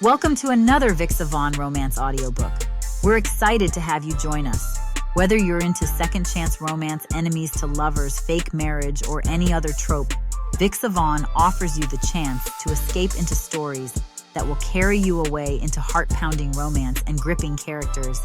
Welcome to another Vixavon romance audiobook. We're excited to have you join us. Whether you're into second chance romance, enemies to lovers, fake marriage, or any other trope, Vixavon offers you the chance to escape into stories that will carry you away into heart-pounding romance and gripping characters.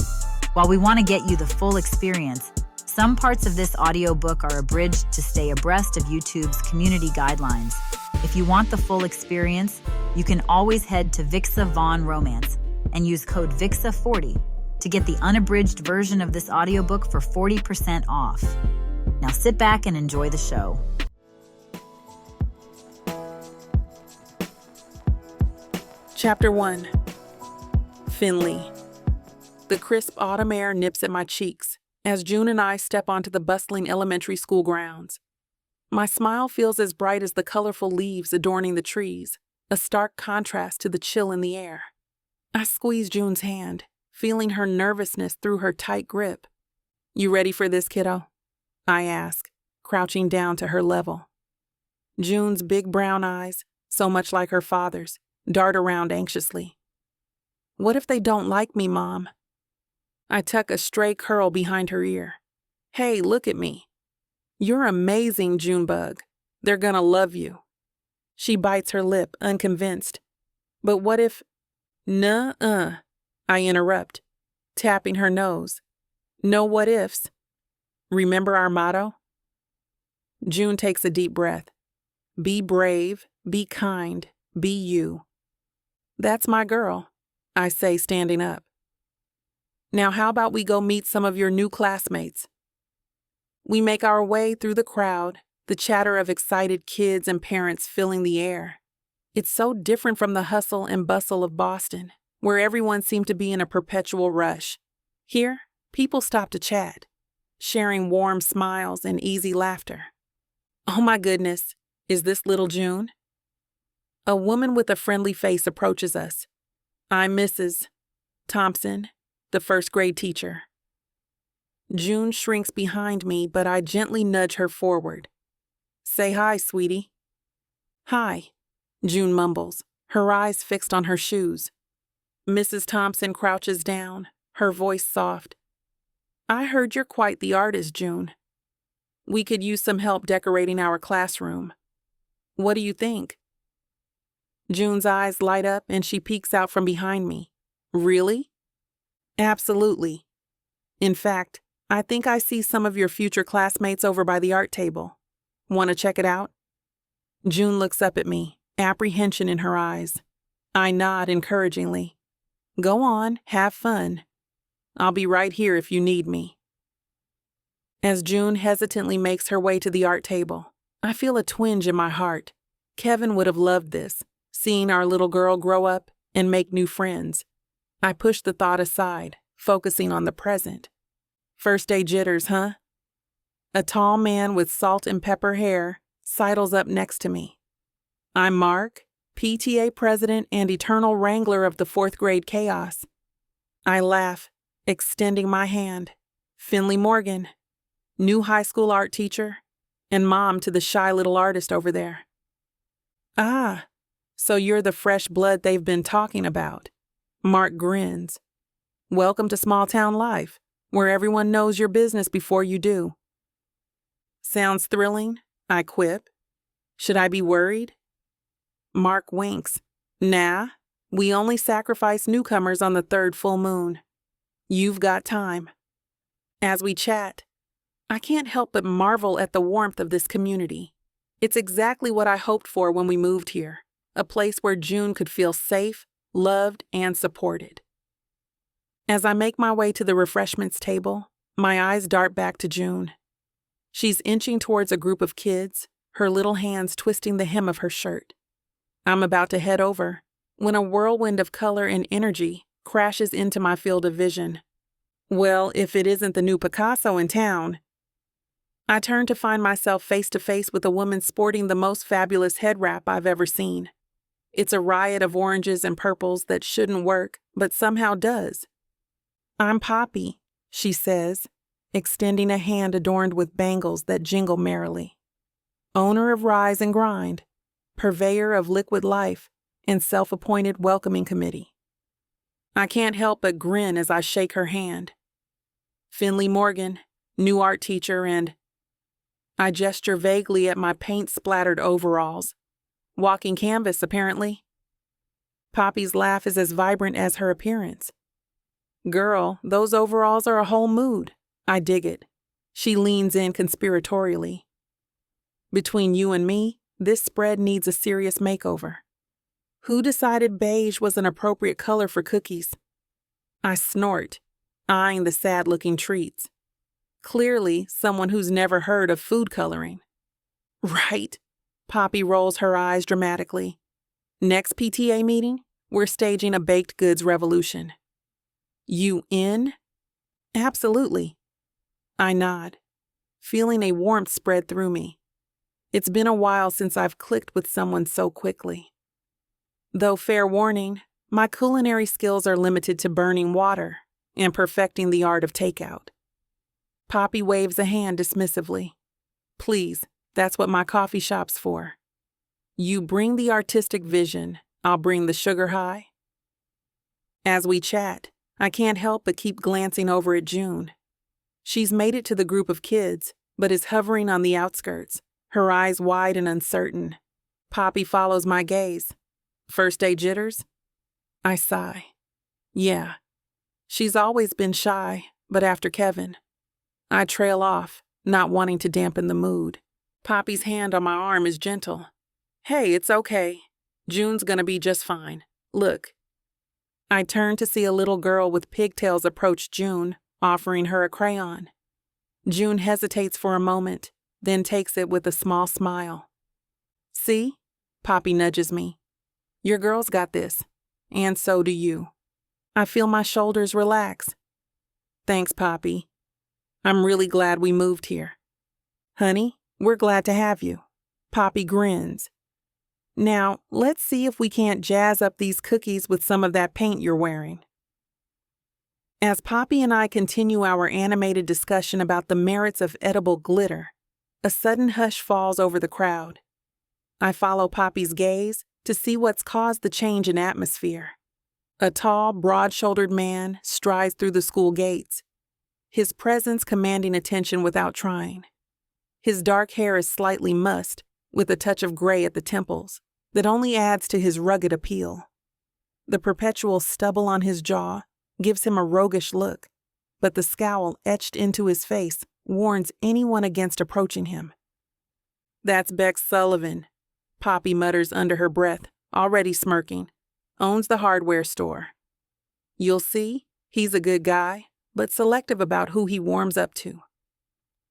While we want to get you the full experience, some parts of this audiobook are abridged to stay abreast of YouTube's community guidelines. If you want the full experience, you can always head to Vixavon Romance and use code VIXA40 to get the unabridged version of this audiobook for 40% off. Now sit back and enjoy the show. Chapter 1. Finley. The crisp autumn air nips at my cheeks as June and I step onto the bustling elementary school grounds. My smile feels as bright as the colorful leaves adorning the trees, a stark contrast to the chill in the air. I squeeze June's hand, feeling her nervousness through her tight grip. "You ready for this, kiddo?" I ask, crouching down to her level. June's big brown eyes, so much like her father's, dart around anxiously. "What if they don't like me, Mom?" I tuck a stray curl behind her ear. "Hey, look at me. You're amazing, Junebug. They're gonna love you." She bites her lip, unconvinced. "But what if—" "Nuh-uh," I interrupt, tapping her nose. "No what ifs. Remember our motto?" June takes a deep breath. "Be brave, be kind, be you." "That's my girl," I say, standing up. "Now how about we go meet some of your new classmates?" We make our way through the crowd, the chatter of excited kids and parents filling the air. It's so different from the hustle and bustle of Boston, where everyone seemed to be in a perpetual rush. Here, people stop to chat, sharing warm smiles and easy laughter. "Oh my goodness, is this little June?" A woman with a friendly face approaches us. "I'm Mrs. Thompson, the first grade teacher." June shrinks behind me, but I gently nudge her forward. "Say hi, sweetie." "Hi," June mumbles, her eyes fixed on her shoes. Mrs. Thompson crouches down, her voice soft. "I heard you're quite the artist, June. We could use some help decorating our classroom. What do you think?" June's eyes light up and she peeks out from behind me. "Really?" "Absolutely. In fact, I think I see some of your future classmates over by the art table. Want to check it out?" June looks up at me, apprehension in her eyes. I nod encouragingly. "Go on, have fun. I'll be right here if you need me." As June hesitantly makes her way to the art table, I feel a twinge in my heart. Kevin would have loved this, seeing our little girl grow up and make new friends. I push the thought aside, focusing on the present. First day jitters, huh? A tall man with salt and pepper hair sidles up next to me. "I'm Mark, PTA president and eternal wrangler of the fourth grade chaos." I laugh, extending my hand. "Finley Morgan, new high school art teacher, and mom to the shy little artist over there." "Ah, so you're the fresh blood they've been talking about." Mark grins. "Welcome to small town life, where everyone knows your business before you do." "Sounds thrilling," I quip. "Should I be worried?" Mark winks. "Nah, we only sacrifice newcomers on the third full moon. You've got time." As we chat, I can't help but marvel at the warmth of this community. It's exactly what I hoped for when we moved here, a place where June could feel safe, loved, and supported. As I make my way to the refreshments table, my eyes dart back to June. She's inching towards a group of kids, her little hands twisting the hem of her shirt. I'm about to head over when a whirlwind of color and energy crashes into my field of vision. Well, if it isn't the new Picasso in town. I turn to find myself face to face with a woman sporting the most fabulous head wrap I've ever seen. It's a riot of oranges and purples that shouldn't work, but somehow does. "I'm Poppy," she says, extending a hand adorned with bangles that jingle merrily. "Owner of Rise and Grind, purveyor of liquid life, and self-appointed welcoming committee. I can't help but grin as I shake her hand. Finley Morgan, new art teacher, and I gesture vaguely at my paint-splattered overalls. Walking canvas, apparently. Poppy's laugh is as vibrant as her appearance. Girl, those overalls are a whole mood. I dig it. She leans in conspiratorially. Between you and me, this spread needs a serious makeover. Who decided beige was an appropriate color for cookies? I snort, eyeing the sad-looking treats. Clearly, someone who's never heard of food coloring. Right? Poppy rolls her eyes dramatically. Next PTA meeting, we're staging a baked goods revolution. You in? Absolutely. I nod, feeling a warmth spread through me. It's been a while since I've clicked with someone so quickly. Though fair warning, my culinary skills are limited to burning water and perfecting the art of takeout. Poppy waves a hand dismissively. Please, that's what my coffee shop's for. You bring the artistic vision, I'll bring the sugar high. As we chat, I can't help but keep glancing over at June. She's made it to the group of kids, but is hovering on the outskirts, her eyes wide and uncertain. Poppy follows my gaze. First day jitters? I sigh. Yeah. She's always been shy, but after Kevin. I trail off, not wanting to dampen the mood. Poppy's hand on my arm is gentle. Hey, it's okay. June's gonna be just fine. Look. I turn to see a little girl with pigtails approach June, offering her a crayon. June hesitates for a moment, then takes it with a small smile. See? Poppy nudges me. Your girl's got this, and so do you. I feel my shoulders relax. Thanks, Poppy. I'm really glad we moved here. Honey, we're glad to have you. Poppy grins. Now, let's see if we can't jazz up these cookies with some of that paint you're wearing. As Poppy and I continue our animated discussion about the merits of edible glitter, a sudden hush falls over the crowd. I follow Poppy's gaze to see what's caused the change in atmosphere. A tall, broad-shouldered man strides through the school gates, his presence commanding attention without trying. His dark hair is slightly mussed, with a touch of gray at the temples, that only adds to his rugged appeal. The perpetual stubble on his jaw gives him a roguish look, but the scowl etched into his face warns anyone against approaching him. That's Beck Sullivan, Poppy mutters under her breath, already smirking. Owns the hardware store. You'll see, he's a good guy, but selective about who he warms up to.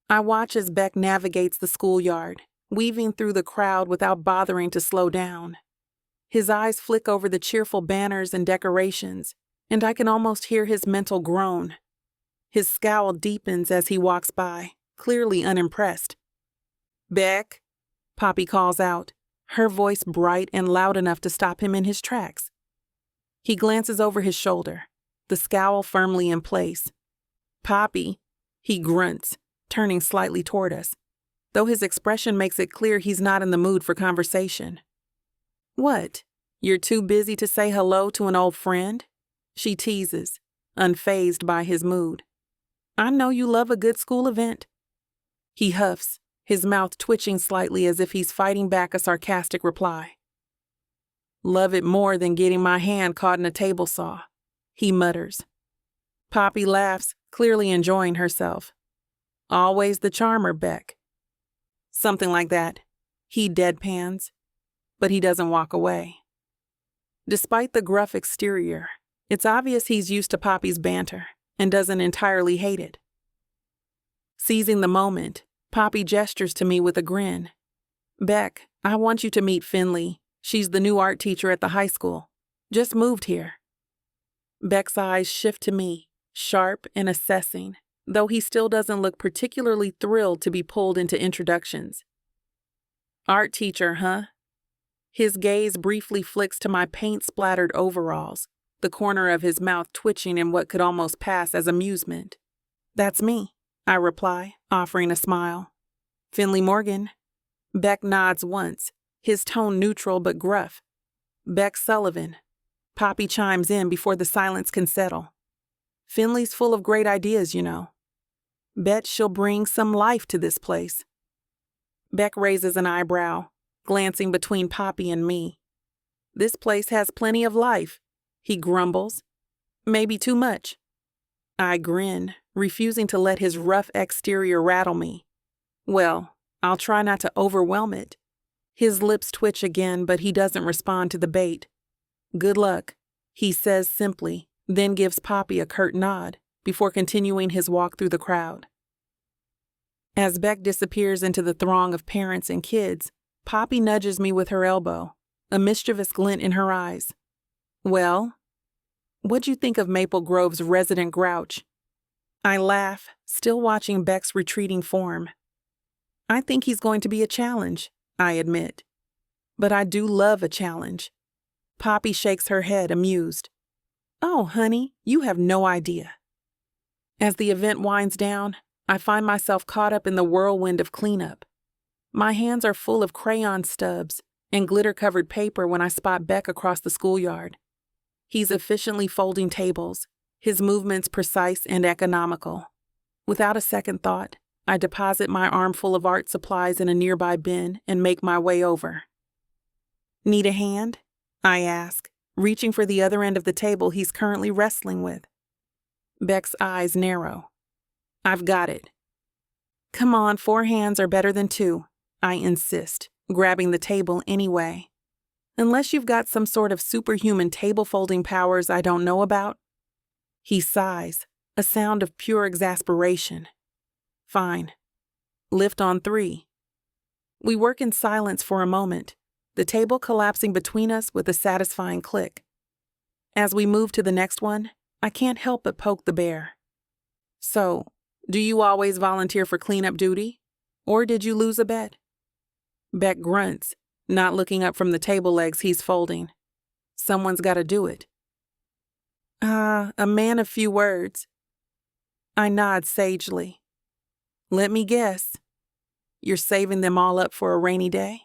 I watch as Beck navigates the schoolyard, weaving through the crowd without bothering to slow down. His eyes flick over the cheerful banners and decorations, and I can almost hear his mental groan. His scowl deepens as he walks by, clearly unimpressed. Beck, Poppy calls out, her voice bright and loud enough to stop him in his tracks. He glances over his shoulder, the scowl firmly in place. Poppy, he grunts, turning slightly toward us, though his expression makes it clear he's not in the mood for conversation. What? You're too busy to say hello to an old friend? She teases, unfazed by his mood. I know you love a good school event. He huffs, his mouth twitching slightly as if he's fighting back a sarcastic reply. Love it more than getting my hand caught in a table saw, he mutters. Poppy laughs, clearly enjoying herself. Always the charmer, Beck. Something like that. He deadpans, but he doesn't walk away. Despite the gruff exterior, it's obvious he's used to Poppy's banter and doesn't entirely hate it. Seizing the moment, Poppy gestures to me with a grin. Beck, I want you to meet Finley. She's the new art teacher at the high school. Just moved here. Beck's eyes shift to me, sharp and assessing, though he still doesn't look particularly thrilled to be pulled into introductions. Art teacher, huh? His gaze briefly flicks to my paint-splattered overalls, the corner of his mouth twitching in what could almost pass as amusement. That's me, I reply, offering a smile. Finley Morgan. Beck nods once, his tone neutral but gruff. Beck Sullivan. Poppy chimes in before the silence can settle. Finley's full of great ideas, you know. Bet she'll bring some life to this place. Beck raises an eyebrow, glancing between Poppy and me. This place has plenty of life, he grumbles. Maybe too much. I grin, refusing to let his rough exterior rattle me. Well, I'll try not to overwhelm it. His lips twitch again, but he doesn't respond to the bait. Good luck, he says simply, then gives Poppy a curt nod before continuing his walk through the crowd. As Beck disappears into the throng of parents and kids, Poppy nudges me with her elbow, a mischievous glint in her eyes. Well, what'd you think of Maple Grove's resident grouch? I laugh, still watching Beck's retreating form. I think he's going to be a challenge, I admit. But I do love a challenge. Poppy shakes her head, amused. Oh, honey, you have no idea. As the event winds down, I find myself caught up in the whirlwind of cleanup. My hands are full of crayon stubs and glitter-covered paper when I spot Beck across the schoolyard. He's efficiently folding tables, his movements precise and economical. Without a second thought, I deposit my armful of art supplies in a nearby bin and make my way over. Need a hand? I ask, reaching for the other end of the table he's currently wrestling with. Beck's eyes narrow. I've got it. Come on, 4 hands are better than 2, I insist, grabbing the table anyway. Unless you've got some sort of superhuman table folding powers I don't know about. He sighs, a sound of pure exasperation. Fine. Lift on 3. We work in silence for a moment, the table collapsing between us with a satisfying click. As we move to the next one, I can't help but poke the bear. So, do you always volunteer for cleanup duty? Or did you lose a bet? Beck grunts, not looking up from the table legs he's folding. Someone's got to do it. A man of few words. I nod sagely. Let me guess. You're saving them all up for a rainy day?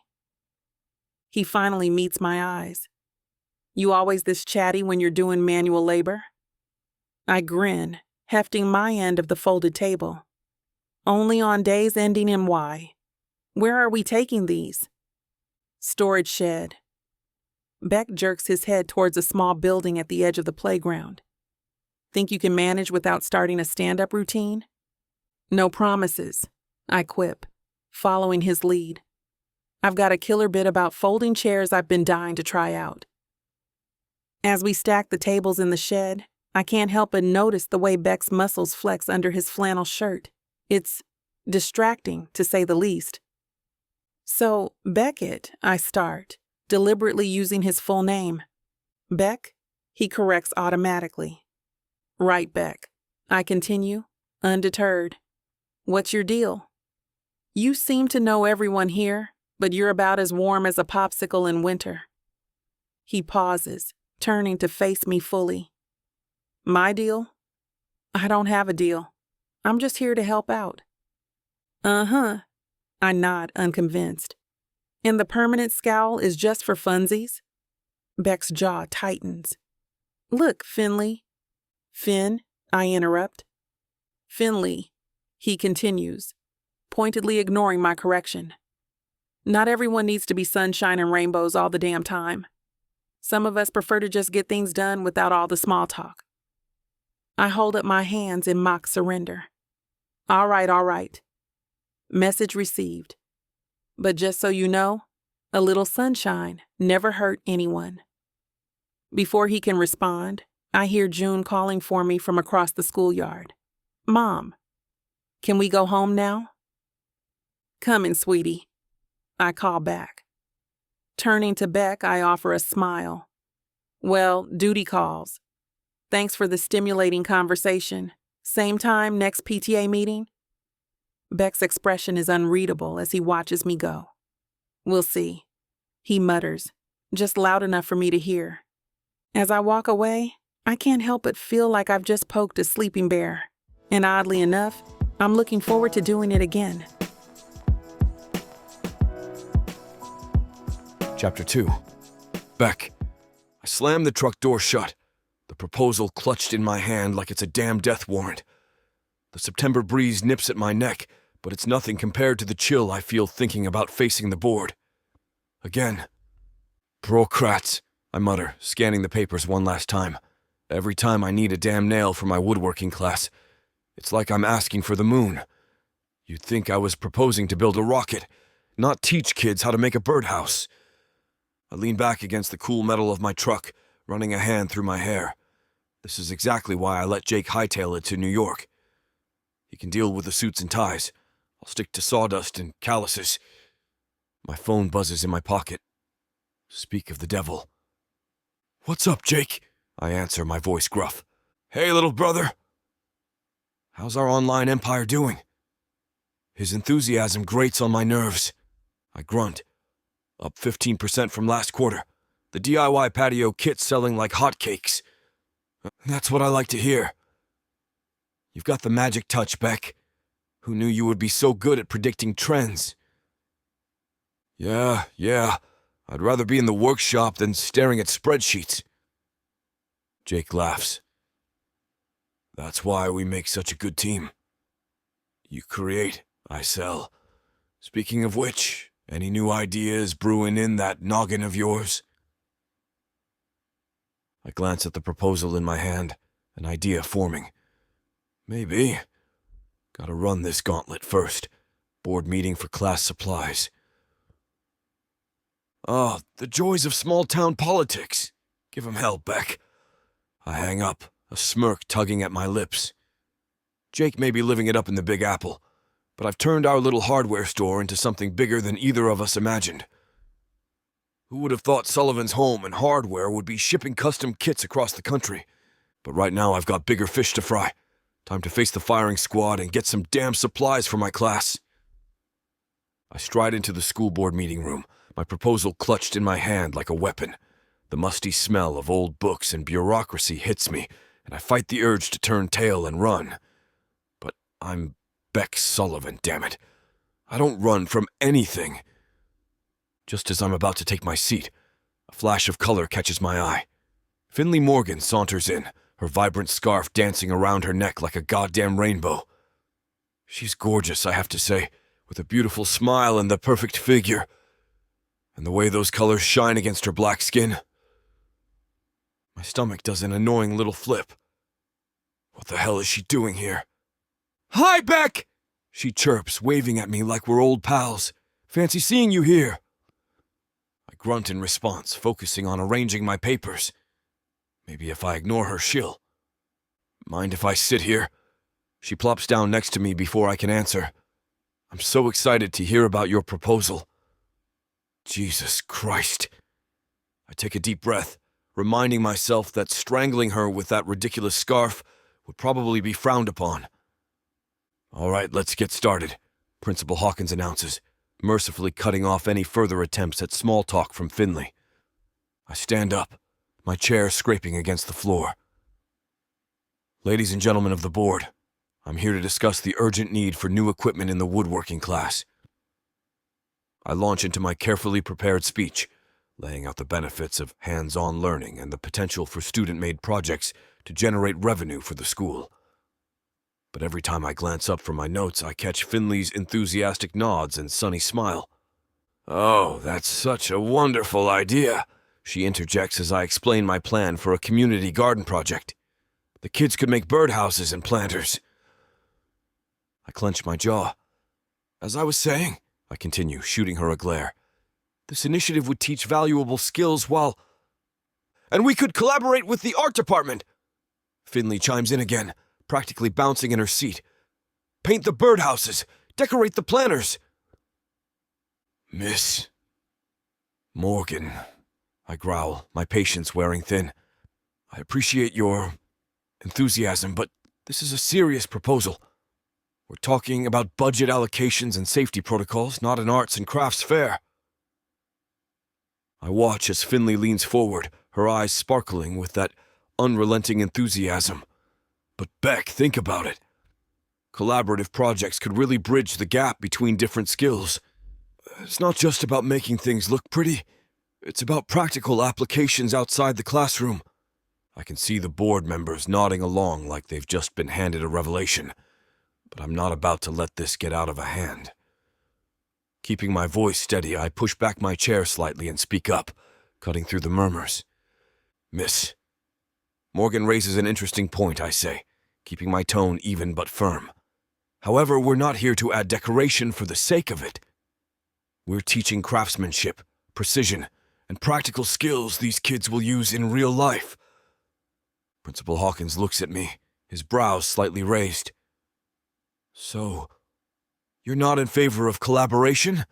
He finally meets my eyes. You always this chatty when you're doing manual labor? I grin, hefting my end of the folded table. Only on days ending in Y. Where are we taking these? Storage shed. Beck jerks his head towards a small building at the edge of the playground. Think you can manage without starting a stand-up routine? No promises, I quip, following his lead. I've got a killer bit about folding chairs I've been dying to try out. As we stack the tables in the shed, I can't help but notice the way Beck's muscles flex under his flannel shirt. It's distracting, to say the least. So, Beckett, I start, deliberately using his full name. Beck? He corrects automatically. Right, Beck. I continue, undeterred. What's your deal? You seem to know everyone here, but you're about as warm as a popsicle in winter. He pauses, turning to face me fully. My deal? I don't have a deal. I'm just here to help out. Uh-huh. I nod, unconvinced. And the permanent scowl is just for funsies? Beck's jaw tightens. Look, Finley. Finn, I interrupt. Finley, he continues, pointedly ignoring my correction. Not everyone needs to be sunshine and rainbows all the damn time. Some of us prefer to just get things done without all the small talk. I hold up my hands in mock surrender. All right. Message received. But just so you know, a little sunshine never hurt anyone. Before he can respond, I hear June calling for me from across the schoolyard. Mom, can we go home now? Coming, sweetie, I call back. Turning to Beck, I offer a smile. Well, duty calls. Thanks for the stimulating conversation. Same time next PTA meeting? Beck's expression is unreadable as he watches me go. We'll see, he mutters, just loud enough for me to hear. As I walk away, I can't help but feel like I've just poked a sleeping bear. And oddly enough, I'm looking forward to doing it again. Chapter 2. Beck, I slammed the truck door shut, the proposal clutched in my hand like it's a damn death warrant. The September breeze nips at my neck, but it's nothing compared to the chill I feel thinking about facing the board. Again. Bureaucrats, I mutter, scanning the papers one last time. Every time I need a damn nail for my woodworking class, it's like I'm asking for the moon. You'd think I was proposing to build a rocket, not teach kids how to make a birdhouse. I lean back against the cool metal of my truck, running a hand through my hair. This is exactly why I let Jake hightail it to New York. He can deal with the suits and ties. I'll stick to sawdust and calluses. My phone buzzes in my pocket. Speak of the devil. What's up, Jake? I answer, my voice gruff. Hey, little brother. How's our online empire doing? His enthusiasm grates on my nerves. I grunt. Up 15% from last quarter. The DIY patio kit's selling like hotcakes. That's what I like to hear. You've got the magic touch, Beck. Who knew you would be so good at predicting trends? Yeah. I'd rather be in the workshop than staring at spreadsheets. Jake laughs. That's why we make such a good team. You create, I sell. Speaking of which, any new ideas brewing in that noggin of yours? I glance at the proposal in my hand, an idea forming. Maybe. Gotta run this gauntlet first. Board meeting for class supplies. Oh, the joys of small-town politics. Give 'em hell, Beck. I hang up, a smirk tugging at my lips. Jake may be living it up in the Big Apple, but I've turned our little hardware store into something bigger than either of us imagined. Who would have thought Sullivan's Home and Hardware would be shipping custom kits across the country? But right now I've got bigger fish to fry. Time to face the firing squad and get some damn supplies for my class. I stride into the school board meeting room, my proposal clutched in my hand like a weapon. The musty smell of old books and bureaucracy hits me, and I fight the urge to turn tail and run. But I'm Beck Sullivan, damn it. I don't run from anything. Just as I'm about to take my seat, a flash of color catches my eye. Finley Morgan saunters in, her vibrant scarf dancing around her neck like a goddamn rainbow. She's gorgeous, I have to say, with a beautiful smile and the perfect figure. And the way those colors shine against her black skin. My stomach does an annoying little flip. What the hell is she doing here? Hi, Beck! She chirps, waving at me like we're old pals. Fancy seeing you here. I grunt in response, focusing on arranging my papers. Maybe if I ignore her, she'll. Mind if I sit here? She plops down next to me before I can answer. I'm so excited to hear about your proposal. Jesus Christ. I take a deep breath, reminding myself that strangling her with that ridiculous scarf would probably be frowned upon. All right, let's get started, Principal Hawkins announces, mercifully cutting off any further attempts at small talk from Finley. I stand up, my chair scraping against the floor. Ladies and gentlemen of the board, I'm here to discuss the urgent need for new equipment in the woodworking class. I launch into my carefully prepared speech, laying out the benefits of hands-on learning and the potential for student-made projects to generate revenue for the school. But every time I glance up from my notes, I catch Finley's enthusiastic nods and sunny smile. Oh, that's such a wonderful idea, she interjects as I explain my plan for a community garden project. The kids could make birdhouses and planters. I clench my jaw. As I was saying, I continue, shooting her a glare, this initiative would teach valuable skills while... And we could collaborate with the art department! Finley chimes in again, practically bouncing in her seat. Paint the birdhouses, decorate the planters. Miss Morgan, I growl, my patience wearing thin. I appreciate your enthusiasm, but this is a serious proposal. We're talking about budget allocations and safety protocols, not an arts and crafts fair. I watch as Finley leans forward, her eyes sparkling with that unrelenting enthusiasm. But Beck, think about it. Collaborative projects could really bridge the gap between different skills. It's not just about making things look pretty. It's about practical applications outside the classroom. I can see the board members nodding along like they've just been handed a revelation, but I'm not about to let this get out of hand. Keeping my voice steady, I push back my chair slightly and speak up, cutting through the murmurs. Miss. Morgan raises an interesting point, I say, keeping my tone even but firm. However, we're not here to add decoration for the sake of it. We're teaching craftsmanship, precision, and practical skills these kids will use in real life. Principal Hawkins looks at me, his brows slightly raised. So, you're not in favor of collaboration?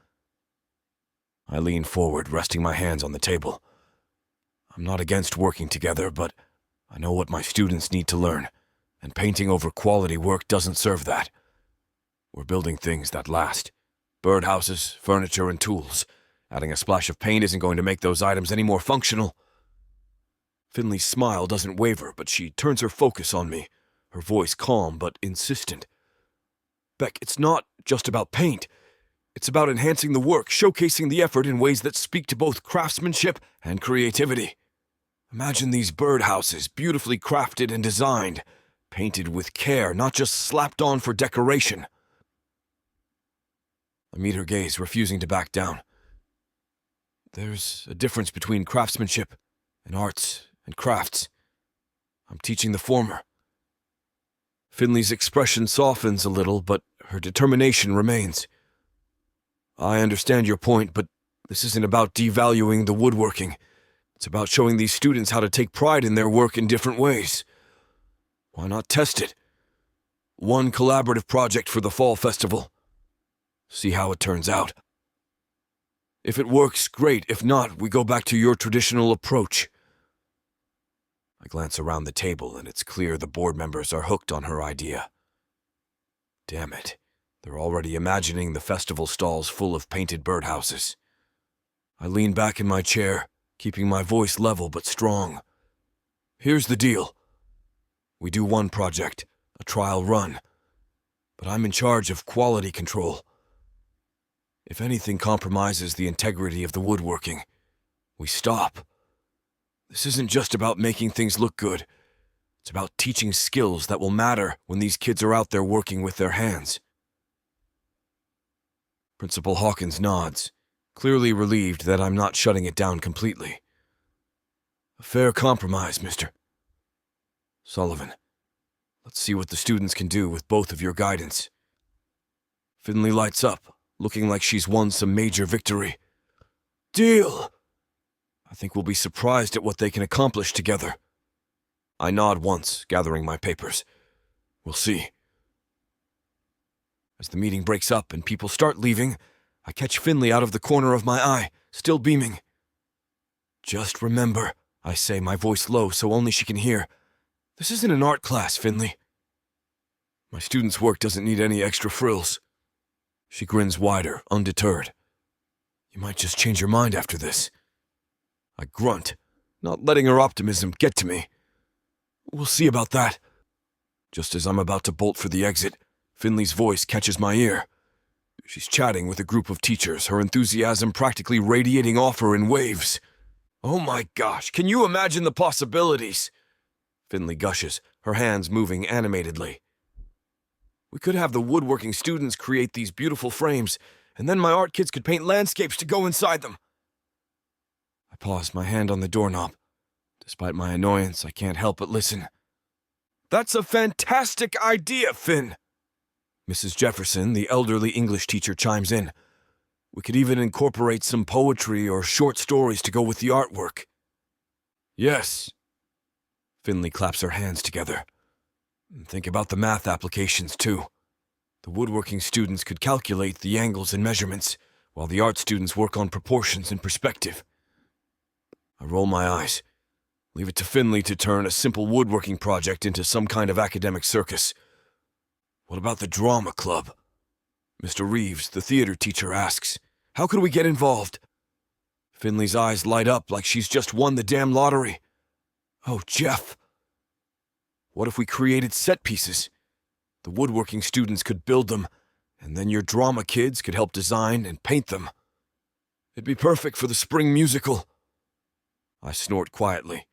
I lean forward, resting my hands on the table. I'm not against working together, but I know what my students need to learn, and painting over quality work doesn't serve that. We're building things that last. Birdhouses, furniture, and tools. Adding a splash of paint isn't going to make those items any more functional. Finley's smile doesn't waver, but she turns her focus on me, her voice calm but insistent. Beck, it's not just about paint. It's about enhancing the work, showcasing the effort in ways that speak to both craftsmanship and creativity. Imagine these birdhouses, beautifully crafted and designed, painted with care, not just slapped on for decoration. I meet her gaze, refusing to back down. There's a difference between craftsmanship and arts and crafts. I'm teaching the former. Finley's expression softens a little, but her determination remains. I understand your point, but this isn't about devaluing the woodworking. It's about showing these students how to take pride in their work in different ways. Why not test it? One collaborative project for the fall festival. See how it turns out. If it works, great. If not, we go back to your traditional approach. I glance around the table, and it's clear the board members are hooked on her idea. Damn it. They're already imagining the festival stalls full of painted birdhouses. I lean back in my chair, keeping my voice level but strong. Here's the deal. We do one project, a trial run, but I'm in charge of quality control. If anything compromises the integrity of the woodworking, we stop. This isn't just about making things look good. It's about teaching skills that will matter when these kids are out there working with their hands. Principal Hawkins nods, clearly relieved that I'm not shutting it down completely. A fair compromise, Mr. Sullivan. Let's see what the students can do with both of your guidance. Finley lights up, looking like she's won some major victory. Deal! I think we'll be surprised at what they can accomplish together. I nod once, gathering my papers. We'll see. As the meeting breaks up and people start leaving, I catch Finley out of the corner of my eye, still beaming. Just remember, I say, my voice low so only she can hear. This isn't an art class, Finley. My students' work doesn't need any extra frills. She grins wider, undeterred. You might just change your mind after this. I grunt, not letting her optimism get to me. We'll see about that. Just as I'm about to bolt for the exit, Finley's voice catches my ear. She's chatting with a group of teachers, her enthusiasm practically radiating off her in waves. Oh my gosh, can you imagine the possibilities? Finley gushes, her hands moving animatedly. We could have the woodworking students create these beautiful frames, and then my art kids could paint landscapes to go inside them. I pause, my hand on the doorknob. Despite my annoyance, I can't help but listen. That's a fantastic idea, Finn! Mrs. Jefferson, the elderly English teacher, chimes in. We could even incorporate some poetry or short stories to go with the artwork. Yes. Finley claps her hands together. And think about the math applications, too. The woodworking students could calculate the angles and measurements, while the art students work on proportions and perspective. I roll my eyes. Leave it to Finley to turn a simple woodworking project into some kind of academic circus. What about the drama club? Mr. Reeves, the theater teacher, asks. How could we get involved? Finley's eyes light up like she's just won the damn lottery. Oh, Jeff. What if we created set pieces? The woodworking students could build them, and then your drama kids could help design and paint them. It'd be perfect for the spring musical. I snort quietly.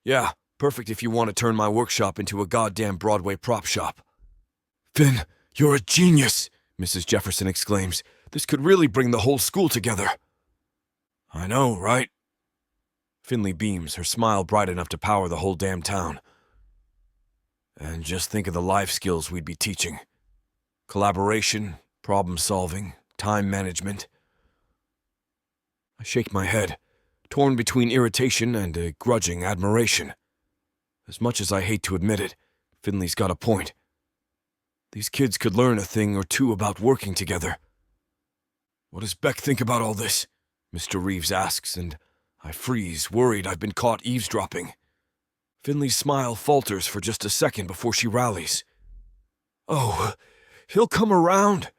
Yeah, perfect if you want to turn my workshop into a goddamn Broadway prop shop. Finn, you're a genius, Mrs. Jefferson exclaims. This could really bring the whole school together. I know, right? Finley beams, her smile bright enough to power the whole damn town. And just think of the life skills we'd be teaching. Collaboration, problem solving, time management. I shake my head, torn between irritation and a grudging admiration. As much as I hate to admit it, Finley's got a point. These kids could learn a thing or two about working together. What does Beck think about all this? Mr. Reeves asks, and I freeze, worried I've been caught eavesdropping. Finley's smile falters for just a second before she rallies. Oh, he'll come around.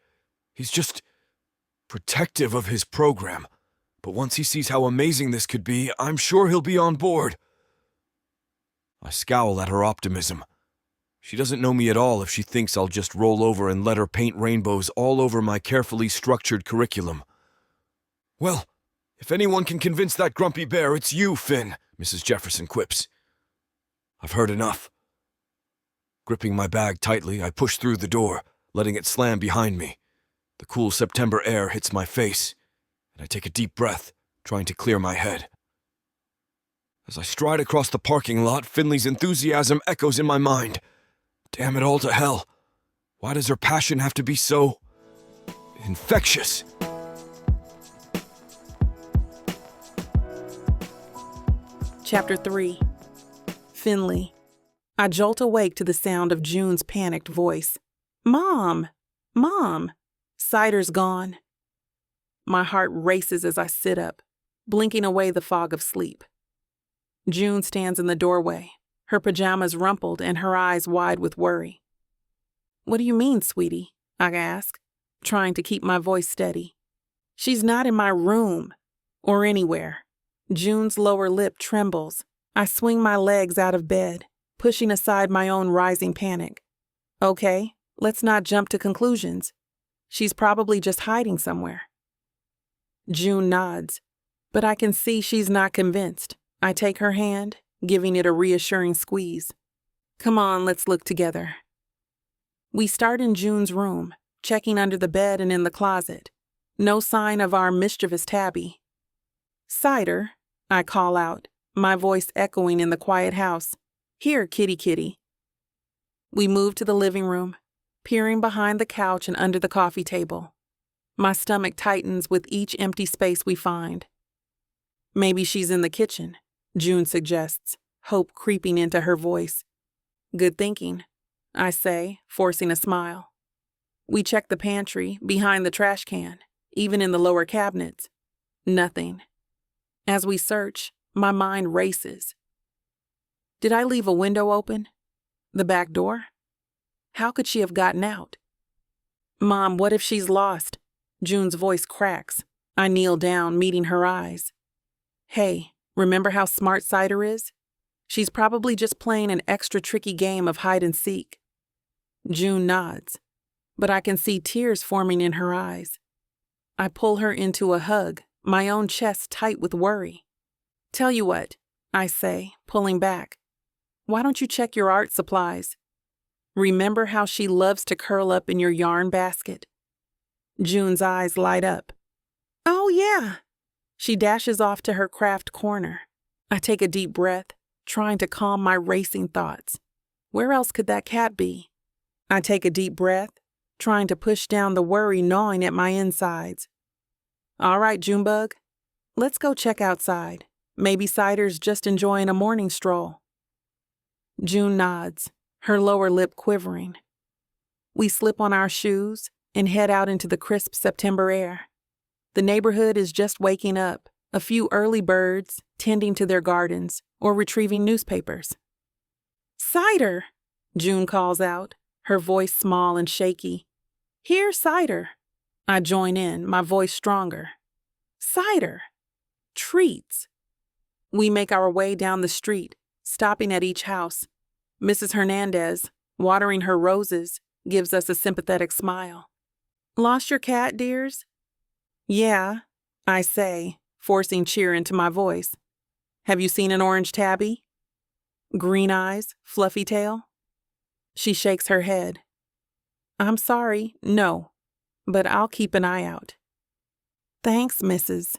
He's just protective of his program. But once he sees how amazing this could be, I'm sure he'll be on board. I scowl at her optimism. She doesn't know me at all if she thinks I'll just roll over and let her paint rainbows all over my carefully structured curriculum. Well, if anyone can convince that grumpy bear, it's you, Finn, Mrs. Jefferson quips. I've heard enough. Gripping my bag tightly, I push through the door, letting it slam behind me. The cool September air hits my face, and I take a deep breath, trying to clear my head. As I stride across the parking lot, Finley's enthusiasm echoes in my mind. Damn it all to hell. Why does her passion have to be so infectious? Chapter 3. Finley. I jolt awake to the sound of June's panicked voice. Mom! Mom! Cider's gone. My heart races as I sit up, blinking away the fog of sleep. June stands in the doorway, her pajamas rumpled and her eyes wide with worry. What do you mean, sweetie? I ask, trying to keep my voice steady. She's not in my room, or anywhere. June's lower lip trembles. I swing my legs out of bed, pushing aside my own rising panic. Okay, let's not jump to conclusions. She's probably just hiding somewhere. June nods, but I can see she's not convinced. I take her hand, giving it a reassuring squeeze. Come on, let's look together. We start in June's room, checking under the bed and in the closet. No sign of our mischievous Tabby. Cider, I call out, my voice echoing in the quiet house. Here, kitty kitty. We move to the living room, peering behind the couch and under the coffee table. My stomach tightens with each empty space we find. Maybe she's in the kitchen, June suggests, hope creeping into her voice. Good thinking, I say, forcing a smile. We check the pantry, behind the trash can, even in the lower cabinets. Nothing. As we search, my mind races. Did I leave a window open? The back door? How could she have gotten out? Mom, what if she's lost? June's voice cracks. I kneel down, meeting her eyes. Hey, remember how smart Cider is? She's probably just playing an extra tricky game of hide and seek. June nods, but I can see tears forming in her eyes. I pull her into a hug, my own chest tight with worry. Tell you what, I say, pulling back. Why don't you check your art supplies? Remember how she loves to curl up in your yarn basket? June's eyes light up. Oh, yeah. She dashes off to her craft corner. I take a deep breath, trying to calm my racing thoughts. Where else could that cat be? I take a deep breath, trying to push down the worry gnawing at my insides. All right, Junebug, let's go check outside. Maybe Cider's just enjoying a morning stroll. June nods, her lower lip quivering. We slip on our shoes and head out into the crisp September air. The neighborhood is just waking up, a few early birds tending to their gardens or retrieving newspapers. Cider, June calls out, her voice small and shaky. Here, Cider. I join in, my voice stronger. Cider. Treats. We make our way down the street, stopping at each house. Mrs. Hernandez, watering her roses, gives us a sympathetic smile. Lost your cat, dears? Yeah, I say, forcing cheer into my voice. Have you seen an orange tabby? Green eyes, fluffy tail? She shakes her head. I'm sorry, no, but I'll keep an eye out. Thanks, Mrs.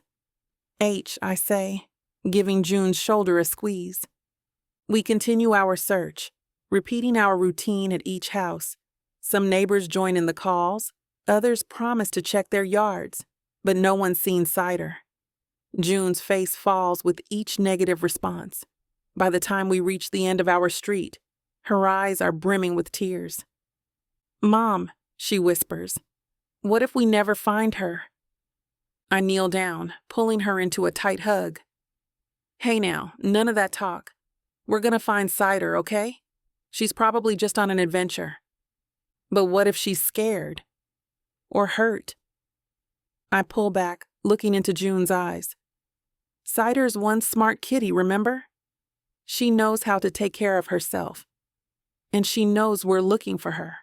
H, I say, giving June's shoulder a squeeze. We continue our search, repeating our routine at each house. Some neighbors join in the calls, others promise to check their yards, but no one's seen Cider. June's face falls with each negative response. By the time we reach the end of our street, her eyes are brimming with tears. Mom, she whispers, what if we never find her? I kneel down, pulling her into a tight hug. Hey now, none of that talk. We're gonna find Cider, okay? She's probably just on an adventure. But what if she's scared? Or hurt? I pull back, looking into June's eyes. Cider's one smart kitty, remember? She knows how to take care of herself. And she knows we're looking for her.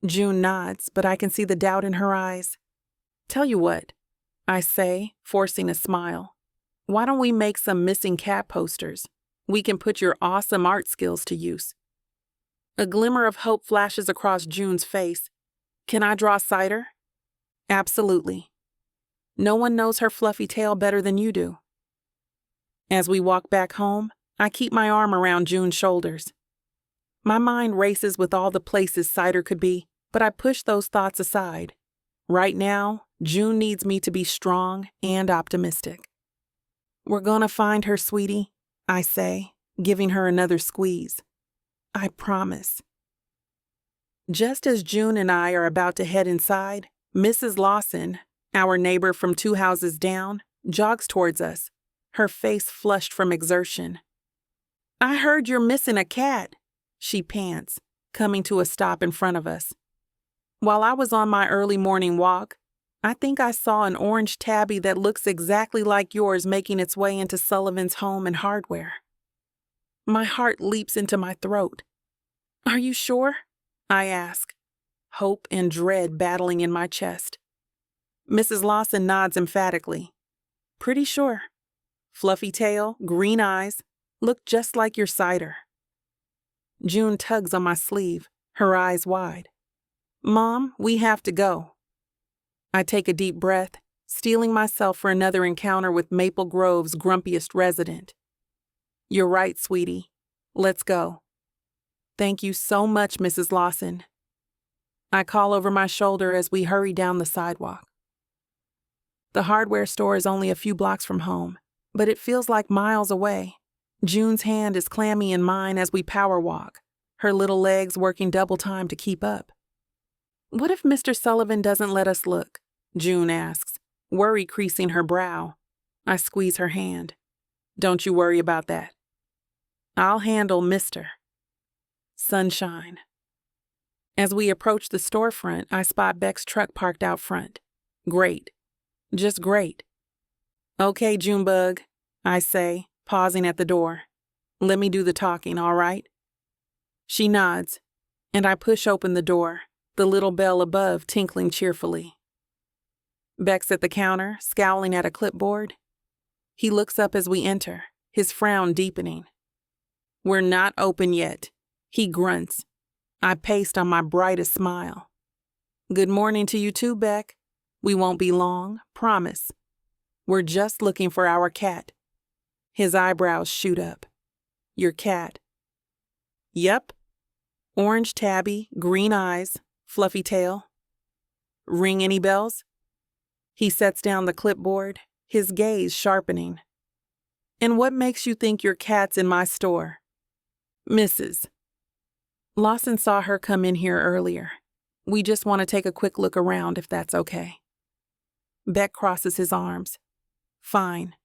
June nods, but I can see the doubt in her eyes. Tell you what, I say, forcing a smile. Why don't we make some missing cat posters? We can put your awesome art skills to use. A glimmer of hope flashes across June's face. Can I draw Cider? Absolutely. No one knows her fluffy tail better than you do. As we walk back home, I keep my arm around June's shoulders. My mind races with all the places Cider could be, but I push those thoughts aside. Right now, June needs me to be strong and optimistic. We're gonna find her, sweetie, I say, giving her another squeeze. I promise. Just as June and I are about to head inside, Mrs. Lawson, our neighbor from 2 houses down, jogs towards us, her face flushed from exertion. I heard you're missing a cat, she pants, coming to a stop in front of us. While I was on my early morning walk, I think I saw an orange tabby that looks exactly like yours making its way into Sullivan's home and hardware. My heart leaps into my throat. Are you sure? I ask, hope and dread battling in my chest. Mrs. Lawson nods emphatically. Pretty sure. Fluffy tail, green eyes, look just like your Cider. June tugs on my sleeve, her eyes wide. Mom, we have to go. I take a deep breath, steeling myself for another encounter with Maple Grove's grumpiest resident. You're right, sweetie. Let's go. Thank you so much, Mrs. Lawson. I call over my shoulder as we hurry down the sidewalk. The hardware store is only a few blocks from home, but it feels like miles away. June's hand is clammy in mine as we power walk, her little legs working double time to keep up. What if Mr. Sullivan doesn't let us look? June asks, worry creasing her brow. I squeeze her hand. Don't you worry about that. I'll handle Mr. Sunshine. As we approach the storefront, I spot Beck's truck parked out front. Great. Just great. Okay, Junebug, I say, pausing at the door. Let me do the talking, all right? She nods, and I push open the door, the little bell above tinkling cheerfully. Beck's at the counter, scowling at a clipboard. He looks up as we enter, his frown deepening. We're not open yet, he grunts. I paste on my brightest smile. Good morning to you too, Beck. We won't be long, promise. We're just looking for our cat. His eyebrows shoot up. Your cat. Yep. Orange tabby, green eyes, fluffy tail. Ring any bells? He sets down the clipboard, his gaze sharpening. And what makes you think your cat's in my store? Mrs. Lawson saw her come in here earlier. We just want to take a quick look around if that's okay. Beck crosses his arms. Fine.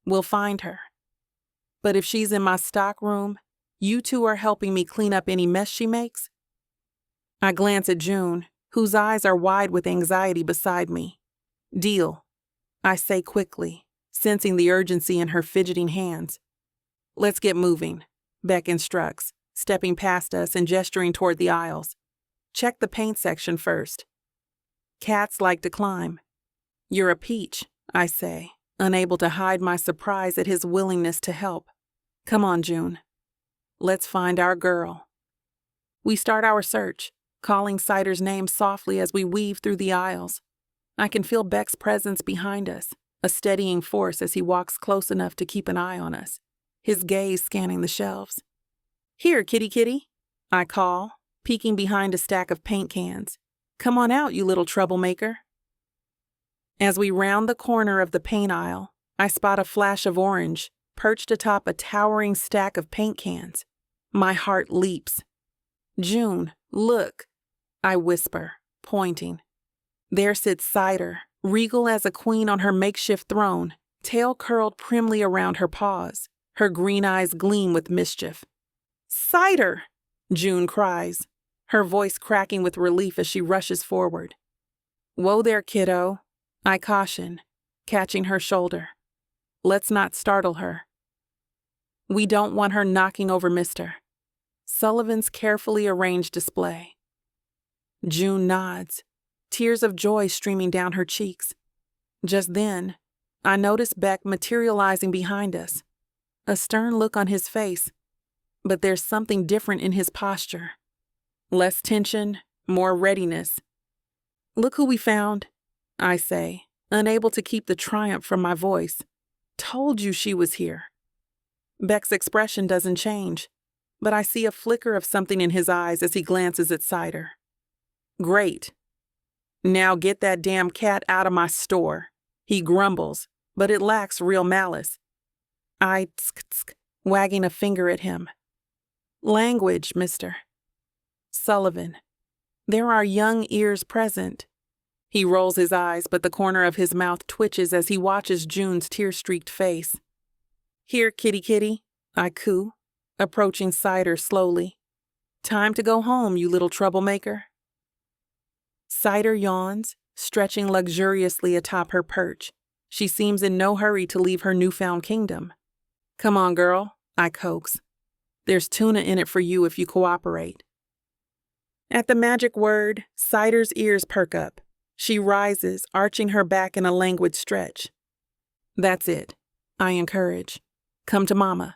We'll find her. But if she's in my stock room, you two are helping me clean up any mess she makes? I glance at June, whose eyes are wide with anxiety beside me. Deal, I say quickly, sensing the urgency in her fidgeting hands. Let's get moving, Beck instructs, stepping past us and gesturing toward the aisles. Check the paint section first. Cats like to climb. You're a peach, I say, unable to hide my surprise at his willingness to help. Come on, June. Let's find our girl. We start our search, calling Cider's name softly as we weave through the aisles. I can feel Beck's presence behind us, a steadying force as he walks close enough to keep an eye on us, his gaze scanning the shelves. Here, kitty kitty, I call, peeking behind a stack of paint cans. Come on out, you little troublemaker. As we round the corner of the paint aisle, I spot a flash of orange perched atop a towering stack of paint cans. My heart leaps. June, look, I whisper, pointing. There sits Cider, regal as a queen on her makeshift throne, tail curled primly around her paws. Her green eyes gleam with mischief. Cider! June cries, her voice cracking with relief as she rushes forward. Whoa there, kiddo, I caution, catching her shoulder. Let's not startle her. We don't want her knocking over Mr. Sullivan's carefully arranged display. June nods, tears of joy streaming down her cheeks. Just then, I notice Beck materializing behind us, a stern look on his face, but there's something different in his posture. Less tension, more readiness. Look who we found, I say, unable to keep the triumph from my voice. Told you she was here. Beck's expression doesn't change, but I see a flicker of something in his eyes as he glances at Cider. Great. Now get that damn cat out of my store. He grumbles, but it lacks real malice. I tsk, wagging a finger at him. Language, Mr. Sullivan. There are young ears present. He rolls his eyes, but the corner of his mouth twitches as he watches June's tear-streaked face. Here, kitty kitty, I coo, approaching Cider slowly. Time to go home, you little troublemaker. Cider yawns, stretching luxuriously atop her perch. She seems in no hurry to leave her newfound kingdom. Come on, girl, I coax. There's tuna in it for you if you cooperate. At the magic word, Cider's ears perk up. She rises, arching her back in a languid stretch. That's it, I encourage. Come to Mama.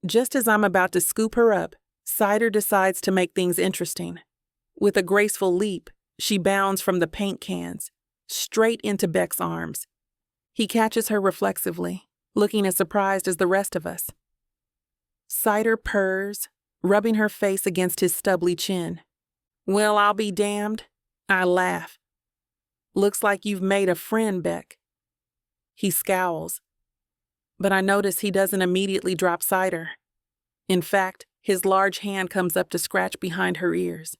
Just as I'm about to scoop her up, Cider decides to make things interesting. With a graceful leap, she bounds from the paint cans, straight into Beck's arms. He catches her reflexively, looking as surprised as the rest of us. Cider purrs, rubbing her face against his stubbly chin. Well, I'll be damned. I laugh. Looks like you've made a friend, Beck. He scowls, but I notice he doesn't immediately drop Cider. In fact, his large hand comes up to scratch behind her ears,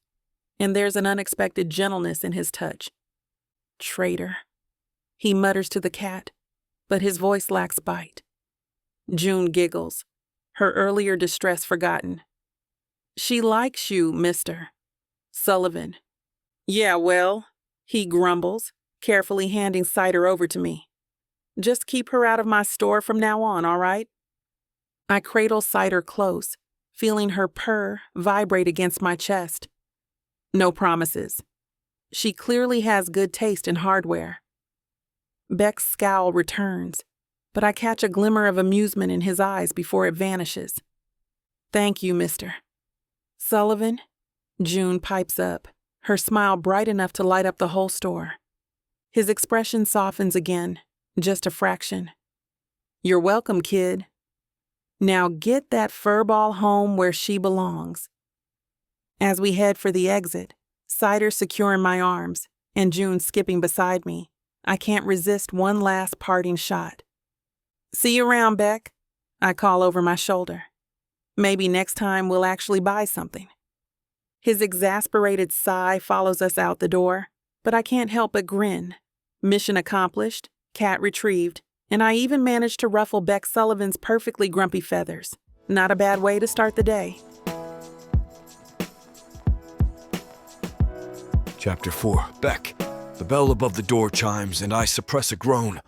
and there's an unexpected gentleness in his touch. Traitor, he mutters to the cat, but his voice lacks bite. June giggles, her earlier distress forgotten. She likes you, Mr. Sullivan. Yeah, well, he grumbles, carefully handing Cider over to me. Just keep her out of my store from now on, all right? I cradle Cider close, feeling her purr vibrate against my chest. No promises. She clearly has good taste in hardware. Beck's scowl returns, but I catch a glimmer of amusement in his eyes before it vanishes. Thank you, Mr. Sullivan, June pipes up, her smile bright enough to light up the whole store. His expression softens again, just a fraction. You're welcome, kid. Now get that furball home where she belongs. As we head for the exit, Cider securing my arms, and June skipping beside me, I can't resist one last parting shot. See you around, Beck, I call over my shoulder. Maybe next time we'll actually buy something. His exasperated sigh follows us out the door, but I can't help but grin. Mission accomplished, cat retrieved, and I even managed to ruffle Beck Sullivan's perfectly grumpy feathers. Not a bad way to start the day. Chapter 4. Beck. The bell above the door chimes, and I suppress a groan.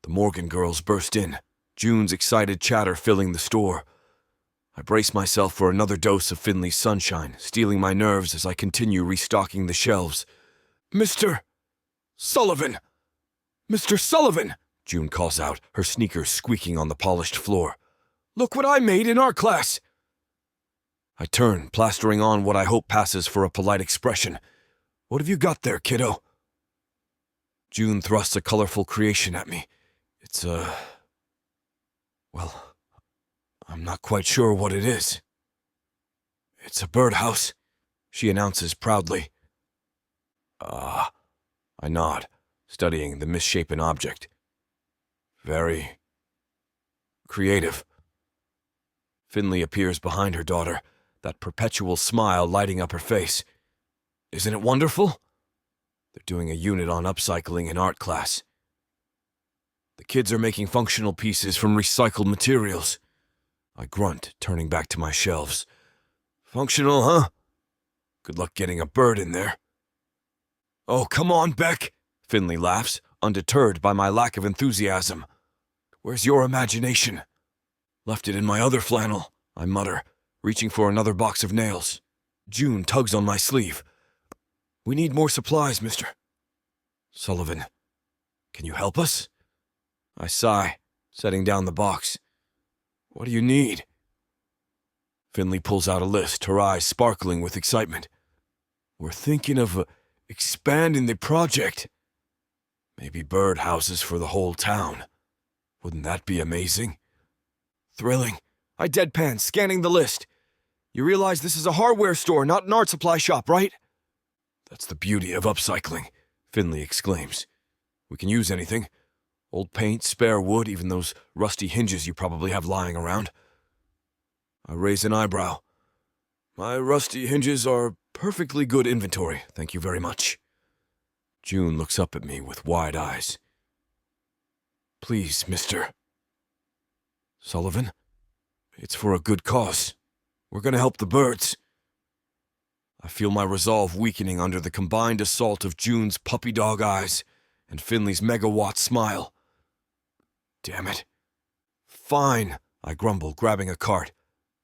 The Morgan girls burst in, June's excited chatter filling the store. I brace myself for another dose of Finley's sunshine, stealing my nerves as I continue restocking the shelves. Mr. Sullivan! Mr. Sullivan! June calls out, her sneakers squeaking on the polished floor. "Look what I made in art class!" I turn, plastering on what I hope passes for a polite expression. "What have you got there, kiddo?" June thrusts a colorful creation at me. It's well, I'm not quite sure what it is. "It's a birdhouse," she announces proudly. I nod, studying the misshapen object. Very creative. Finley appears behind her daughter, that perpetual smile lighting up her face. "Isn't it wonderful?" They're doing a unit on upcycling in art class. The kids are making functional pieces from recycled materials. I grunt, turning back to my shelves. "Functional, huh? Good luck getting a bird in there." "Oh, come on, Beck," Finley laughs, undeterred by my lack of enthusiasm. "Where's your imagination?" "Left it in my other flannel," I mutter, reaching for another box of nails. June tugs on my sleeve. "We need more supplies, Mr. Sullivan. Can you help us?" I sigh, setting down the box. "What do you need?" Finley pulls out a list, her eyes sparkling with excitement. "We're thinking of expanding the project. Maybe bird houses for the whole town. Wouldn't that be amazing?" "Thrilling." I deadpan, scanning the list. "You realize this is a hardware store, not an art supply shop, right?" "That's the beauty of upcycling," Finley exclaims. "We can use anything. Old paint, spare wood, even those rusty hinges you probably have lying around." I raise an eyebrow. "My rusty hinges are perfectly good inventory, thank you very much." June looks up at me with wide eyes. "Please, Mr. Sullivan, it's for a good cause. We're going to help the birds." I feel my resolve weakening under the combined assault of June's puppy dog eyes and Finley's megawatt smile. Damn it. "Fine," I grumble, grabbing a cart.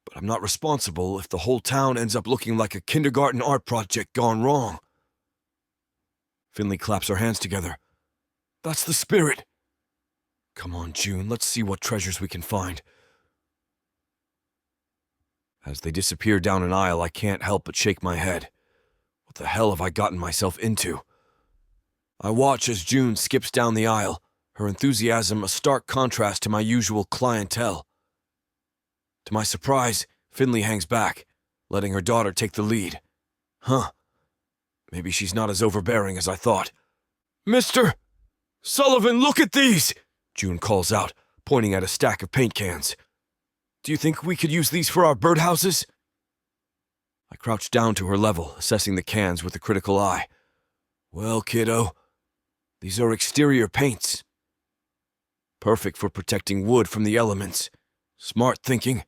"But I'm not responsible if the whole town ends up looking like a kindergarten art project gone wrong." Finley claps her hands together. "That's the spirit." "Come on, June, let's see what treasures we can find." As they disappear down an aisle, I can't help but shake my head. What the hell have I gotten myself into? I watch as June skips down the aisle, her enthusiasm a stark contrast to my usual clientele. To my surprise, Finley hangs back, letting her daughter take the lead. Maybe she's not as overbearing as I thought. "Mr. Sullivan, look at these!" June calls out, pointing at a stack of paint cans. "Do you think we could use these for our birdhouses?" I crouch down to her level, assessing the cans with a critical eye. "Well, kiddo, these are exterior paints. Perfect for protecting wood from the elements. Smart thinking.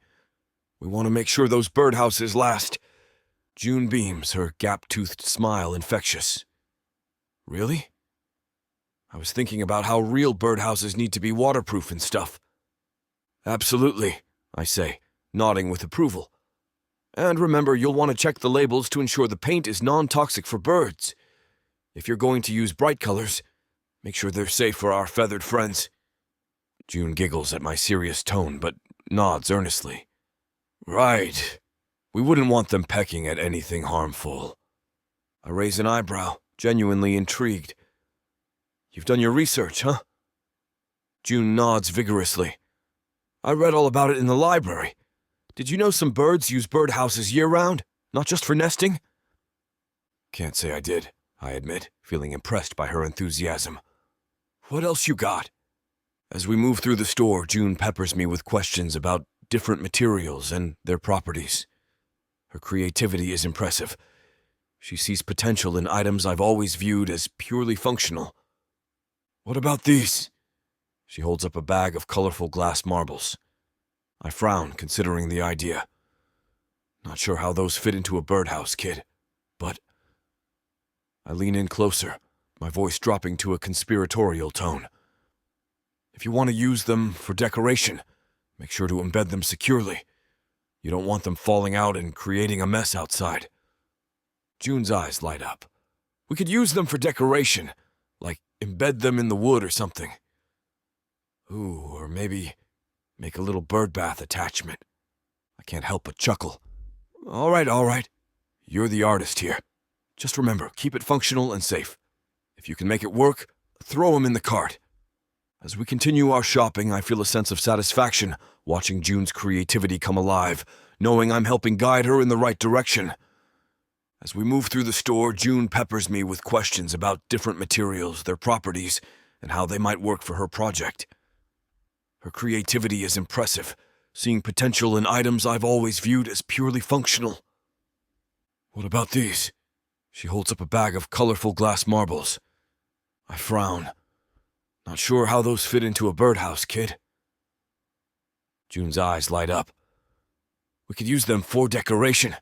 We want to make sure those birdhouses last." June beams, her gap-toothed smile infectious. "Really? I was thinking about how real birdhouses need to be waterproof and stuff." "Absolutely," I say, nodding with approval. "And remember, you'll want to check the labels to ensure the paint is non-toxic for birds. If you're going to use bright colors, make sure they're safe for our feathered friends." June giggles at my serious tone, but nods earnestly. "Right. We wouldn't want them pecking at anything harmful." I raise an eyebrow, genuinely intrigued. "You've done your research, huh?" June nods vigorously. "I read all about it in the library. Did you know some birds use birdhouses year-round, not just for nesting?" "Can't say I did," I admit, feeling impressed by her enthusiasm. "What else you got?" As we move through the store, June peppers me with questions about different materials and their properties. Her creativity is impressive. She sees potential in items I've always viewed as purely functional. "What about these?" She holds up a bag of colorful glass marbles. I frown, considering the idea. "Not sure how those fit into a birdhouse, kid, but..." I lean in closer, my voice dropping to a conspiratorial tone. "If you want to use them for decoration, make sure to embed them securely. You don't want them falling out and creating a mess outside." June's eyes light up. "We could use them for decoration, like embed them in the wood or something." Ooh, or maybe make a little bird bath attachment. I can't help but chuckle. All right. You're the artist here. Just remember, keep it functional and safe. If you can make it work, throw 'em in the cart. As we continue our shopping, I feel a sense of satisfaction watching June's creativity come alive, knowing I'm helping guide her in the right direction. As we move through the store, June peppers me with questions about different materials, their properties, and how they might work for her project. Her creativity is impressive, seeing potential in items I've always viewed as purely functional. What about these? She holds up a bag of colorful glass marbles. I frown. Not sure how those fit into a birdhouse, kid. June's eyes light up. We could use them for decoration.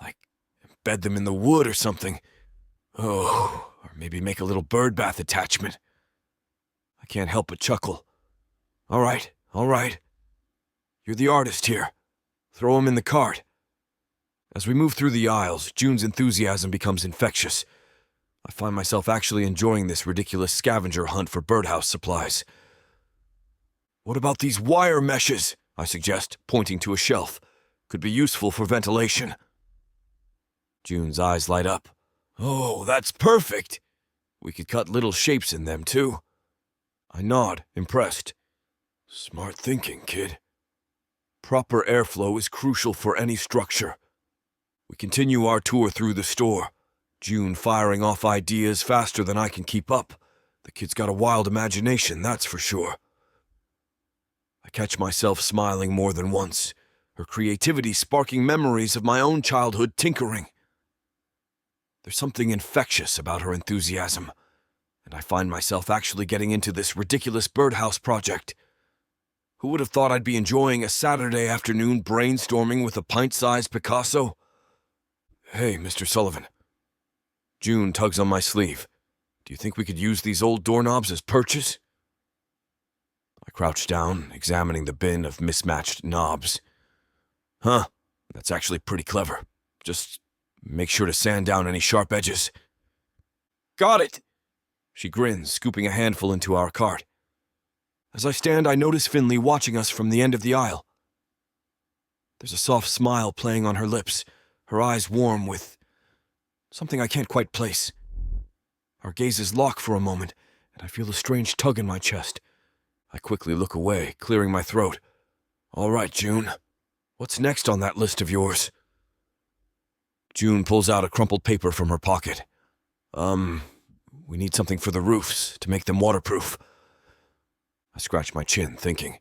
Like, embed them in the wood or something. Oh, or maybe make a little bird bath attachment. I can't help but chuckle. All right. You're the artist here. Throw 'em in the cart. As we move through the aisles, June's enthusiasm becomes infectious. I find myself actually enjoying this ridiculous scavenger hunt for birdhouse supplies. What about these wire meshes? I suggest, pointing to a shelf. Could be useful for ventilation. June's eyes light up. Oh, that's perfect! We could cut little shapes in them, too. I nod, impressed. Smart thinking, kid. Proper airflow is crucial for any structure. We continue our tour through the store, June firing off ideas faster than I can keep up. The kid's got a wild imagination, that's for sure. I catch myself smiling more than once, her creativity sparking memories of my own childhood tinkering. There's something infectious about her enthusiasm, and I find myself actually getting into this ridiculous birdhouse project. Who would have thought I'd be enjoying a Saturday afternoon brainstorming with a pint-sized Picasso? Hey, Mr. Sullivan. June tugs on my sleeve. Do you think we could use these old doorknobs as perches? I crouch down, examining the bin of mismatched knobs. Huh, that's actually pretty clever. Just make sure to sand down any sharp edges. Got it! She grins, scooping a handful into our cart. As I stand, I notice Finley watching us from the end of the aisle. There's a soft smile playing on her lips, her eyes warm with something I can't quite place. Our gazes lock for a moment, and I feel a strange tug in my chest. I quickly look away, clearing my throat. All right, June. What's next on that list of yours? June pulls out a crumpled paper from her pocket. We need something for the roofs, to make them waterproof. I scratch my chin, thinking.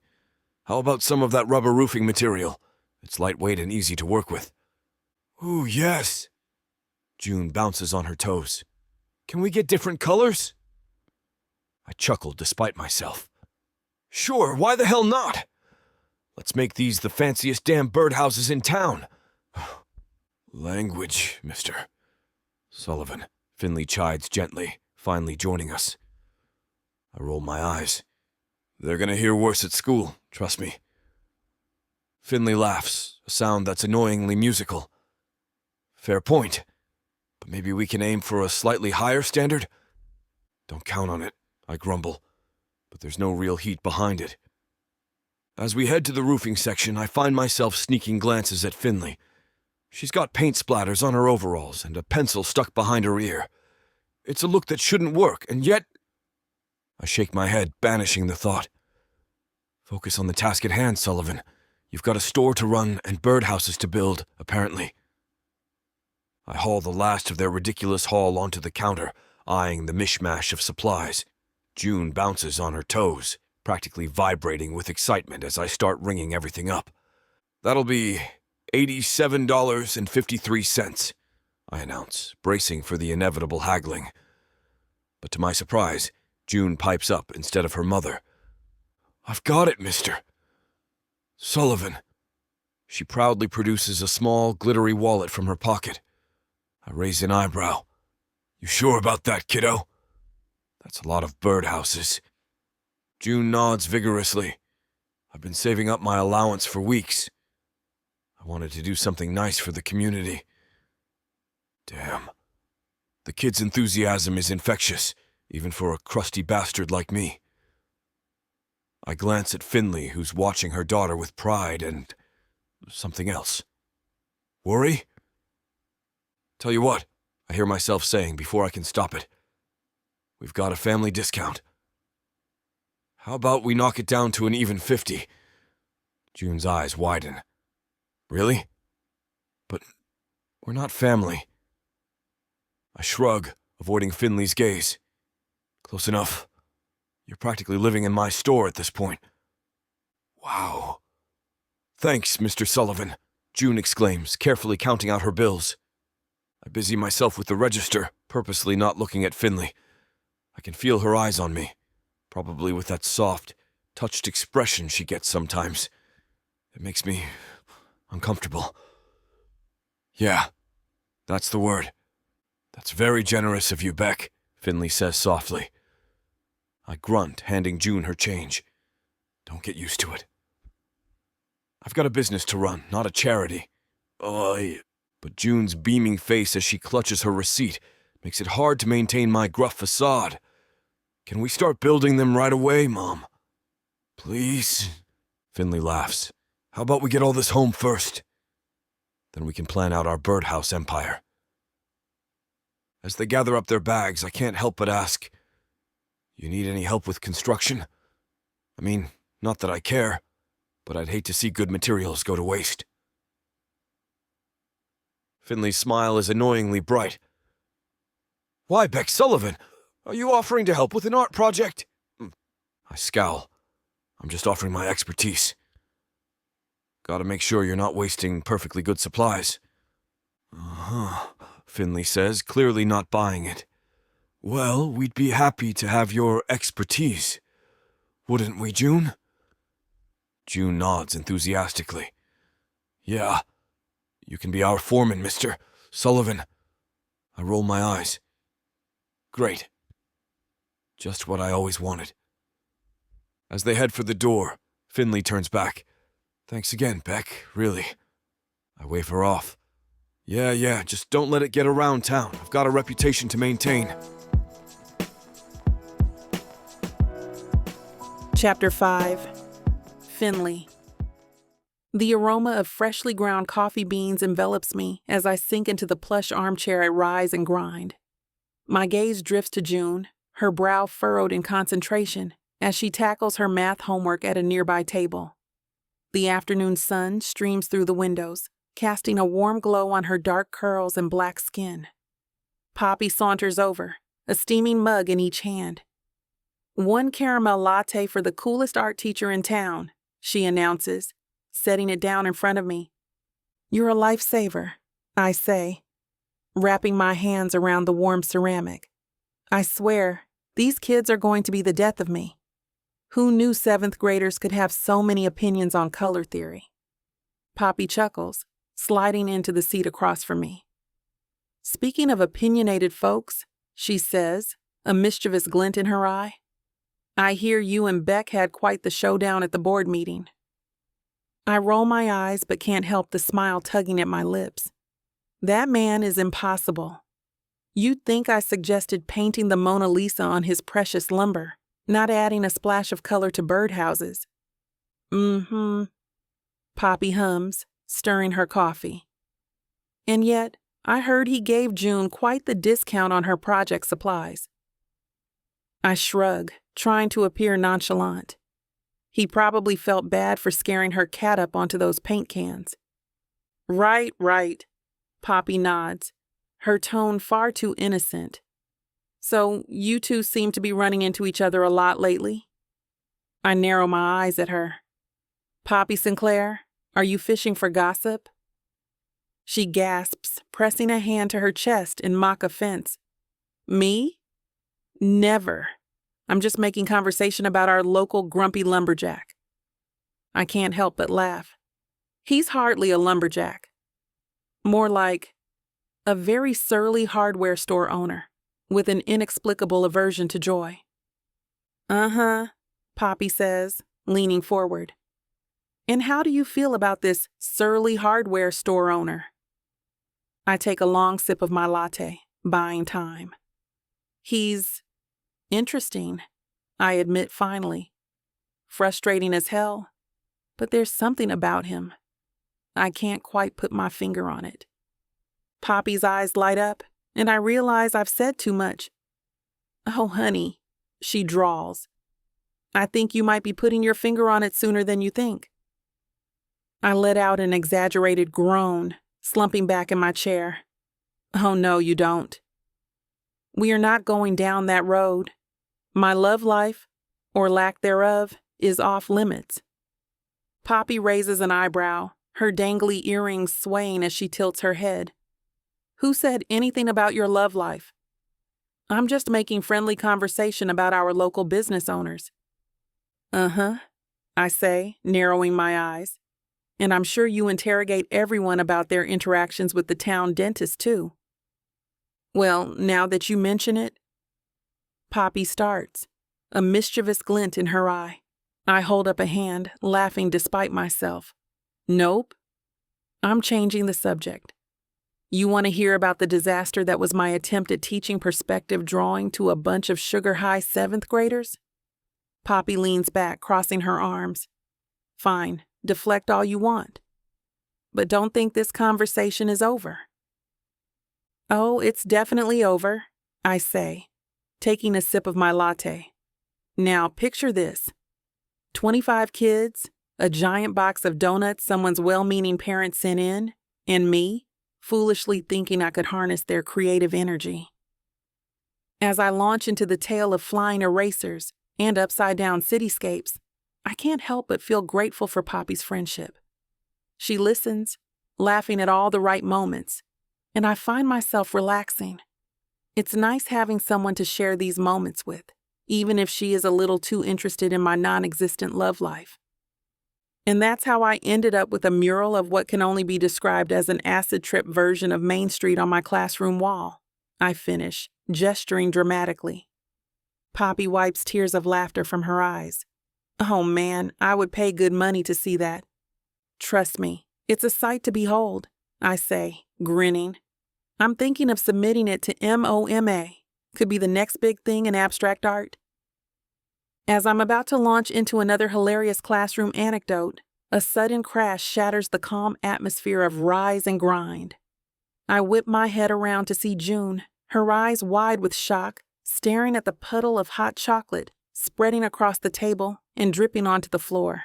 How about some of that rubber roofing material? It's lightweight and easy to work with. Ooh, yes. June bounces on her toes. Can we get different colors? I chuckle despite myself. Sure, why the hell not? Let's make these the fanciest damn birdhouses in town. Language, Mr. Sullivan, Finley chides gently, finally joining us. I roll my eyes. They're gonna hear worse at school, trust me. Finley laughs, a sound that's annoyingly musical. Fair point, but maybe we can aim for a slightly higher standard? Don't count on it, I grumble, but there's no real heat behind it. As we head to the roofing section, I find myself sneaking glances at Finley. She's got paint splatters on her overalls and a pencil stuck behind her ear. It's a look that shouldn't work, and yet... I shake my head, banishing the thought. Focus on the task at hand, Sullivan. You've got a store to run and birdhouses to build, apparently. I haul the last of their ridiculous haul onto the counter, eyeing the mishmash of supplies. June bounces on her toes, practically vibrating with excitement as I start ringing everything up. That'll be $87.53, I announce, bracing for the inevitable haggling. But to my surprise, June pipes up instead of her mother. I've got it, mister. Sullivan. She proudly produces a small, glittery wallet from her pocket. I raise an eyebrow. You sure about that, kiddo? That's a lot of birdhouses. June nods vigorously. I've been saving up my allowance for weeks. I wanted to do something nice for the community. Damn. The kid's enthusiasm is infectious, even for a crusty bastard like me. I glance at Finley, who's watching her daughter with pride and something else. Worry? Tell you what, I hear myself saying before I can stop it. We've got a family discount. How about we knock it down to an even 50? June's eyes widen. Really? But we're not family. I shrug, avoiding Finley's gaze. Close enough. You're practically living in my store at this point. Wow. Thanks, Mr. Sullivan, June exclaims, carefully counting out her bills. I busy myself with the register, purposely not looking at Finley. I can feel her eyes on me, probably with that soft, touched expression she gets sometimes. It makes me uncomfortable. Yeah, that's the word. That's very generous of you, Beck, Finley says softly. I grunt, handing June her change. Don't get used to it. I've got a business to run, not a charity. But June's beaming face as she clutches her receipt makes it hard to maintain my gruff facade. Can we start building them right away, Mom? Please? Finley laughs. How about we get all this home first? Then we can plan out our birdhouse empire. As they gather up their bags, I can't help but ask, you need any help with construction? I mean, not that I care, but I'd hate to see good materials go to waste. Finley's smile is annoyingly bright. Why, Beck Sullivan? Are you offering to help with an art project? I scowl. I'm just offering my expertise. Gotta make sure you're not wasting perfectly good supplies. Finley says, clearly not buying it. Well, we'd be happy to have your expertise. Wouldn't we, June? June nods enthusiastically. Yeah, you can be our foreman, Mr. Sullivan. I roll my eyes. Great. Just what I always wanted. As they head for the door, Finley turns back. Thanks again, Beck, really. I wave her off. Yeah, just don't let it get around town. I've got a reputation to maintain. Chapter 5. Finley. The aroma of freshly ground coffee beans envelops me as I sink into the plush armchair I rise and grind. My gaze drifts to June, her brow furrowed in concentration as she tackles her math homework at a nearby table. The afternoon sun streams through the windows, casting a warm glow on her dark curls and black skin. Poppy saunters over, a steaming mug in each hand. One caramel latte for the coolest art teacher in town, she announces, setting it down in front of me. You're a lifesaver, I say, wrapping my hands around the warm ceramic. I swear, these kids are going to be the death of me. Who knew 7th graders could have so many opinions on color theory? Poppy chuckles, sliding into the seat across from me. Speaking of opinionated folks, she says, a mischievous glint in her eye, I hear you and Beck had quite the showdown at the board meeting. I roll my eyes but can't help the smile tugging at my lips. That man is impossible. You'd think I suggested painting the Mona Lisa on his precious lumber, not adding a splash of color to birdhouses. Poppy hums, stirring her coffee. And yet, I heard he gave June quite the discount on her project supplies. I shrug, trying to appear nonchalant. He probably felt bad for scaring her cat up onto those paint cans. Right. Poppy nods, her tone far too innocent. So you two seem to be running into each other a lot lately? I narrow my eyes at her. Poppy Sinclair, are you fishing for gossip? She gasps, pressing a hand to her chest in mock offense. Me? Never. I'm just making conversation about our local grumpy lumberjack. I can't help but laugh. He's hardly a lumberjack. More like a very surly hardware store owner with an inexplicable aversion to joy. Poppy says, leaning forward. And how do you feel about this surly hardware store owner? I take a long sip of my latte, buying time. He's interesting, I admit finally. frustrating as hell, but there's something about him. I can't quite put my finger on it. Poppy's eyes light up, and I realize I've said too much. "Oh, honey," she drawls. "I think you might be putting your finger on it sooner than you think." I let out an exaggerated groan, slumping back in my chair. "Oh, no, you don't. We are not going down that road. My love life, or lack thereof, is off limits." Poppy raises an eyebrow, her dangly earrings swaying as she tilts her head. "Who said anything about your love life? I'm just making friendly conversation about our local business owners." "Uh-huh," I say, narrowing my eyes. "And I'm sure you interrogate everyone about their interactions with the town dentist, too." "Well, now that you mention it." Poppy starts, a mischievous glint in her eye. I hold up a hand, laughing despite myself. "Nope. I'm changing the subject. You want to hear about the disaster that was my attempt at teaching perspective drawing to a bunch of sugar-high 7th graders? Poppy leans back, crossing her arms. "Fine, deflect all you want. But don't think this conversation is over." "Oh, it's definitely over," I say, taking a sip of my latte. "Now, picture this. 25 kids, a giant box of donuts someone's well-meaning parents sent in, and me, foolishly thinking I could harness their creative energy." As I launch into the tale of flying erasers and upside-down cityscapes, I can't help but feel grateful for Poppy's friendship. She listens, laughing at all the right moments, and I find myself relaxing. It's nice having someone to share these moments with, even if she is a little too interested in my non-existent love life. And that's how I ended up with a mural of what can only be described as an acid trip version of Main Street on my classroom wall. I finish, gesturing dramatically. Poppy wipes tears of laughter from her eyes. "Oh man, I would pay good money to see that." "Trust me, it's a sight to behold," I say, grinning. "I'm thinking of submitting it to MOMA. Could be the next big thing in abstract art." As I'm about to launch into another hilarious classroom anecdote, a sudden crash shatters the calm atmosphere of rise and grind. I whip my head around to see June, her eyes wide with shock, staring at the puddle of hot chocolate spreading across the table and dripping onto the floor.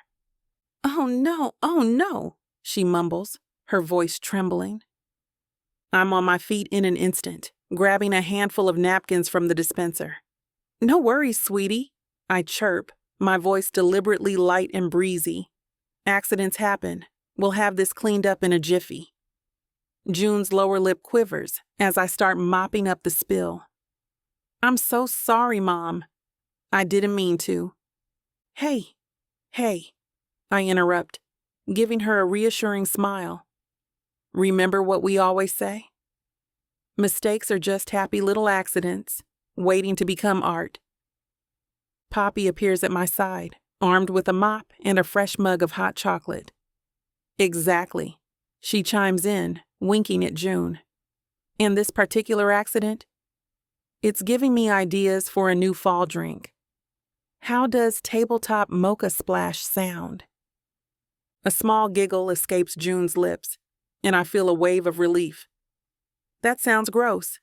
"Oh no," she mumbles, her voice trembling. I'm on my feet in an instant, grabbing a handful of napkins from the dispenser. "No worries, sweetie," I chirp, my voice deliberately light and breezy. "Accidents happen. We'll have this cleaned up in a jiffy." June's lower lip quivers as I start mopping up the spill. "I'm so sorry, Mom. I didn't mean to." Hey, I interrupt, giving her a reassuring smile. "Remember what we always say? Mistakes are just happy little accidents, waiting to become art." Poppy appears at my side, armed with a mop and a fresh mug of hot chocolate. "Exactly," she chimes in, winking at June. "And this particular accident? It's giving me ideas for a new fall drink. How does tabletop mocha splash sound?" A small giggle escapes June's lips, and I feel a wave of relief. "That sounds gross,"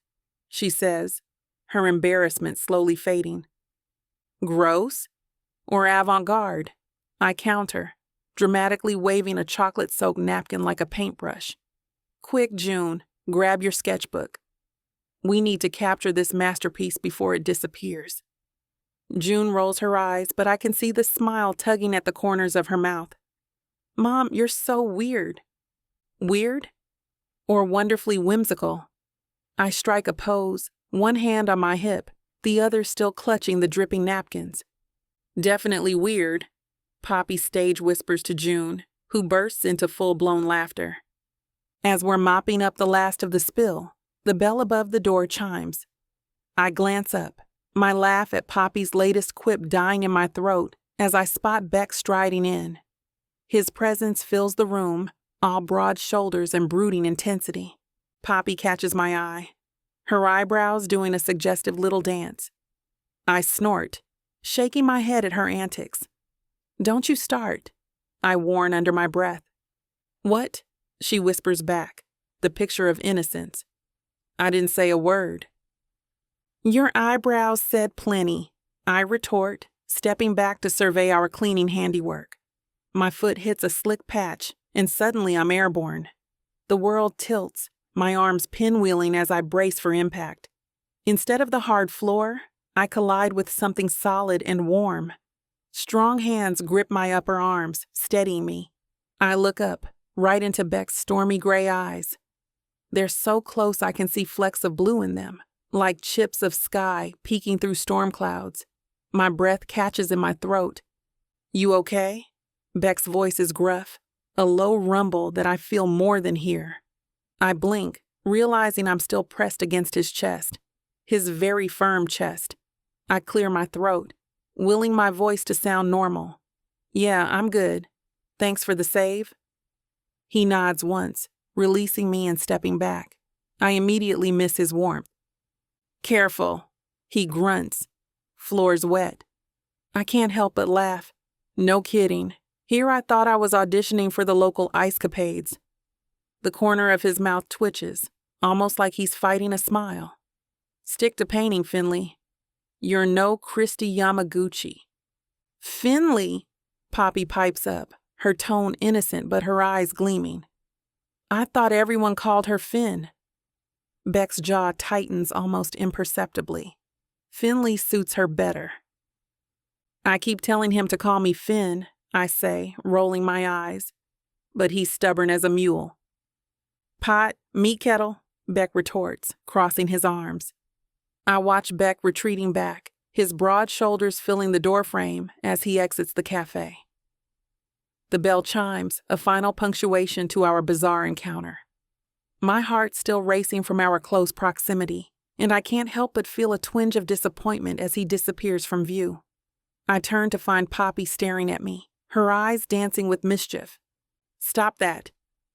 she says, her embarrassment slowly fading. "Gross? Or avant-garde?" I counter, dramatically waving a chocolate-soaked napkin like a paintbrush. "Quick, June, grab your sketchbook. We need to capture this masterpiece before it disappears." June rolls her eyes, but I can see the smile tugging at the corners of her mouth. "Mom, you're so weird." Weird? Or wonderfully whimsical? I strike a pose, one hand on my hip, the other still clutching the dripping napkins. "Definitely weird," Poppy stage whispers to June, who bursts into full-blown laughter. As we're mopping up the last of the spill, the bell above the door chimes. I glance up, my laugh at Poppy's latest quip dying in my throat as I spot Beck striding in. His presence fills the room, all broad shoulders and brooding intensity. Poppy catches my eye, her eyebrows doing a suggestive little dance. I snort, shaking my head at her antics. Don't you start, I warn under my breath. What? She whispers back, the picture of innocence. I didn't say a word. Your eyebrows said plenty, I retort, stepping back to survey our cleaning handiwork. My foot hits a slick patch, and suddenly I'm airborne. The world tilts, my arms pinwheeling as I brace for impact. Instead of the hard floor, I collide with something solid and warm. Strong hands grip my upper arms, steadying me. I look up, right into Beck's stormy gray eyes. They're so close I can see flecks of blue in them, like chips of sky peeking through storm clouds. My breath catches in my throat. You okay? Beck's voice is gruff, a low rumble that I feel more than hear. I blink, realizing I'm still pressed against his chest, his very firm chest. I clear my throat, willing my voice to sound normal. Yeah, I'm good. Thanks for the save. He nods once, releasing me and stepping back. I immediately miss his warmth. Careful, he grunts. Floor's wet. I can't help but laugh. No kidding. Here I thought I was auditioning for the local ice-capades. The corner of his mouth twitches, almost like he's fighting a smile. Stick to painting, Finley. You're no Christy Yamaguchi. Finley, Poppy pipes up, her tone innocent but her eyes gleaming. I thought everyone called her Finn. Beck's jaw tightens almost imperceptibly. Finley suits her better. I keep telling him to call me Finn, I say, rolling my eyes. But he's stubborn as a mule. Pot, meat kettle, Beck retorts, crossing his arms. I watch Beck retreating back, his broad shoulders filling the doorframe as he exits the cafe. The bell chimes, a final punctuation to our bizarre encounter. My heart still racing from our close proximity, and I can't help but feel a twinge of disappointment as he disappears from view. I turn to find Poppy staring at me, her eyes dancing with mischief. Stop that,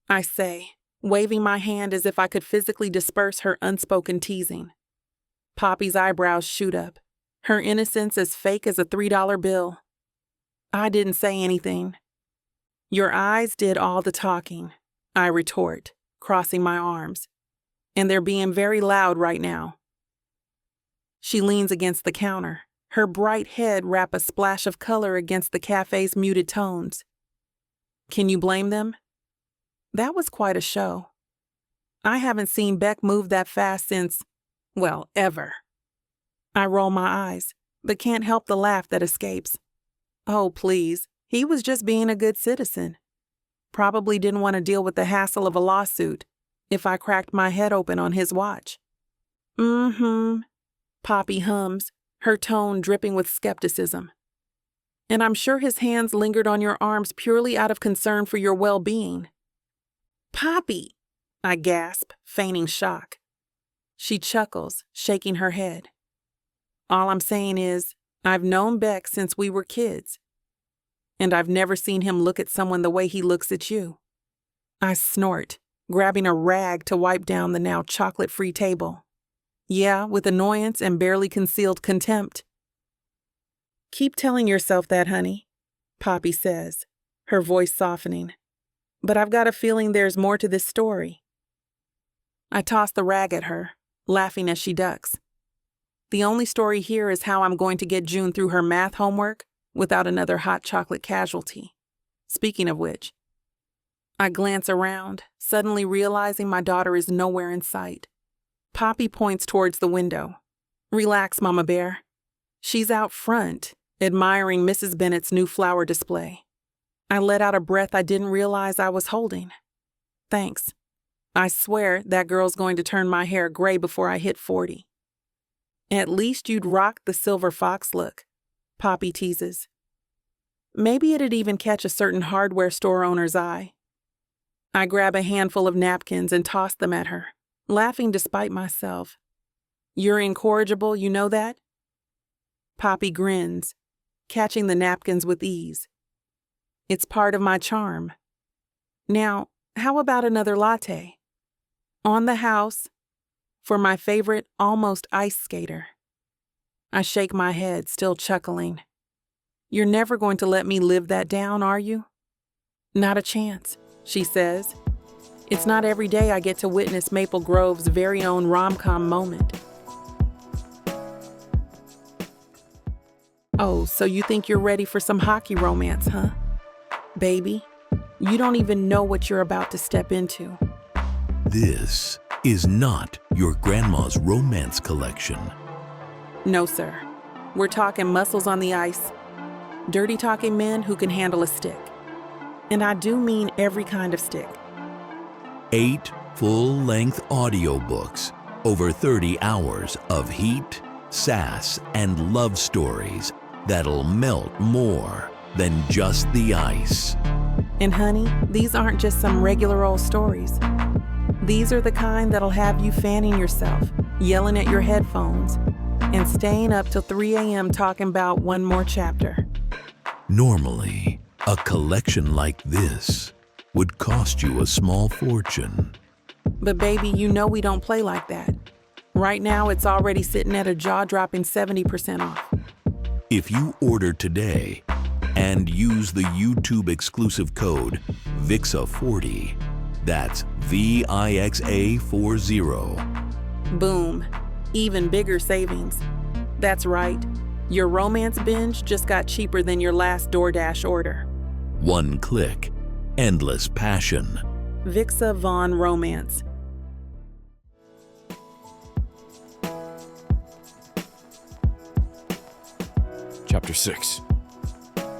I say, waving my hand as if I could physically disperse her unspoken teasing. Poppy's eyebrows shoot up, her innocence as fake as a $3 bill. I didn't say anything. Your eyes did all the talking, I retort, crossing my arms. And they're being very loud right now. She leans against the counter, her bright head wrap a splash of color against the cafe's muted tones. Can you blame them? That was quite a show. I haven't seen Beck move that fast since, well, ever. I roll my eyes, but can't help the laugh that escapes. Oh, please, he was just being a good citizen. Probably didn't want to deal with the hassle of a lawsuit if I cracked my head open on his watch. Poppy hums, her tone dripping with skepticism. And I'm sure his hands lingered on your arms purely out of concern for your well-being. Poppy, I gasp, feigning shock. She chuckles, shaking her head. All I'm saying is, I've known Beck since we were kids. And I've never seen him look at someone the way he looks at you. I snort, grabbing a rag to wipe down the now chocolate-free table. Yeah, with annoyance and barely concealed contempt. Keep telling yourself that, honey, Poppy says, her voice softening. But I've got a feeling there's more to this story. I toss the rag at her, laughing as she ducks. The only story here is how I'm going to get June through her math homework without another hot chocolate casualty. Speaking of which, I glance around, suddenly realizing my daughter is nowhere in sight. Poppy points towards the window. Relax, Mama Bear. She's out front, admiring Mrs. Bennett's new flower display. I let out a breath I didn't realize I was holding. Thanks. I swear that girl's going to turn my hair gray before I hit 40. At least you'd rock the silver fox look, Poppy teases. Maybe it'd even catch a certain hardware store owner's eye. I grab a handful of napkins and toss them at her, laughing despite myself. You're incorrigible, you know that? Poppy grins, catching the napkins with ease. It's part of my charm. Now, how about another latte? On the house, for my favorite almost ice skater. I shake my head, still chuckling. You're never going to let me live that down, are you? Not a chance, she says. It's not every day I get to witness Maple Grove's very own rom-com moment. Oh, so you think you're ready for some hockey romance, huh? Baby, you don't even know what you're about to step into. This is not your grandma's romance collection. No, sir. We're talking muscles on the ice, dirty talking men who can handle a stick. And I do mean every kind of stick. 8 full-length audiobooks, over 30 hours of heat, sass, and love stories that'll melt more than just the ice. And honey, these aren't just some regular old stories. These are the kind that'll have you fanning yourself, yelling at your headphones, and staying up till 3 a.m. talking about one more chapter. Normally, a collection like this would cost you a small fortune. But baby, you know we don't play like that. Right now, it's already sitting at a jaw-dropping 70% off. If you order today and use the YouTube exclusive code VIXA40, that's VIXA40. Boom. Even bigger savings. That's right. Your romance binge just got cheaper than your last DoorDash order. One click, endless passion. Vixavon Romance. Chapter 6.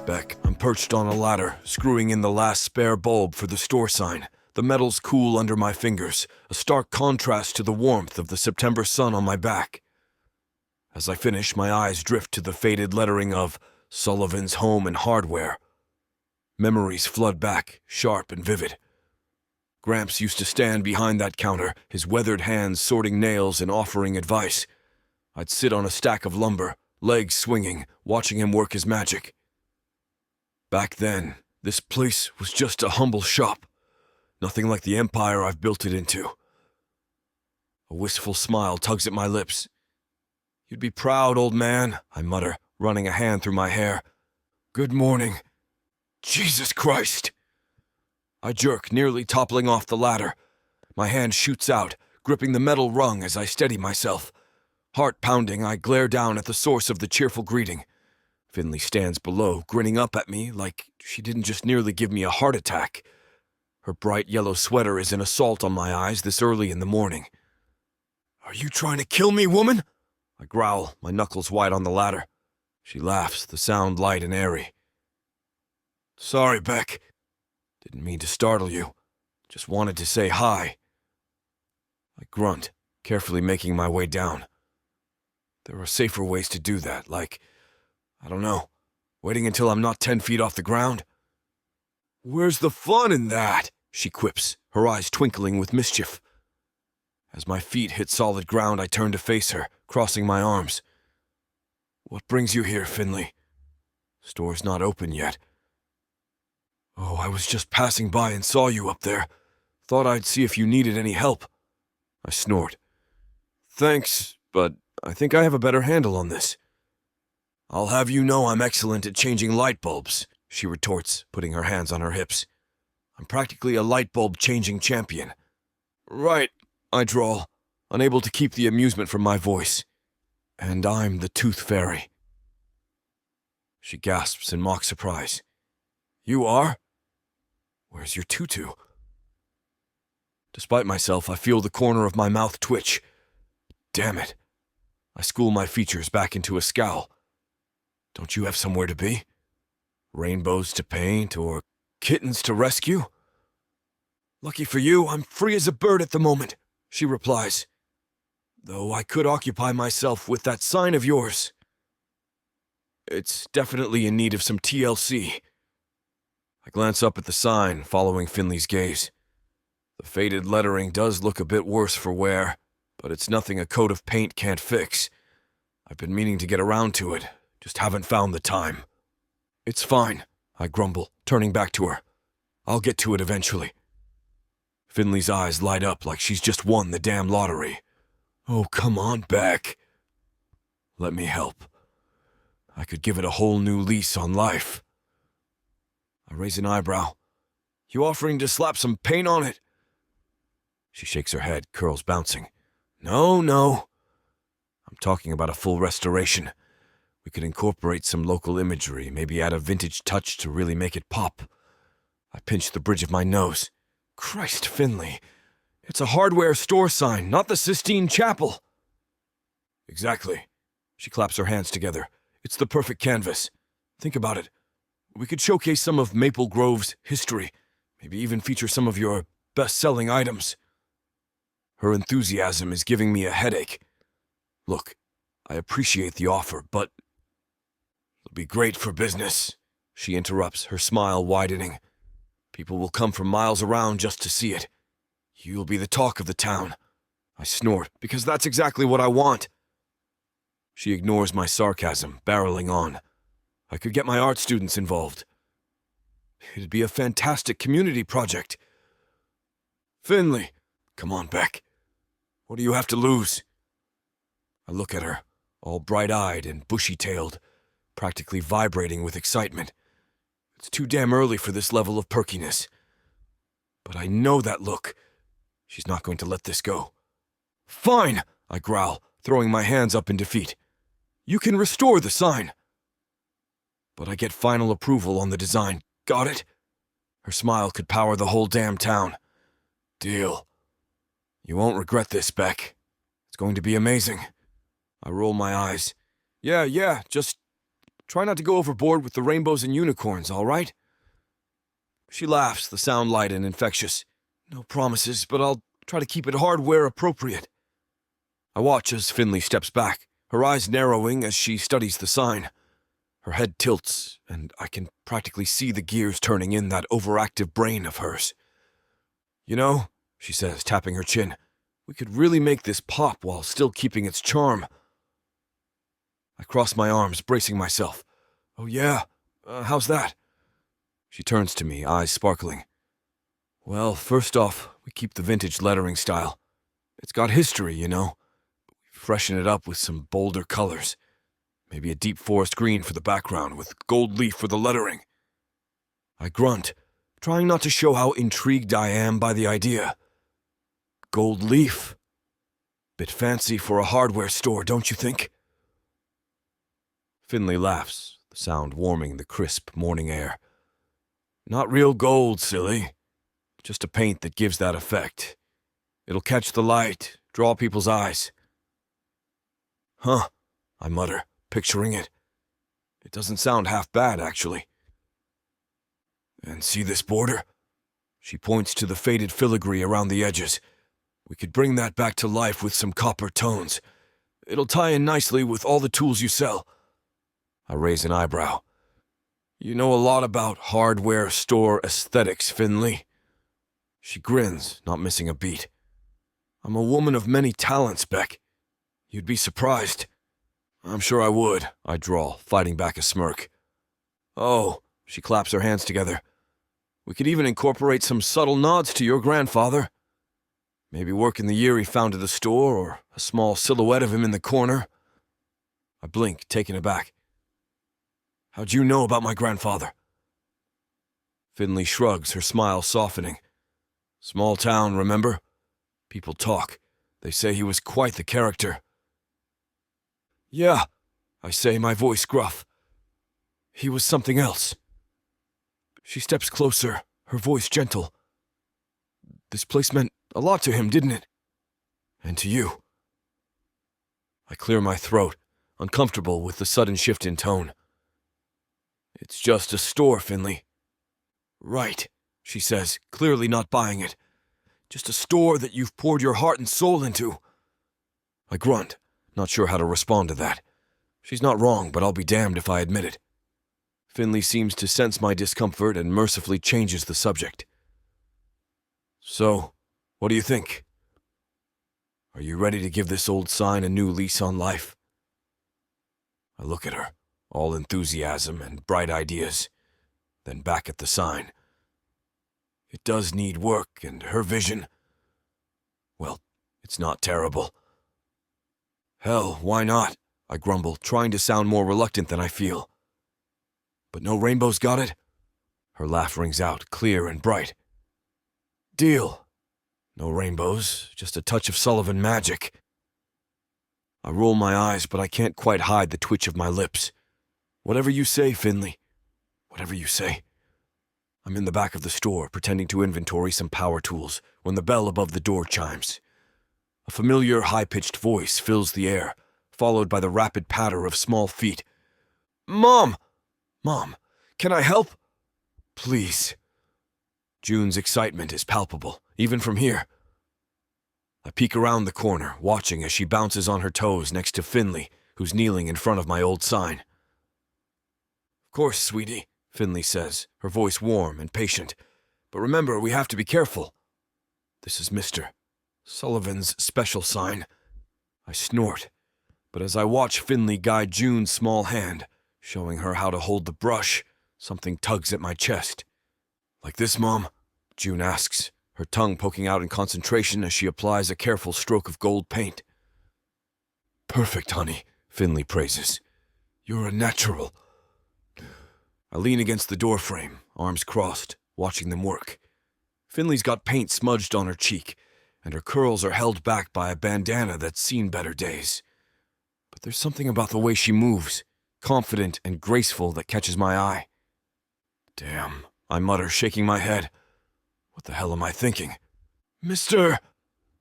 Beck, I'm perched on a ladder, screwing in the last spare bulb for the store sign. The metal's cool under my fingers, a stark contrast to the warmth of the September sun on my back. As I finish, my eyes drift to the faded lettering of Sullivan's Home and Hardware. Memories flood back, sharp and vivid. Gramps used to stand behind that counter, his weathered hands sorting nails and offering advice. I'd sit on a stack of lumber, legs swinging, watching him work his magic. Back then, this place was just a humble shop. Nothing like the empire I've built it into. A wistful smile tugs at my lips. You'd be proud, old man, I mutter, running a hand through my hair. Good morning. Jesus Christ! I jerk, nearly toppling off the ladder. My hand shoots out, gripping the metal rung as I steady myself. Heart pounding, I glare down at the source of the cheerful greeting. Finley stands below, grinning up at me like she didn't just nearly give me a heart attack. Her bright yellow sweater is an assault on my eyes this early in the morning. Are you trying to kill me, woman? I growl, my knuckles white on the ladder. She laughs, the sound light and airy. Sorry, Beck. Didn't mean to startle you. Just wanted to say hi. I grunt, carefully making my way down. There are safer ways to do that, like, I don't know, waiting until I'm not 10 feet off the ground. Where's the fun in that? She quips, her eyes twinkling with mischief. As my feet hit solid ground, I turn to face her, crossing my arms. What brings you here, Finley? Store's not open yet. Oh, I was just passing by and saw you up there. Thought I'd see if you needed any help. I snort. Thanks, but I think I have a better handle on this. I'll have you know I'm excellent at changing light bulbs, she retorts, putting her hands on her hips. I'm practically a light bulb changing champion. Right, I drawl, unable to keep the amusement from my voice. And I'm the Tooth Fairy. She gasps in mock surprise. You are? Where's your tutu? Despite myself, I feel the corner of my mouth twitch. Damn it. I school my features back into a scowl. Don't you have somewhere to be? Rainbows to paint or kittens to rescue? Lucky for you, I'm free as a bird at the moment, she replies. Though I could occupy myself with that sign of yours. It's definitely in need of some TLC. I glance up at the sign, following Finley's gaze. The faded lettering does look a bit worse for wear, but it's nothing a coat of paint can't fix. I've been meaning to get around to it, just haven't found the time. It's fine, I grumble, turning back to her. I'll get to it eventually. Finley's eyes light up like she's just won the damn lottery. Oh, come on, Beck. Let me help. I could give it a whole new lease on life. I raise an eyebrow. You offering to slap some paint on it? She shakes her head, curls bouncing. No, no. I'm talking about a full restoration. We could incorporate some local imagery, maybe add a vintage touch to really make it pop. I pinch the bridge of my nose. Christ, Finley. It's a hardware store sign, not the Sistine Chapel. Exactly. She claps her hands together. It's the perfect canvas. Think about it. We could showcase some of Maple Grove's history, maybe even feature some of your best-selling items. Her enthusiasm is giving me a headache. Look, I appreciate the offer, but it'll be great for business, she interrupts, her smile widening. People will come from miles around just to see it. You'll be the talk of the town. I snort, because that's exactly what I want. She ignores my sarcasm, barreling on. I could get my art students involved. It'd be a fantastic community project. Finley, come on, Beck. What do you have to lose? I look at her, all bright-eyed and bushy-tailed, practically vibrating with excitement. It's too damn early for this level of perkiness. But I know that look. She's not going to let this go. Fine, I growl, throwing my hands up in defeat. You can restore the sign. But I get final approval on the design. Got it? Her smile could power the whole damn town. Deal. You won't regret this, Beck. It's going to be amazing. I roll my eyes. Yeah, just try not to go overboard with the rainbows and unicorns, all right? She laughs, the sound light and infectious. No promises, but I'll try to keep it hardware appropriate. I watch as Finley steps back, her eyes narrowing as she studies the sign. Her head tilts, and I can practically see the gears turning in that overactive brain of hers. You know, she says, tapping her chin, we could really make this pop while still keeping its charm. I cross my arms, bracing myself. Oh yeah? How's that? She turns to me, eyes sparkling. Well, first off, we keep the vintage lettering style. It's got history, you know. We freshen it up with some bolder colors. Maybe a deep forest green for the background with gold leaf for the lettering. I grunt, trying not to show how intrigued I am by the idea. Gold leaf? Bit fancy for a hardware store, don't you think? Finley laughs, the sound warming the crisp morning air. Not real gold, silly. Just a paint that gives that effect. It'll catch the light, draw people's eyes. Huh, I mutter, picturing it. It doesn't sound half bad, actually. And see this border? She points to the faded filigree around the edges. We could bring that back to life with some copper tones. It'll tie in nicely with all the tools you sell. I raise an eyebrow. You know a lot about hardware store aesthetics, Finley. She grins, not missing a beat. I'm a woman of many talents, Beck. You'd be surprised. I'm sure I would, I drawl, fighting back a smirk. Oh, she claps her hands together. We could even incorporate some subtle nods to your grandfather. Maybe work in the year he founded the store, or a small silhouette of him in the corner. I blink, taken aback. How'd you know about my grandfather? Finley shrugs, her smile softening. Small town, remember? People talk. They say he was quite the character. Yeah, I say, my voice gruff. He was something else. She steps closer, her voice gentle. This place meant a lot to him, didn't it? And to you. I clear my throat, uncomfortable with the sudden shift in tone. It's just a store, Finley. Right, she says, clearly not buying it. Just a store that you've poured your heart and soul into. I grunt, not sure how to respond to that. She's not wrong, but I'll be damned if I admit it. Finley seems to sense my discomfort and mercifully changes the subject. So, what do you think? Are you ready to give this old sign a new lease on life? I look at her, all enthusiasm and bright ideas, then back at the sign. It does need work, and her vision, well, it's not terrible. Hell, why not? I grumble, trying to sound more reluctant than I feel. But no rainbows got it? Her laugh rings out, clear and bright. Deal. No rainbows, just a touch of Sullivan magic. I roll my eyes, but I can't quite hide the twitch of my lips. Whatever you say, Finley. Whatever you say. I'm in the back of the store, pretending to inventory some power tools, when the bell above the door chimes. A familiar, high-pitched voice fills the air, followed by the rapid patter of small feet. Mom! Mom, can I help? Please. June's excitement is palpable, even from here. I peek around the corner, watching as she bounces on her toes next to Finley, who's kneeling in front of my old sign. Of course, sweetie, Finley says, her voice warm and patient. But remember, we have to be careful. This is Mr. Sullivan's special sign. I snort, but as I watch Finley guide June's small hand, showing her how to hold the brush, something tugs at my chest. Like this, Mom? June asks, her tongue poking out in concentration as she applies a careful stroke of gold paint. Perfect, honey, Finley praises. You're a natural. I lean against the doorframe, arms crossed, watching them work. Finley's got paint smudged on her cheek, and her curls are held back by a bandana that's seen better days. But there's something about the way she moves, confident and graceful, that catches my eye. Damn, I mutter, shaking my head. What the hell am I thinking? Mr.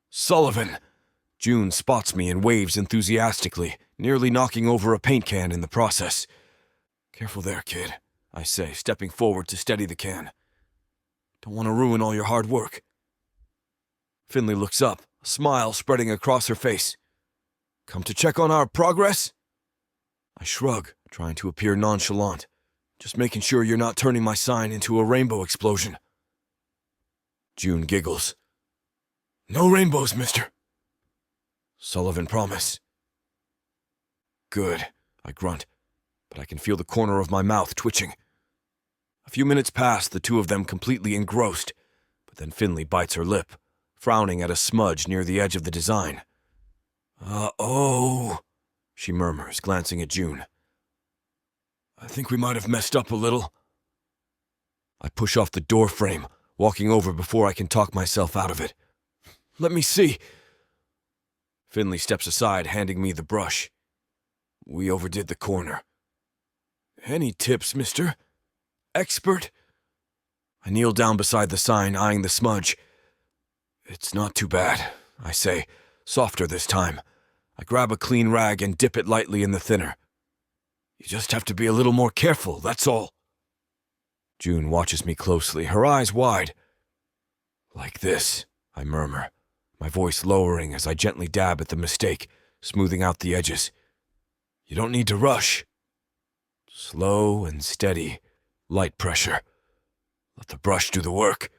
Sullivan! June spots me and waves enthusiastically, nearly knocking over a paint can in the process. Careful there, kid, I say, stepping forward to steady the can. Don't want to ruin all your hard work. Finley looks up, a smile spreading across her face. Come to check on our progress? I shrug, trying to appear nonchalant, just making sure you're not turning my sign into a rainbow explosion. June giggles. No rainbows, mister. Sullivan promise. Good, I grunt, but I can feel the corner of my mouth twitching. A few minutes pass, the two of them completely engrossed, but then Finley bites her lip, frowning at a smudge near the edge of the design. Uh-oh, she murmurs, glancing at June. I think we might have messed up a little. I push off the door frame, walking over before I can talk myself out of it. Let me see. Finley steps aside, handing me the brush. We overdid the corner. Any tips, mister? Expert? I kneel down beside the sign, eyeing the smudge. It's not too bad, I say, softer this time. I grab a clean rag and dip it lightly in the thinner. You just have to be a little more careful, that's all. June watches me closely, her eyes wide. Like this, I murmur, my voice lowering as I gently dab at the mistake, smoothing out the edges. You don't need to rush. Slow and steady, light pressure. Let the brush do the work.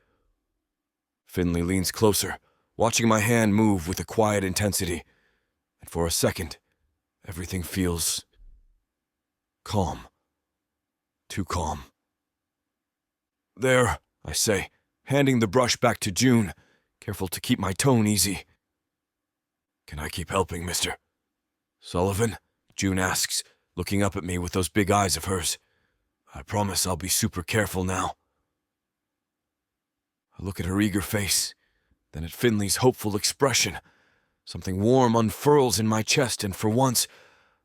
Finley leans closer, watching my hand move with a quiet intensity, and for a second, everything feels calm. Too calm. There, I say, handing the brush back to June, careful to keep my tone easy. Can I keep helping, mister? Sullivan? June asks, looking up at me with those big eyes of hers. I promise I'll be super careful now. I look at her eager face, then at Finley's hopeful expression. Something warm unfurls in my chest, and for once,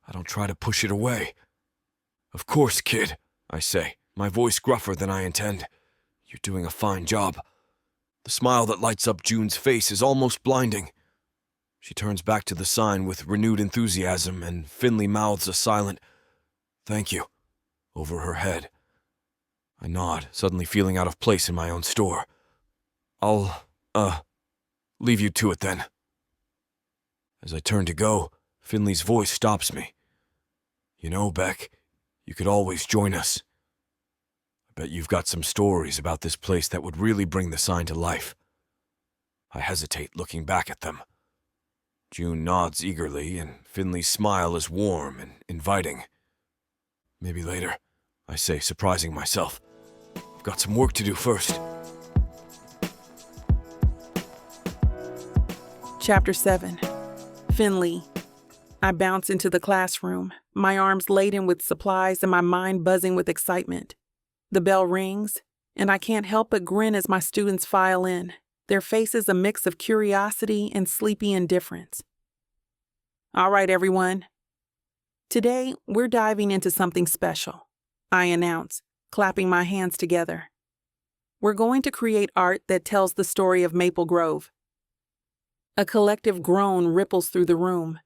I don't try to push it away. Of course, kid, I say, my voice gruffer than I intend. You're doing a fine job. The smile that lights up June's face is almost blinding. She turns back to the sign with renewed enthusiasm, and Finley mouths a silent, "Thank you," over her head. I nod, suddenly feeling out of place in my own store. I'll, leave you to it then. As I turn to go, Finley's voice stops me. You know, Beck, you could always join us. I bet you've got some stories about this place that would really bring the sign to life. I hesitate, looking back at them. June nods eagerly, and Finley's smile is warm and inviting. Maybe later, I say, surprising myself. I've got some work to do first. Chapter 7. Finley. I bounce into the classroom, my arms laden with supplies and my mind buzzing with excitement. The bell rings, and I can't help but grin as my students file in, their faces a mix of curiosity and sleepy indifference. All right, everyone. Today, we're diving into something special, I announce, clapping my hands together. We're going to create art that tells the story of Maple Grove. A collective groan ripples through the room.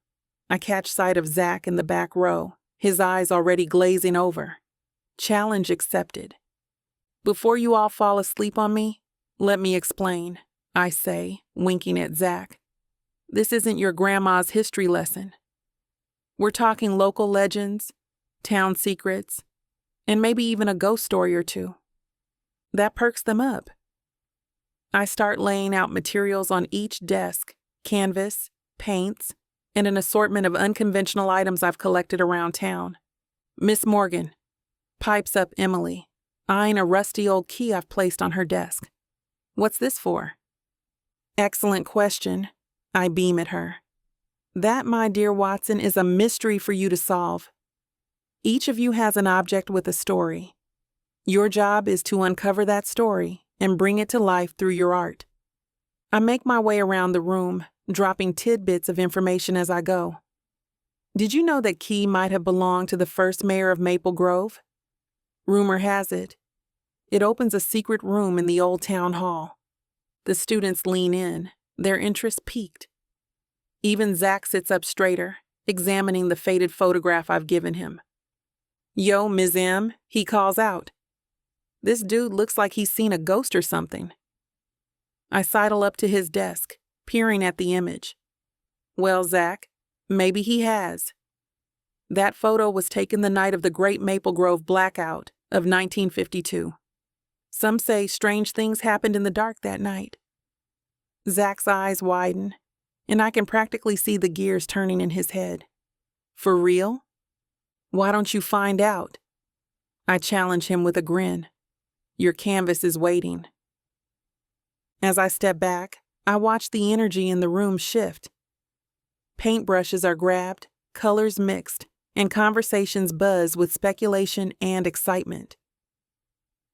I catch sight of Zach in the back row, his eyes already glazing over. Challenge accepted. Before you all fall asleep on me, let me explain, I say, winking at Zach. This isn't your grandma's history lesson. We're talking local legends, town secrets, and maybe even a ghost story or two. That perks them up. I start laying out materials on each desk, canvas, paints, and an assortment of unconventional items I've collected around town. Miss Morgan, pipes up Emily, eyeing a rusty old key I've placed on her desk. What's this for? Excellent question, I beam at her. That, my dear Watson, is a mystery for you to solve. Each of you has an object with a story. Your job is to uncover that story and bring it to life through your art. I make my way around the room, dropping tidbits of information as I go. Did you know that key might have belonged to the first mayor of Maple Grove? Rumor has it, it opens a secret room in the old town hall. The students lean in, their interest piqued. Even Zach sits up straighter, examining the faded photograph I've given him. Yo, Ms. M, he calls out. This dude looks like he's seen a ghost or something. I sidle up to his desk, peering at the image. Well, Zach, maybe he has. That photo was taken the night of the Great Maple Grove Blackout of 1952. Some say strange things happened in the dark that night. Zach's eyes widen, and I can practically see the gears turning in his head. For real? Why don't you find out? I challenge him with a grin. Your canvas is waiting. As I step back, I watch the energy in the room shift. Paintbrushes are grabbed, colors mixed, and conversations buzz with speculation and excitement.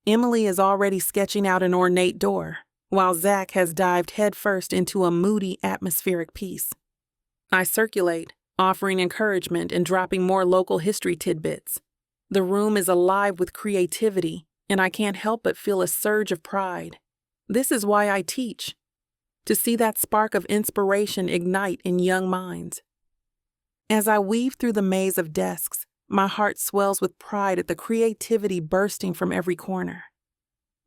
Emily is already sketching out an ornate door, while Zach has dived headfirst into a moody atmospheric piece. I circulate, offering encouragement and dropping more local history tidbits. The room is alive with creativity, and I can't help but feel a surge of pride. This is why I teach, to see that spark of inspiration ignite in young minds. As I weave through the maze of desks, my heart swells with pride at the creativity bursting from every corner.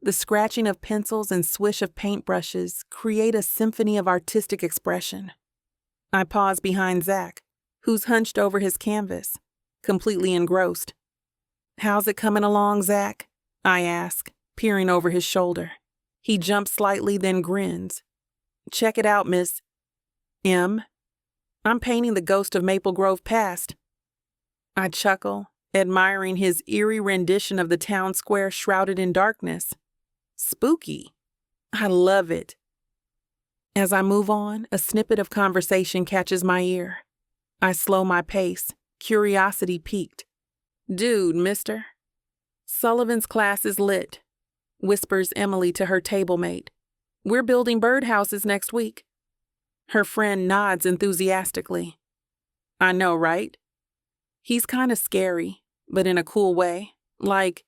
The scratching of pencils and swish of paintbrushes create a symphony of artistic expression. I pause behind Zach, who's hunched over his canvas, completely engrossed. How's it coming along, Zach? I ask, peering over his shoulder. He jumps slightly, then grins. Check it out, Miss M. I'm painting the ghost of Maple Grove past. I chuckle, admiring his eerie rendition of the town square shrouded in darkness. Spooky. I love it. As I move on, a snippet of conversation catches my ear. I slow my pace, curiosity piqued. Dude, mister. Sullivan's class is lit, whispers Emily to her table mate. We're building birdhouses next week. Her friend nods enthusiastically. I know, right? He's kind of scary, but in a cool way. Like,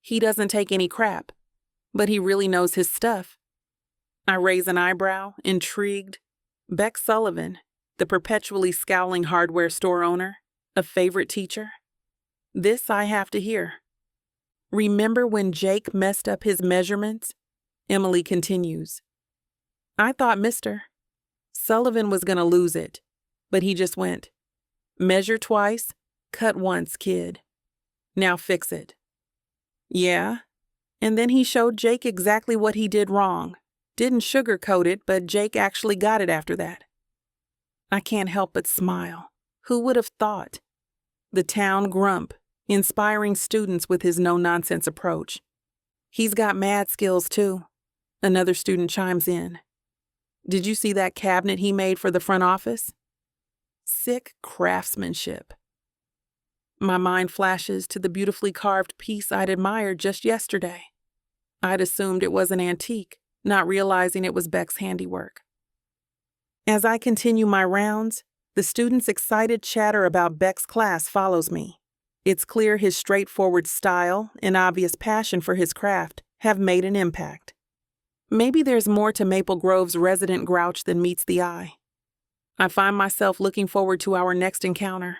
he doesn't take any crap, but he really knows his stuff. I raise an eyebrow, intrigued. Beck Sullivan, the perpetually scowling hardware store owner, a favorite teacher. This I have to hear. Remember when Jake messed up his measurements? Emily continues. I thought Mr. Sullivan was gonna lose it, but he just went, measure twice, cut once, kid. Now fix it. Yeah, and then he showed Jake exactly what he did wrong. Didn't sugarcoat it, but Jake actually got it after that. I can't help but smile. Who would have thought? The town grump, inspiring students with his no-nonsense approach. He's got mad skills, too. Another student chimes in. Did you see that cabinet he made for the front office? Sick craftsmanship. My mind flashes to the beautifully carved piece I'd admired just yesterday. I'd assumed it was an antique, not realizing it was Beck's handiwork. As I continue my rounds, the students' excited chatter about Beck's class follows me. It's clear his straightforward style and obvious passion for his craft have made an impact. Maybe there's more to Maple Grove's resident grouch than meets the eye. I find myself looking forward to our next encounter,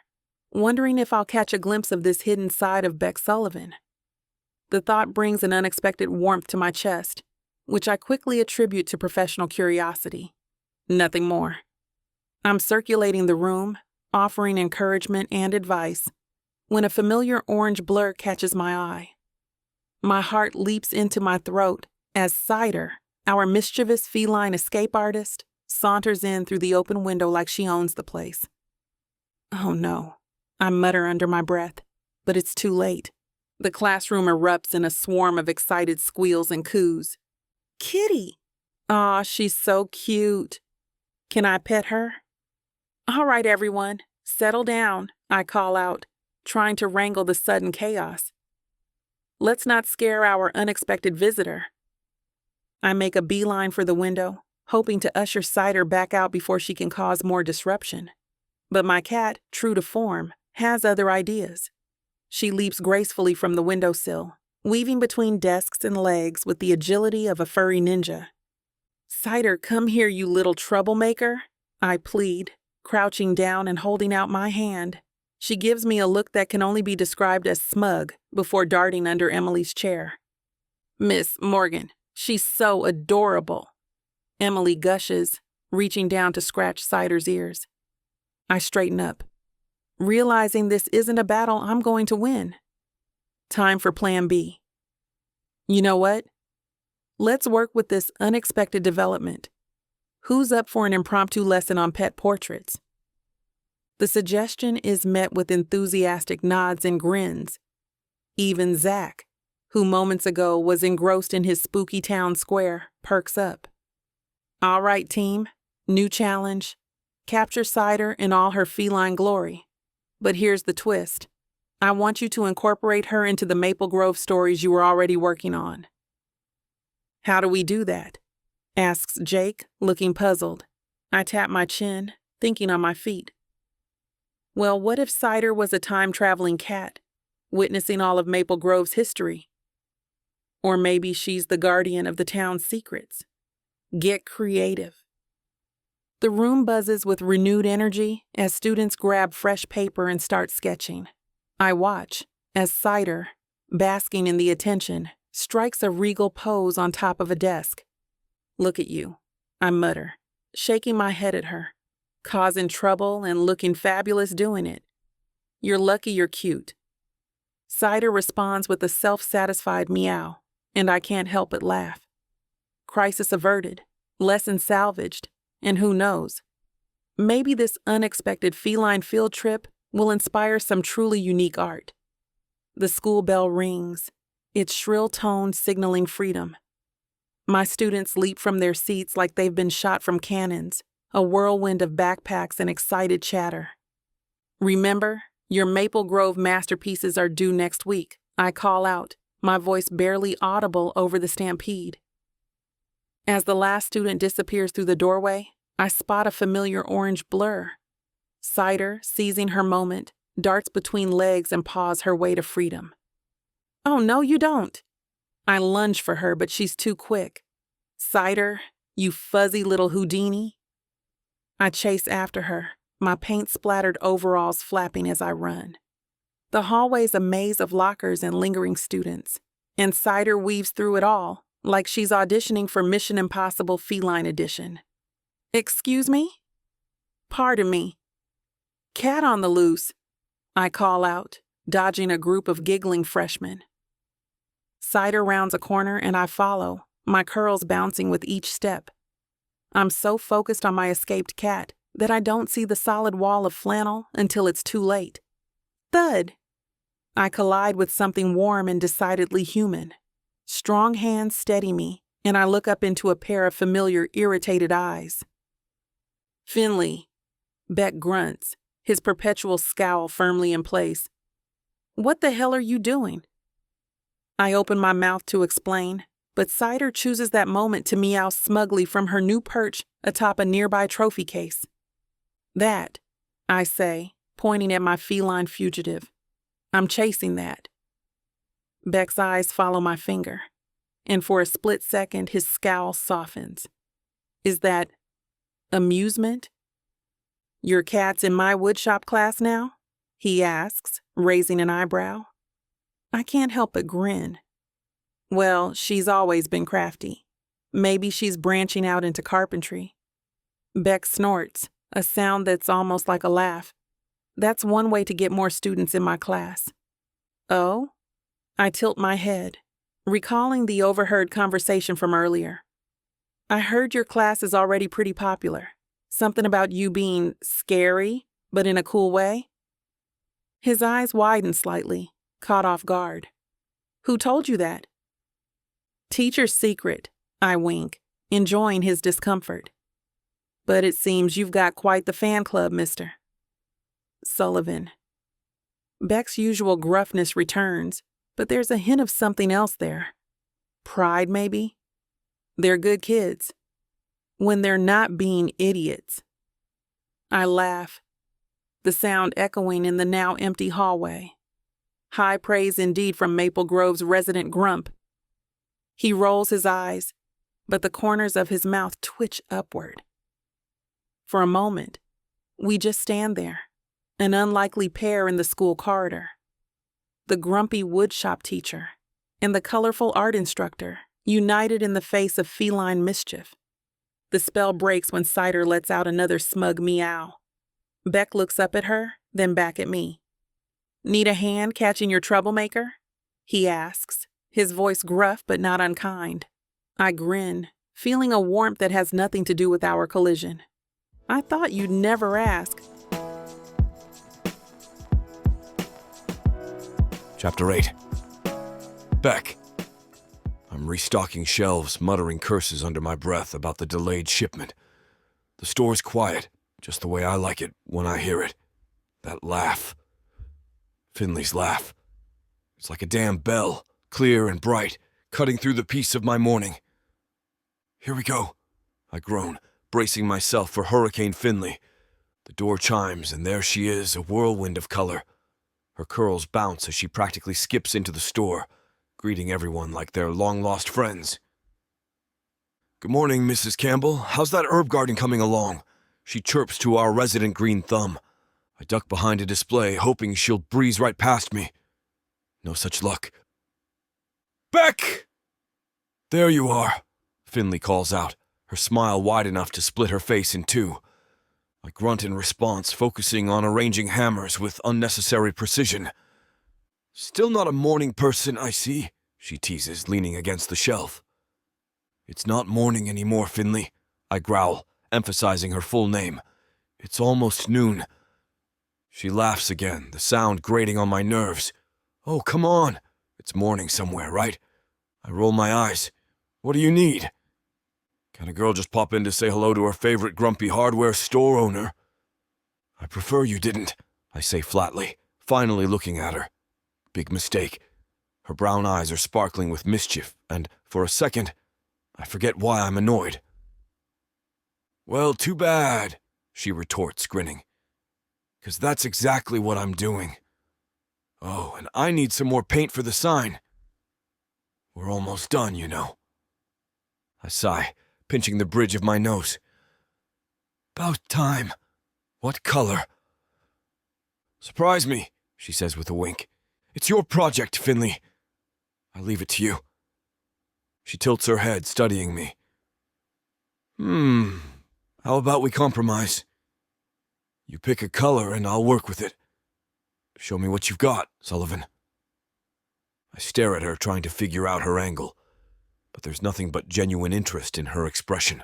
wondering if I'll catch a glimpse of this hidden side of Beck Sullivan. The thought brings an unexpected warmth to my chest, which I quickly attribute to professional curiosity. Nothing more. I'm circulating the room, offering encouragement and advice, when a familiar orange blur catches my eye. My heart leaps into my throat as Cider, our mischievous feline escape artist, saunters in through the open window like she owns the place. Oh no, I mutter under my breath, but it's too late. The classroom erupts in a swarm of excited squeals and coos. Kitty! Aw, she's so cute. Can I pet her? All right, everyone, settle down, I call out, trying to wrangle the sudden chaos. Let's not scare our unexpected visitor. I make a beeline for the window, hoping to usher Cider back out before she can cause more disruption. But my cat, true to form, has other ideas. She leaps gracefully from the windowsill, weaving between desks and legs with the agility of a furry ninja. Cider, come here, you little troublemaker, I plead, crouching down and holding out my hand. She gives me a look that can only be described as smug before darting under Emily's chair. Miss Morgan, she's so adorable, Emily gushes, reaching down to scratch Cider's ears. I straighten up, realizing this isn't a battle I'm going to win. Time for Plan B. You know what? Let's work with this unexpected development. Who's up for an impromptu lesson on pet portraits? The suggestion is met with enthusiastic nods and grins. Even Zach, who moments ago was engrossed in his spooky town square, perks up. All right, team, new challenge. Capture Cider in all her feline glory. But here's the twist. I want you to incorporate her into the Maple Grove stories you were already working on. How do we do that? Asks Jake, looking puzzled. I tap my chin, thinking on my feet. Well, what if Cider was a time-traveling cat, witnessing all of Maple Grove's history? Or maybe she's the guardian of the town's secrets. Get creative. The room buzzes with renewed energy as students grab fresh paper and start sketching. I watch as Cider, basking in the attention, strikes a regal pose on top of a desk. Look at you, I mutter, shaking my head at her, causing trouble and looking fabulous doing it. You're lucky you're cute. Cider responds with a self-satisfied meow, and I can't help but laugh. Crisis averted, lesson salvaged, and who knows? Maybe this unexpected feline field trip will inspire some truly unique art. The school bell rings, its shrill tone signaling freedom. My students leap from their seats like they've been shot from cannons, a whirlwind of backpacks and excited chatter. Remember, your Maple Grove masterpieces are due next week, I call out, my voice barely audible over the stampede. As the last student disappears through the doorway, I spot a familiar orange blur. Cider, seizing her moment, darts between legs and paws her way to freedom. Oh, no, you don't. I lunge for her, but she's too quick. Cider, you fuzzy little Houdini. I chase after her, my paint-splattered overalls flapping as I run. The hallway's a maze of lockers and lingering students, and Cider weaves through it all, like she's auditioning for Mission Impossible Feline Edition. Excuse me? Pardon me. Cat on the loose, I call out, dodging a group of giggling freshmen. Cider rounds a corner and I follow, my curls bouncing with each step. I'm so focused on my escaped cat that I don't see the solid wall of flannel until it's too late. Thud! I collide with something warm and decidedly human. Strong hands steady me, and I look up into a pair of familiar, irritated eyes. Finley, Beck grunts, his perpetual scowl firmly in place. "What the hell are you doing?" I open my mouth to explain, but Cider chooses that moment to meow smugly from her new perch atop a nearby trophy case. "That," I say, pointing at my feline fugitive. "I'm chasing that." Beck's eyes follow my finger, and for a split second his scowl softens. "Is that amusement?" "Your cat's in my woodshop class now?" he asks, raising an eyebrow. I can't help but grin. Well, she's always been crafty. Maybe she's branching out into carpentry. Beck snorts, a sound that's almost like a laugh. That's one way to get more students in my class. "Oh?" I tilt my head, recalling the overheard conversation from earlier. "I heard your class is already pretty popular. Something about you being scary, but in a cool way?" His eyes widen slightly, caught off guard. "Who told you that?" "Teacher's secret," I wink, enjoying his discomfort. "But it seems you've got quite the fan club, Mr. Sullivan." Beck's usual gruffness returns, but there's a hint of something else there. Pride, maybe? They're good kids. When they're not being idiots. I laugh, the sound echoing in the now empty hallway. High praise indeed from Maple Grove's resident grump. He rolls his eyes, but the corners of his mouth twitch upward. For a moment, we just stand there, an unlikely pair in the school corridor. The grumpy woodshop teacher and the colorful art instructor, united in the face of feline mischief. The spell breaks when Cider lets out another smug meow. Beck looks up at her, then back at me. "Need a hand catching your troublemaker?" he asks, his voice gruff but not unkind. I grin, feeling a warmth that has nothing to do with our collision. I thought you'd never ask. Chapter 8. Beck. I'm restocking shelves, muttering curses under my breath about the delayed shipment. The store's quiet, just the way I like it when I hear it. That laugh. Finley's laugh. It's like a damn bell, clear and bright, cutting through the peace of my morning. "Here we go," I groan, bracing myself for Hurricane Finley. The door chimes, and there she is, a whirlwind of color. Her curls bounce as she practically skips into the store, greeting everyone like they're long-lost friends. "Good morning, Mrs. Campbell. How's that herb garden coming along?" She chirps to our resident green thumb. I duck behind a display, hoping she'll breeze right past me. No such luck. "Beck!" "There you are," Finley calls out, her smile wide enough to split her face in two. I grunt in response, focusing on arranging hammers with unnecessary precision. "Still not a morning person, I see," she teases, leaning against the shelf. "It's not morning anymore, Finley," I growl, emphasizing her full name. "It's almost noon." She laughs again, the sound grating on my nerves. "Oh, come on. It's morning somewhere, right?" I roll my eyes. "What do you need?" "Can a girl just pop in to say hello to her favorite grumpy hardware store owner?" "I prefer you didn't," I say flatly, finally looking at her. Big mistake. Her brown eyes are sparkling with mischief, and for a second, I forget why I'm annoyed. "Well, too bad," she retorts, grinning. "'Cause that's exactly what I'm doing. Oh, and I need some more paint for the sign. We're almost done, you know." I sigh, pinching the bridge of my nose. "About time. What color?" "Surprise me," she says with a wink. "It's your project, Finley. I leave it to you." She tilts her head, studying me. How about we compromise? You pick a color and I'll work with it. Show me what you've got, Sullivan." I stare at her, trying to figure out her angle, but there's nothing but genuine interest in her expression.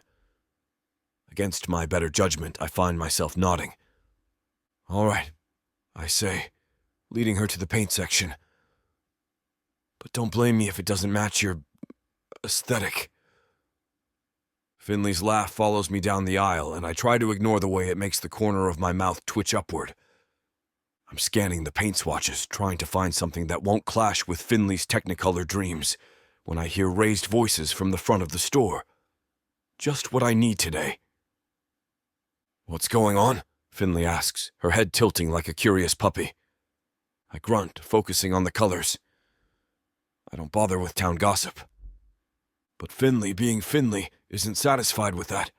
Against my better judgment, I find myself nodding. "All right," I say, leading her to the paint section. "But don't blame me if it doesn't match your aesthetic." Finley's laugh follows me down the aisle, and I try to ignore the way it makes the corner of my mouth twitch upward. I'm scanning the paint swatches, trying to find something that won't clash with Finley's Technicolor dreams, when I hear raised voices from the front of the store. Just what I need today. "What's going on?" Finley asks, her head tilting like a curious puppy. I grunt, focusing on the colors. I don't bother with town gossip. But Finley, being Finley, isn't satisfied with that.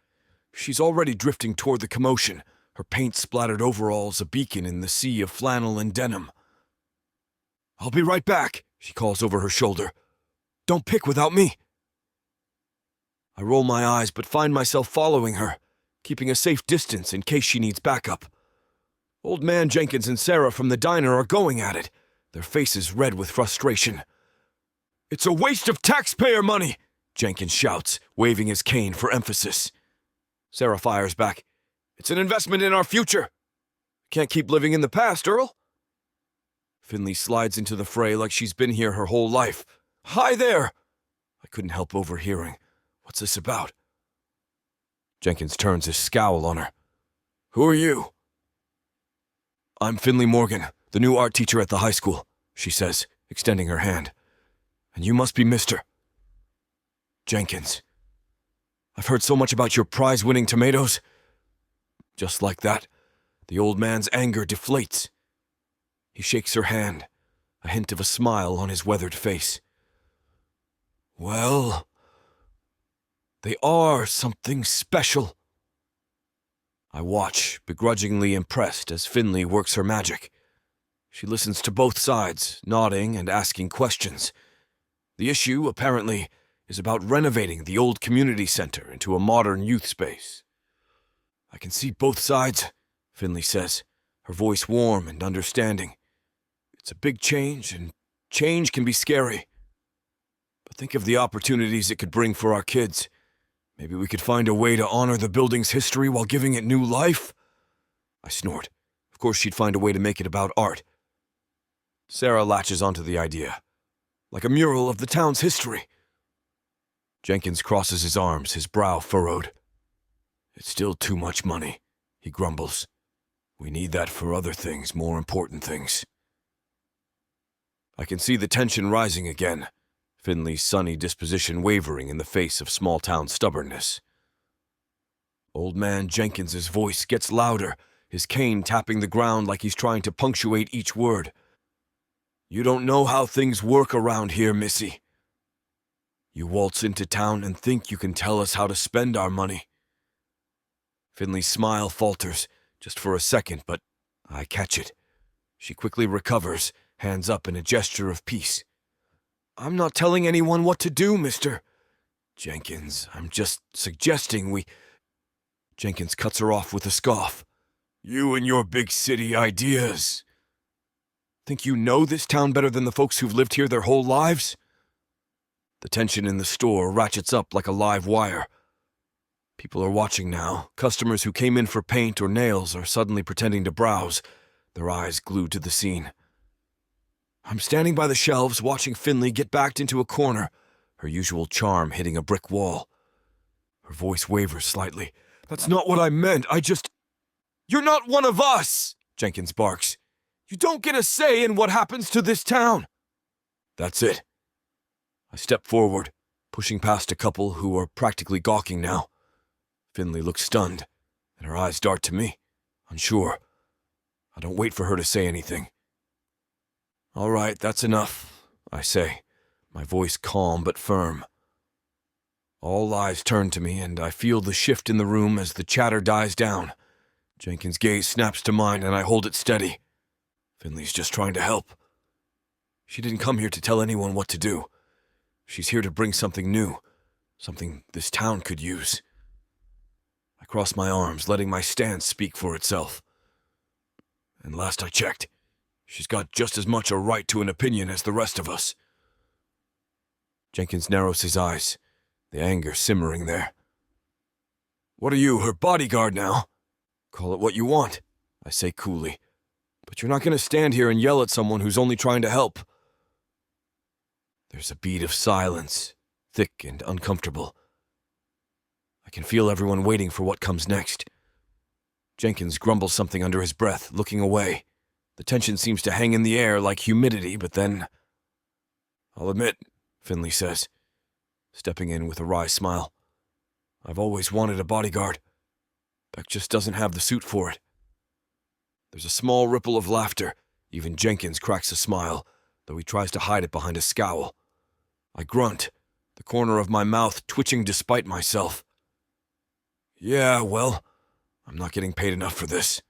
She's already drifting toward the commotion, her paint-splattered overalls a beacon in the sea of flannel and denim. "I'll be right back," she calls over her shoulder. "Don't pick without me." I roll my eyes but find myself following her, keeping a safe distance in case she needs backup. Old Man Jenkins and Sarah from the diner are going at it, their faces red with frustration. "It's a waste of taxpayer money!" Jenkins shouts, waving his cane for emphasis. Sarah fires back. "It's an investment in our future. Can't keep living in the past, Earl." Finley slides into the fray like she's been here her whole life. "Hi there!" I couldn't help overhearing. What's this about? Jenkins turns his scowl on her. "Who are you?" "I'm Finley Morgan, the new art teacher at the high school," she says, extending her hand. "And you must be Mr. Jenkins. I've heard so much about your prize-winning tomatoes." Just like that, the old man's anger deflates. He shakes her hand, a hint of a smile on his weathered face. "Well, they are something special." I watch, begrudgingly impressed as Finley works her magic. She listens to both sides, nodding and asking questions. The issue, apparently, is about renovating the old community center into a modern youth space. "I can see both sides," Finley says, her voice warm and understanding. "It's a big change, and change can be scary. But think of the opportunities it could bring for our kids. Maybe we could find a way to honor the building's history while giving it new life?" I snort. Of course she'd find a way to make it about art. Sarah latches onto the idea. Like a mural of the town's history. Jenkins crosses his arms, his brow furrowed. "It's still too much money," he grumbles. "We need that for other things, more important things." I can see the tension rising again, Finley's sunny disposition wavering in the face of small-town stubbornness. Old Man Jenkins's voice gets louder, his cane tapping the ground like he's trying to punctuate each word. "You don't know how things work around here, Missy. You waltz into town and think you can tell us how to spend our money." Finley's smile falters, just for a second, but I catch it. She quickly recovers, hands up in a gesture of peace. "I'm not telling anyone what to do, Mr. Jenkins. I'm just suggesting we—" Jenkins cuts her off with a scoff. "You and your big city ideas. Think you know this town better than the folks who've lived here their whole lives?" The tension in the store ratchets up like a live wire. People are watching now. Customers who came in for paint or nails are suddenly pretending to browse, their eyes glued to the scene. I'm standing by the shelves watching Finley get backed into a corner, her usual charm hitting a brick wall. Her voice wavers slightly. "That's not what I meant. You're not one of us!" Jenkins barks. "You don't get a say in what happens to this town." That's it. I step forward, pushing past a couple who are practically gawking now. Finley looks stunned, and her eyes dart to me, unsure. I don't wait for her to say anything. "All right, that's enough," I say, my voice calm but firm. All eyes turn to me, and I feel the shift in the room as the chatter dies down. Jenkins' gaze snaps to mine, and I hold it steady. Finley's just trying to help. She didn't come here to tell anyone what to do. She's here to bring something new, something this town could use. I cross my arms, letting my stance speak for itself. And last I checked, she's got just as much a right to an opinion as the rest of us. Jenkins narrows his eyes, the anger simmering there. "What are you, her bodyguard now?" "Call it what you want," I say coolly. "But you're not going to stand here and yell at someone who's only trying to help." There's a beat of silence, thick and uncomfortable. I can feel everyone waiting for what comes next. Jenkins grumbles something under his breath, looking away, The tension seems to hang in the air like humidity, but then... I'll admit, Finley says, stepping in with a wry smile. I've always wanted a bodyguard. Beck just doesn't have the suit for it. There's a small ripple of laughter. Even Jenkins cracks a smile, though he tries to hide it behind a scowl. I grunt, the corner of my mouth twitching despite myself. Yeah, well, I'm not getting paid enough for this.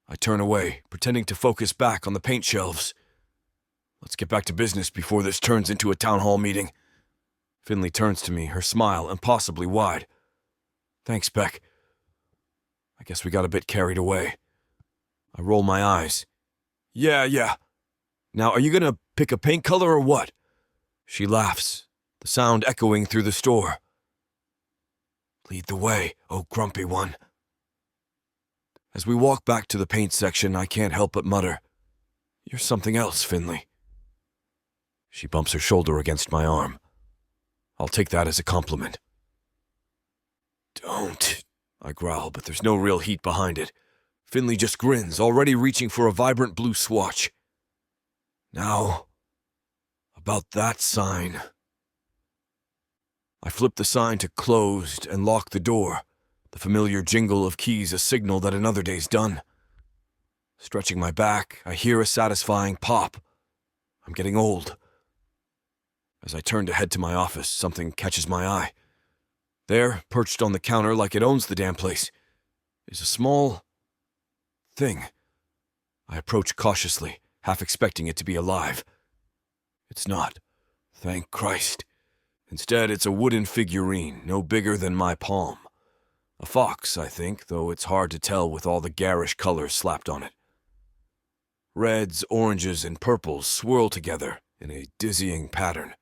I turn away, pretending to focus back on the paint shelves. Let's get back to business before this turns into a town hall meeting. Finley turns to me, her smile impossibly wide. Thanks, Beck. I guess we got a bit carried away. I roll my eyes. Yeah. Now, are you gonna pick a paint color or what? She laughs, the sound echoing through the store. Lead the way, oh grumpy one. As we walk back to the paint section, I can't help but mutter, You're something else, Finley. She bumps her shoulder against my arm. I'll take that as a compliment. Don't, I growl, but there's no real heat behind it. Finley just grins, already reaching for a vibrant blue swatch. Now, about that sign. I flip the sign to closed and lock the door, the familiar jingle of keys a signal that another day's done. Stretching my back, I hear a satisfying pop. I'm getting old. As I turn to head to my office, something catches my eye. There, perched on the counter like it owns the damn place, is a small thing. I approach cautiously, half expecting it to be alive. It's not. Thank Christ. Instead, it's a wooden figurine, no bigger than my palm. A fox, I think, though it's hard to tell with all the garish colors slapped on it. Reds, oranges, and purples swirl together in a dizzying pattern.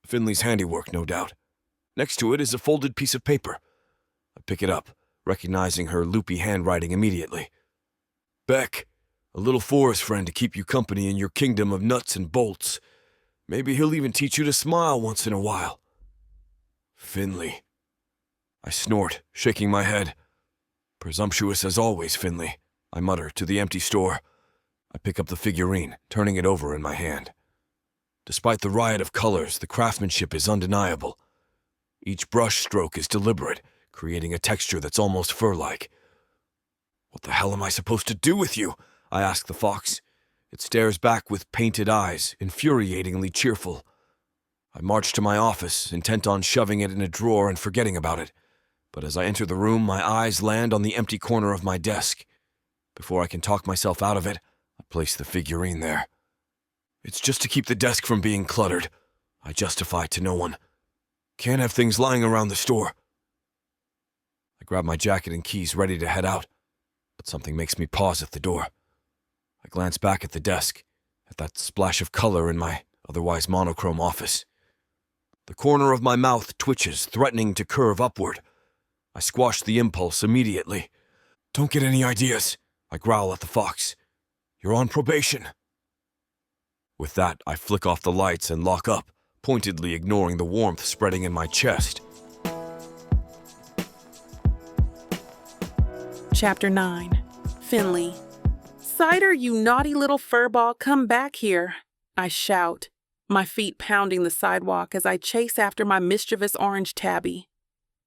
Finley's handiwork, no doubt. Next to it is a folded piece of paper. I pick it up, recognizing her loopy handwriting immediately. Beck, a little forest friend to keep you company in your kingdom of nuts and bolts. Maybe he'll even teach you to smile once in a while. Finley. I snort, shaking my head. Presumptuous as always, Finley, I mutter to the empty store. I pick up the figurine, turning it over in my hand. Despite the riot of colors, the craftsmanship is undeniable. Each brush stroke is deliberate, creating a texture that's almost fur-like. What the hell am I supposed to do with you? I ask the fox. It stares back with painted eyes, infuriatingly cheerful. I march to my office, intent on shoving it in a drawer and forgetting about it. But as I enter the room, my eyes land on the empty corner of my desk. Before I can talk myself out of it, I place the figurine there. It's just to keep the desk from being cluttered, I justify to no one. Can't have things lying around the store. I grab my jacket and keys, ready to head out, but something makes me pause at the door. I glance back at the desk, at that splash of color in my otherwise monochrome office. The corner of my mouth twitches, threatening to curve upward. I squash the impulse immediately. Don't get any ideas, I growl at the fox. You're on probation. With that, I flick off the lights and lock up, pointedly ignoring the warmth spreading in my chest. Chapter 9. Finley. Cider, you naughty little furball, come back here, I shout, my feet pounding the sidewalk as I chase after my mischievous orange tabby.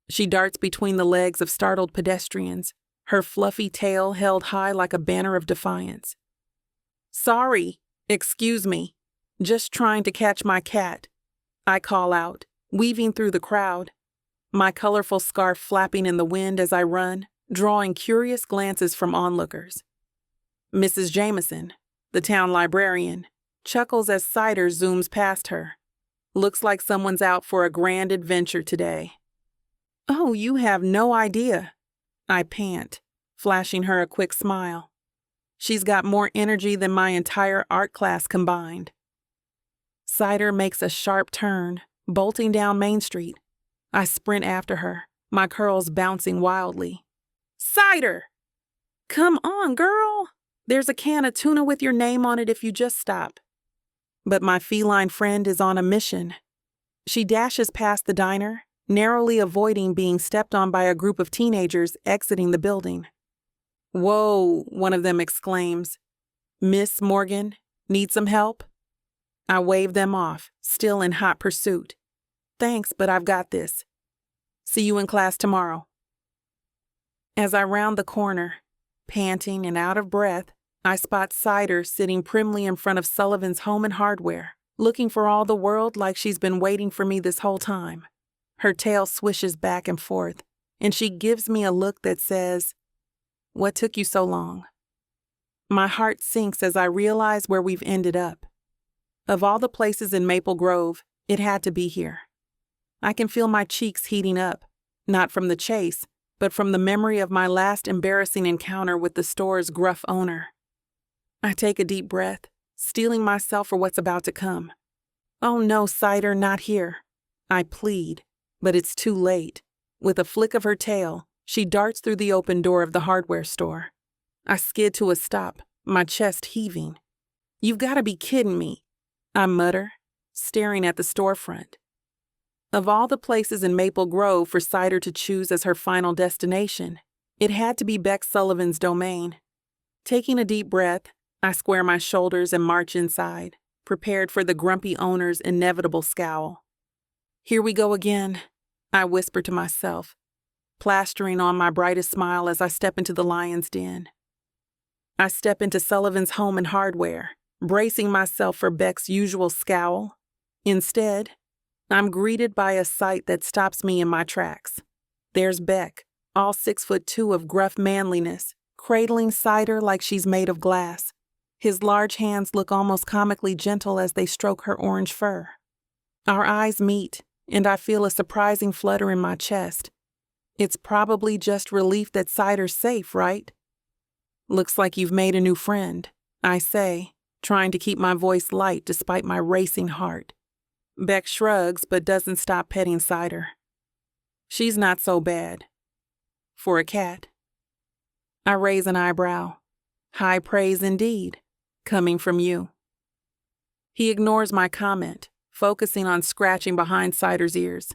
She darts between the legs of startled pedestrians, her fluffy tail held high like a banner of defiance. Sorry, excuse me, just trying to catch my cat, I call out, weaving through the crowd, my colorful scarf flapping in the wind as I run, drawing curious glances from onlookers. Mrs. Jameson, the town librarian, chuckles as Cider zooms past her. Looks like someone's out for a grand adventure today. Oh, you have no idea, I pant, flashing her a quick smile. She's got more energy than my entire art class combined. Cider makes a sharp turn, bolting down Main Street. I sprint after her, my curls bouncing wildly. Cider! Come on, girl! There's a can of tuna with your name on it if you just stop. But my feline friend is on a mission. She dashes past the diner, narrowly avoiding being stepped on by a group of teenagers exiting the building. Whoa, one of them exclaims, Miss Morgan, need some help? I wave them off, still in hot pursuit. Thanks, but I've got this. See you in class tomorrow. As I round the corner, panting and out of breath, I spot Cider sitting primly in front of Sullivan's Home and Hardware, looking for all the world like she's been waiting for me this whole time. Her tail swishes back and forth, and she gives me a look that says, "What took you so long?" My heart sinks as I realize where we've ended up. Of all the places in Maple Grove, it had to be here. I can feel my cheeks heating up, not from the chase, but from the memory of my last embarrassing encounter with the store's gruff owner. I take a deep breath, steeling myself for what's about to come. "Oh no, Cider, not here," I plead, but it's too late. With a flick of her tail, she darts through the open door of the hardware store. I skid to a stop, my chest heaving. "You've got to be kidding me," I mutter, staring at the storefront. Of all the places in Maple Grove for Cider to choose as her final destination, it had to be Beck Sullivan's domain. Taking a deep breath, I square my shoulders and march inside, prepared for the grumpy owner's inevitable scowl. "Here we go again," I whisper to myself, plastering on my brightest smile as I step into the lion's den. I step into Sullivan's Home and Hardware, bracing myself for Beck's usual scowl. Instead, I'm greeted by a sight that stops me in my tracks. There's Beck, all 6'2" of gruff manliness, cradling Cider like she's made of glass. His large hands look almost comically gentle as they stroke her orange fur. Our eyes meet, and I feel a surprising flutter in my chest. It's probably just relief that Cider's safe, right? "Looks like you've made a new friend," I say, trying to keep my voice light despite my racing heart. Beck shrugs but doesn't stop petting Cider. "She's not so bad. For a cat." I raise an eyebrow. High praise indeed, coming from you. He ignores my comment, focusing on scratching behind Cider's ears.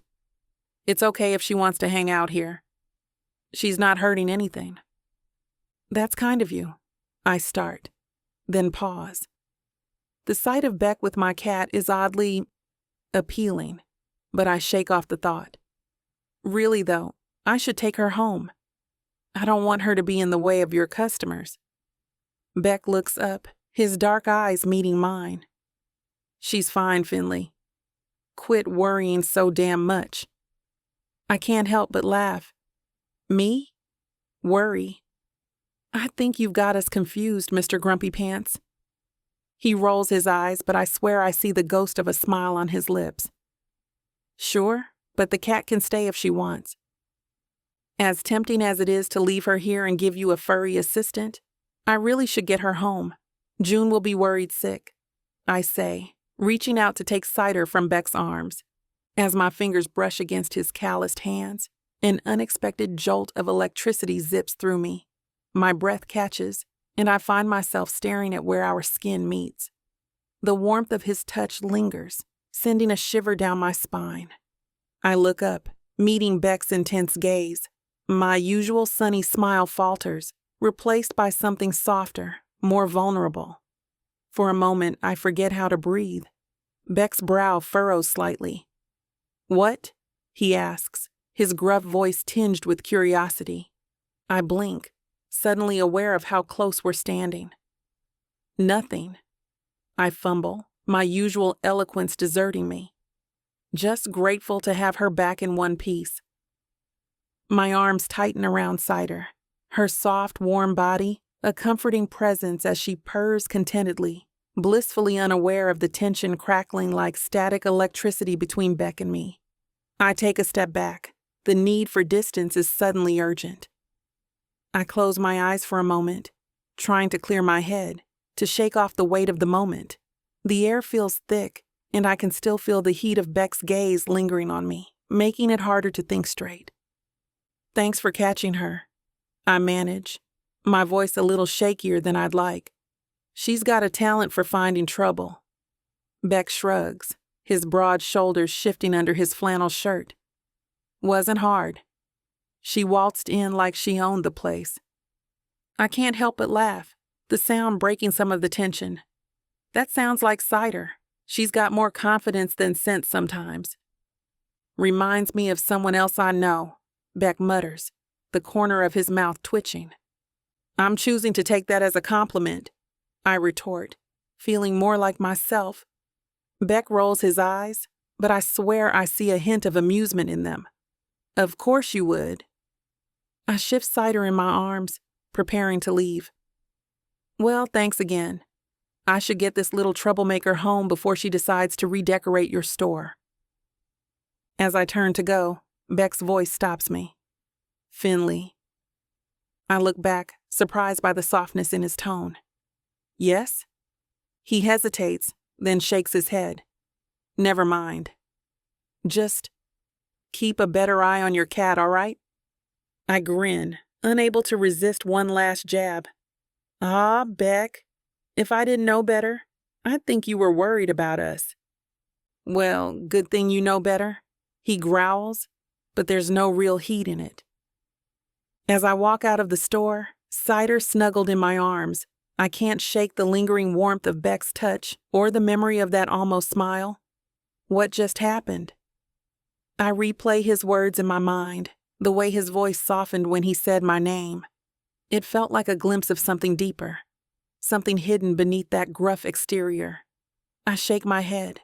"It's okay if she wants to hang out here. She's not hurting anything." "That's kind of you," I start, then pause. The sight of Beck with my cat is oddly appealing, but I shake off the thought. Really though, I should take her home. I don't want her to be in the way of your customers. Beck looks up, his dark eyes meeting mine. "She's fine, Finley. Quit worrying so damn much." I can't help but laugh. "Me? Worry? I think you've got us confused, Mr. Grumpy Pants." He rolls his eyes, but I swear I see the ghost of a smile on his lips. "Sure, but the cat can stay if she wants. As tempting as it is to leave her here and give you a furry assistant, I really should get her home. June will be worried sick," I say, reaching out to take Cider from Beck's arms. As my fingers brush against his calloused hands, an unexpected jolt of electricity zips through me. My breath catches, and I find myself staring at where our skin meets. The warmth of his touch lingers, sending a shiver down my spine. I look up, meeting Beck's intense gaze. My usual sunny smile falters, replaced by something softer, more vulnerable. For a moment, I forget how to breathe. Beck's brow furrows slightly. "What?" he asks, his gruff voice tinged with curiosity. I blink, suddenly aware of how close we're standing. "Nothing." I fumble, my usual eloquence deserting me. Just grateful to have her back in one piece. My arms tighten around Cider, her soft, warm body a comforting presence as she purrs contentedly, blissfully unaware of the tension crackling like static electricity between Beck and me. I take a step back. The need for distance is suddenly urgent. I close my eyes for a moment, trying to clear my head, to shake off the weight of the moment. The air feels thick, and I can still feel the heat of Beck's gaze lingering on me, making it harder to think straight. "Thanks for catching her," I manage, my voice a little shakier than I'd like. "She's got a talent for finding trouble." Beck shrugs, his broad shoulders shifting under his flannel shirt. "Wasn't hard. She waltzed in like she owned the place." I can't help but laugh. the sound breaking some of the tension. That sounds like Cider. She's got more confidence than sense sometimes. Reminds me of someone else I know, Beck mutters, the corner of his mouth twitching. I'm choosing to take that as a compliment, I retort, feeling more like myself. Beck rolls his eyes, but I swear I see a hint of amusement in them. Of course you would. I shift Cider in my arms, preparing to leave. Well, thanks again. I should get this little troublemaker home before she decides to redecorate your store. As I turn to go, Beck's voice stops me. Finley. I look back, surprised by the softness in his tone. Yes? He hesitates, then shakes his head. Never mind. Just keep a better eye on your cat, all right? I grin, unable to resist one last jab. Ah, Beck, if I didn't know better, I'd think you were worried about us. Well, good thing you know better. He growls, but there's no real heat in it. As I walk out of the store, Cider snuggled in my arms. I can't shake the lingering warmth of Beck's touch or the memory of that almost smile. What just happened? I replay his words in my mind, the way his voice softened when he said my name. It felt like a glimpse of something deeper, something hidden beneath that gruff exterior. I shake my head,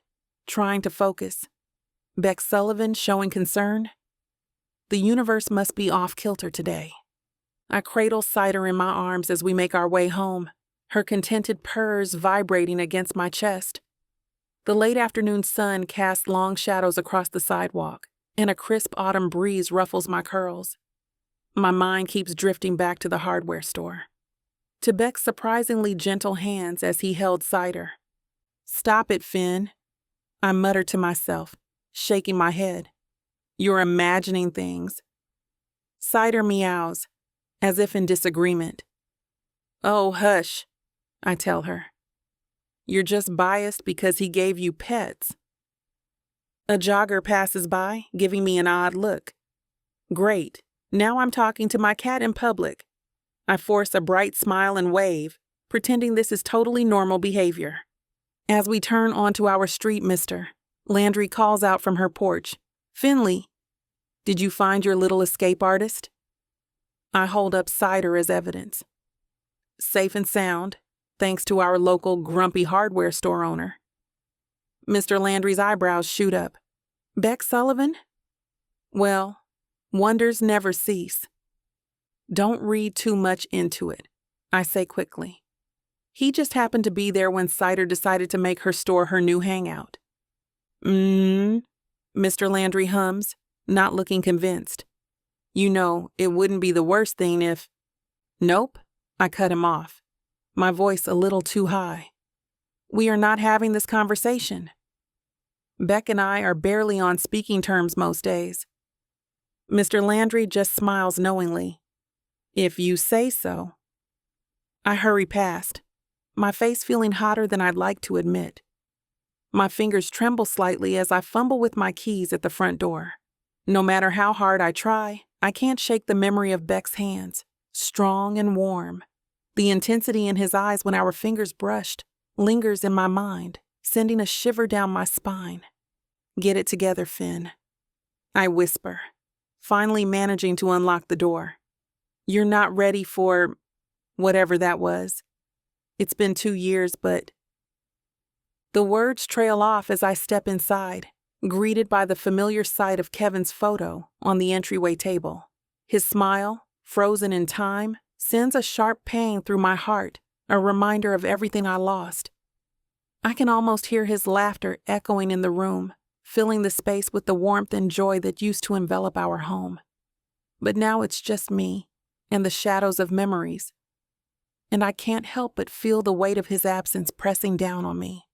trying to focus. Beck Sullivan showing concern? The universe must be off-kilter today. I cradle Cider in my arms as we make our way home, her contented purrs vibrating against my chest. The late afternoon sun casts long shadows across the sidewalk, and a crisp autumn breeze ruffles my curls. My mind keeps drifting back to the hardware store, to Beck's surprisingly gentle hands as he held Cider. Stop it, Finn, I muttered to myself, shaking my head. You're imagining things. Cider meows, as if in disagreement. Oh, hush, I tell her. You're just biased because he gave you pets. A jogger passes by, giving me an odd look. Great, now I'm talking to my cat in public. I force a bright smile and wave, pretending this is totally normal behavior. As we turn onto our street, Mr. Landry calls out from her porch. Finley, did you find your little escape artist? I hold up Cider as evidence. Safe and sound, thanks to our local grumpy hardware store owner. Mr. Landry's eyebrows shoot up. Beck Sullivan? Well, wonders never cease. Don't read too much into it, I say quickly. He just happened to be there when Cider decided to make her store her new hangout. Mr. Landry hums, not looking convinced. You know, it wouldn't be the worst thing if... Nope, I cut him off, my voice a little too high. We are not having this conversation. Beck and I are barely on speaking terms most days. Mr. Landry just smiles knowingly. If you say so. I hurry past, my face feeling hotter than I'd like to admit. My fingers tremble slightly as I fumble with my keys at the front door. No matter how hard I try, I can't shake the memory of Beck's hands, strong and warm. The intensity in his eyes when our fingers brushed lingers in my mind, sending a shiver down my spine. Get it together, Finn, I whisper, finally managing to unlock the door. You're not ready for whatever that was. It's been 2 years, but... The words trail off as I step inside, greeted by the familiar sight of Kevin's photo on the entryway table. His smile, frozen in time, sends a sharp pain through my heart, a reminder of everything I lost. I can almost hear his laughter echoing in the room, filling the space with the warmth and joy that used to envelop our home. But now it's just me and the shadows of memories, and I can't help but feel the weight of his absence pressing down on me.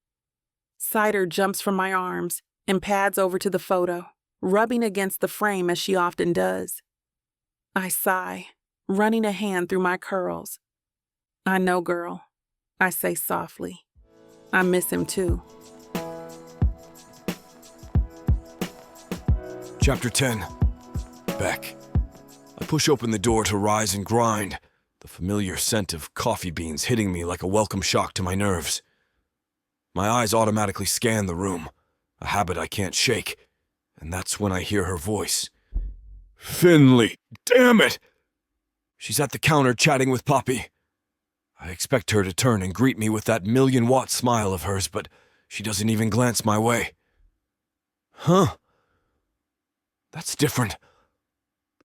Cider jumps from my arms and pads over to the photo, rubbing against the frame as she often does. I sigh, running a hand through my curls. I know, girl, I say softly. I miss him too. Chapter 10. Beck. I push open the door to rise and grind. The familiar scent of coffee beans hitting me like a welcome shock to my nerves. My eyes automatically scan the room, a habit I can't shake, and that's when I hear her voice. Finley, damn it! She's at the counter chatting with Poppy. I expect her to turn and greet me with that million-watt smile of hers, but she doesn't even glance my way. Huh? That's different.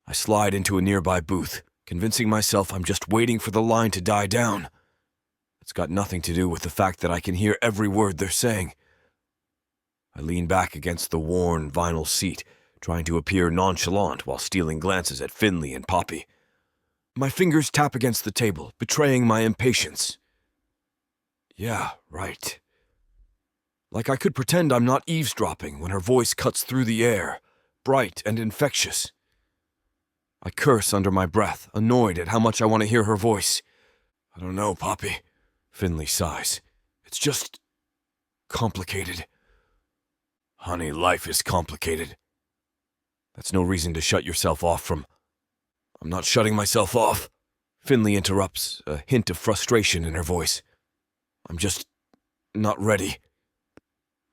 I slide into a nearby booth, convincing myself I'm just waiting for the line to die down. It's got nothing to do with the fact that I can hear every word they're saying. I lean back against the worn vinyl seat, trying to appear nonchalant while stealing glances at Finley and Poppy. My fingers tap against the table, betraying my impatience. Yeah, right. Like I could pretend I'm not eavesdropping when her voice cuts through the air, bright and infectious. I curse under my breath, annoyed at how much I want to hear her voice. I don't know, Poppy, Finley sighs. It's just complicated. Honey, life is complicated. That's no reason to shut yourself off from... I'm not shutting myself off, Finley interrupts, a hint of frustration in her voice. I'm just not ready.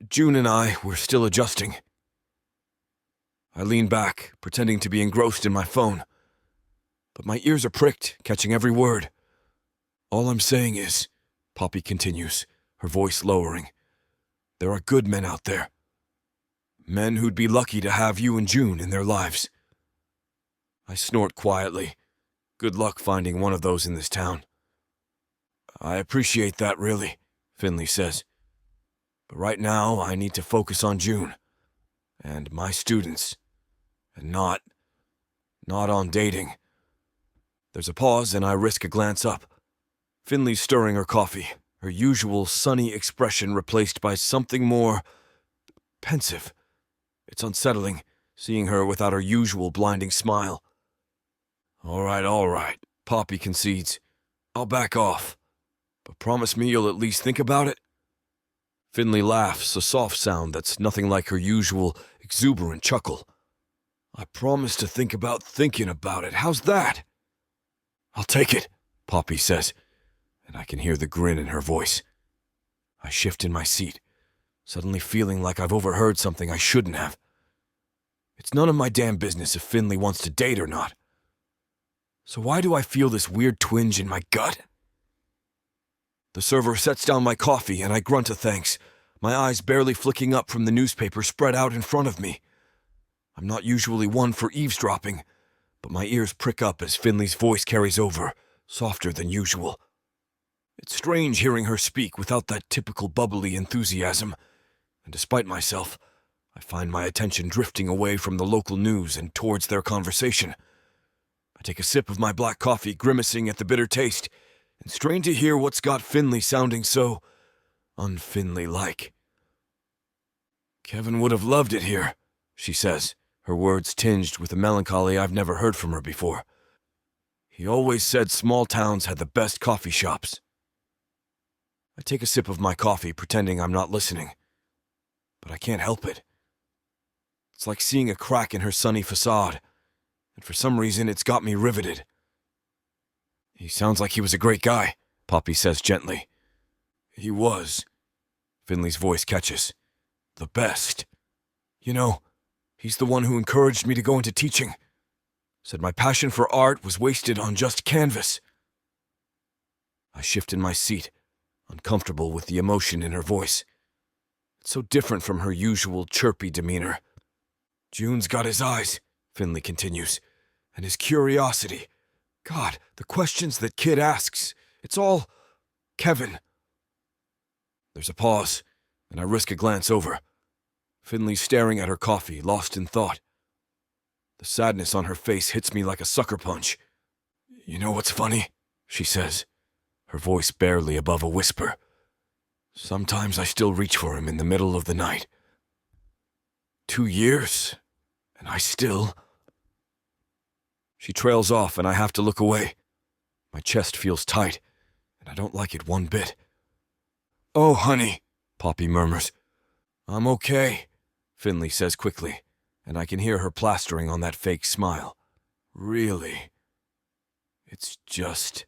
June and I were still adjusting. I lean back, pretending to be engrossed in my phone. But my ears are pricked, catching every word. All I'm saying is, Poppy continues, her voice lowering, there are good men out there. Men who'd be lucky to have you and June in their lives. I snort quietly. Good luck finding one of those in this town. I appreciate that, really, Finley says. But right now, I need to focus on June. And my students. And not on dating. There's a pause, and I risk a glance up. Finley's stirring her coffee, her usual sunny expression replaced by something more pensive. It's unsettling, seeing her without her usual blinding smile. All right, Poppy concedes. I'll back off. But promise me you'll at least think about it? Finley laughs, a soft sound that's nothing like her usual exuberant chuckle. I promise to think about thinking about it. How's that? I'll take it, Poppy says, and I can hear the grin in her voice. I shift in my seat, suddenly feeling like I've overheard something I shouldn't have. It's none of my damn business if Finley wants to date or not. So why do I feel this weird twinge in my gut? The server sets down my coffee and I grunt a thanks, my eyes barely flicking up from the newspaper spread out in front of me. I'm not usually one for eavesdropping, but my ears prick up as Finley's voice carries over, softer than usual. It's strange hearing her speak without that typical bubbly enthusiasm, and despite myself, I find my attention drifting away from the local news and towards their conversation. I take a sip of my black coffee, grimacing at the bitter taste, and strain to hear what's got Finley sounding so un-Finley-like. Kevin would have loved it here, she says, her words tinged with a melancholy I've never heard from her before. He always said small towns had the best coffee shops. I take a sip of my coffee, pretending I'm not listening. But I can't help it. It's like seeing a crack in her sunny facade, and for some reason it's got me riveted. He sounds like he was a great guy, Poppy says gently. He was. Finley's voice catches. The best. You know, he's the one who encouraged me to go into teaching. Said my passion for art was wasted on just canvas. I shift in my seat, uncomfortable with the emotion in her voice. It's so different from her usual chirpy demeanor. June's got his eyes, Finley continues, and his curiosity. God, the questions that kid asks. It's all Kevin. There's a pause, and I risk a glance over. Finley's staring at her coffee, lost in thought. The sadness on her face hits me like a sucker punch. You know what's funny? She says, her voice barely above a whisper. Sometimes I still reach for him in the middle of the night. 2 years, and I still... She trails off, and I have to look away. My chest feels tight, and I don't like it one bit. Oh, honey, Poppy murmurs. I'm okay, Finley says quickly, and I can hear her plastering on that fake smile. Really? It's just...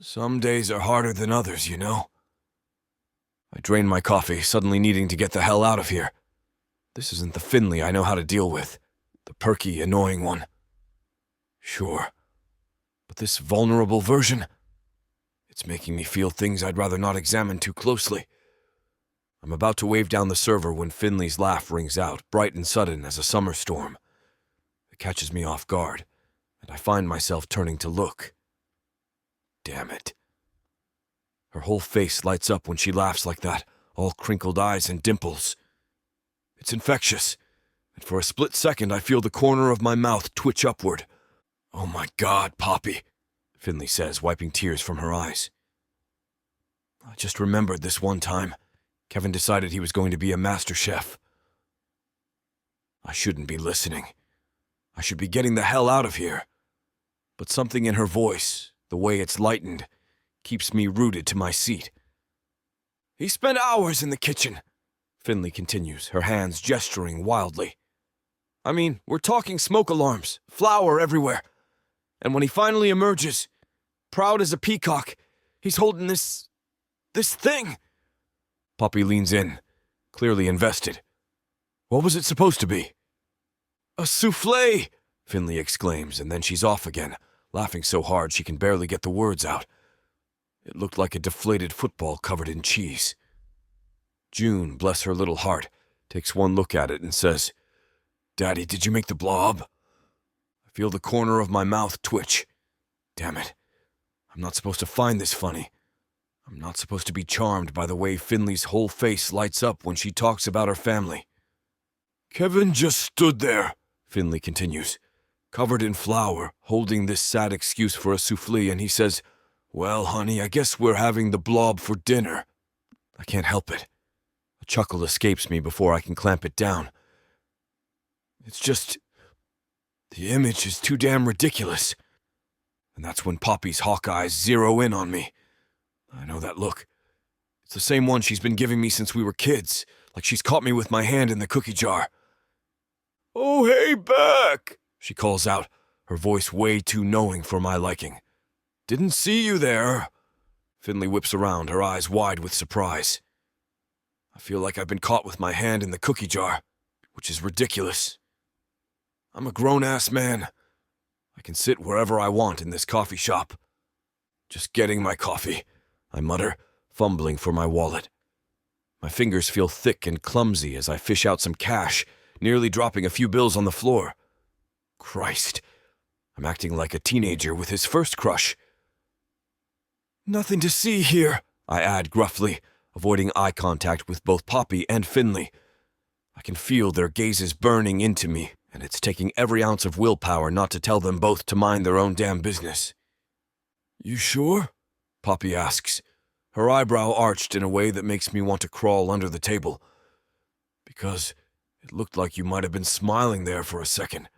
Some days are harder than others, you know. I drained my coffee, suddenly needing to get the hell out of here. This isn't the Finley I know how to deal with. The perky, annoying one. Sure. But this vulnerable version? It's making me feel things I'd rather not examine too closely. I'm about to wave down the server when Finley's laugh rings out, bright and sudden as a summer storm. It catches me off guard, and I find myself turning to look. Damn it. Her whole face lights up when she laughs like that, all crinkled eyes and dimples. It's infectious, and for a split second I feel the corner of my mouth twitch upward. Oh my God, Poppy, Finley says, wiping tears from her eyes. I just remembered this one time. Kevin decided he was going to be a master chef. I shouldn't be listening. I should be getting the hell out of here. But something in her voice, the way it's lightened, keeps me rooted to my seat. He spent hours in the kitchen, Finley continues, her hands gesturing wildly. I mean, we're talking smoke alarms, flour everywhere. And when he finally emerges, proud as a peacock, he's holding this thing. Poppy leans in, clearly invested. What was it supposed to be? A soufflé, Finley exclaims, and then she's off again, laughing so hard she can barely get the words out. It looked like a deflated football covered in cheese. June, bless her little heart, takes one look at it and says, Daddy, did you make the blob? I feel the corner of my mouth twitch. Damn it. I'm not supposed to find this funny. I'm not supposed to be charmed by the way Finley's whole face lights up when she talks about her family. Kevin just stood there, Finley continues, covered in flour, holding this sad excuse for a soufflé, and he says, Well, honey, I guess we're having the blob for dinner. I can't help it. A chuckle escapes me before I can clamp it down. It's just... the image is too damn ridiculous. And that's when Poppy's hawk eyes zero in on me. I know that look. It's the same one she's been giving me since we were kids, like she's caught me with my hand in the cookie jar. Oh, hey, Beck, she calls out, her voice way too knowing for my liking. Didn't see you there. Finley whips around, her eyes wide with surprise. I feel like I've been caught with my hand in the cookie jar, which is ridiculous. I'm a grown-ass man. I can sit wherever I want in this coffee shop. Just getting my coffee, I mutter, fumbling for my wallet. My fingers feel thick and clumsy as I fish out some cash, nearly dropping a few bills on the floor. Christ, I'm acting like a teenager with his first crush. Nothing to see here, I add gruffly, avoiding eye contact with both Poppy and Finley. I can feel their gazes burning into me, and it's taking every ounce of willpower not to tell them both to mind their own damn business. You sure? Poppy asks, her eyebrow arched in a way that makes me want to crawl under the table. Because it looked like you might have been smiling there for a second.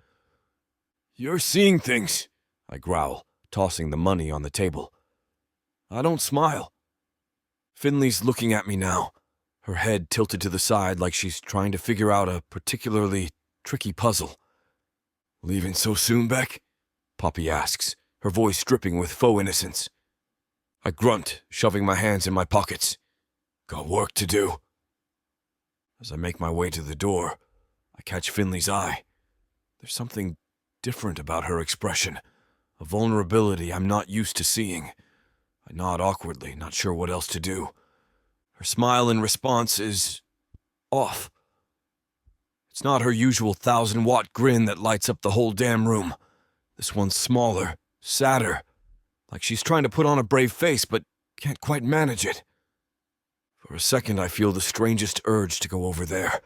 You're seeing things, I growl, tossing the money on the table. I don't smile. Finley's looking at me now, her head tilted to the side like she's trying to figure out a particularly tricky puzzle. Leaving so soon, Beck? Poppy asks, her voice dripping with faux innocence. I grunt, shoving my hands in my pockets. Got work to do. As I make my way to the door, I catch Finley's eye. There's something different about her expression, a vulnerability I'm not used to seeing. I nod awkwardly, not sure what else to do. Her smile in response is off. It's not her usual 1,000-watt grin that lights up the whole damn room. This one's smaller, sadder, like she's trying to put on a brave face but can't quite manage it. For a second, I feel the strangest urge to go over there.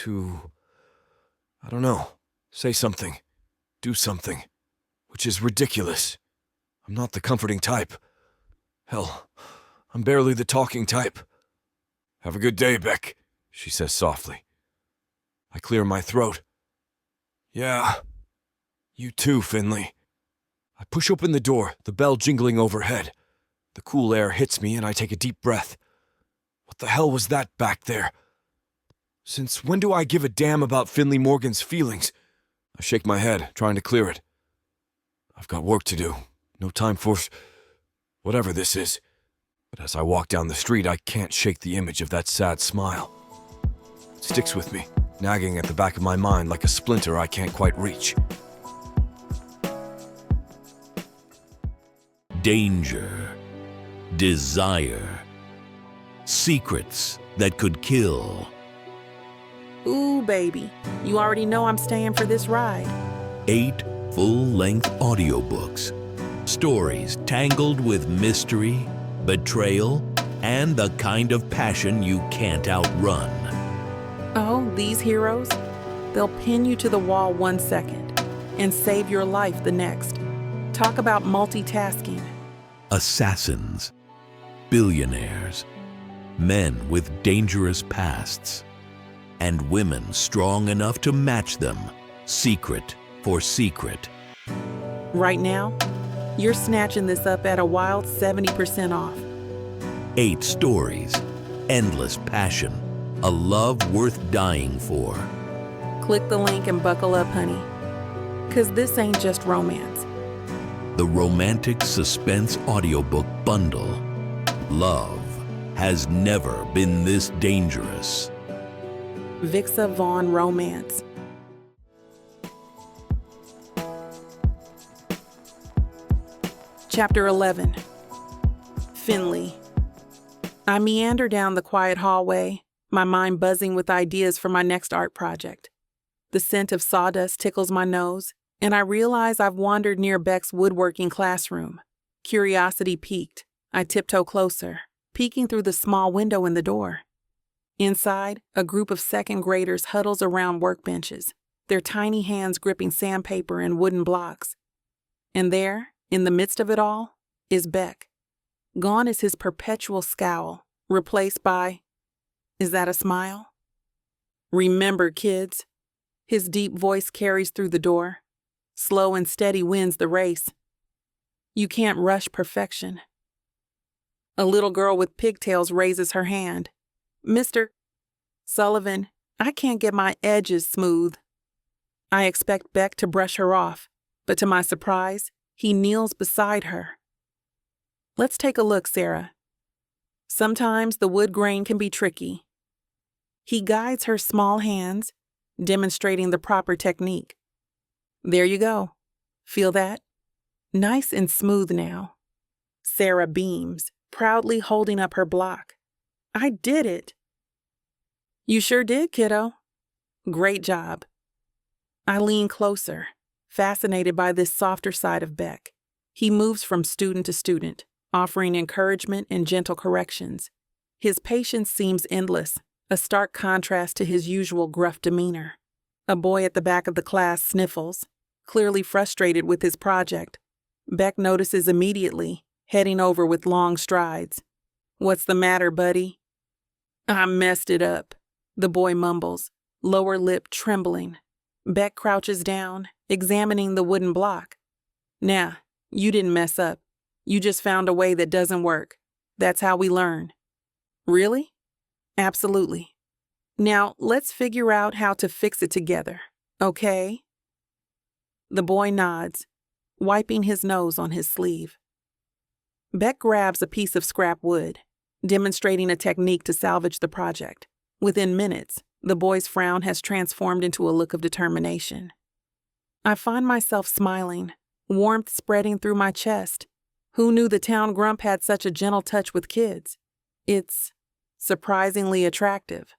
I don't know, say something, do something, which is ridiculous. I'm not the comforting type. Hell, I'm barely the talking type. Have a good day, Beck, she says softly. I clear my throat. Yeah, you too, Finley. I push open the door, the bell jingling overhead. The cool air hits me and I take a deep breath. What the hell was that back there? Since when do I give a damn about Finley Morgan's feelings? I shake my head, trying to clear it. I've got work to do. No time for whatever this is. But as I walk down the street, I can't shake the image of that sad smile. It sticks with me, nagging at the back of my mind like a splinter I can't quite reach. Danger, desire, secrets that could kill. Ooh, baby, you already know I'm staying for this ride. 8 full-length audiobooks. Stories tangled with mystery, betrayal, and the kind of passion you can't outrun. Oh, these heroes? They'll pin you to the wall 1 second and save your life the next. Talk about multitasking. Assassins, billionaires, men with dangerous pasts, and women strong enough to match them, secret for secret. Right now, you're snatching this up at a wild 70% off. 8 stories, endless passion, a love worth dying for. Click the link and buckle up, honey. 'Cause this ain't just romance. The Romantic Suspense Audiobook Bundle. Love has never been this dangerous. Vixavon Romance. Chapter 11. Finley. I meander down the quiet hallway, my mind buzzing with ideas for my next art project. The scent of sawdust tickles my nose, and I realize I've wandered near Beck's woodworking classroom. Curiosity piqued. I tiptoe closer, peeking through the small window in the door. Inside, a group of second graders huddles around workbenches, their tiny hands gripping sandpaper and wooden blocks. And there, in the midst of it all, is Beck. Gone is his perpetual scowl, replaced by, is that a smile? Remember, kids. His deep voice carries through the door. Slow and steady wins the race. You can't rush perfection. A little girl with pigtails raises her hand. Mr. Sullivan, I can't get my edges smooth. I expect Beck to brush her off, but to my surprise, he kneels beside her. Let's take a look, Sarah. Sometimes the wood grain can be tricky. He guides her small hands, demonstrating the proper technique. There you go. Feel that? Nice and smooth now. Sarah beams, proudly holding up her block. I did it. You sure did, kiddo. Great job. I lean closer, fascinated by this softer side of Beck. He moves from student to student, offering encouragement and gentle corrections. His patience seems endless, a stark contrast to his usual gruff demeanor. A boy at the back of the class sniffles, clearly frustrated with his project. Beck notices immediately, heading over with long strides. What's the matter, buddy? I messed it up, the boy mumbles, lower lip trembling. Beck crouches down, examining the wooden block. Nah, you didn't mess up. You just found a way that doesn't work. That's how we learn. Really? Absolutely. Now, let's figure out how to fix it together, okay? The boy nods, wiping his nose on his sleeve. Beck grabs a piece of scrap wood, demonstrating a technique to salvage the project. Within minutes, the boy's frown has transformed into a look of determination. I find myself smiling, warmth spreading through my chest. Who knew the town grump had such a gentle touch with kids? It's surprisingly attractive.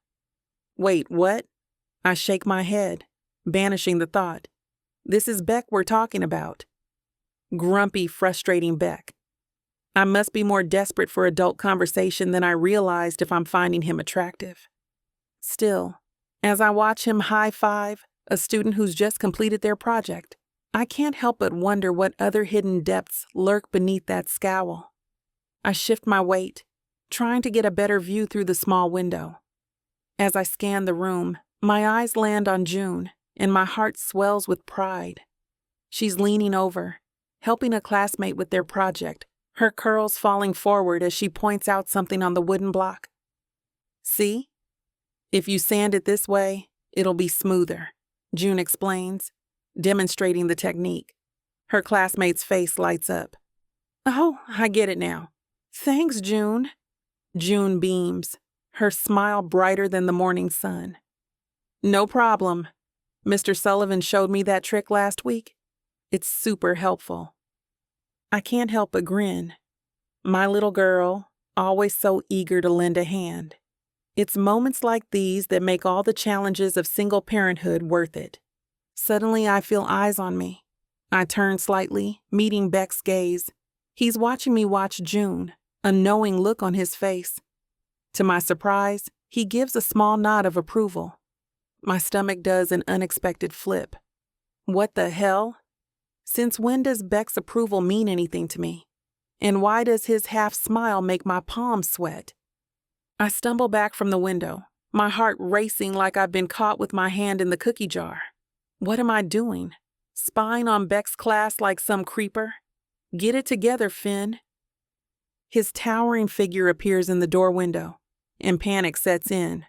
Wait, what? I shake my head, banishing the thought. This is Beck we're talking about. Grumpy, frustrating Beck. I must be more desperate for adult conversation than I realized if I'm finding him attractive. Still, as I watch him high-five a student who's just completed their project, I can't help but wonder what other hidden depths lurk beneath that scowl. I shift my weight, trying to get a better view through the small window. As I scan the room, my eyes land on June, and my heart swells with pride. She's leaning over, helping a classmate with their project, her curls falling forward as she points out something on the wooden block. See? If you sand it this way, it'll be smoother, June explains, demonstrating the technique. Her classmate's face lights up. Oh, I get it now. Thanks, June. June beams, her smile brighter than the morning sun. No problem. Mr. Sullivan showed me that trick last week. It's super helpful. I can't help but grin. My little girl, always so eager to lend a hand. It's moments like these that make all the challenges of single parenthood worth it. Suddenly I feel eyes on me. I turn slightly, meeting Beck's gaze. He's watching me watch June, a knowing look on his face. To my surprise, he gives a small nod of approval. My stomach does an unexpected flip. What the hell? Since when does Beck's approval mean anything to me? And why does his half smile make my palms sweat? I stumble back from the window, my heart racing like I've been caught with my hand in the cookie jar. What am I doing? Spying on Beck's class like some creeper? Get it together, Finn. His towering figure appears in the door window, and panic sets in.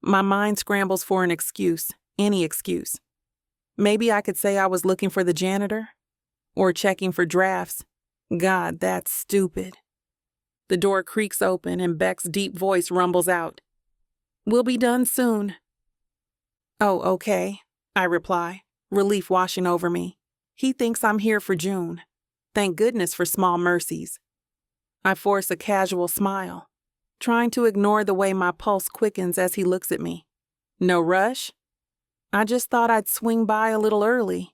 My mind scrambles for an excuse, any excuse. Maybe I could say I was looking for the janitor, or checking for drafts. God, that's stupid. The door creaks open and Beck's deep voice rumbles out. We'll be done soon. Oh, okay, I reply, relief washing over me. He thinks I'm here for June. Thank goodness for small mercies. I force a casual smile, trying to ignore the way my pulse quickens as he looks at me. No rush? I just thought I'd swing by a little early.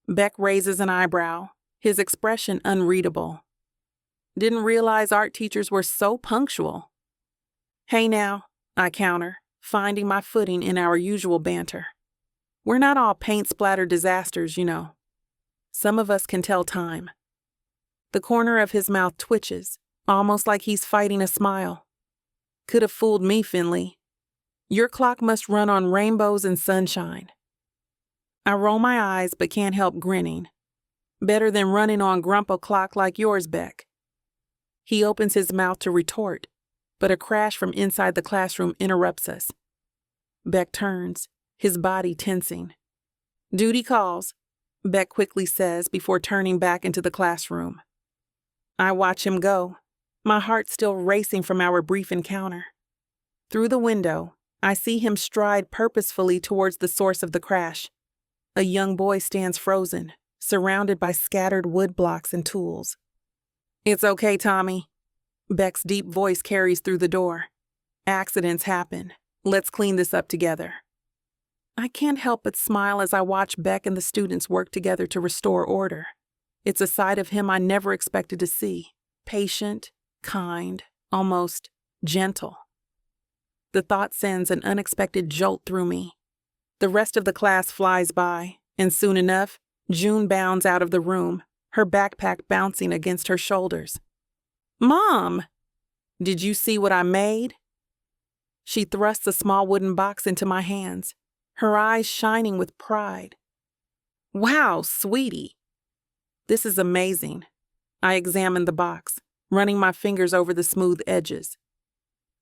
Beck raises an eyebrow, his expression unreadable. Didn't realize art teachers were so punctual. Hey now, I counter, finding my footing in our usual banter. We're not all paint-splattered disasters, you know. Some of us can tell time. The corner of his mouth twitches, almost like he's fighting a smile. Could have fooled me, Finley. Your clock must run on rainbows and sunshine. I roll my eyes but can't help grinning. Better than running on grumpo clock like yours, Beck. He opens his mouth to retort, but a crash from inside the classroom interrupts us. Beck turns, his body tensing. Duty calls, Beck quickly says before turning back into the classroom. I watch him go, my heart still racing from our brief encounter. Through the window, I see him stride purposefully towards the source of the crash. A young boy stands frozen, surrounded by scattered wood blocks and tools. It's okay, Tommy. Beck's deep voice carries through the door. Accidents happen. Let's clean this up together. I can't help but smile as I watch Beck and the students work together to restore order. It's a side of him I never expected to see. Patient, kind, almost gentle. The thought sends an unexpected jolt through me. The rest of the class flies by, and soon enough, June bounds out of the room, her backpack bouncing against her shoulders. Mom! Did you see what I made? She thrusts a small wooden box into my hands, her eyes shining with pride. Wow, sweetie! This is amazing. I examine the box, running my fingers over the smooth edges.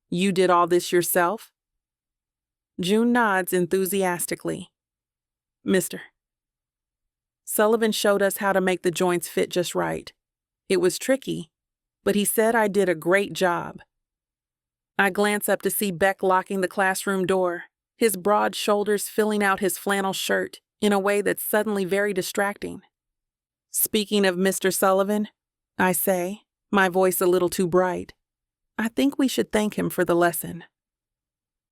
You did all this yourself? June nods enthusiastically. Mister. Sullivan showed us how to make the joints fit just right. It was tricky, but he said I did a great job. I glance up to see Beck locking the classroom door, his broad shoulders filling out his flannel shirt in a way that's suddenly very distracting. Speaking of Mr. Sullivan, I say, my voice a little too bright, I think we should thank him for the lesson.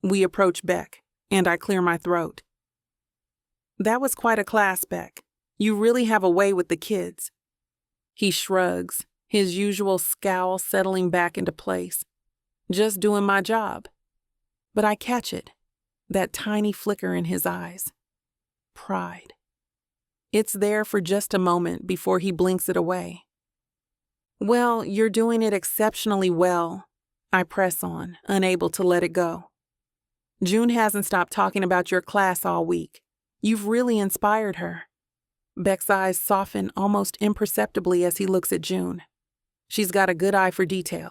We approach Beck, and I clear my throat. That was quite a class, Beck. You really have a way with the kids. He shrugs, his usual scowl settling back into place. Just doing my job. But I catch it, that tiny flicker in his eyes. Pride. It's there for just a moment before he blinks it away. Well, you're doing it exceptionally well, I press on, unable to let it go. June hasn't stopped talking about your class all week. You've really inspired her. Beck's eyes soften almost imperceptibly as he looks at June. She's got a good eye for detail.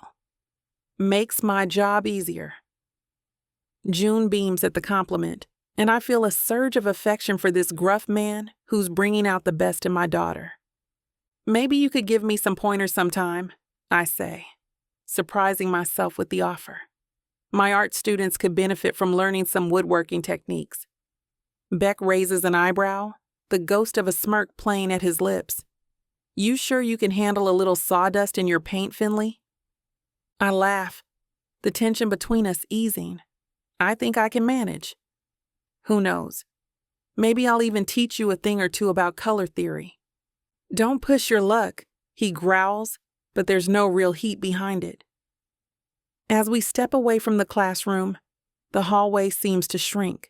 Makes my job easier. June beams at the compliment, and I feel a surge of affection for this gruff man who's bringing out the best in my daughter. Maybe you could give me some pointers sometime, I say, surprising myself with the offer. My art students could benefit from learning some woodworking techniques. Beck raises an eyebrow, the ghost of a smirk playing at his lips. You sure you can handle a little sawdust in your paint, Finley? I laugh, the tension between us easing. I think I can manage. Who knows? Maybe I'll even teach you a thing or two about color theory. Don't push your luck, he growls, but there's no real heat behind it. As we step away from the classroom, the hallway seems to shrink.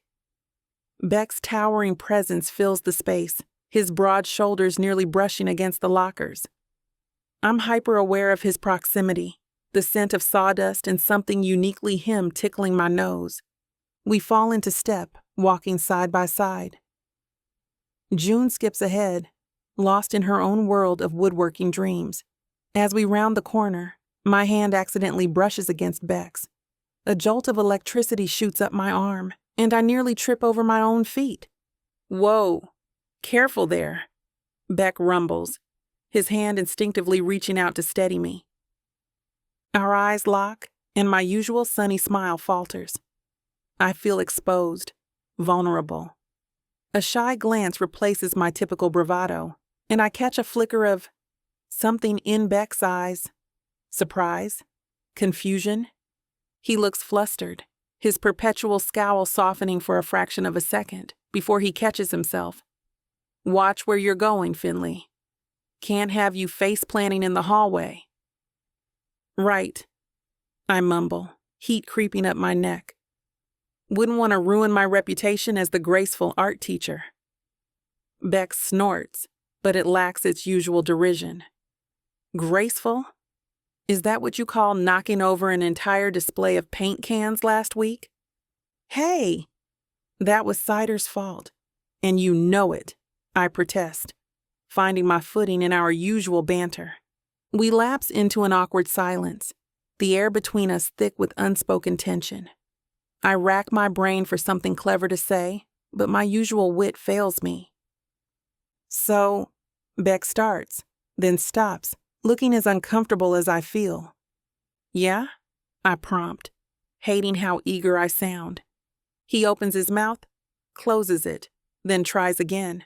Beck's towering presence fills the space, his broad shoulders nearly brushing against the lockers. I'm hyper-aware of his proximity, the scent of sawdust and something uniquely him tickling my nose. We fall into step, walking side by side. June skips ahead, lost in her own world of woodworking dreams. As we round the corner, my hand accidentally brushes against Beck's. A jolt of electricity shoots up my arm, and I nearly trip over my own feet. Whoa, careful there, Beck rumbles, his hand instinctively reaching out to steady me. Our eyes lock, and my usual sunny smile falters. I feel exposed, vulnerable. A shy glance replaces my typical bravado, and I catch a flicker of something in Beck's eyes. Surprise? Confusion? He looks flustered, his perpetual scowl softening for a fraction of a second before he catches himself. Watch where you're going, Finley. Can't have you face-planting in the hallway. Right, I mumble, heat creeping up my neck. Wouldn't want to ruin my reputation as the graceful art teacher. Beck snorts, but it lacks its usual derision. Graceful? Is that what you call knocking over an entire display of paint cans last week? Hey! That was Cider's fault, and you know it, I protest, finding my footing in our usual banter. We lapse into an awkward silence, the air between us thick with unspoken tension. I rack my brain for something clever to say, but my usual wit fails me. So, Beck starts, then stops, looking as uncomfortable as I feel. Yeah? I prompt, hating how eager I sound. He opens his mouth, closes it, then tries again.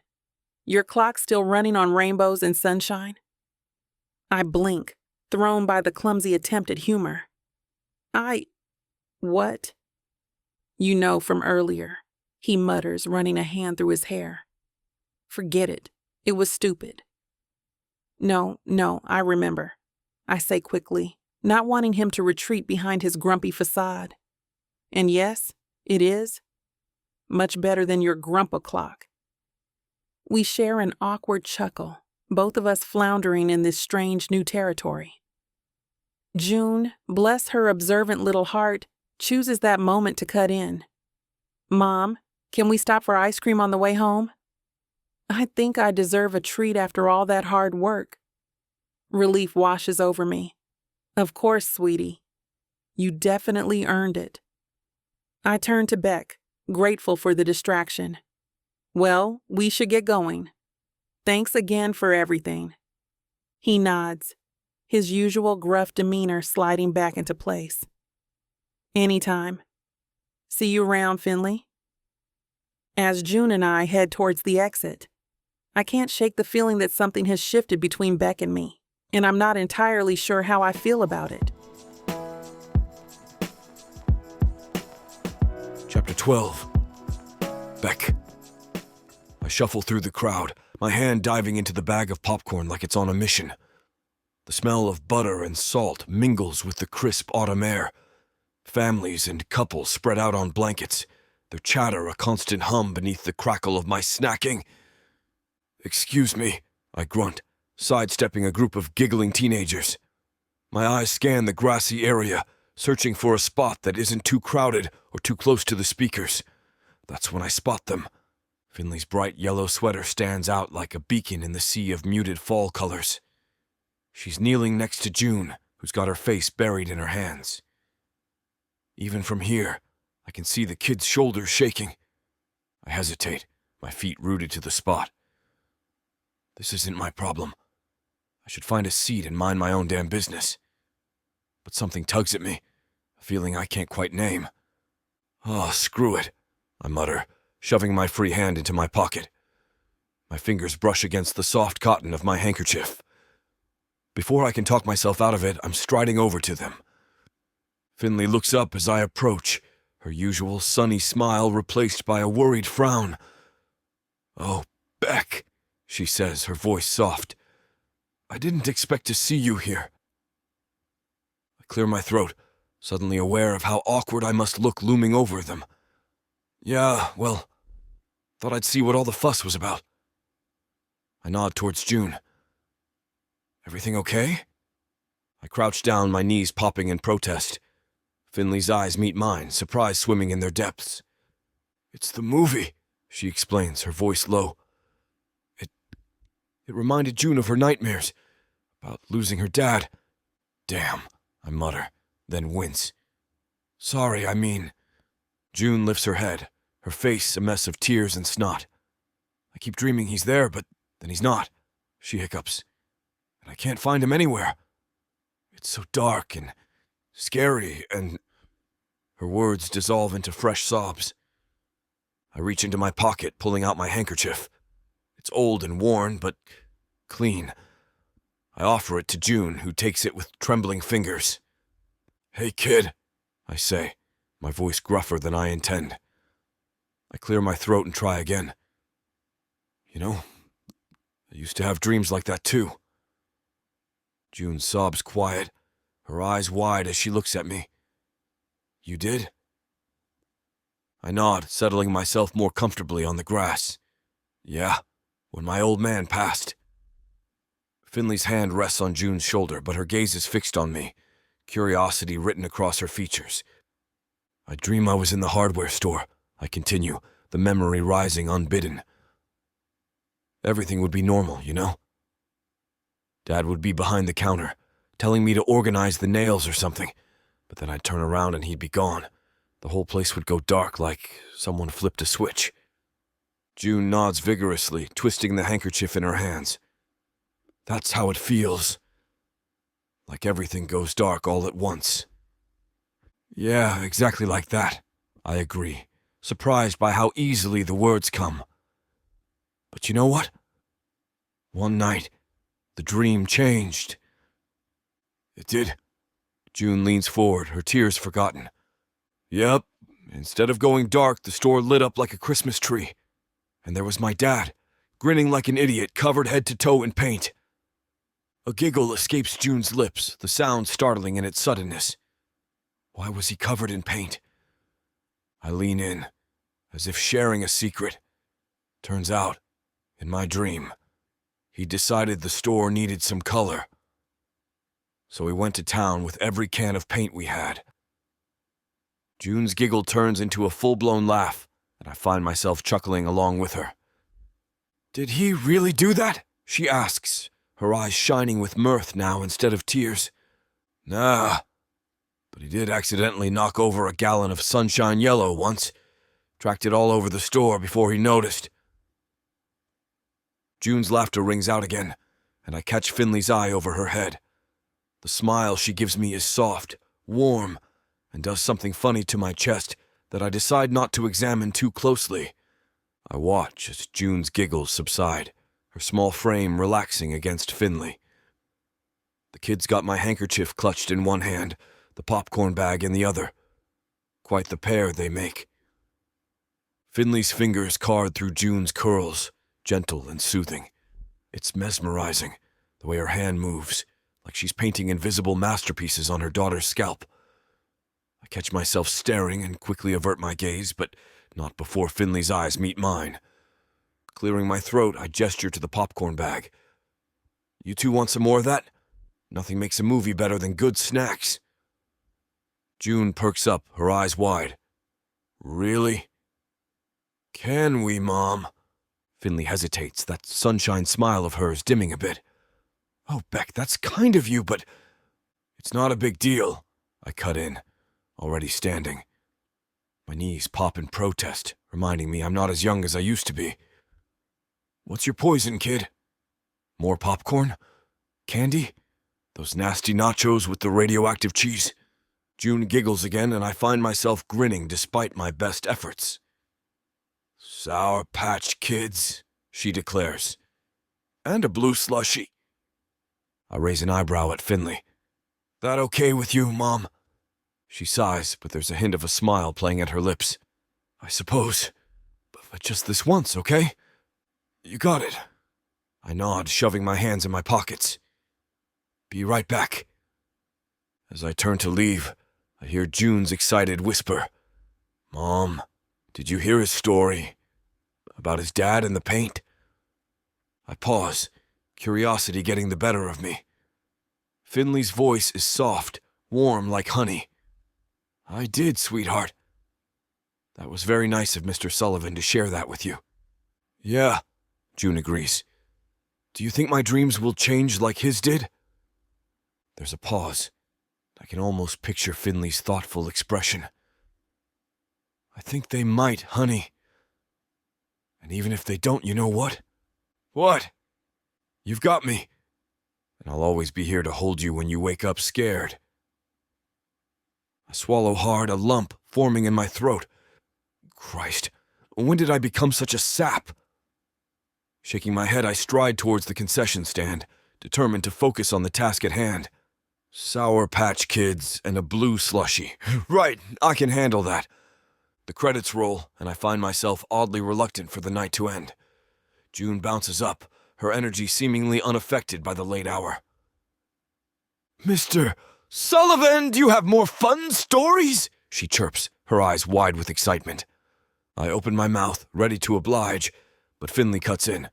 Your clock's still running on rainbows and sunshine? I blink, thrown by the clumsy attempt at humor. What? You know from earlier, he mutters, running a hand through his hair. Forget it. It was stupid. No, I remember, I say quickly, not wanting him to retreat behind his grumpy facade. And yes, it is. Much better than your grumpa clock. We share an awkward chuckle, both of us floundering in this strange new territory. June, bless her observant little heart, chooses that moment to cut in. Mom, can we stop for ice cream on the way home? I think I deserve a treat after all that hard work. Relief washes over me. Of course, sweetie. You definitely earned it. I turn to Beck, grateful for the distraction. Well, we should get going. Thanks again for everything. He nods, his usual gruff demeanor sliding back into place. Anytime. See you around, Finley. As June and I head towards the exit, I can't shake the feeling that something has shifted between Beck and me, and I'm not entirely sure how I feel about it. Chapter 12. Beck. I shuffle through the crowd, my hand diving into the bag of popcorn like it's on a mission. The smell of butter and salt mingles with the crisp autumn air. Families and couples spread out on blankets, their chatter a constant hum beneath the crackle of my snacking. Excuse me, I grunt, sidestepping a group of giggling teenagers. My eyes scan the grassy area, searching for a spot that isn't too crowded or too close to the speakers. That's when I spot them. Finley's bright yellow sweater stands out like a beacon in the sea of muted fall colors. She's kneeling next to June, who's got her face buried in her hands. Even from here, I can see the kid's shoulders shaking. I hesitate, my feet rooted to the spot. This isn't my problem. should find a seat and mind my own damn business. But something tugs at me, a feeling I can't quite name. Oh, screw it, I mutter, shoving my free hand into my pocket. My fingers brush against the soft cotton of my handkerchief. Before I can talk myself out of it, I'm striding over to them. Finley looks up as I approach, her usual sunny smile replaced by a worried frown. "Oh, Beck," she says, her voice soft. "I didn't expect to see you here." I clear my throat, suddenly aware of how awkward I must look looming over them. "Yeah, well, thought I'd see what all the fuss was about." I nod towards June. "Everything okay?" I crouch down, my knees popping in protest. Finley's eyes meet mine, surprise swimming in their depths. "It's the movie," she explains, her voice low. It reminded June of her nightmares, about losing her dad. "Damn," I mutter, then wince. "Sorry, I mean..." June lifts her head, her face a mess of tears and snot. "I keep dreaming he's there, but then he's not," she hiccups. "And I can't find him anywhere. It's so dark and scary and..." Her words dissolve into fresh sobs. I reach into my pocket, pulling out my handkerchief. It's old and worn, but clean. I offer it to June, who takes it with trembling fingers. "Hey, kid," I say, my voice gruffer than I intend. I clear my throat and try again. "You know, I used to have dreams like that too." June sobs quiet, her eyes wide as she looks at me. "You did?" I nod, settling myself more comfortably on the grass. "Yeah, when my old man passed." Finley's hand rests on June's shoulder, but her gaze is fixed on me, curiosity written across her features. "I dream I was in the hardware store," I continue, the memory rising unbidden. "Everything would be normal, you know? Dad would be behind the counter, telling me to organize the nails or something, but then I'd turn around and he'd be gone. The whole place would go dark like someone flipped a switch." June nods vigorously, twisting the handkerchief in her hands. "That's how it feels. Like everything goes dark all at once." "Yeah, exactly like that," I agree, surprised by how easily the words come. "But you know what? One night, the dream changed." "It did?" June leans forward, her tears forgotten. "Yep. Instead of going dark, the store lit up like a Christmas tree. And there was my dad, grinning like an idiot, covered head to toe in paint." A giggle escapes June's lips, the sound startling in its suddenness. Why was he covered in paint? I lean in, as if sharing a secret. Turns out, in my dream, he decided the store needed some color. So we went to town with every can of paint we had. June's giggle turns into a full-blown laugh, and I find myself chuckling along with her. "Did he really do that?" she asks, her eyes shining with mirth now instead of tears. "Nah, but he did accidentally knock over a gallon of sunshine yellow once. Tracked it all over the store before he noticed." June's laughter rings out again, and I catch Finley's eye over her head. The smile she gives me is soft, warm, and does something funny to my chest that I decide not to examine too closely. I watch as June's giggles subside, her small frame relaxing against Finley. The kid's got my handkerchief clutched in one hand, the popcorn bag in the other. Quite the pair they make. Finley's fingers card through June's curls, gentle and soothing. It's mesmerizing, the way her hand moves, like she's painting invisible masterpieces on her daughter's scalp. I catch myself staring and quickly avert my gaze, but not before Finley's eyes meet mine. Clearing my throat, I gesture to the popcorn bag. "You two want some more of that? Nothing makes a movie better than good snacks." June perks up, her eyes wide. "Really?" "Can we, Mom?" Finley hesitates, that sunshine smile of hers dimming a bit. "Oh, Beck, that's kind of you, but..." "It's not a big deal," I cut in, already standing. My knees pop in protest, reminding me I'm not as young as I used to be. "What's your poison, kid? More popcorn? candy? Those nasty nachos with the radioactive cheese? June giggles again, and I find myself grinning despite my best efforts. Sour Patch Kids, she declares. And a blue slushie. I raise an eyebrow at Finley. That okay with you, Mom? She sighs, but there's a hint of a smile playing at her lips. I suppose. But just this once, okay? You got it. I nod, shoving my hands in my pockets. Be right back. As I turn to leave, I hear June's excited whisper. Mom, did you hear his story? About his dad and the paint? I pause, curiosity getting the better of me. Finley's voice is soft, warm like honey. I did, sweetheart. That was very nice of Mr. Sullivan to share that with you. Yeah, June agrees. Do you think my dreams will change like his did? There's a pause. I can almost picture Finley's thoughtful expression. I think they might, honey. And even if they don't, you know what? What? You've got me. And I'll always be here to hold you when you wake up scared. I swallow hard, a lump forming in my throat. Christ, when did I become such a sap? Shaking my head, I stride towards the concession stand, determined to focus on the task at hand. Sour Patch Kids and a blue slushie. Right, I can handle that. The credits roll, and I find myself oddly reluctant for the night to end. June bounces up, her energy seemingly unaffected by the late hour. Mr. Sullivan, do you have more fun stories? She chirps, her eyes wide with excitement. I open my mouth, ready to oblige, but Finley cuts in.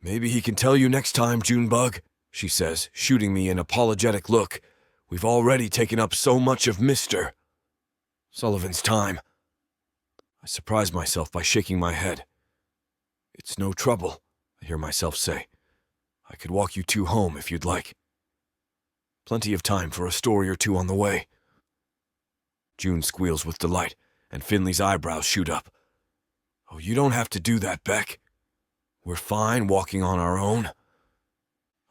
Maybe he can tell you next time, Junebug, she says, shooting me an apologetic look. We've already taken up so much of Mr. Sullivan's time. I surprise myself by shaking my head. It's no trouble, I hear myself say. I could walk you two home if you'd like. Plenty of time for a story or two on the way. June squeals with delight, and Finley's eyebrows shoot up. Oh, you don't have to do that, Beck. We're fine walking on our own.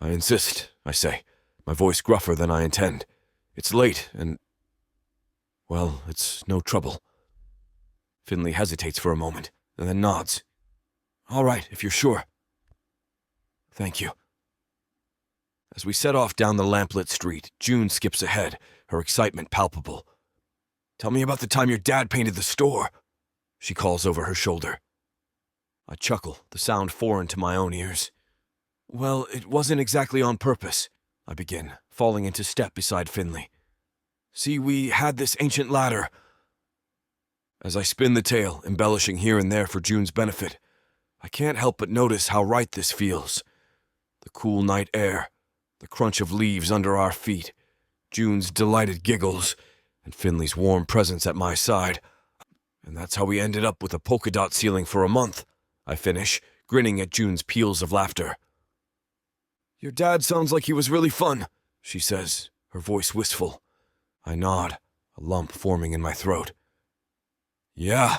I insist, I say, my voice gruffer than I intend. It's late, and... well, it's no trouble. Finley hesitates for a moment, and then nods. All right, if you're sure. Thank you. As we set off down the lamplit street, June skips ahead, her excitement palpable. Tell me about the time your dad painted the store, she calls over her shoulder. I chuckle, the sound foreign to my own ears. Well, it wasn't exactly on purpose, I begin, falling into step beside Finley. See, we had this ancient ladder. As I spin the tale, embellishing here and there for June's benefit, I can't help but notice how right this feels. The cool night air, the crunch of leaves under our feet, June's delighted giggles, and Finley's warm presence at my side. And that's how we ended up with a polka dot ceiling for a month, I finish, grinning at June's peals of laughter. Your dad sounds like he was really fun, she says, her voice wistful. I nod, a lump forming in my throat. Yeah,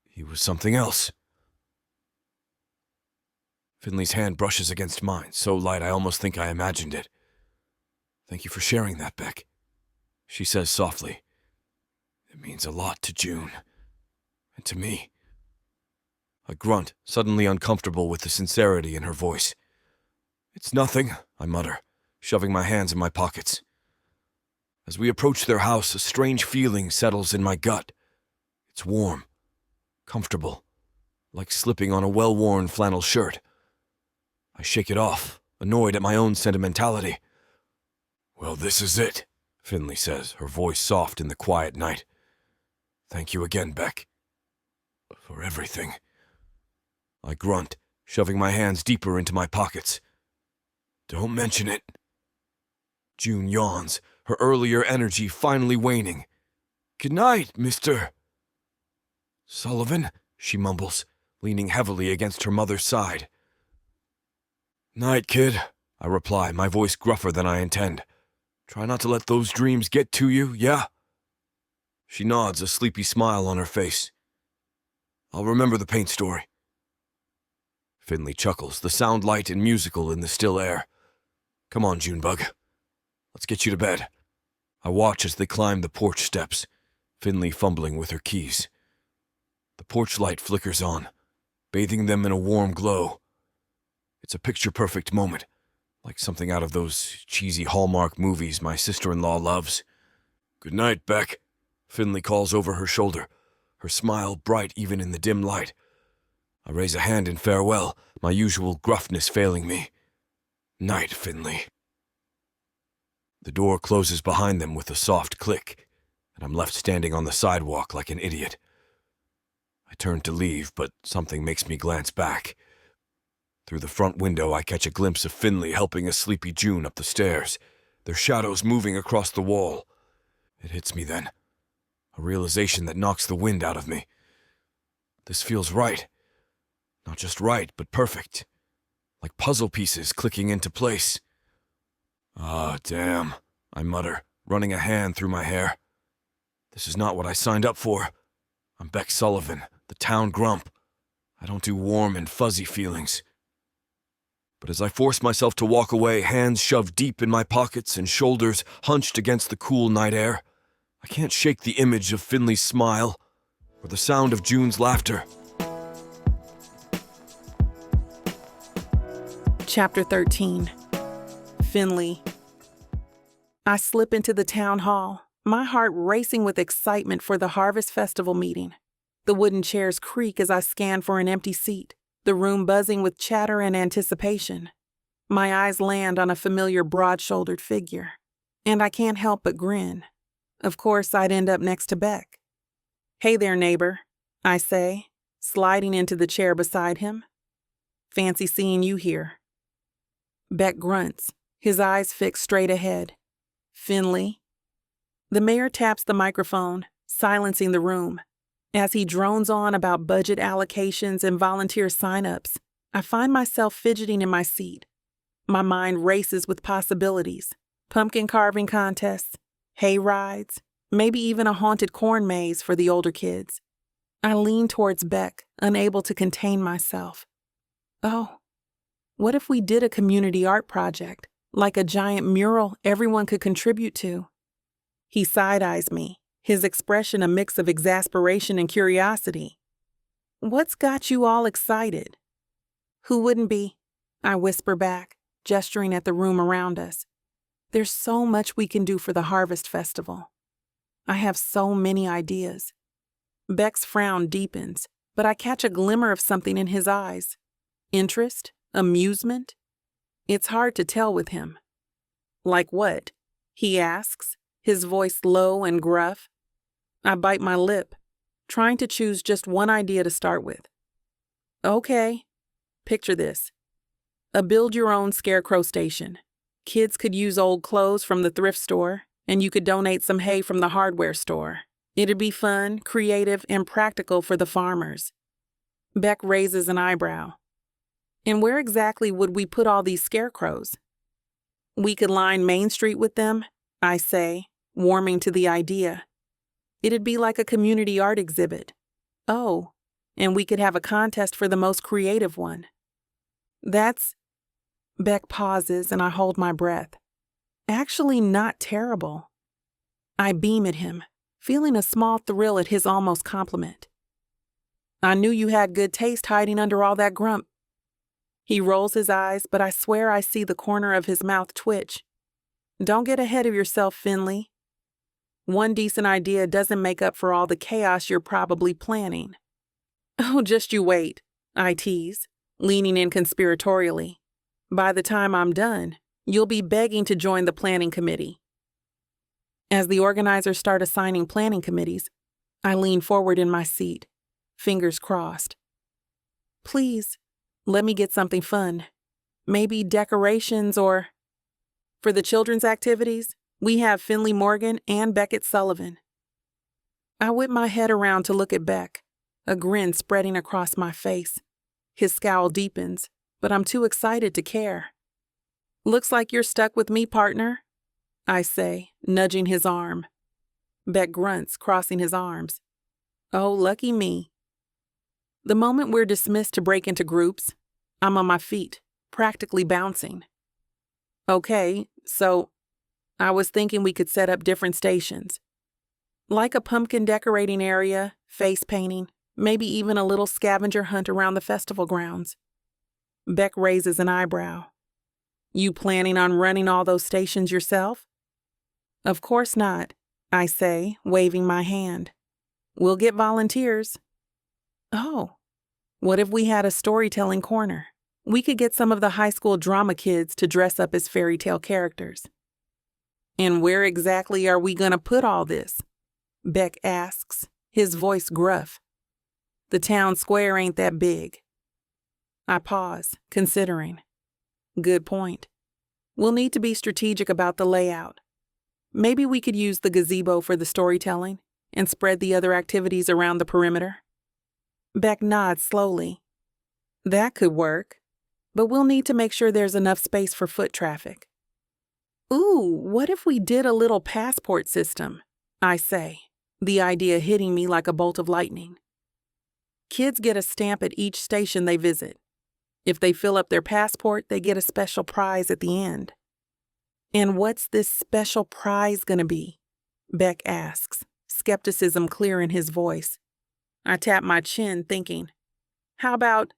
he was something else. Finley's hand brushes against mine, so light I almost think I imagined it. Thank you for sharing that, Beck, she says softly. It means a lot to June, and to me. I grunt, suddenly uncomfortable with the sincerity in her voice. It's nothing, I mutter, shoving my hands in my pockets. As we approach their house, a strange feeling settles in my gut. It's warm, comfortable, like slipping on a well-worn flannel shirt. I shake it off, annoyed at my own sentimentality. Well, this is it, Finley says, her voice soft in the quiet night. Thank you again, Beck. For everything. I grunt, shoving my hands deeper into my pockets. Don't mention it. June yawns, her earlier energy finally waning. Good night, Mr. Sullivan, she mumbles, leaning heavily against her mother's side. Night, kid, I reply, my voice gruffer than I intend. Try not to let those dreams get to you, yeah? She nods, a sleepy smile on her face. I'll remember the paint story. Finley chuckles, the sound light and musical in the still air. Come on, Junebug. Let's get you to bed. I watch as they climb the porch steps, Finley fumbling with her keys. The porch light flickers on, bathing them in a warm glow. It's a picture-perfect moment, like something out of those cheesy Hallmark movies my sister-in-law loves. Good night, Beck, Finley calls over her shoulder, her smile bright even in the dim light. I raise a hand in farewell, my usual gruffness failing me. Night, Finley. The door closes behind them with a soft click, and I'm left standing on the sidewalk like an idiot. I turn to leave, but something makes me glance back. Through the front window, I catch a glimpse of Finley helping a sleepy June up the stairs, their shadows moving across the wall. It hits me then, a realization that knocks the wind out of me. This feels right. Not just right, but perfect. Like puzzle pieces clicking into place. Ah, damn, I mutter, running a hand through my hair. This is not what I signed up for. I'm Beck Sullivan, the town grump. I don't do warm and fuzzy feelings. But as I force myself to walk away, hands shoved deep in my pockets and shoulders hunched against the cool night air, I can't shake the image of Finley's smile or the sound of June's laughter. Chapter 13. Finley. I slip into the town hall, my heart racing with excitement for the Harvest Festival meeting. The wooden chairs creak as I scan for an empty seat, the room buzzing with chatter and anticipation. My eyes land on a familiar broad-shouldered figure, and I can't help but grin. Of course, I'd end up next to Beck. "Hey there, neighbor," I say, sliding into the chair beside him. "Fancy seeing you here." Beck grunts, his eyes fixed straight ahead. "Finley." The mayor taps the microphone, silencing the room. As he drones on about budget allocations and volunteer sign-ups, I find myself fidgeting in my seat. My mind races with possibilities. Pumpkin carving contests, hay rides, maybe even a haunted corn maze for the older kids. I lean towards Beck, unable to contain myself. Oh, what if we did a community art project, like a giant mural everyone could contribute to? He side-eyes me, his expression a mix of exasperation and curiosity. "What's got you all excited?" "Who wouldn't be?" I whisper back, gesturing at the room around us. There's so much we can do for the Harvest Festival. I have so many ideas. Beck's frown deepens, but I catch a glimmer of something in his eyes. Interest? Amusement? It's hard to tell with him. "Like what?" he asks, his voice low and gruff. I bite my lip, trying to choose just one idea to start with. "Okay, picture this. A build-your-own scarecrow station. Kids could use old clothes from the thrift store, and you could donate some hay from the hardware store. It'd be fun, creative, and practical for the farmers." Beck raises an eyebrow. "And where exactly would we put all these scarecrows?" "We could line Main Street with them," I say, warming to the idea. "It'd be like a community art exhibit. Oh, and we could have a contest for the most creative one." "That's..." Beck pauses and I hold my breath. "Actually not terrible." I beam at him, feeling a small thrill at his almost compliment. "I knew you had good taste hiding under all that grump." He rolls his eyes, but I swear I see the corner of his mouth twitch. "Don't get ahead of yourself, Finley. One decent idea doesn't make up for all the chaos you're probably planning." "Oh, just you wait," I tease, leaning in conspiratorially. "By the time I'm done, you'll be begging to join the planning committee." As the organizers start assigning planning committees, I lean forward in my seat, fingers crossed. "Please, let me get something fun. Maybe decorations or..." For the children's activities, we have Finley Morgan and Beckett Sullivan. I whip my head around to look at Beck, a grin spreading across my face. His scowl deepens, but I'm too excited to care. "Looks like you're stuck with me, partner," I say, nudging his arm. Beck grunts, crossing his arms. "Oh, lucky me." The moment we're dismissed to break into groups, I'm on my feet, practically bouncing. Okay, so I was thinking we could set up different stations. Like a pumpkin decorating area, face painting, maybe even a little scavenger hunt around the festival grounds. Beck raises an eyebrow. You planning on running all those stations yourself? Of course not, I say, waving my hand. We'll get volunteers. Oh, what if we had a storytelling corner? We could get some of the high school drama kids to dress up as fairy tale characters. And where exactly are we going to put all this? Beck asks, his voice gruff. The town square ain't that big. I pause, considering. Good point. We'll need to be strategic about the layout. Maybe we could use the gazebo for the storytelling and spread the other activities around the perimeter. Beck nods slowly. That could work, but we'll need to make sure there's enough space for foot traffic. Ooh, what if we did a little passport system? I say, the idea hitting me like a bolt of lightning. Kids get a stamp at each station they visit. If they fill up their passport, they get a special prize at the end. And what's this special prize gonna be? Beck asks, skepticism clear in his voice. I tap my chin, thinking, how about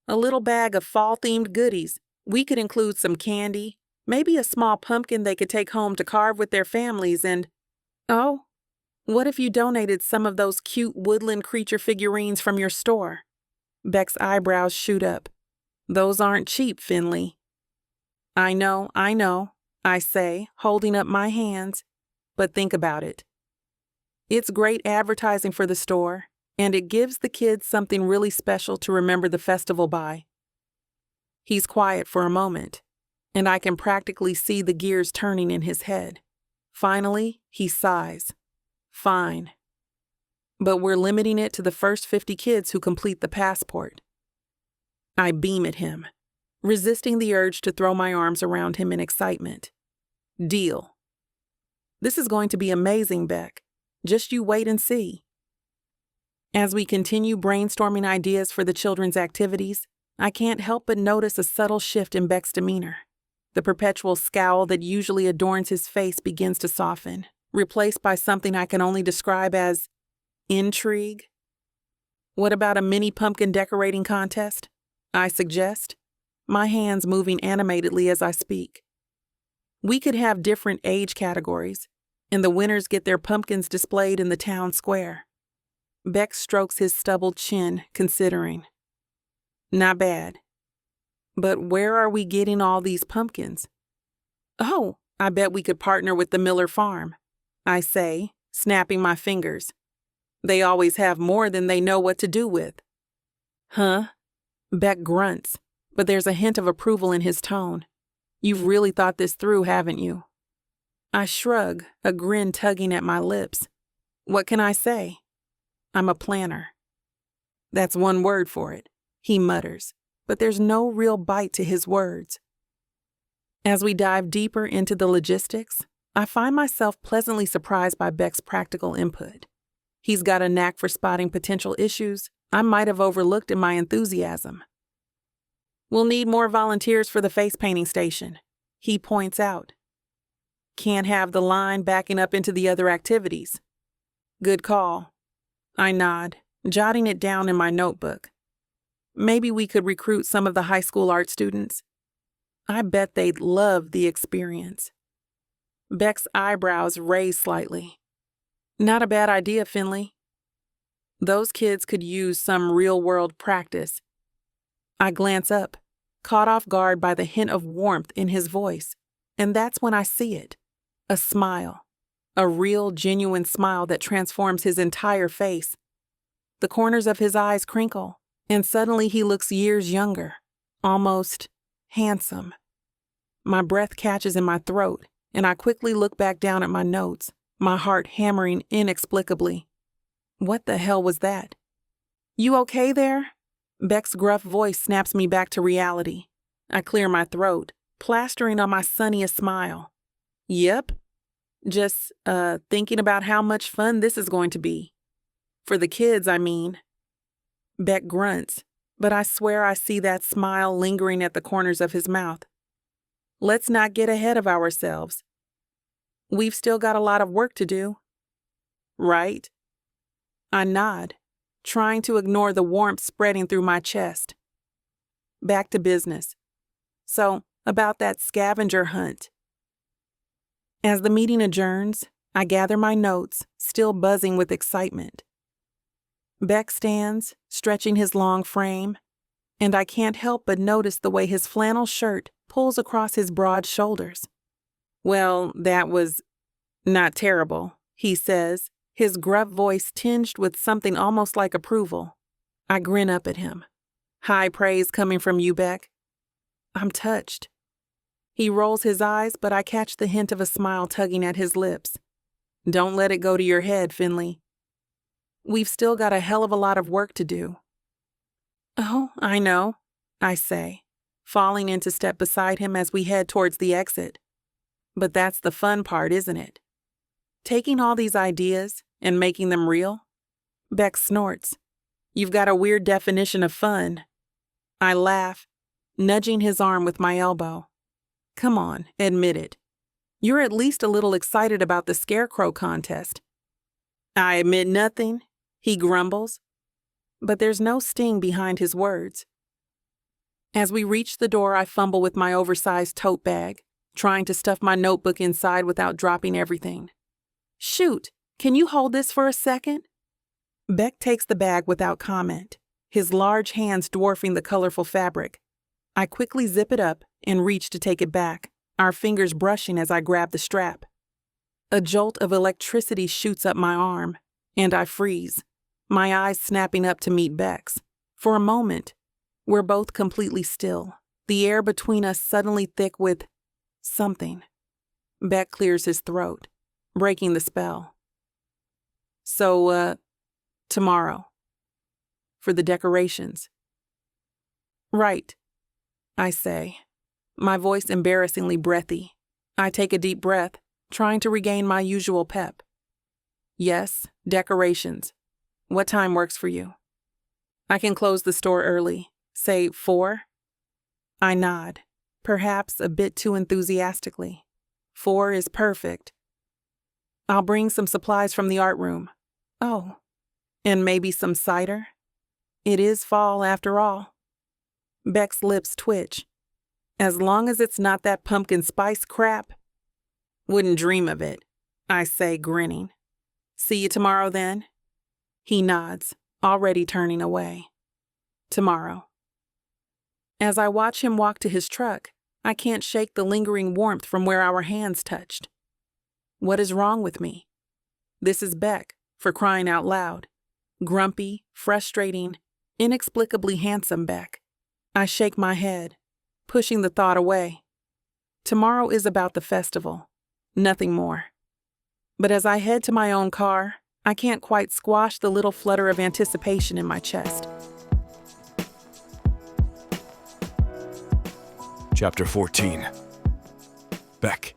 a little bag of fall-themed goodies? We could include some candy, maybe a small pumpkin they could take home to carve with their families, and, oh, what if you donated some of those cute woodland creature figurines from your store? Beck's eyebrows shoot up. Those aren't cheap, Finley. I know, I say, holding up my hands, but think about it. It's great advertising for the store, and it gives the kids something really special to remember the festival by. He's quiet for a moment, and I can practically see the gears turning in his head. Finally, he sighs. Fine. But we're limiting it to the first 50 kids who complete the passport. I beam at him, resisting the urge to throw my arms around him in excitement. Deal. This is going to be amazing, Beck. Just you wait and see. As we continue brainstorming ideas for the children's activities, I can't help but notice a subtle shift in Beck's demeanor. The perpetual scowl that usually adorns his face begins to soften, replaced by something I can only describe as intrigue. What about a mini pumpkin decorating contest? I suggest, my hands moving animatedly as I speak. We could have different age categories, and the winners get their pumpkins displayed in the town square. Beck strokes his stubbled chin, considering. Not bad. But where are we getting all these pumpkins? Oh, I bet we could partner with the Miller farm, I say, snapping my fingers. They always have more than they know what to do with. Huh? Beck grunts, but there's a hint of approval in his tone. You've really thought this through, haven't you? I shrug, a grin tugging at my lips. What can I say? I'm a planner. That's one word for it, he mutters, but there's no real bite to his words. As we dive deeper into the logistics, I find myself pleasantly surprised by Beck's practical input. He's got a knack for spotting potential issues I might have overlooked in my enthusiasm. We'll need more volunteers for the face painting station, he points out. Can't have the line backing up into the other activities. Good call. I nod, jotting it down in my notebook. Maybe we could recruit some of the high school art students. I bet they'd love the experience. Beck's eyebrows raise slightly. Not a bad idea, Finley. Those kids could use some real-world practice. I glance up, caught off guard by the hint of warmth in his voice, and that's when I see it. A smile. A real, genuine smile that transforms his entire face. The corners of his eyes crinkle, and suddenly he looks years younger, almost handsome. My breath catches in my throat, and I quickly look back down at my notes, my heart hammering inexplicably. What the hell was that? You okay there? Beck's gruff voice snaps me back to reality. I clear my throat, plastering on my sunniest smile. Yep. Just, thinking about how much fun this is going to be. For the kids, I mean. Beck grunts, but I swear I see that smile lingering at the corners of his mouth. Let's not get ahead of ourselves. We've still got a lot of work to do. Right? I nod, trying to ignore the warmth spreading through my chest. Back to business. So, about that scavenger hunt. As the meeting adjourns, I gather my notes, still buzzing with excitement. Beck stands, stretching his long frame, and I can't help but notice the way his flannel shirt pulls across his broad shoulders. Well, that was not terrible, he says, his gruff voice tinged with something almost like approval. I grin up at him. High praise coming from you, Beck. I'm touched. He rolls his eyes, but I catch the hint of a smile tugging at his lips. Don't let it go to your head, Finley. We've still got a hell of a lot of work to do. Oh, I know, I say, falling into step beside him as we head towards the exit. But that's the fun part, isn't it? Taking all these ideas and making them real? Beck snorts. You've got a weird definition of fun. I laugh, nudging his arm with my elbow. Come on, admit it. You're at least a little excited about the scarecrow contest. I admit nothing, he grumbles. But there's no sting behind his words. As we reach the door, I fumble with my oversized tote bag, trying to stuff my notebook inside without dropping everything. Shoot, can you hold this for a second? Beck takes the bag without comment, his large hands dwarfing the colorful fabric. I quickly zip it up and reach to take it back, our fingers brushing as I grab the strap. A jolt of electricity shoots up my arm, and I freeze, my eyes snapping up to meet Beck's. For a moment, we're both completely still, the air between us suddenly thick with something. Beck clears his throat, breaking the spell. So, tomorrow. For the decorations. Right, I say, my voice embarrassingly breathy. I take a deep breath, trying to regain my usual pep. Yes, decorations. What time works for you? I can close the store early, say 4. I nod, perhaps a bit too enthusiastically. 4 is perfect. I'll bring some supplies from the art room. Oh, and maybe some cider? It is fall after all. Beck's lips twitch. As long as it's not that pumpkin spice crap. Wouldn't dream of it, I say, grinning. See you tomorrow then? He nods, already turning away. Tomorrow. As I watch him walk to his truck, I can't shake the lingering warmth from where our hands touched. What is wrong with me? This is Beck, for crying out loud. Grumpy, frustrating, inexplicably handsome Beck. I shake my head, pushing the thought away. Tomorrow is about the festival, nothing more. But as I head to my own car, I can't quite squash the little flutter of anticipation in my chest. Chapter 14. Beck.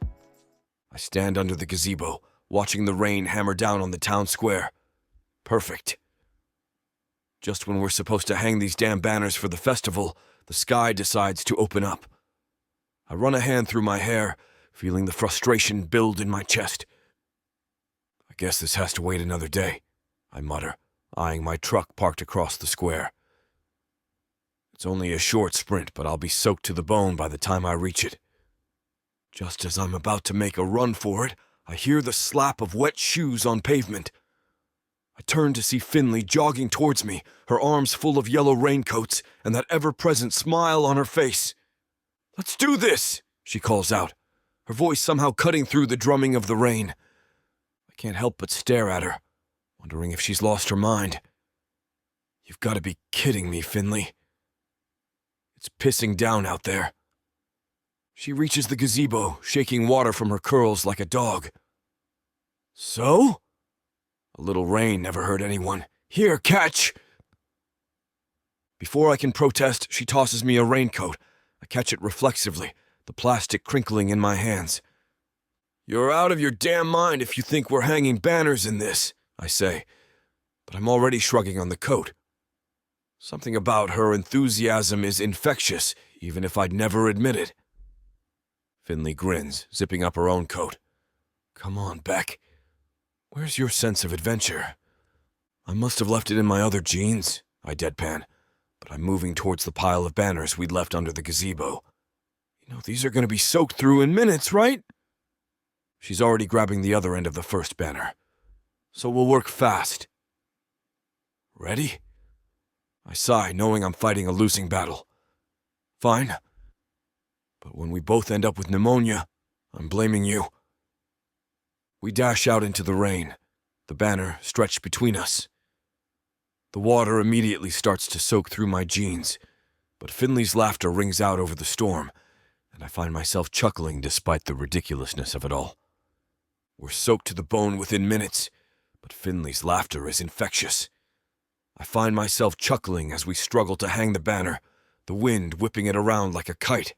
I stand under the gazebo, watching the rain hammer down on the town square. Perfect. Just when we're supposed to hang these damn banners for the festival, the sky decides to open up. I run a hand through my hair, feeling the frustration build in my chest. I guess this has to wait another day, I mutter, eyeing my truck parked across the square. It's only a short sprint, but I'll be soaked to the bone by the time I reach it. Just as I'm about to make a run for it, I hear the slap of wet shoes on pavement. I turn to see Finley jogging towards me, her arms full of yellow raincoats and that ever-present smile on her face. "Let's do this," she calls out, her voice somehow cutting through the drumming of the rain. I can't help but stare at her, wondering if she's lost her mind. You've got to be kidding me, Finley. It's pissing down out there. She reaches the gazebo, shaking water from her curls like a dog. So? A little rain never hurt anyone. Here, catch! Before I can protest, she tosses me a raincoat. I catch it reflexively, the plastic crinkling in my hands. You're out of your damn mind if you think we're hanging banners in this, I say, but I'm already shrugging on the coat. Something about her enthusiasm is infectious, even if I'd never admit it. Finley grins, zipping up her own coat. Come on, Beck. Where's your sense of adventure? I must have left it in my other jeans, I deadpan, but I'm moving towards the pile of banners we'd left under the gazebo. You know, these are going to be soaked through in minutes, right? She's already grabbing the other end of the first banner. So we'll work fast. Ready? I sigh, knowing I'm fighting a losing battle. Fine. But when we both end up with pneumonia, I'm blaming you. We dash out into the rain, the banner stretched between us. The water immediately starts to soak through my jeans, but Finley's laughter rings out over the storm, and I find myself chuckling despite the ridiculousness of it all. We're soaked to the bone within minutes, but Finley's laughter is infectious. I find myself chuckling as we struggle to hang the banner, the wind whipping it around like a kite.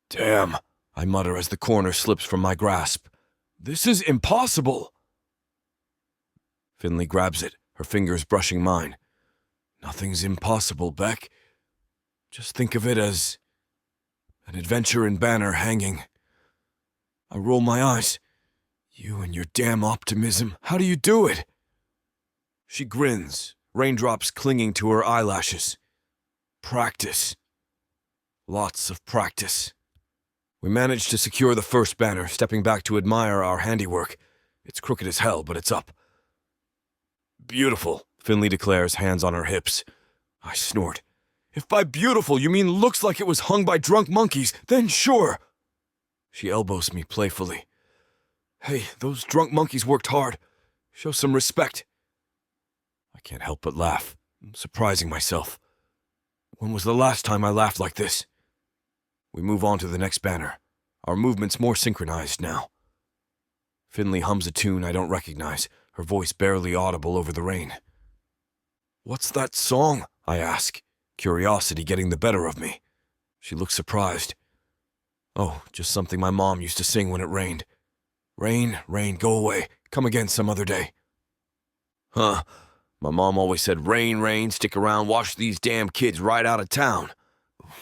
Damn, I mutter as the corner slips from my grasp. This is impossible. Finley grabs it, her fingers brushing mine. Nothing's impossible, Beck. Just think of it as an adventure in banner hanging. I roll my eyes. You and your damn optimism. How do you do it? She grins, raindrops clinging to her eyelashes. Practice. Lots of practice. We manage to secure the first banner, stepping back to admire our handiwork. It's crooked as hell, but it's up. Beautiful, Finley declares, hands on her hips. I snort. If by beautiful you mean looks like it was hung by drunk monkeys, then sure. She elbows me playfully. Hey, those drunk monkeys worked hard. Show some respect. I can't help but laugh, surprising myself. When was the last time I laughed like this? We move on to the next banner, our movements more synchronized now. Finley hums a tune I don't recognize, her voice barely audible over the rain. What's that song? I ask, curiosity getting the better of me. She looks surprised. Oh, just something my mom used to sing when it rained. Rain, rain, go away. Come again some other day. Huh. My mom always said, rain, rain, stick around, wash these damn kids right out of town.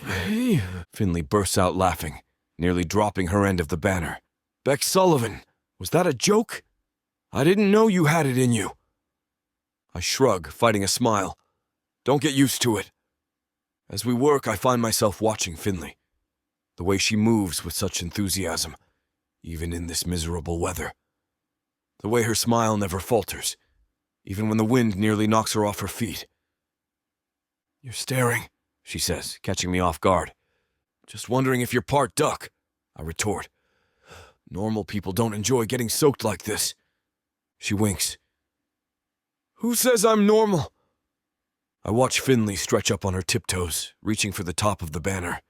Hey, Finley bursts out laughing, nearly dropping her end of the banner. Beck Sullivan, was that a joke? I didn't know you had it in you. I shrug, fighting a smile. Don't get used to it. As we work, I find myself watching Finley. The way she moves with such enthusiasm, even in this miserable weather. The way her smile never falters, even when the wind nearly knocks her off her feet. You're staring, she says, catching me off guard. Just wondering if you're part duck, I retort. Normal people don't enjoy getting soaked like this. She winks. Who says I'm normal? I watch Finley stretch up on her tiptoes, reaching for the top of the banner.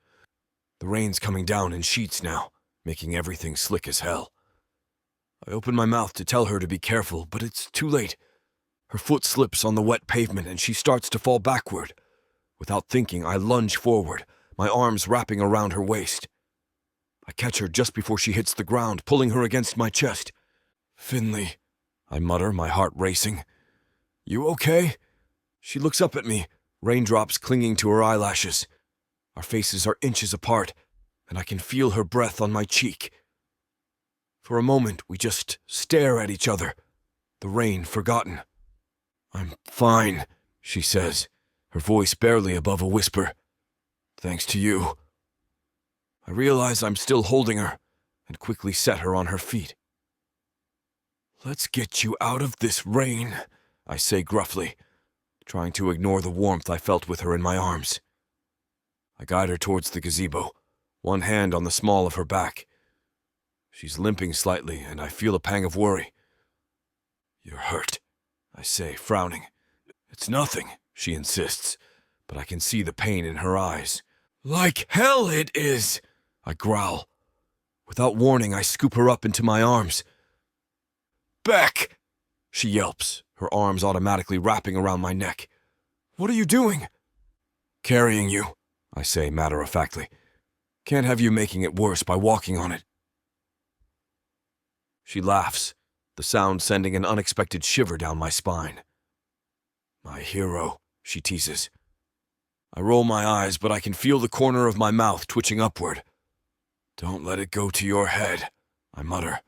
The rain's coming down in sheets now, making everything slick as hell. I open my mouth to tell her to be careful, but it's too late. Her foot slips on the wet pavement and she starts to fall backward. Without thinking, I lunge forward, my arms wrapping around her waist. I catch her just before she hits the ground, pulling her against my chest. Finley, I mutter, my heart racing. You okay? She looks up at me, raindrops clinging to her eyelashes. Our faces are inches apart, and I can feel her breath on my cheek. For a moment, we just stare at each other, the rain forgotten. I'm fine, she says, her voice barely above a whisper. Thanks to you. I realize I'm still holding her, and quickly set her on her feet. Let's get you out of this rain, I say gruffly, trying to ignore the warmth I felt with her in my arms. I guide her towards the gazebo, one hand on the small of her back. She's limping slightly, and I feel a pang of worry. You're hurt, I say, frowning. It's nothing, she insists, but I can see the pain in her eyes. Like hell it is, I growl. Without warning, I scoop her up into my arms. Beck, she yelps, her arms automatically wrapping around my neck. What are you doing? Carrying you, I say matter-of-factly. Can't have you making it worse by walking on it. She laughs, the sound sending an unexpected shiver down my spine. My hero, she teases. I roll my eyes, but I can feel the corner of my mouth twitching upward. Don't let it go to your head, I mutter.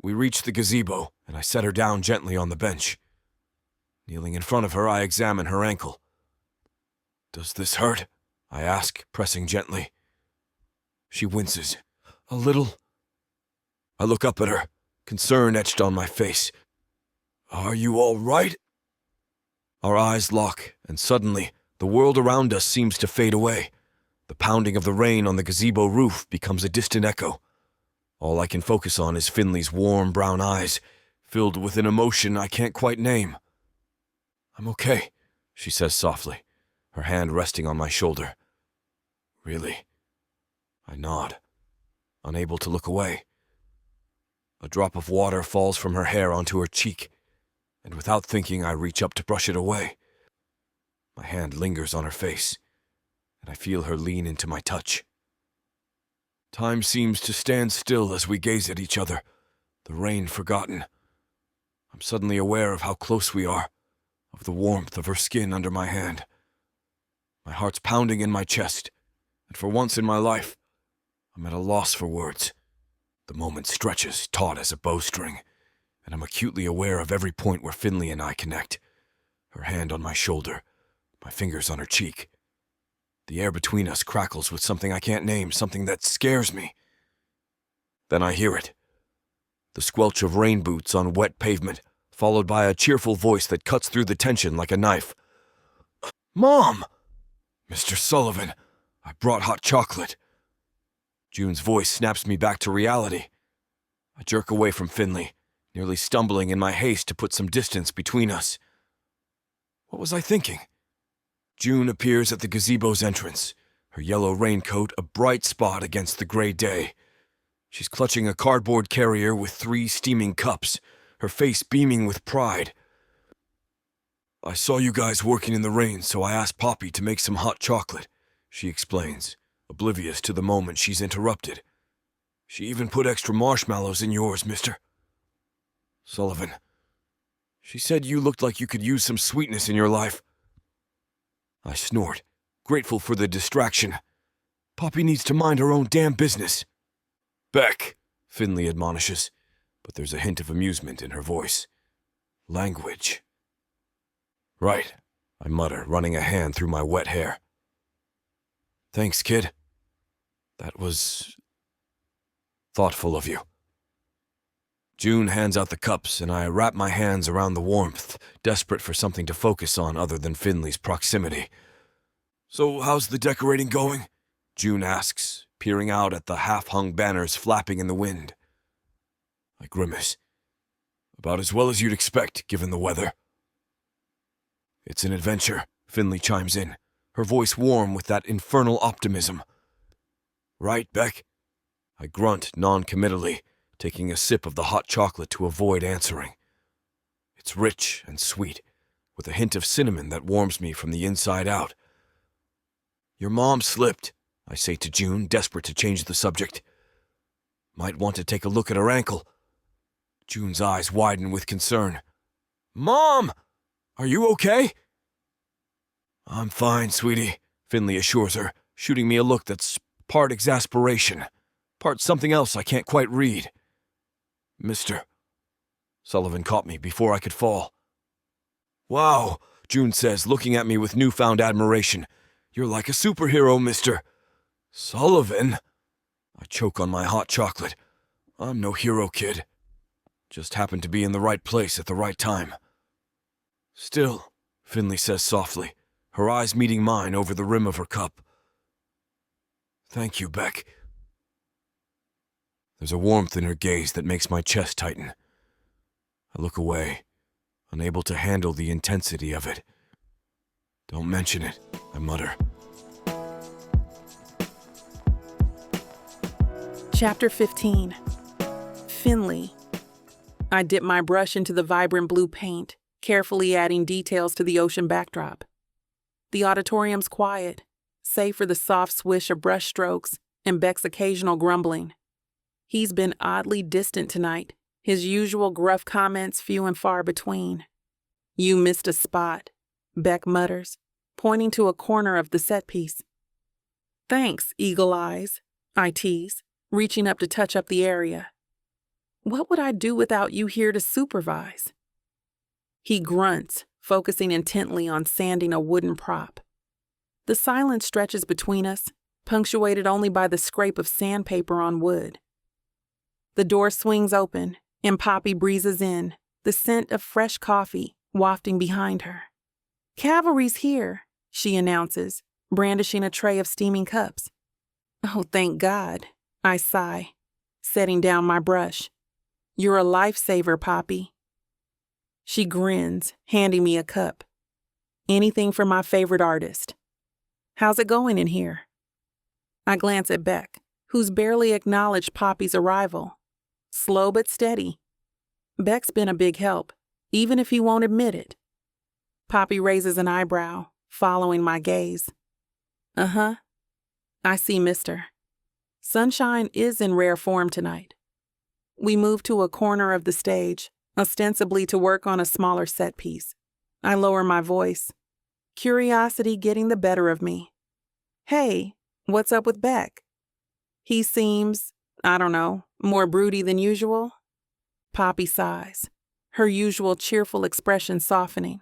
We reach the gazebo, and I set her down gently on the bench. Kneeling in front of her, I examine her ankle. Does this hurt? I ask, pressing gently. She winces. A little. I look up at her, concern etched on my face. Are you all right? Our eyes lock, and suddenly, the world around us seems to fade away. The pounding of the rain on the gazebo roof becomes a distant echo. All I can focus on is Finley's warm brown eyes, filled with an emotion I can't quite name. I'm okay, she says softly, her hand resting on my shoulder. Really? I nod, unable to look away. A drop of water falls from her hair onto her cheek, and without thinking I reach up to brush it away. My hand lingers on her face, and I feel her lean into my touch. Time seems to stand still as we gaze at each other, the rain forgotten. I'm suddenly aware of how close we are, of the warmth of her skin under my hand. My heart's pounding in my chest, and for once in my life, I'm at a loss for words. The moment stretches, taut as a bowstring, and I'm acutely aware of every point where Finley and I connect. Her hand on my shoulder, my fingers on her cheek. The air between us crackles with something I can't name, something that scares me. Then I hear it. The squelch of rain boots on wet pavement, followed by a cheerful voice that cuts through the tension like a knife. Mom! Mr. Sullivan, I brought hot chocolate. June's voice snaps me back to reality. I jerk away from Finley, nearly stumbling in my haste to put some distance between us. What was I thinking? June appears at the gazebo's entrance, her yellow raincoat a bright spot against the gray day. She's clutching a cardboard carrier with 3 steaming cups, her face beaming with pride. I saw you guys working in the rain, so I asked Poppy to make some hot chocolate, she explains, oblivious to the moment she's interrupted. She even put extra marshmallows in yours, mister. Sullivan. She said you looked like you could use some sweetness in your life. I snort, grateful for the distraction. Poppy needs to mind her own damn business. Beck, Finley admonishes, but there's a hint of amusement in her voice. Language. Right, I mutter, running a hand through my wet hair. Thanks, kid. That was thoughtful of you. June hands out the cups, and I wrap my hands around the warmth, desperate for something to focus on other than Finley's proximity. So how's the decorating going? June asks, peering out at the half-hung banners flapping in the wind. I grimace. About as well as you'd expect, given the weather. It's an adventure, Finley chimes in, her voice warm with that infernal optimism. Right, Beck? I grunt non-committally, taking a sip of the hot chocolate to avoid answering. It's rich and sweet, with a hint of cinnamon that warms me from the inside out. Your mom slipped, I say to June, desperate to change the subject. Might want to take a look at her ankle. June's eyes widen with concern. Mom! Are you okay? I'm fine, sweetie, Finley assures her, shooting me a look that's part exasperation, part something else I can't quite read. Mister. Sullivan caught me before I could fall. Wow, June says, looking at me with newfound admiration. You're like a superhero, mister. Sullivan? I choke on my hot chocolate. I'm no hero, kid. Just happened to be in the right place at the right time. Still, Finley says softly, her eyes meeting mine over the rim of her cup. Thank you, Beck. There's a warmth in her gaze that makes my chest tighten. I look away, unable to handle the intensity of it. Don't mention it, I mutter. Chapter 15. Finley. I dip my brush into the vibrant blue paint, carefully adding details to the ocean backdrop. The auditorium's quiet, save for the soft swish of brush strokes and Beck's occasional grumbling. He's been oddly distant tonight, his usual gruff comments few and far between. You missed a spot, Beck mutters, pointing to a corner of the set piece. Thanks, Eagle Eyes. I tease, reaching up to touch up the area. What would I do without you here to supervise? He grunts, focusing intently on sanding a wooden prop. The silence stretches between us, punctuated only by the scrape of sandpaper on wood. The door swings open, and Poppy breezes in, the scent of fresh coffee wafting behind her. "Cavalry's here," she announces, brandishing a tray of steaming cups. "Oh, thank God," I sigh, setting down my brush. "You're a lifesaver, Poppy." She grins, handing me a cup. "Anything for my favorite artist." "How's it going in here?" I glance at Beck, who's barely acknowledged Poppy's arrival. Slow but steady. Beck's been a big help, even if he won't admit it. Poppy raises an eyebrow, following my gaze. "Uh-huh. I see, mister. Sunshine is in rare form tonight." We move to a corner of the stage, ostensibly to work on a smaller set piece. I lower my voice, curiosity getting the better of me. "Hey, what's up with Beck? He seems, I don't know, more broody than usual?" Poppy sighs, her usual cheerful expression softening.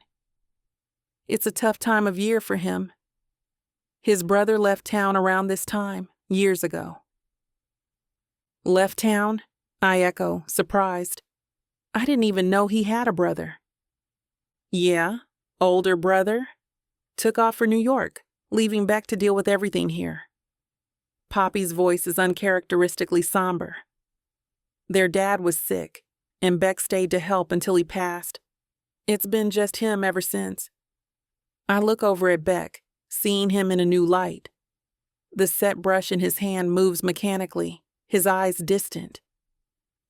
"It's a tough time of year for him. His brother left town around this time, years ago." "Left town?" I echo, surprised. I didn't even know he had a brother. "Yeah, older brother. Took off for New York, leaving Beck to deal with everything here." Poppy's voice is uncharacteristically somber. "Their dad was sick, and Beck stayed to help until he passed. It's been just him ever since." I look over at Beck, seeing him in a new light. The set brush in his hand moves mechanically, his eyes distant.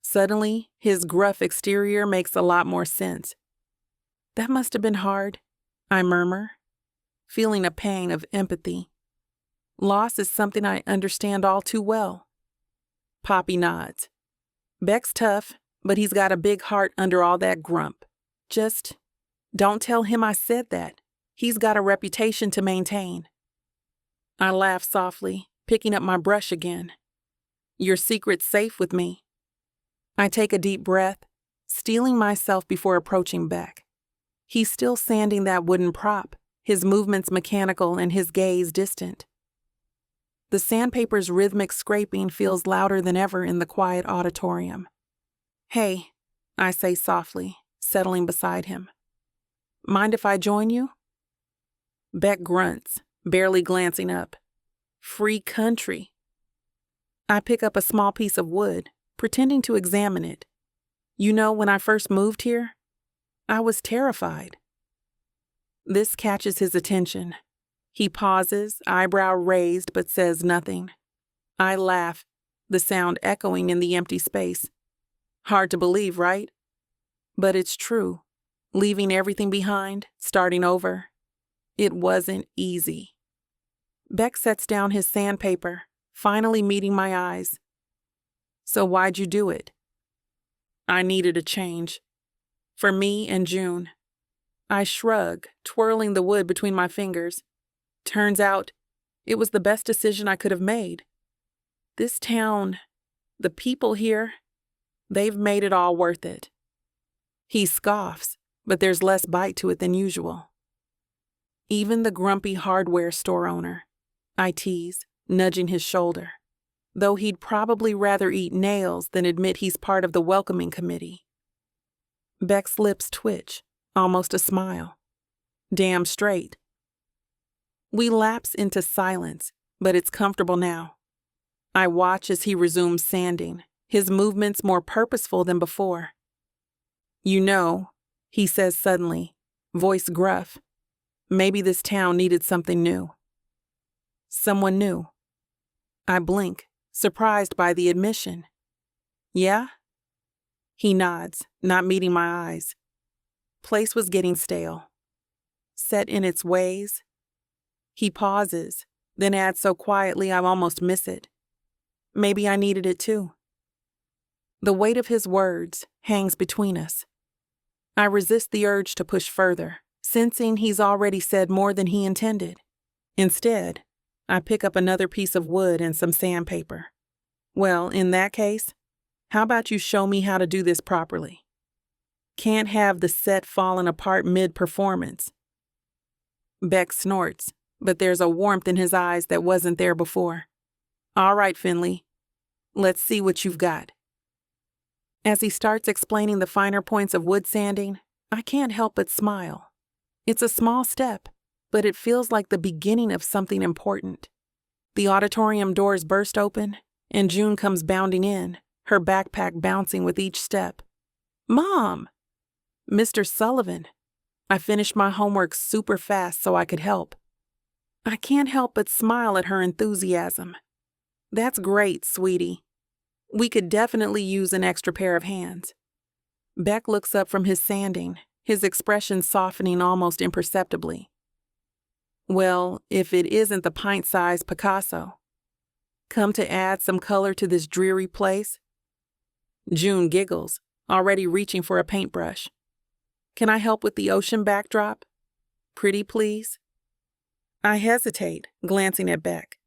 Suddenly, his gruff exterior makes a lot more sense. "That must have been hard," I murmur, feeling a pang of empathy. Loss is something I understand all too well. Poppy nods. "Beck's tough, but he's got a big heart under all that grump. Just don't tell him I said that. He's got a reputation to maintain." I laugh softly, picking up my brush again. "Your secret's safe with me." I take a deep breath, steeling myself before approaching Beck. He's still sanding that wooden prop, his movements mechanical and his gaze distant. The sandpaper's rhythmic scraping feels louder than ever in the quiet auditorium. "Hey," I say softly, settling beside him. "Mind if I join you?" Beck grunts, barely glancing up. Free country. I pick up a small piece of wood, pretending to examine it. "You know, when I first moved here, I was terrified." This catches his attention. He pauses, eyebrow raised, but says nothing. I laugh, the sound echoing in the empty space. Hard to believe, right? But it's true. Leaving everything behind, starting over. It wasn't easy. Beck sets down his sandpaper, finally meeting my eyes. "So why'd you do it?" "I needed a change. For me and June." I shrug, twirling the wood between my fingers. Turns out, it was the best decision I could have made. This town, the people here, they've made it all worth it. He scoffs, but there's less bite to it than usual. Even the grumpy hardware store owner, I tease, nudging his shoulder, though he'd probably rather eat nails than admit he's part of the welcoming committee. Beck's lips twitch, almost a smile. Damn straight. We lapse into silence, but it's comfortable now. I watch as he resumes sanding, his movements more purposeful than before. "You know," he says suddenly, voice gruff, "maybe this town needed something new." "Someone new." I blink, surprised by the admission. "Yeah?" He nods, not meeting my eyes. Place was getting stale. Set in its ways. He pauses, then adds so quietly I almost miss it. "Maybe I needed it too." The weight of his words hangs between us. I resist the urge to push further, sensing he's already said more than he intended. Instead, I pick up another piece of wood and some sandpaper, Well, in that case, how about you show me how to do this properly? Can't have the set falling apart mid-performance. Beck snorts, but there's a warmth in his eyes that wasn't there before. All right, Finley. Let's see what you've got. As he starts explaining the finer points of wood sanding, I can't help but smile. It's a small step, but it feels like the beginning of something important. The auditorium doors burst open, and June comes bounding in, her backpack bouncing with each step. Mom! Mr. Sullivan. I finished my homework super fast so I could help. I can't help but smile at her enthusiasm. That's great, sweetie. We could definitely use an extra pair of hands. Beck looks up from his sanding, his expression softening almost imperceptibly. Well, if it isn't the pint-sized Picasso. Come to add some color to this dreary place? June giggles, already reaching for a paintbrush. Can I help with the ocean backdrop? Pretty, please? I hesitate, glancing at Beck.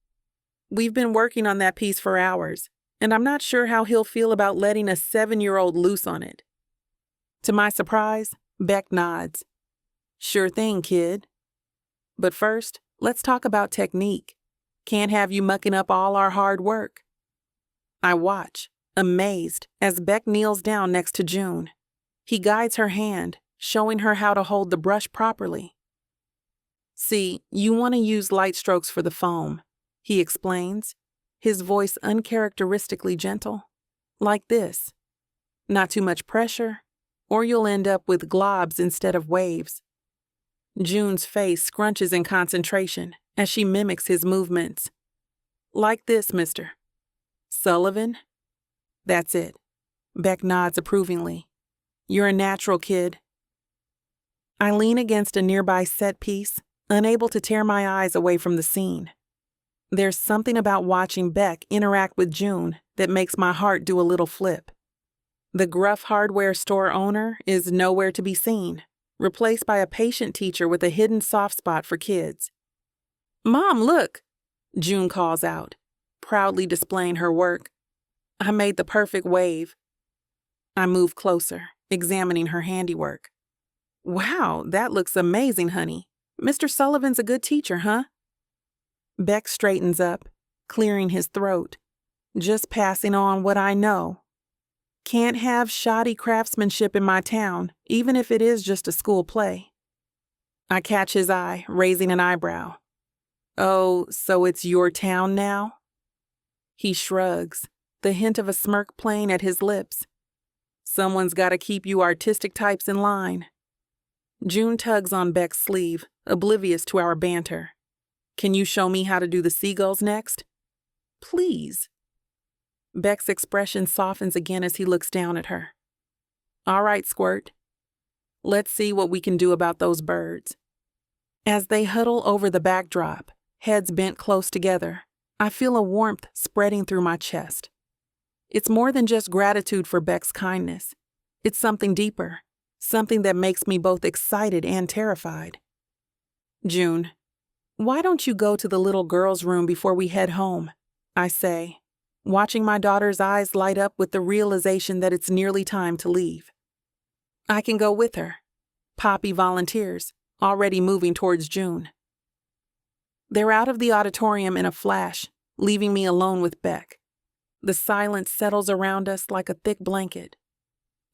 We've been working on that piece for hours, and I'm not sure how he'll feel about letting a 7-year-old loose on it. To my surprise, Beck nods. Sure thing, kid. But first, let's talk about technique. Can't have you mucking up all our hard work. I watch, amazed, as Beck kneels down next to June. He guides her hand, showing her how to hold the brush properly. See, you want to use light strokes for the foam, he explains, his voice uncharacteristically gentle. Like this. Not too much pressure, or you'll end up with globs instead of waves. June's face scrunches in concentration as she mimics his movements. Like this, Mr. Sullivan? That's it. Beck nods approvingly. You're a natural, kid. I lean against a nearby set piece, unable to tear my eyes away from the scene. There's something about watching Beck interact with June that makes my heart do a little flip. The gruff hardware store owner is nowhere to be seen, replaced by a patient teacher with a hidden soft spot for kids. Mom, look! June calls out, proudly displaying her work. I made the perfect wave. I move closer, examining her handiwork. Wow, that looks amazing, honey. Mr. Sullivan's a good teacher, huh? Beck straightens up, clearing his throat. Just passing on what I know. Can't have shoddy craftsmanship in my town, even if it is just a school play. I catch his eye, raising an eyebrow. Oh, so it's your town now? He shrugs, the hint of a smirk playing at his lips. Someone's got to keep you artistic types in line. June tugs on Beck's sleeve, oblivious to our banter. Can you show me how to do the seagulls next? Please. Beck's expression softens again as he looks down at her. All right, Squirt. Let's see what we can do about those birds. As they huddle over the backdrop, heads bent close together, I feel a warmth spreading through my chest. It's more than just gratitude for Beck's kindness. It's something deeper, something that makes me both excited and terrified. June, why don't you go to the little girl's room before we head home? I say, watching my daughter's eyes light up with the realization that it's nearly time to leave. I can go with her. Poppy volunteers, already moving towards June. They're out of the auditorium in a flash, leaving me alone with Beck. The silence settles around us like a thick blanket.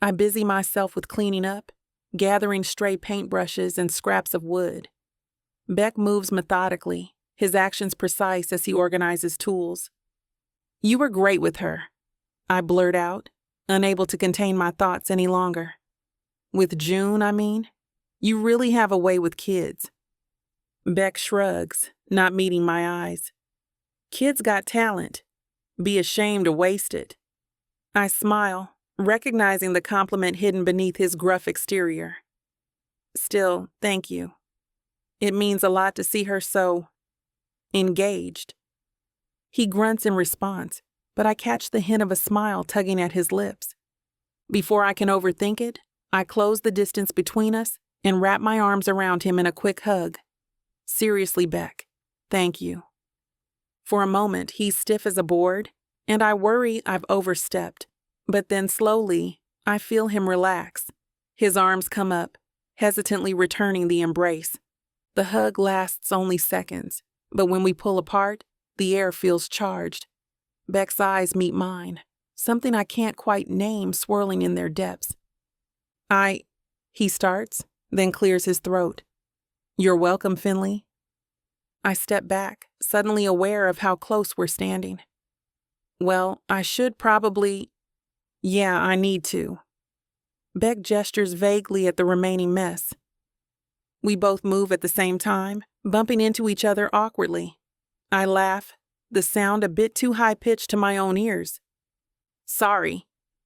I busy myself with cleaning up, gathering stray paintbrushes and scraps of wood. Beck moves methodically, his actions precise as he organizes tools. You were great with her, I blurt out, unable to contain my thoughts any longer. With June, I mean. You really have a way with kids. Beck shrugs, not meeting my eyes. Kids got talent. Be ashamed to waste it. I smile, recognizing the compliment hidden beneath his gruff exterior. Still, thank you. It means a lot to see her so engaged. He grunts in response, but I catch the hint of a smile tugging at his lips. Before I can overthink it, I close the distance between us and wrap my arms around him in a quick hug. Seriously, Beck, thank you. For a moment, he's stiff as a board, and I worry I've overstepped. But then slowly, I feel him relax. His arms come up, hesitantly returning the embrace. The hug lasts only seconds, but when we pull apart, the air feels charged. Beck's eyes meet mine, something I can't quite name swirling in their depths. He starts, then clears his throat. You're welcome, Finley. I step back, suddenly aware of how close we're standing. Well, I should probably... Yeah, I need to. Beck gestures vaguely at the remaining mess. We both move at the same time, bumping into each other awkwardly. I laugh, the sound a bit too high-pitched to my own ears. Sorry,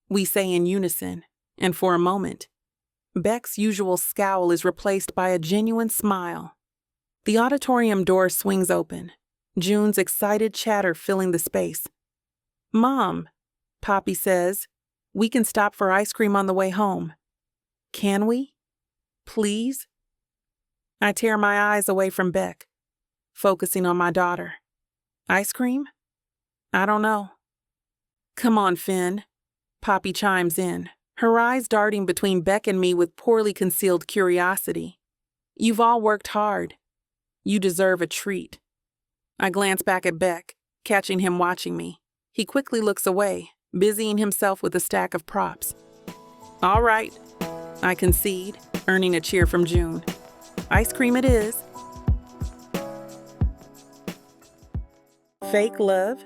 we say in unison, and for a moment, Beck's usual scowl is replaced by a genuine smile. The auditorium door swings open, June's excited chatter filling the space. Mom, Poppy says, we can stop for ice cream on the way home. Can we? Please? I tear my eyes away from Beck, focusing on my daughter. Ice cream? I don't know. Come on, Finn, Poppy chimes in, her eyes darting between Beck and me with poorly concealed curiosity. You've all worked hard. You deserve a treat. I glance back at Beck, catching him watching me. He quickly looks away, busying himself with a stack of props. All right, I concede, earning a cheer from June. Ice cream it is. Fake love?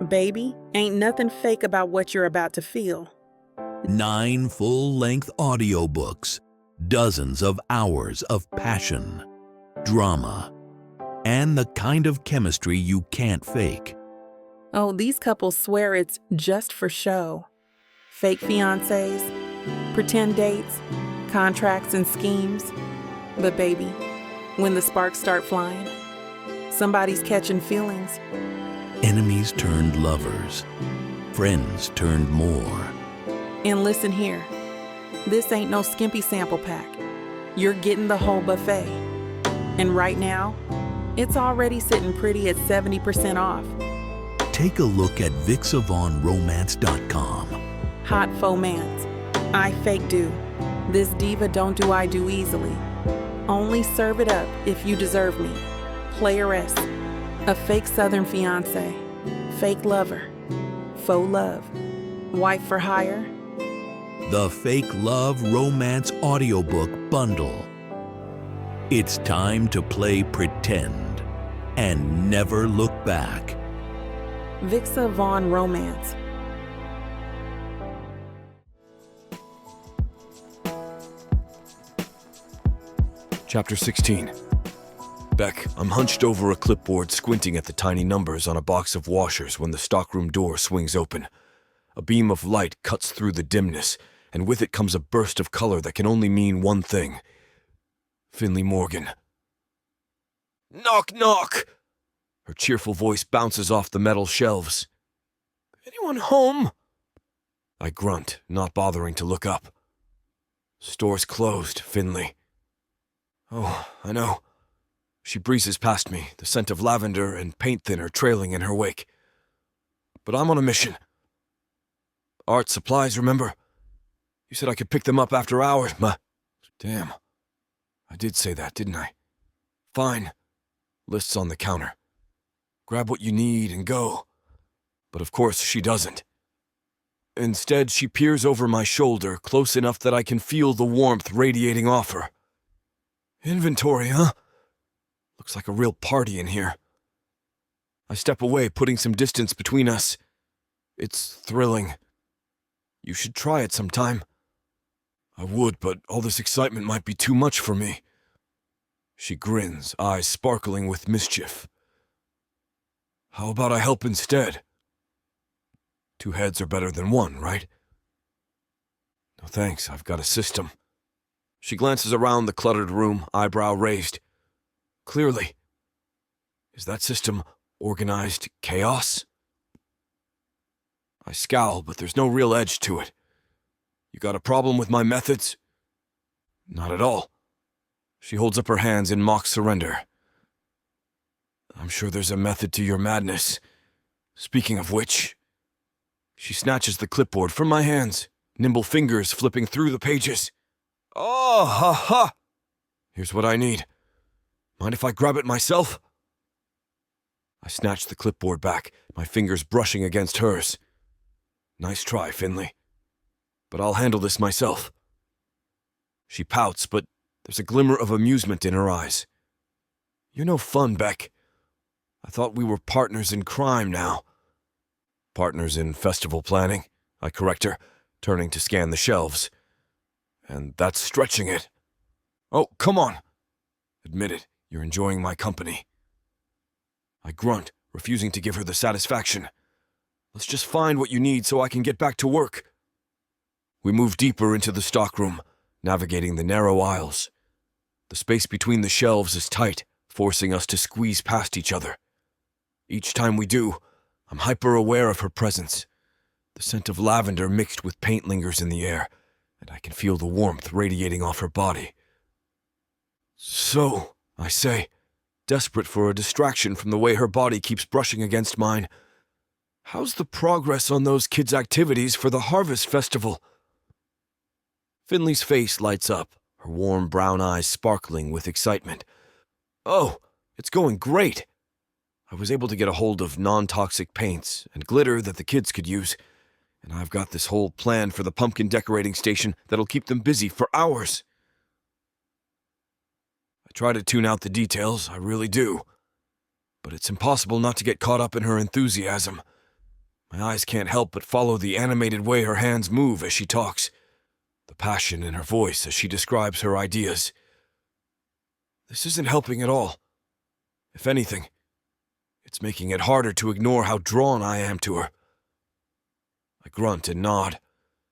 Baby, ain't nothing fake about what you're about to feel. 9 full-length audiobooks, dozens of hours of passion, drama, and the kind of chemistry you can't fake. Oh, these couples swear it's just for show. Fake fiancés, pretend dates, contracts and schemes. But baby, when the sparks start flying, somebody's catching feelings. Enemies turned lovers, friends turned more. And listen here, this ain't no skimpy sample pack. You're getting the whole buffet. And right now, it's already sitting pretty at 70% off. Take a look at vixavonromance.com. Hot fomance. I fake do. This diva don't do I do easily. Only serve it up if you deserve me. Playeress. A fake southern fiancé. Fake lover. Faux love. Wife for hire. The Fake Love Romance Audiobook Bundle. It's time to play pretend and never look back. Vixavon Romance. Chapter 16. Beck, I'm hunched over a clipboard squinting at the tiny numbers on a box of washers when the stockroom door swings open. A beam of light cuts through the dimness, and with it comes a burst of color that can only mean one thing. Finley Morgan. Knock, knock! Her cheerful voice bounces off the metal shelves. Anyone home? I grunt, not bothering to look up. Store's closed, Finley. Oh, I know. She breezes past me, the scent of lavender and paint thinner trailing in her wake. But I'm on a mission. Art supplies, remember? You said I could pick them up after hours, Damn. I did say that, didn't I? Fine. List's on the counter. Grab what you need and go. But of course she doesn't. Instead, she peers over my shoulder, close enough that I can feel the warmth radiating off her. Inventory, huh? Looks like a real party in here. I step away, putting some distance between us. It's thrilling. You should try it sometime. I would, but all this excitement might be too much for me. She grins, eyes sparkling with mischief. How about I help instead? 2 heads are better than 1, right? No thanks, I've got a system. She glances around the cluttered room, eyebrow raised. Clearly. Is that system organized chaos? I scowl, but there's no real edge to it. You got a problem with my methods? Not at all. She holds up her hands in mock surrender. I'm sure there's a method to your madness. Speaking of which, She snatches the clipboard from my hands, nimble fingers flipping through the pages. Oh, ha ha! Here's what I need. Mind if I grab it myself? I snatch the clipboard back, my fingers brushing against hers. Nice try, Finley. But I'll handle this myself. She pouts, but there's a glimmer of amusement in her eyes. You're no fun, Beck. I thought we were partners in crime now. Partners in festival planning, I correct her, turning to scan the shelves. And that's stretching it. Oh, come on. Admit it, you're enjoying my company. I grunt, refusing to give her the satisfaction. Let's just find what you need so I can get back to work. We move deeper into the stockroom, navigating the narrow aisles. The space between the shelves is tight, forcing us to squeeze past each other. Each time we do, I'm hyper-aware of her presence. The scent of lavender mixed with paint lingers in the air, and I can feel the warmth radiating off her body. So, I say, desperate for a distraction from the way her body keeps brushing against mine, how's the progress on those kids' activities for the Harvest Festival? Finley's face lights up, her warm brown eyes sparkling with excitement. Oh, it's going great. I was able to get a hold of non-toxic paints and glitter that the kids could use, and I've got this whole plan for the pumpkin decorating station that'll keep them busy for hours. I try to tune out the details, I really do. But it's impossible not to get caught up in her enthusiasm. My eyes can't help but follow the animated way her hands move as she talks, the passion in her voice as she describes her ideas. This isn't helping at all. If anything, it's making it harder to ignore how drawn I am to her. I grunt and nod,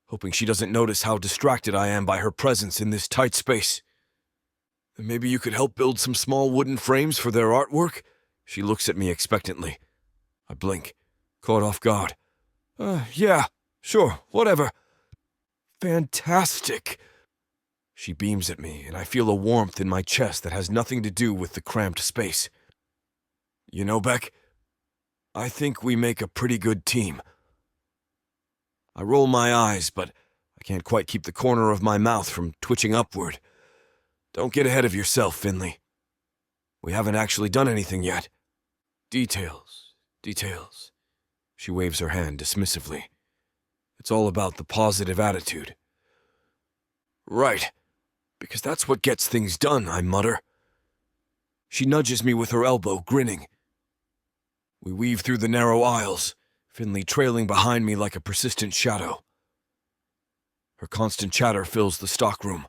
hoping she doesn't notice how distracted I am by her presence in this tight space. Maybe you could help build some small wooden frames for their artwork? She looks at me expectantly. I blink, caught off guard. Yeah, sure, whatever. Fantastic. She beams at me, and I feel a warmth in my chest that has nothing to do with the cramped space. You know, Beck, I think we make a pretty good team. I roll my eyes, but I can't quite keep the corner of my mouth from twitching upward. Don't get ahead of yourself, Finley. We haven't actually done anything yet. Details. She waves her hand dismissively. It's all about the positive attitude. Right, because that's what gets things done, I mutter. She nudges me with her elbow, grinning. We weave through the narrow aisles, Finley trailing behind me like a persistent shadow. Her constant chatter fills the stockroom,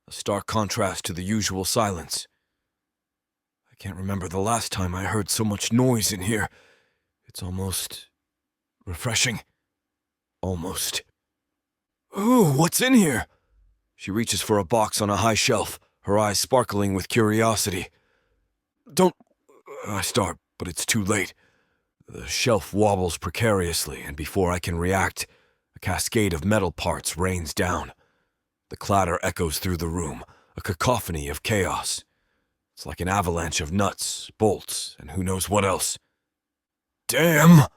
a stark contrast to the usual silence. I can't remember the last time I heard so much noise in here. It's almost refreshing. Almost. Ooh, what's in here? She reaches for a box on a high shelf, her eyes sparkling with curiosity. Don't... I start, but it's too late. The shelf wobbles precariously, and before I can react, a cascade of metal parts rains down. The clatter echoes through the room, a cacophony of chaos. It's like an avalanche of nuts, bolts, and who knows what else. Damn!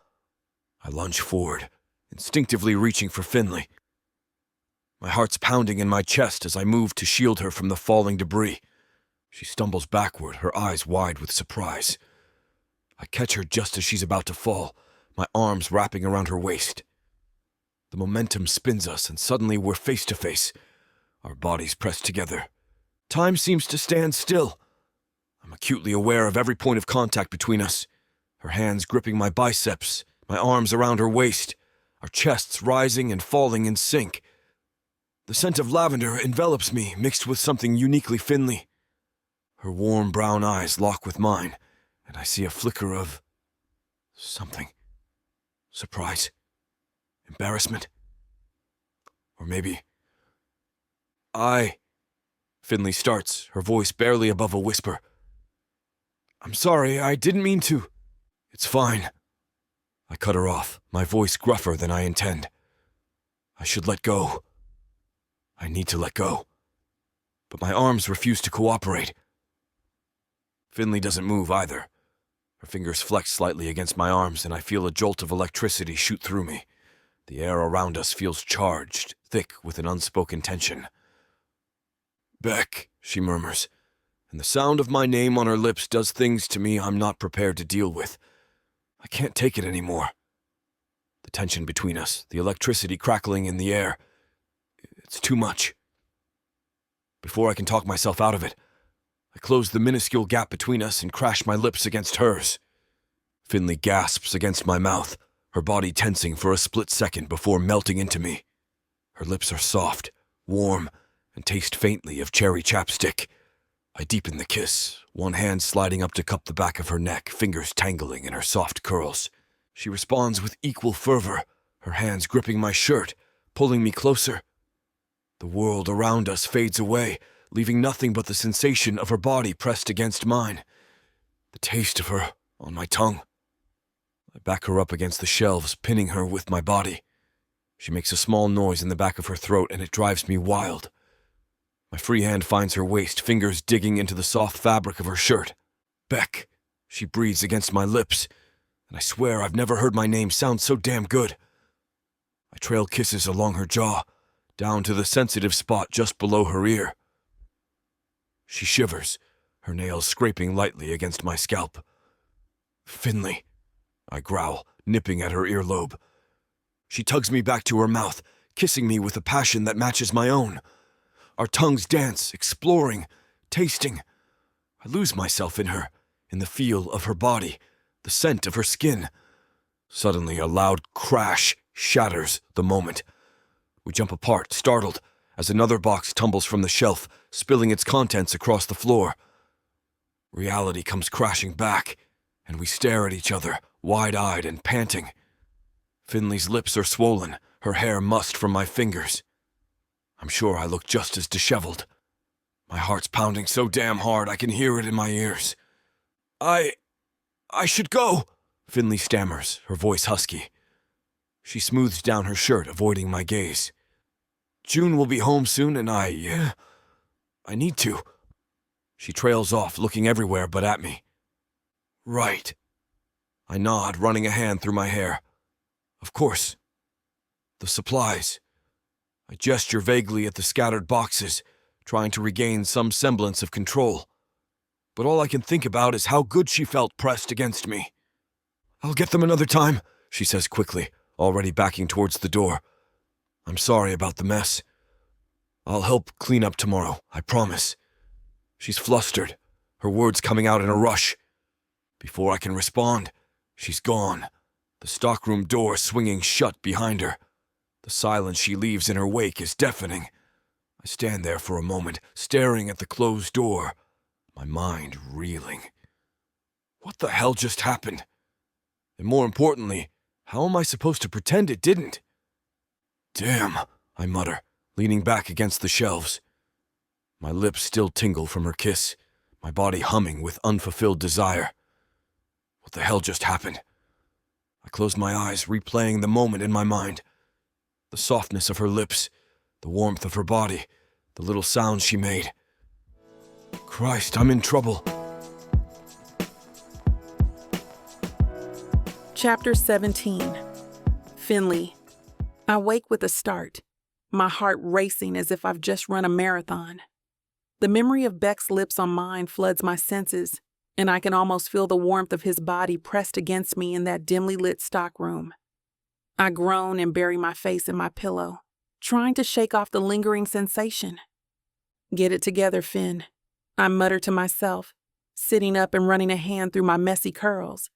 I lunge forward, instinctively reaching for Finley. My heart's pounding in my chest as I move to shield her from the falling debris. She stumbles backward, her eyes wide with surprise. I catch her just as she's about to fall, my arms wrapping around her waist. The momentum spins us, and suddenly we're face to face, our bodies pressed together. Time seems to stand still. I'm acutely aware of every point of contact between us, her hands gripping my biceps, my arms around her waist, our chests rising and falling in sync. The scent of lavender envelops me, mixed with something uniquely Finley. Her warm brown eyes lock with mine, and I see a flicker of... something. Surprise. Embarrassment. Or maybe... Finley starts, her voice barely above a whisper. I'm sorry, I didn't mean to. It's fine. I cut her off, my voice gruffer than I intend. I should let go. I need to let go. But my arms refuse to cooperate. Finley doesn't move either. Her fingers flex slightly against my arms, and I feel a jolt of electricity shoot through me. The air around us feels charged, thick with an unspoken tension. "Beck," she murmurs, and the sound of my name on her lips does things to me I'm not prepared to deal with. I can't take it anymore. The tension between us, the electricity crackling in the air, it's too much. Before I can talk myself out of it, I close the minuscule gap between us and crash my lips against hers. Finley gasps against my mouth, her body tensing for a split second before melting into me. Her lips are soft, warm, and taste faintly of cherry chapstick. I deepen the kiss, one hand sliding up to cup the back of her neck, fingers tangling in her soft curls. She responds with equal fervor, her hands gripping my shirt, pulling me closer. The world around us fades away, leaving nothing but the sensation of her body pressed against mine. The taste of her on my tongue. I back her up against the shelves, pinning her with my body. She makes a small noise in the back of her throat, and it drives me wild. My free hand finds her waist, fingers digging into the soft fabric of her shirt. "Beck," she breathes against my lips, and I swear I've never heard my name sound so damn good. I trail kisses along her jaw, down to the sensitive spot just below her ear. She shivers, her nails scraping lightly against my scalp. "Finley," I growl, nipping at her earlobe. She tugs me back to her mouth, kissing me with a passion that matches my own. Our tongues dance, exploring, tasting. I lose myself in her, in the feel of her body, the scent of her skin. Suddenly, a loud crash shatters the moment. We jump apart, startled, as another box tumbles from the shelf, spilling its contents across the floor. Reality comes crashing back, and we stare at each other, wide-eyed and panting. Finley's lips are swollen, her hair mussed from my fingers. I'm sure I look just as disheveled. My heart's pounding so damn hard I can hear it in my ears. I should go," Finley stammers, her voice husky. She smooths down her shirt, avoiding my gaze. "June will be home soon, and I need to." She trails off, looking everywhere but at me. "Right." I nod, running a hand through my hair. "Of course. The supplies." I gesture vaguely at the scattered boxes, trying to regain some semblance of control. But all I can think about is how good she felt pressed against me. "I'll get them another time," she says quickly, already backing towards the door. "I'm sorry about the mess. I'll help clean up tomorrow, I promise." She's flustered, her words coming out in a rush. Before I can respond, she's gone, the stockroom door swinging shut behind her. The silence she leaves in her wake is deafening. I stand there for a moment, staring at the closed door, my mind reeling. What the hell just happened? And more importantly, how am I supposed to pretend it didn't? "Damn," I mutter, leaning back against the shelves. My lips still tingle from her kiss, my body humming with unfulfilled desire. What the hell just happened? I close my eyes, replaying the moment in my mind. The softness of her lips, the warmth of her body, the little sounds she made. Christ, I'm in trouble. Chapter 17. Finley. I wake with a start, my heart racing as if I've just run a marathon. The memory of Beck's lips on mine floods my senses, and I can almost feel the warmth of his body pressed against me in that dimly lit stockroom. I groan and bury my face in my pillow, trying to shake off the lingering sensation. "Get it together, Finn," I mutter to myself, sitting up and running a hand through my messy curls.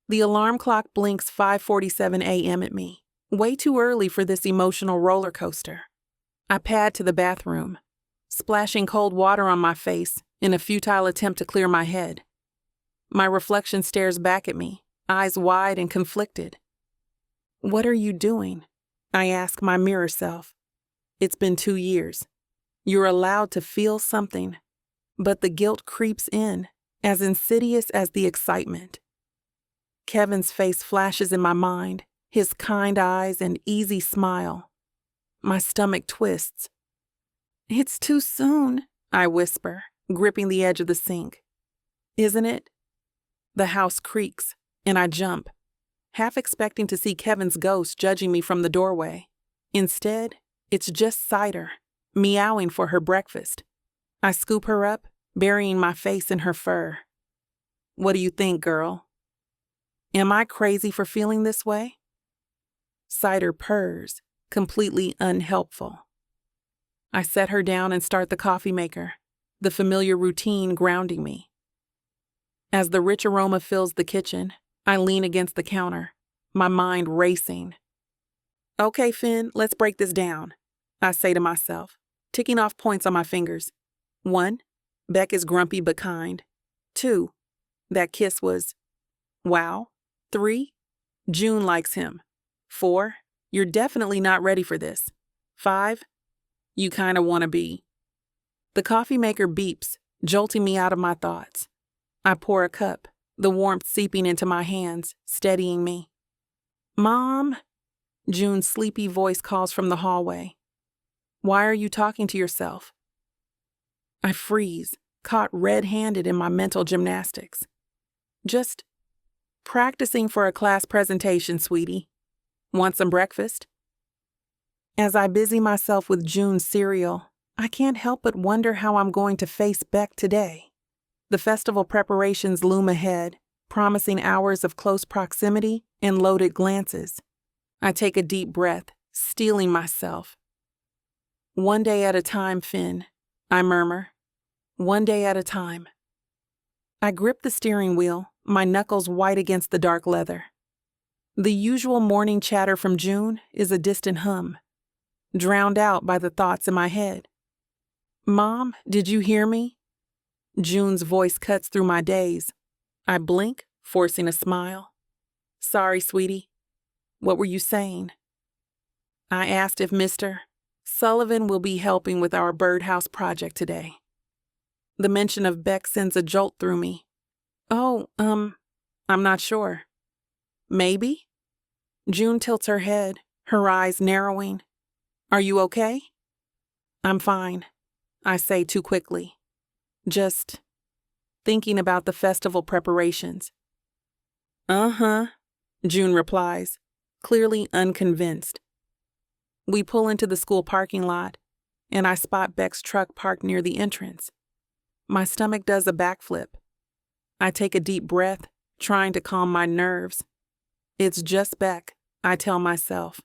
The alarm clock blinks 5:47 a.m. at me, way too early for this emotional roller coaster. I pad to the bathroom, splashing cold water on my face in a futile attempt to clear my head. My reflection stares back at me, eyes wide and conflicted. "What are you doing?" I ask my mirror self. It's been 2 years. You're allowed to feel something, but the guilt creeps in, as insidious as the excitement. Kevin's face flashes in my mind, his kind eyes and easy smile. My stomach twists. "It's too soon," I whisper, gripping the edge of the sink. "Isn't it?" The house creaks, and I jump. half expecting to see Kevin's ghost judging me from the doorway. Instead, it's just Cider, meowing for her breakfast. I scoop her up, burying my face in her fur. What do you think, girl? Am I crazy for feeling this way? Cider purrs, completely unhelpful. I set her down and start the coffee maker, the familiar routine grounding me. As the rich aroma fills the kitchen, I lean against the counter, my mind racing. Okay, Finn, let's break this down, I say to myself, ticking off points on my fingers. 1, Beck is grumpy but kind. 2, that kiss was wow. 3, June likes him. 4, you're definitely not ready for this. 5, you kinda wanna be. The coffee maker beeps, jolting me out of my thoughts. I pour a cup, the warmth seeping into my hands, steadying me. Mom? June's sleepy voice calls from the hallway. Why are you talking to yourself? I freeze, caught red-handed in my mental gymnastics. Just practicing for a class presentation, sweetie. Want some breakfast? As I busy myself with June's cereal, I can't help but wonder how I'm going to face Beck today. The festival preparations loom ahead, promising hours of close proximity and loaded glances. I take a deep breath, steeling myself. One day at a time, Finn, I murmur. One day at a time. I grip the steering wheel, my knuckles white against the dark leather. The usual morning chatter from June is a distant hum, drowned out by the thoughts in my head. Mom, did you hear me? June's voice cuts through my daze. I blink, forcing a smile. Sorry, sweetie. What were you saying? I asked if Mr. Sullivan will be helping with our birdhouse project today. The mention of Beck sends a jolt through me. Oh, I'm not sure. Maybe? June tilts her head, her eyes narrowing. Are you okay? I'm fine, I say too quickly. Just thinking about the festival preparations. Uh-huh, June replies, clearly unconvinced. We pull into the school parking lot, and I spot Beck's truck parked near the entrance. My stomach does a backflip. I take a deep breath, trying to calm my nerves. It's just Beck, I tell myself.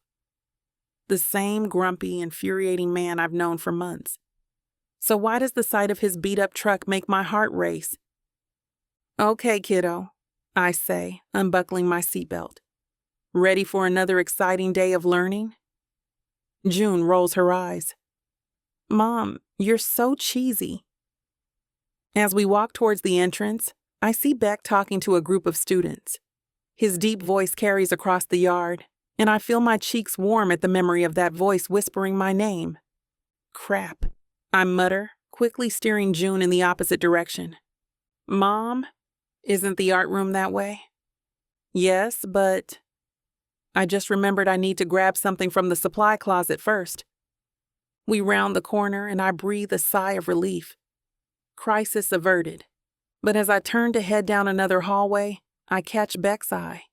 The same grumpy, infuriating man I've known for months. So why does the sight of his beat-up truck make my heart race? Okay, kiddo, I say, unbuckling my seatbelt. Ready for another exciting day of learning? June rolls her eyes. Mom, you're so cheesy. As we walk towards the entrance, I see Beck talking to a group of students. His deep voice carries across the yard, and I feel my cheeks warm at the memory of that voice whispering my name. Crap, I mutter, quickly steering June in the opposite direction. Mom, isn't the art room that way? Yes, but I just remembered I need to grab something from the supply closet first. We round the corner and I breathe a sigh of relief. Crisis averted. But as I turn to head down another hallway, I catch Beck's eye.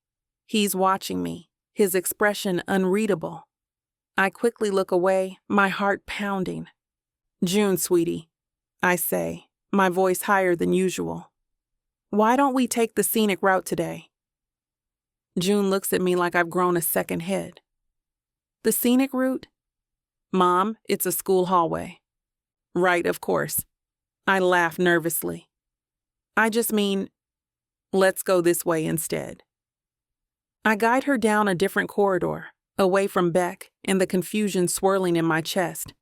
He's watching me, his expression unreadable. I quickly look away, my heart pounding. June, sweetie, I say, my voice higher than usual. Why don't we take the scenic route today? June looks at me like I've grown a second head. The scenic route? Mom, it's a school hallway. Right, of course. I laugh nervously. I just mean, let's go this way instead. I guide her down a different corridor, away from Beck and the confusion swirling in my chest.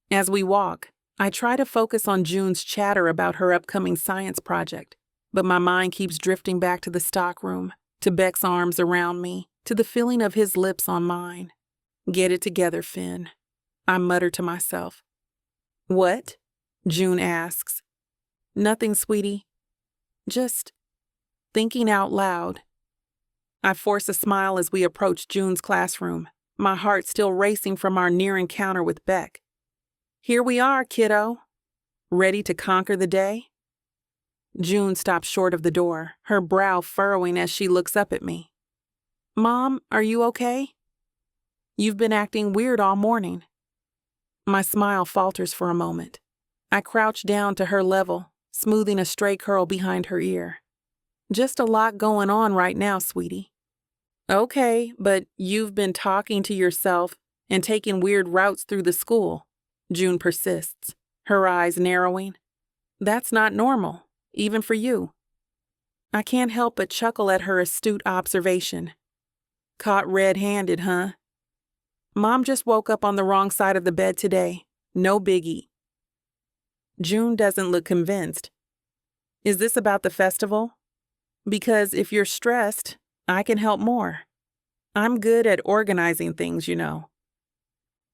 As we walk, I try to focus on June's chatter about her upcoming science project, but my mind keeps drifting back to the stockroom, to Beck's arms around me, to the feeling of his lips on mine. Get it together, Finn, I mutter to myself. What? June asks. Nothing, sweetie. Just thinking out loud. I force a smile as we approach June's classroom, my heart still racing from our near encounter with Beck. Here we are, kiddo. Ready to conquer the day? June stops short of the door, her brow furrowing as she looks up at me. Mom, are you okay? You've been acting weird all morning. My smile falters for a moment. I crouch down to her level, smoothing a stray curl behind her ear. Just a lot going on right now, sweetie. Okay, but you've been talking to yourself and taking weird routes through the school, June persists, her eyes narrowing. That's not normal, even for you. I can't help but chuckle at her astute observation. Caught red-handed, huh? Mom just woke up on the wrong side of the bed today. No biggie. June doesn't look convinced. Is this about the festival? Because if you're stressed, I can help more. I'm good at organizing things, you know.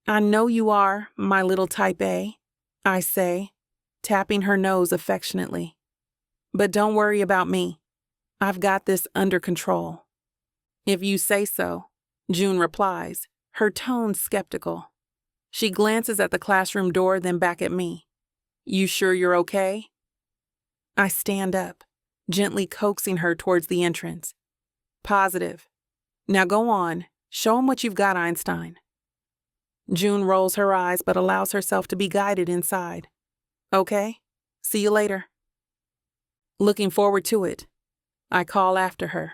I know you are, my little type A, I say, tapping her nose affectionately. But don't worry about me. I've got this under control. If you say so, June replies, her tone skeptical. She glances at the classroom door, then back at me. You sure you're okay? I stand up, gently coaxing her towards the entrance. Positive. Now go on. Show 'em what you've got, Einstein. June rolls her eyes but allows herself to be guided inside. Okay, see you later. Looking forward to it. I call after her,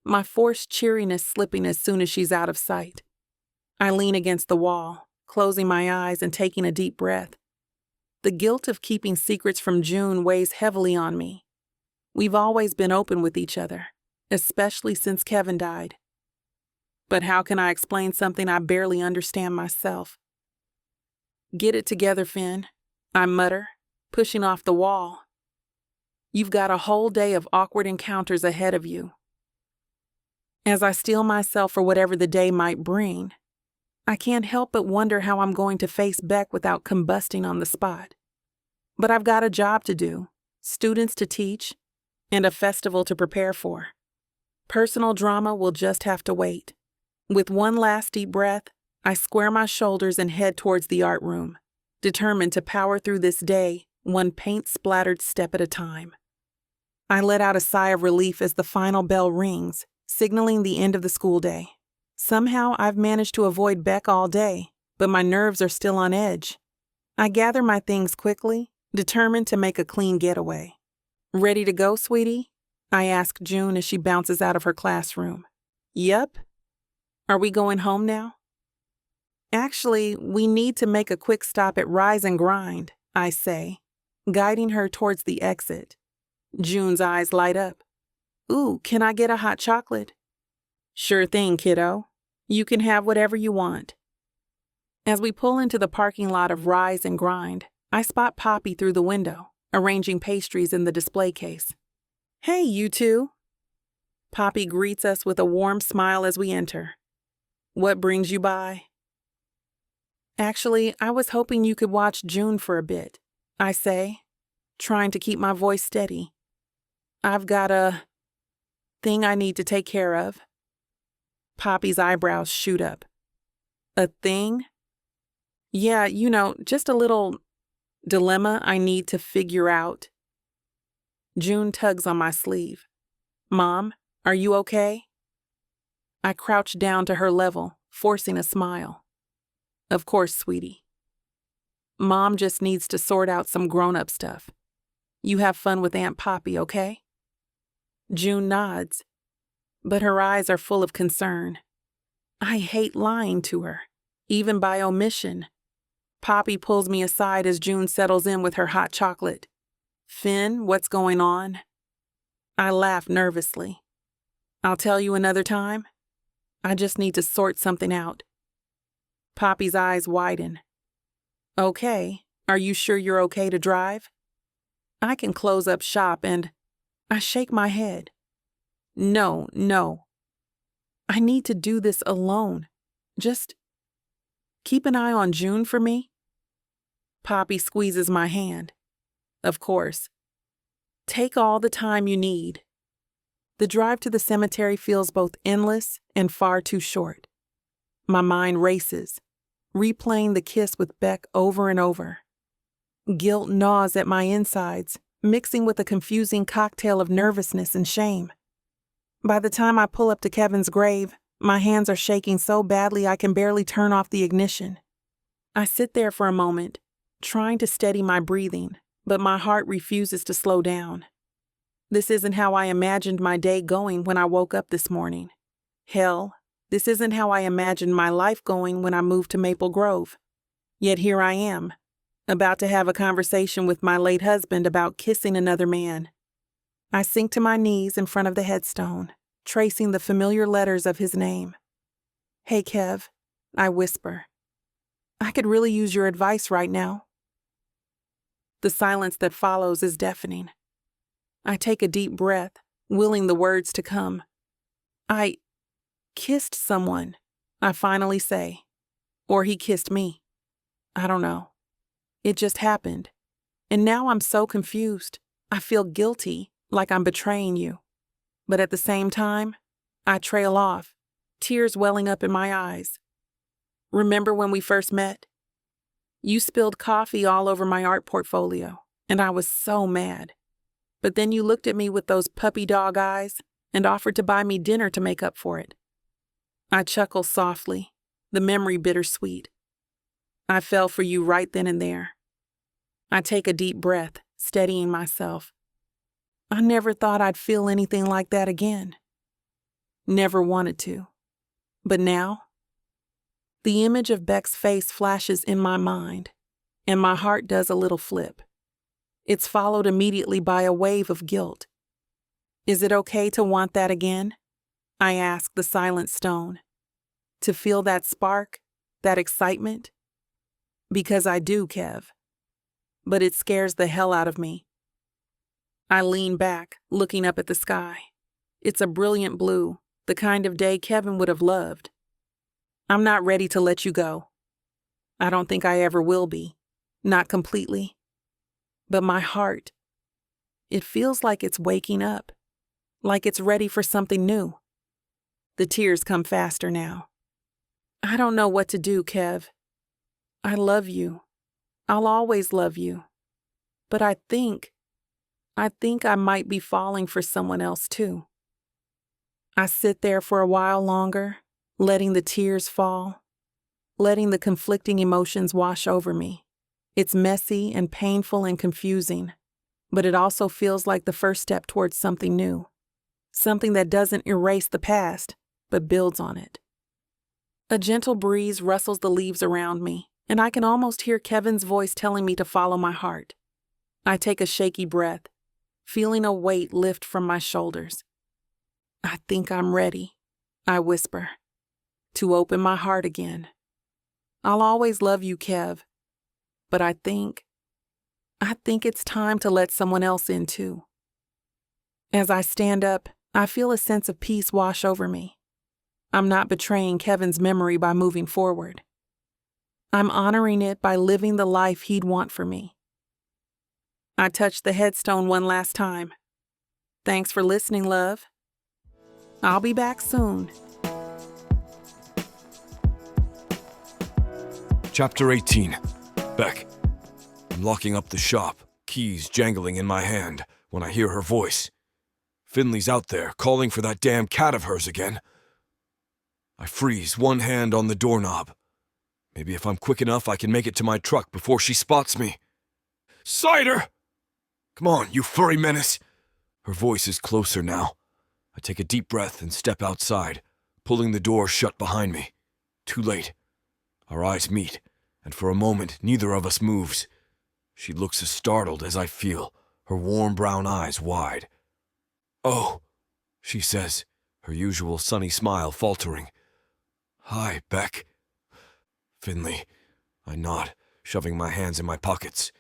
my forced cheeriness slipping as soon as she's out of sight. I lean against the wall, closing my eyes and taking a deep breath. The guilt of keeping secrets from June weighs heavily on me. We've always been open with each other, especially since Kevin died. But how can I explain something I barely understand myself? Get it together, Finn, I mutter, pushing off the wall. You've got a whole day of awkward encounters ahead of you. As I steel myself for whatever the day might bring, I can't help but wonder how I'm going to face Beck without combusting on the spot. But I've got a job to do, students to teach, and a festival to prepare for. Personal drama will just have to wait. With one last deep breath, I square my shoulders and head towards the art room, determined to power through this day, one paint-splattered step at a time. I let out a sigh of relief as the final bell rings, signaling the end of the school day. Somehow I've managed to avoid Beck all day, but my nerves are still on edge. I gather my things quickly, determined to make a clean getaway. Ready to go, sweetie? I ask June as she bounces out of her classroom. Yep. Are we going home now? Actually, we need to make a quick stop at Rise and Grind, I say, guiding her towards the exit. June's eyes light up. Ooh, can I get a hot chocolate? Sure thing, kiddo. You can have whatever you want. As we pull into the parking lot of Rise and Grind, I spot Poppy through the window, arranging pastries in the display case. Hey, you two. Poppy greets us with a warm smile as we enter. What brings you by? Actually, I was hoping you could watch June for a bit, I say, trying to keep my voice steady. I've got a thing I need to take care of. Poppy's eyebrows shoot up. A thing? Yeah, just a little dilemma I need to figure out. June tugs on my sleeve. Mom, are you okay? I crouch down to her level, forcing a smile. Of course, sweetie. Mom just needs to sort out some grown-up stuff. You have fun with Aunt Poppy, okay? June nods, but her eyes are full of concern. I hate lying to her, even by omission. Poppy pulls me aside as June settles in with her hot chocolate. Finn, what's going on? I laugh nervously. I'll tell you another time. I just need to sort something out. Poppy's eyes widen. Okay, are you sure you're okay to drive? I can close up shop and I shake my head. No. I need to do this alone. Just keep an eye on June for me. Poppy squeezes my hand. Of course. Take all the time you need. The drive to the cemetery feels both endless and far too short. My mind races, replaying the kiss with Beck over and over. Guilt gnaws at my insides, mixing with a confusing cocktail of nervousness and shame. By the time I pull up to Kevin's grave, My hands are shaking so badly I can barely turn off the ignition. I sit there for a moment, trying to steady my breathing, but my heart refuses to slow down. This isn't how I imagined my day going when I woke up this morning. Hell, this isn't how I imagined my life going when I moved to Maple Grove. Yet here I am, about to have a conversation with my late husband about kissing another man. I sink to my knees in front of the headstone, tracing the familiar letters of his name. "Hey, Kev," I whisper. "I could really use your advice right now." The silence that follows is deafening. I take a deep breath, willing the words to come. "I kissed someone," I finally say. Or he kissed me. I don't know. It just happened. And now I'm so confused. I feel guilty, like I'm betraying you. But at the same time, I trail off, tears welling up in my eyes. "Remember when we first met? You spilled coffee all over my art portfolio, and I was so mad. But then you looked at me with those puppy dog eyes and offered to buy me dinner to make up for it." I chuckle softly, the memory bittersweet. I fell for you right then and there. I take a deep breath, steadying myself. I never thought I'd feel anything like that again. Never wanted to. But now, the image of Beck's face flashes in my mind, and my heart does a little flip. It's followed immediately by a wave of guilt. Is it okay to want that again? I ask the silent stone. To feel that spark, that excitement? Because I do, Kev. But it scares the hell out of me. I lean back, looking up at the sky. It's a brilliant blue, the kind of day Kevin would have loved. I'm not ready to let you go. I don't think I ever will be. Not completely. But my heart, it feels like it's waking up, like it's ready for something new. The tears come faster now. I don't know what to do, Kev. I love you. I'll always love you. But I think I might be falling for someone else too. I sit there for a while longer, letting the tears fall, letting the conflicting emotions wash over me. It's messy and painful and confusing, but it also feels like the first step towards something new. Something that doesn't erase the past, but builds on it. A gentle breeze rustles the leaves around me, and I can almost hear Kevin's voice telling me to follow my heart. I take a shaky breath, feeling a weight lift from my shoulders. I think I'm ready, I whisper, to open my heart again. I'll always love you, Kev. But I think it's time to let someone else in too. As I stand up, I feel a sense of peace wash over me. I'm not betraying Kevin's memory by moving forward. I'm honoring it by living the life he'd want for me. I touch the headstone one last time. Thanks for listening, love. I'll be back soon. Chapter 18. Beck. I'm locking up the shop, keys jangling in my hand, when I hear her voice. Finley's out there, calling for that damn cat of hers again. I freeze, one hand on the doorknob. Maybe if I'm quick enough, I can make it to my truck before she spots me. Cider! Come on, you furry menace! Her voice is closer now. I take a deep breath and step outside, pulling the door shut behind me. Too late. Our eyes meet, and for a moment, neither of us moves. She looks as startled as I feel, her warm brown eyes wide. "Oh," she says, her usual sunny smile faltering. "Hi, Beck." "Finley," I nod, shoving my hands in my pockets.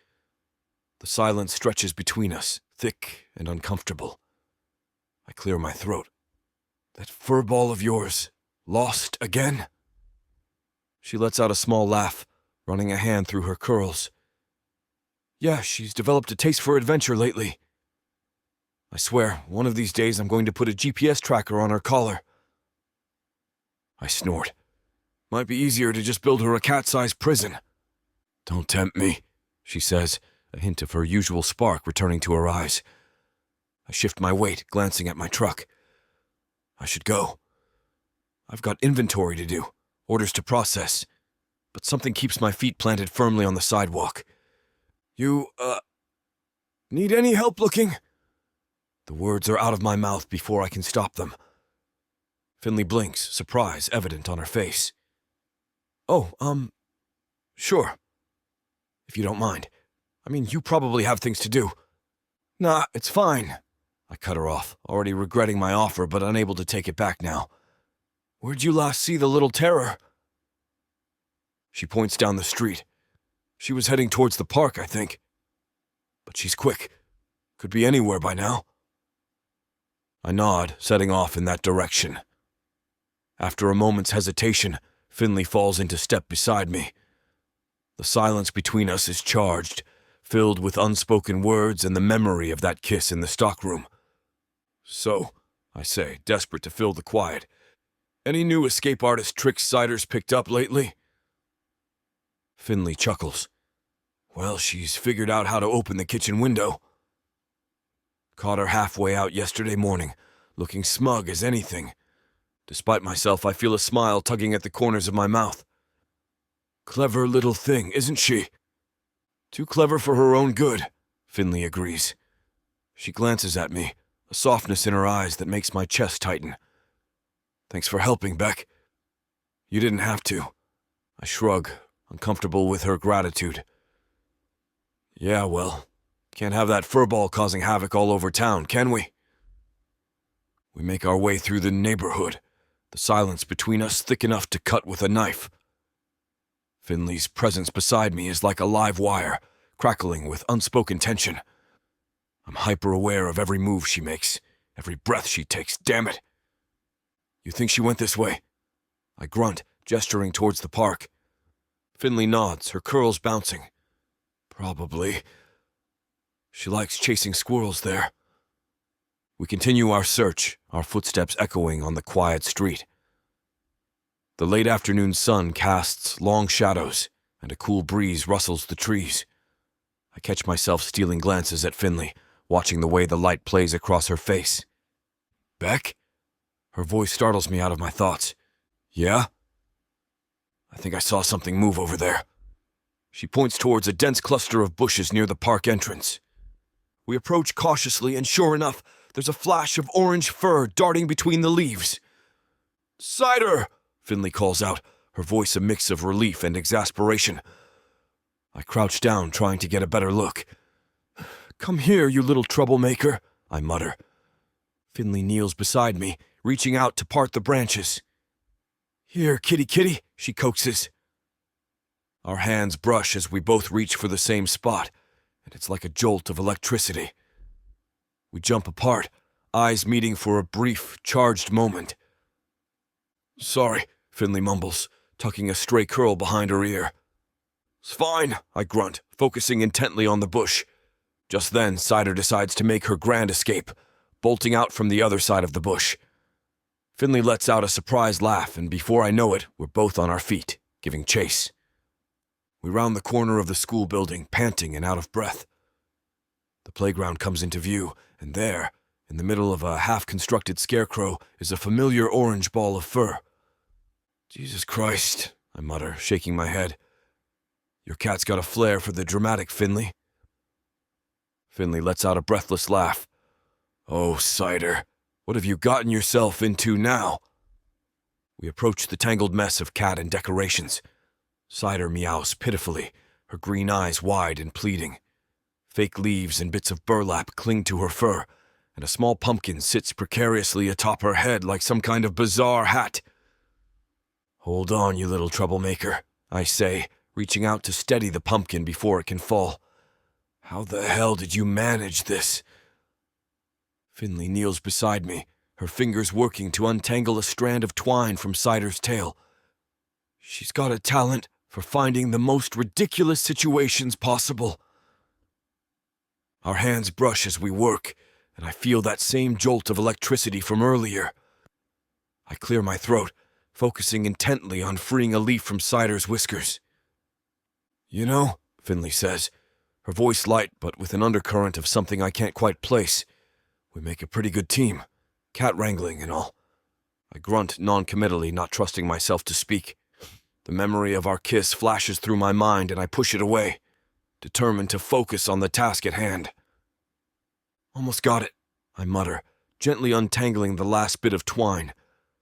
The silence stretches between us, thick and uncomfortable. I clear my throat. "That furball of yours, lost again?" She lets out a small laugh, running a hand through her curls. "Yeah, she's developed a taste for adventure lately. I swear, one of these days I'm going to put a GPS tracker on her collar." I snort. "Might be easier to just build her a cat-sized prison." "Don't tempt me," she says, a hint of her usual spark returning to her eyes. I shift my weight, glancing at my truck. I should go. I've got inventory to do, orders to process, but something keeps my feet planted firmly on the sidewalk. You, need any help looking? The words are out of my mouth before I can stop them. Finley blinks, surprise evident on her face. Oh, sure. If you don't mind. I mean, you probably have things to do. Nah, it's fine. I cut her off, already regretting my offer but unable to take it back now. Where'd you last see the little terror? She points down the street. She was heading towards the park, I think. But she's quick. Could be anywhere by now. I nod, setting off in that direction. After a moment's hesitation, Finley falls into step beside me. The silence between us is charged, filled with unspoken words and the memory of that kiss in the stockroom. So, I say, desperate to fill the quiet, any new escape artist tricks Cider's picked up lately? Finley chuckles. Well, she's figured out how to open the kitchen window. Caught her halfway out yesterday morning, looking smug as anything. Despite myself, I feel a smile tugging at the corners of my mouth. Clever little thing, isn't she? Too clever for her own good, Finley agrees. She glances at me, a softness in her eyes that makes my chest tighten. Thanks for helping, Beck. You didn't have to. I shrug, uncomfortable with her gratitude. Yeah, well, can't have that furball causing havoc all over town, can we? We make our way through the neighborhood, the silence between us thick enough to cut with a knife. Finley's presence beside me is like a live wire, crackling with unspoken tension. I'm hyper-aware of every move she makes, every breath she takes, damn it. You think she went this way? I grunt, gesturing towards the park. Finley nods, her curls bouncing. Probably. She likes chasing squirrels there. We continue our search, our footsteps echoing on the quiet street. The late afternoon sun casts long shadows, and a cool breeze rustles the trees. I catch myself stealing glances at Finley, watching the way the light plays across her face. Beck? Her voice startles me out of my thoughts. Yeah? I think I saw something move over there. She points towards a dense cluster of bushes near the park entrance. We approach cautiously, and sure enough, there's a flash of orange fur darting between the leaves. Cider! Finley calls out, her voice a mix of relief and exasperation. I crouch down, trying to get a better look. Come here, you little troublemaker, I mutter. Finley kneels beside me, reaching out to part the branches. Here, kitty kitty, she coaxes. Our hands brush as we both reach for the same spot, and it's like a jolt of electricity. We jump apart, eyes meeting for a brief, charged moment. Sorry, Finley mumbles, tucking a stray curl behind her ear. It's fine, I grunt, focusing intently on the bush. Just then, Cider decides to make her grand escape, bolting out from the other side of the bush. Finley lets out a surprised laugh, and before I know it, we're both on our feet, giving chase. We round the corner of the school building, panting and out of breath. The playground comes into view, and there, in the middle of a half-constructed scarecrow, is a familiar orange ball of fur. Jesus Christ, I mutter, shaking my head. Your cat's got a flair for the dramatic, Finley. Finley lets out a breathless laugh. Oh, Cider, what have you gotten yourself into now? We approach the tangled mess of cat and decorations. Cider meows pitifully, her green eyes wide and pleading. Fake leaves and bits of burlap cling to her fur, and a small pumpkin sits precariously atop her head like some kind of bizarre hat. Hold on, you little troublemaker, I say, reaching out to steady the pumpkin before it can fall. How the hell did you manage this? Finley kneels beside me, her fingers working to untangle a strand of twine from Cider's tail. She's got a talent for finding the most ridiculous situations possible. Our hands brush as we work, and I feel that same jolt of electricity from earlier. I clear my throat, focusing intently on freeing a leaf from Cider's whiskers. You know, Finley says, her voice light but with an undercurrent of something I can't quite place. We make a pretty good team, cat wrangling and all. I grunt noncommittally, not trusting myself to speak. The memory of our kiss flashes through my mind and I push it away, determined to focus on the task at hand. Almost got it, I mutter, gently untangling the last bit of twine.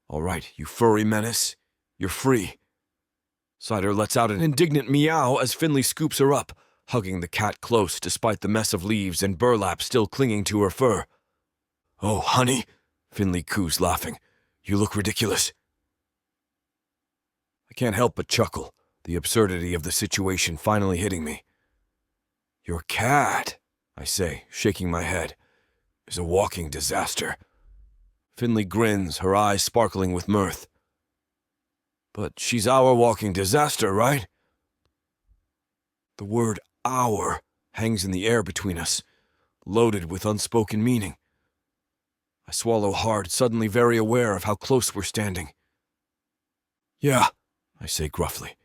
All right, you furry menace, you're free. Cider lets out an indignant meow as Finley scoops her up, hugging the cat close despite the mess of leaves and burlap still clinging to her fur. Oh, honey, Finley coos, laughing. You look ridiculous. I can't help but chuckle, the absurdity of the situation finally hitting me. Your cat, I say, shaking my head, is a walking disaster. Finley grins, her eyes sparkling with mirth. But she's our walking disaster, right? The word our hangs in the air between us, loaded with unspoken meaning. I swallow hard, suddenly very aware of how close we're standing. Yeah, I say gruffly,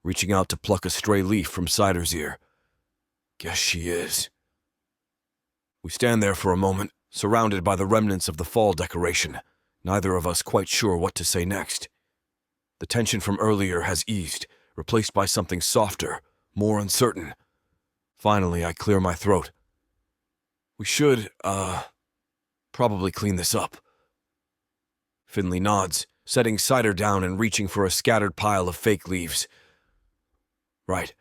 reaching out to pluck a stray leaf from Cider's ear. Guess she is. We stand there for a moment, surrounded by the remnants of the fall decoration, neither of us quite sure what to say next. The tension from earlier has eased, replaced by something softer, more uncertain. Finally, I clear my throat. We should, probably clean this up. Finley nods, setting Cider down and reaching for a scattered pile of fake leaves. Right.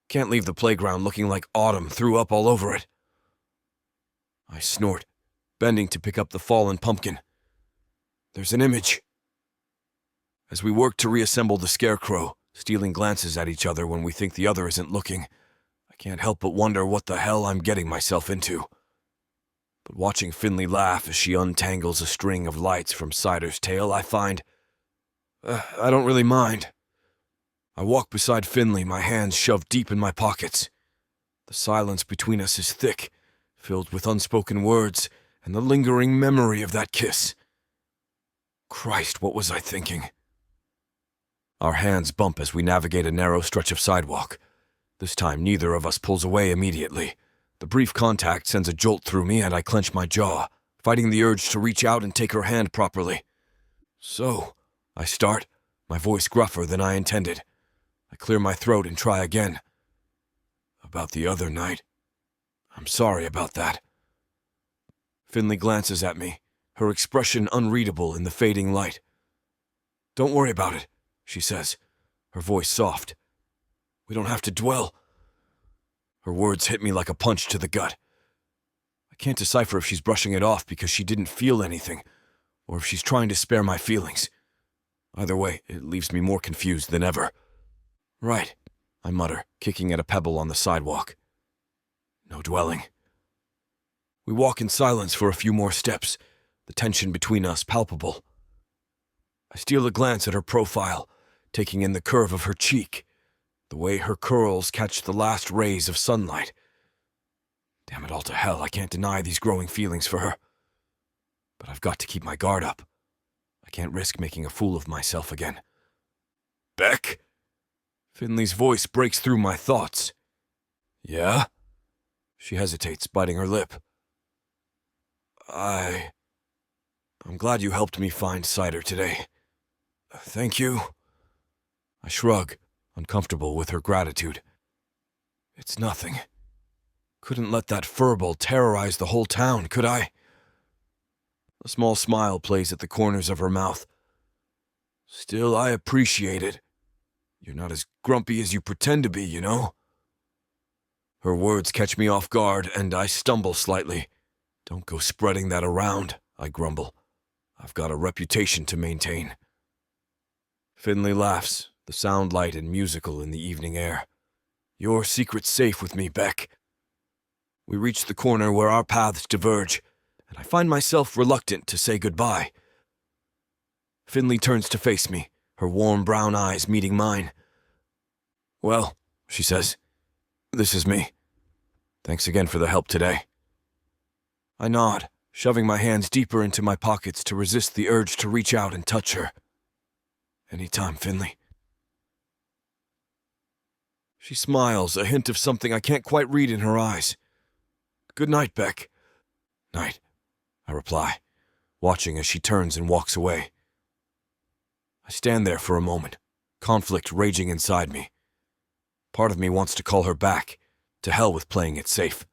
Can't leave the playground looking like autumn threw up all over it. I snort, bending to pick up the fallen pumpkin. There's an image. As we work to reassemble the scarecrow, stealing glances at each other when we think the other isn't looking, I can't help but wonder what the hell I'm getting myself into. But watching Finley laugh as she untangles a string of lights from Cider's tail, I find I don't really mind. I walk beside Finley, my hands shoved deep in my pockets. The silence between us is thick, filled with unspoken words and the lingering memory of that kiss. Christ, what was I thinking? Our hands bump as we navigate a narrow stretch of sidewalk. This time, neither of us pulls away immediately. The brief contact sends a jolt through me and I clench my jaw, fighting the urge to reach out and take her hand properly. So, I start, my voice gruffer than I intended. I clear my throat and try again. About the other night. I'm sorry about that. Finley glances at me, her expression unreadable in the fading light. Don't worry about it, she says, her voice soft. We don't have to dwell. Her words hit me like a punch to the gut. I can't decipher if she's brushing it off because she didn't feel anything, or if she's trying to spare my feelings. Either way, it leaves me more confused than ever. Right, I mutter, kicking at a pebble on the sidewalk. No dwelling. We walk in silence for a few more steps, the tension between us palpable. I steal a glance at her profile, taking in the curve of her cheek, the way her curls catch the last rays of sunlight. Damn it all to hell, I can't deny these growing feelings for her. But I've got to keep my guard up. I can't risk making a fool of myself again. Beck? Finley's voice breaks through my thoughts. Yeah? She hesitates, biting her lip. I'm glad you helped me find Cider today. Thank you. I shrug, uncomfortable with her gratitude. It's nothing. Couldn't let that furball terrorize the whole town, could I? A small smile plays at the corners of her mouth. Still, I appreciate it. You're not as grumpy as you pretend to be, you know? Her words catch me off guard, and I stumble slightly. Don't go spreading that around, I grumble. I've got a reputation to maintain. Finley laughs, the sound light and musical in the evening air. Your secret's safe with me, Beck. We reach the corner where our paths diverge, and I find myself reluctant to say goodbye. Finley turns to face me, her warm brown eyes meeting mine. Well, she says, this is me. Thanks again for the help today. I nod, shoving my hands deeper into my pockets to resist the urge to reach out and touch her. Anytime, Finley. She smiles, a hint of something I can't quite read in her eyes. Good night, Beck. Night, I reply, watching as she turns and walks away. I stand there for a moment, conflict raging inside me. Part of me wants to call her back, to hell with playing it safe.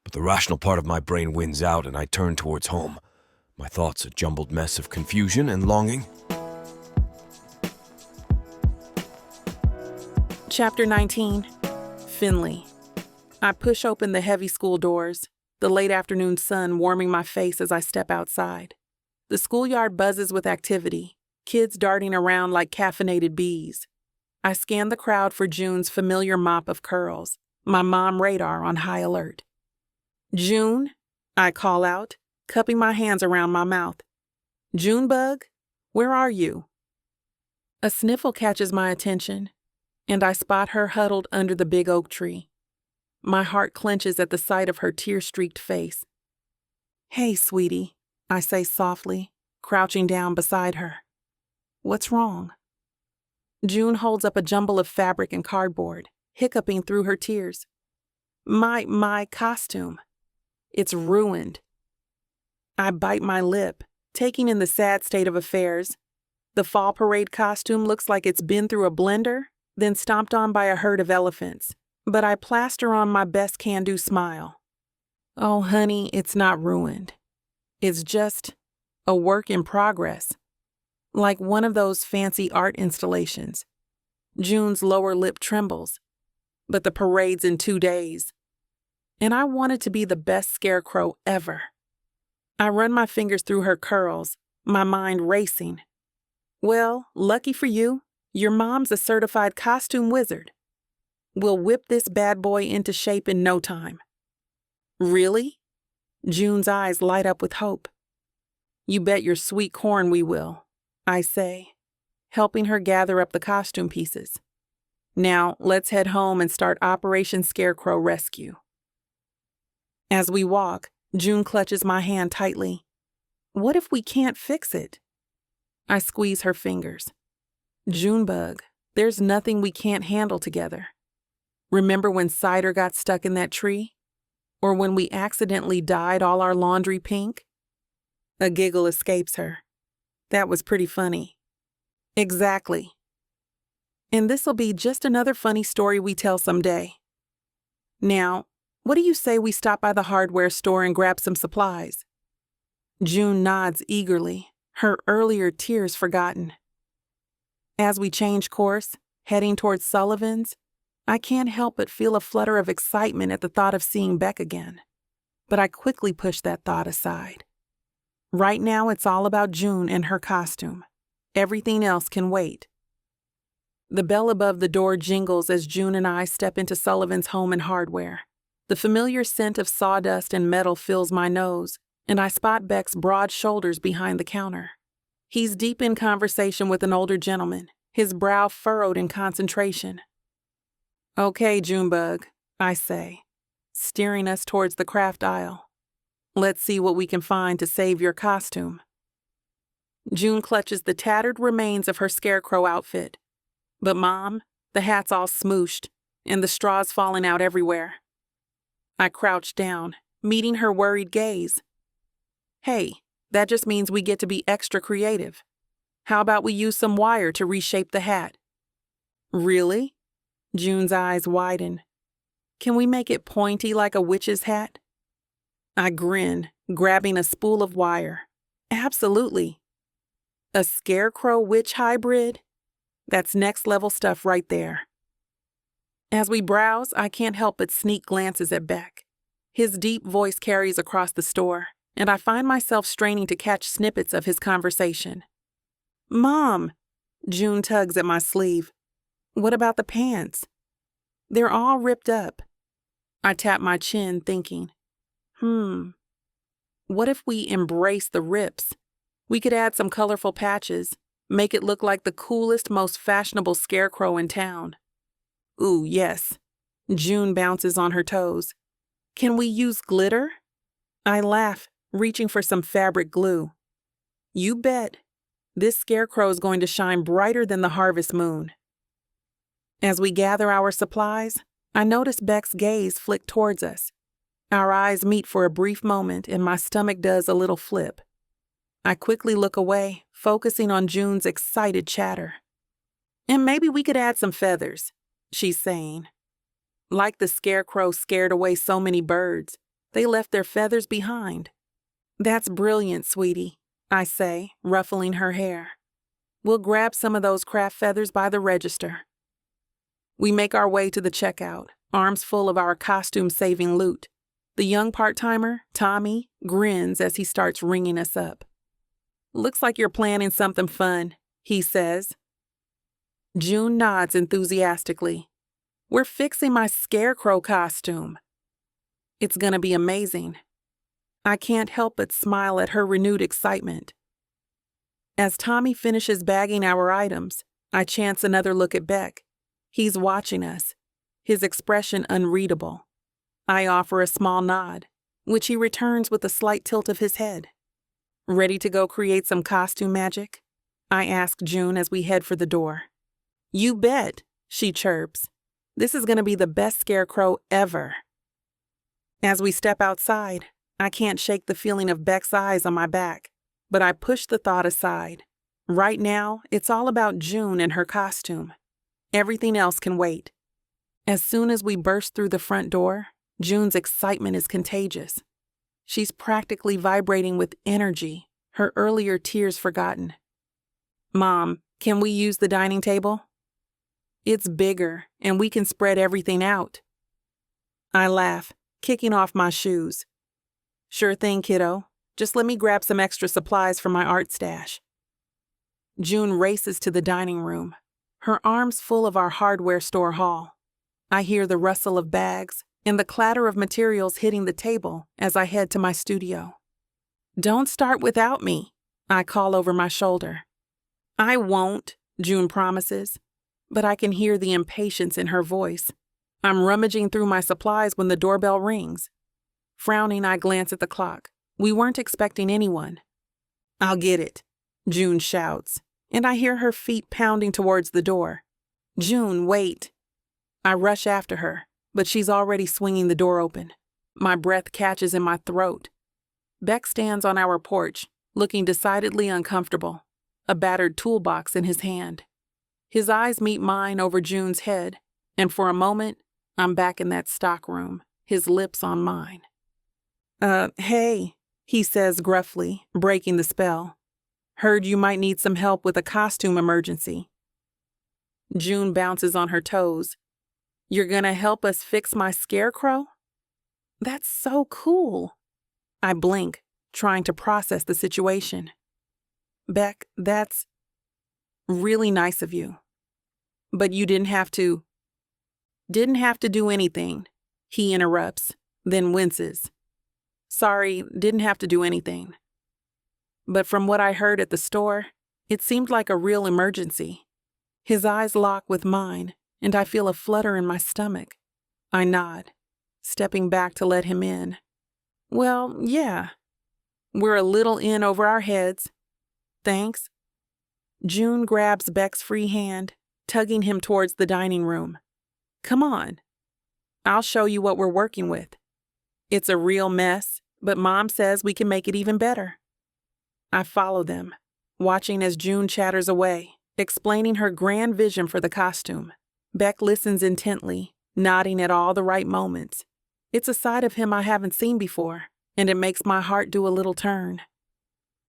But the rational part of my brain wins out and I turn towards home, my thoughts a jumbled mess of confusion and longing. Chapter 19. Finley. I push open the heavy school doors, the late afternoon sun warming my face as I step outside. The schoolyard buzzes with activity, kids darting around like caffeinated bees. I scan the crowd for June's familiar mop of curls, my mom radar on high alert. "June," I call out, cupping my hands around my mouth. "Junebug, where are you?" A sniffle catches my attention, and I spot her huddled under the big oak tree. My heart clenches at the sight of her tear-streaked face. "Hey, sweetie," I say softly, crouching down beside her. "What's wrong?" June holds up a jumble of fabric and cardboard, hiccuping through her tears. My costume. It's ruined." I bite my lip, taking in the sad state of affairs. The fall parade costume looks like it's been through a blender, then stomped on by a herd of elephants, but I plaster on my best can-do smile. "Oh, honey, it's not ruined. It's just a work in progress. Like one of those fancy art installations." June's lower lip trembles. "But the parade's in 2 days. And I wanted to be the best scarecrow ever." I run my fingers through her curls, my mind racing. "Well, lucky for you, your mom's a certified costume wizard. We'll whip this bad boy into shape in no time." "Really?" June's eyes light up with hope. "You bet your sweet corn we will," I say, helping her gather up the costume pieces. "Now, let's head home and start Operation Scarecrow Rescue." As we walk, June clutches my hand tightly. "What if we can't fix it?" I squeeze her fingers. "Junebug, there's nothing we can't handle together. Remember when Cider got stuck in that tree? Or when we accidentally dyed all our laundry pink?" A giggle escapes her. "That was pretty funny." "Exactly. And this'll be just another funny story we tell someday. Now, what do you say we stop by the hardware store and grab some supplies?" June nods eagerly, her earlier tears forgotten. As we change course, heading towards Sullivan's, I can't help but feel a flutter of excitement at the thought of seeing Beck again. But I quickly push that thought aside. Right now, it's all about June and her costume. Everything else can wait. The bell above the door jingles as June and I step into Sullivan's Home and Hardware. The familiar scent of sawdust and metal fills my nose, and I spot Beck's broad shoulders behind the counter. He's deep in conversation with an older gentleman, his brow furrowed in concentration. "Okay, Junebug," I say, steering us towards the craft aisle. "Let's see what we can find to save your costume." June clutches the tattered remains of her scarecrow outfit. "But Mom, the hat's all smooshed, and the straw's falling out everywhere." I crouch down, meeting her worried gaze. "Hey, that just means we get to be extra creative. How about we use some wire to reshape the hat?" "Really?" June's eyes widen. "Can we make it pointy like a witch's hat?" I grin, grabbing a spool of wire. "Absolutely. A scarecrow witch hybrid? That's next level stuff right there." As we browse, I can't help but sneak glances at Beck. His deep voice carries across the store, and I find myself straining to catch snippets of his conversation. "Mom!" June tugs at my sleeve. "What about the pants?" "They're all ripped up." I tap my chin, thinking, what if we embrace the rips? We could add some colorful patches, make it look like the coolest, most fashionable scarecrow in town. Ooh, yes. June bounces on her toes. "Can we use glitter?" I laugh, reaching for some fabric glue. "You bet. This scarecrow's going to shine brighter than the harvest moon." As we gather our supplies, I notice Beck's gaze flick towards us. Our eyes meet for a brief moment and my stomach does a little flip. I quickly look away, focusing on June's excited chatter. "And maybe we could add some feathers," she's saying. Like the scarecrow scared away so many birds, they left their feathers behind. "That's brilliant, sweetie," I say, ruffling her hair. "We'll grab some of those craft feathers by the register." We make our way to the checkout, arms full of our costume-saving loot. The young part-timer, Tommy, grins as he starts ringing us up. "Looks like you're planning something fun," he says. June nods enthusiastically. "We're fixing my scarecrow costume." It's gonna be amazing. I can't help but smile at her renewed excitement. As Tommy finishes bagging our items, I chance another look at Beck. He's watching us, his expression unreadable. I offer a small nod, which he returns with a slight tilt of his head. "Ready to go create some costume magic?" I ask June as we head for the door. "You bet," she chirps. "This is going to be the best scarecrow ever." As we step outside, I can't shake the feeling of Beck's eyes on my back, but I push the thought aside. Right now, it's all about June and her costume. Everything else can wait. As soon as we burst through the front door, June's excitement is contagious. She's practically vibrating with energy, her earlier tears forgotten. "Mom, can we use the dining table?" "It's bigger, and we can spread everything out." I laugh, kicking off my shoes. "Sure thing, kiddo. Just let me grab some extra supplies from my art stash." June races to the dining room, her arms full of our hardware store haul. I hear the rustle of bags and the clatter of materials hitting the table as I head to my studio. "Don't start without me," I call over my shoulder. "I won't," June promises, but I can hear the impatience in her voice. I'm rummaging through my supplies when the doorbell rings. Frowning, I glance at the clock. We weren't expecting anyone. "I'll get it," June shouts, and I hear her feet pounding towards the door. "June, wait." I rush after her, but she's already swinging the door open. My breath catches in my throat. Beck stands on our porch, looking decidedly uncomfortable, a battered toolbox in his hand. His eyes meet mine over June's head, and for a moment, I'm back in that stock room, his lips on mine. Hey," he says gruffly, breaking the spell. "Heard you might need some help with a costume emergency." June bounces on her toes. "You're gonna help us fix my scarecrow?" "That's so cool." I blink, trying to process the situation. "Beck, that's really nice of you. But you didn't have to do anything," he interrupts, then winces. "Sorry, didn't have to do anything." But from what I heard at the store, it seemed like a real emergency. His eyes lock with mine, and I feel a flutter in my stomach. I nod, stepping back to let him in. "Well, yeah. We're a little in over our heads. Thanks." June grabs Beck's free hand, tugging him towards the dining room. "Come on. I'll show you what we're working with. It's a real mess, but Mom says we can make it even better." I follow them, watching as June chatters away, explaining her grand vision for the costume. Beck listens intently, nodding at all the right moments. It's a side of him I haven't seen before, and it makes my heart do a little turn.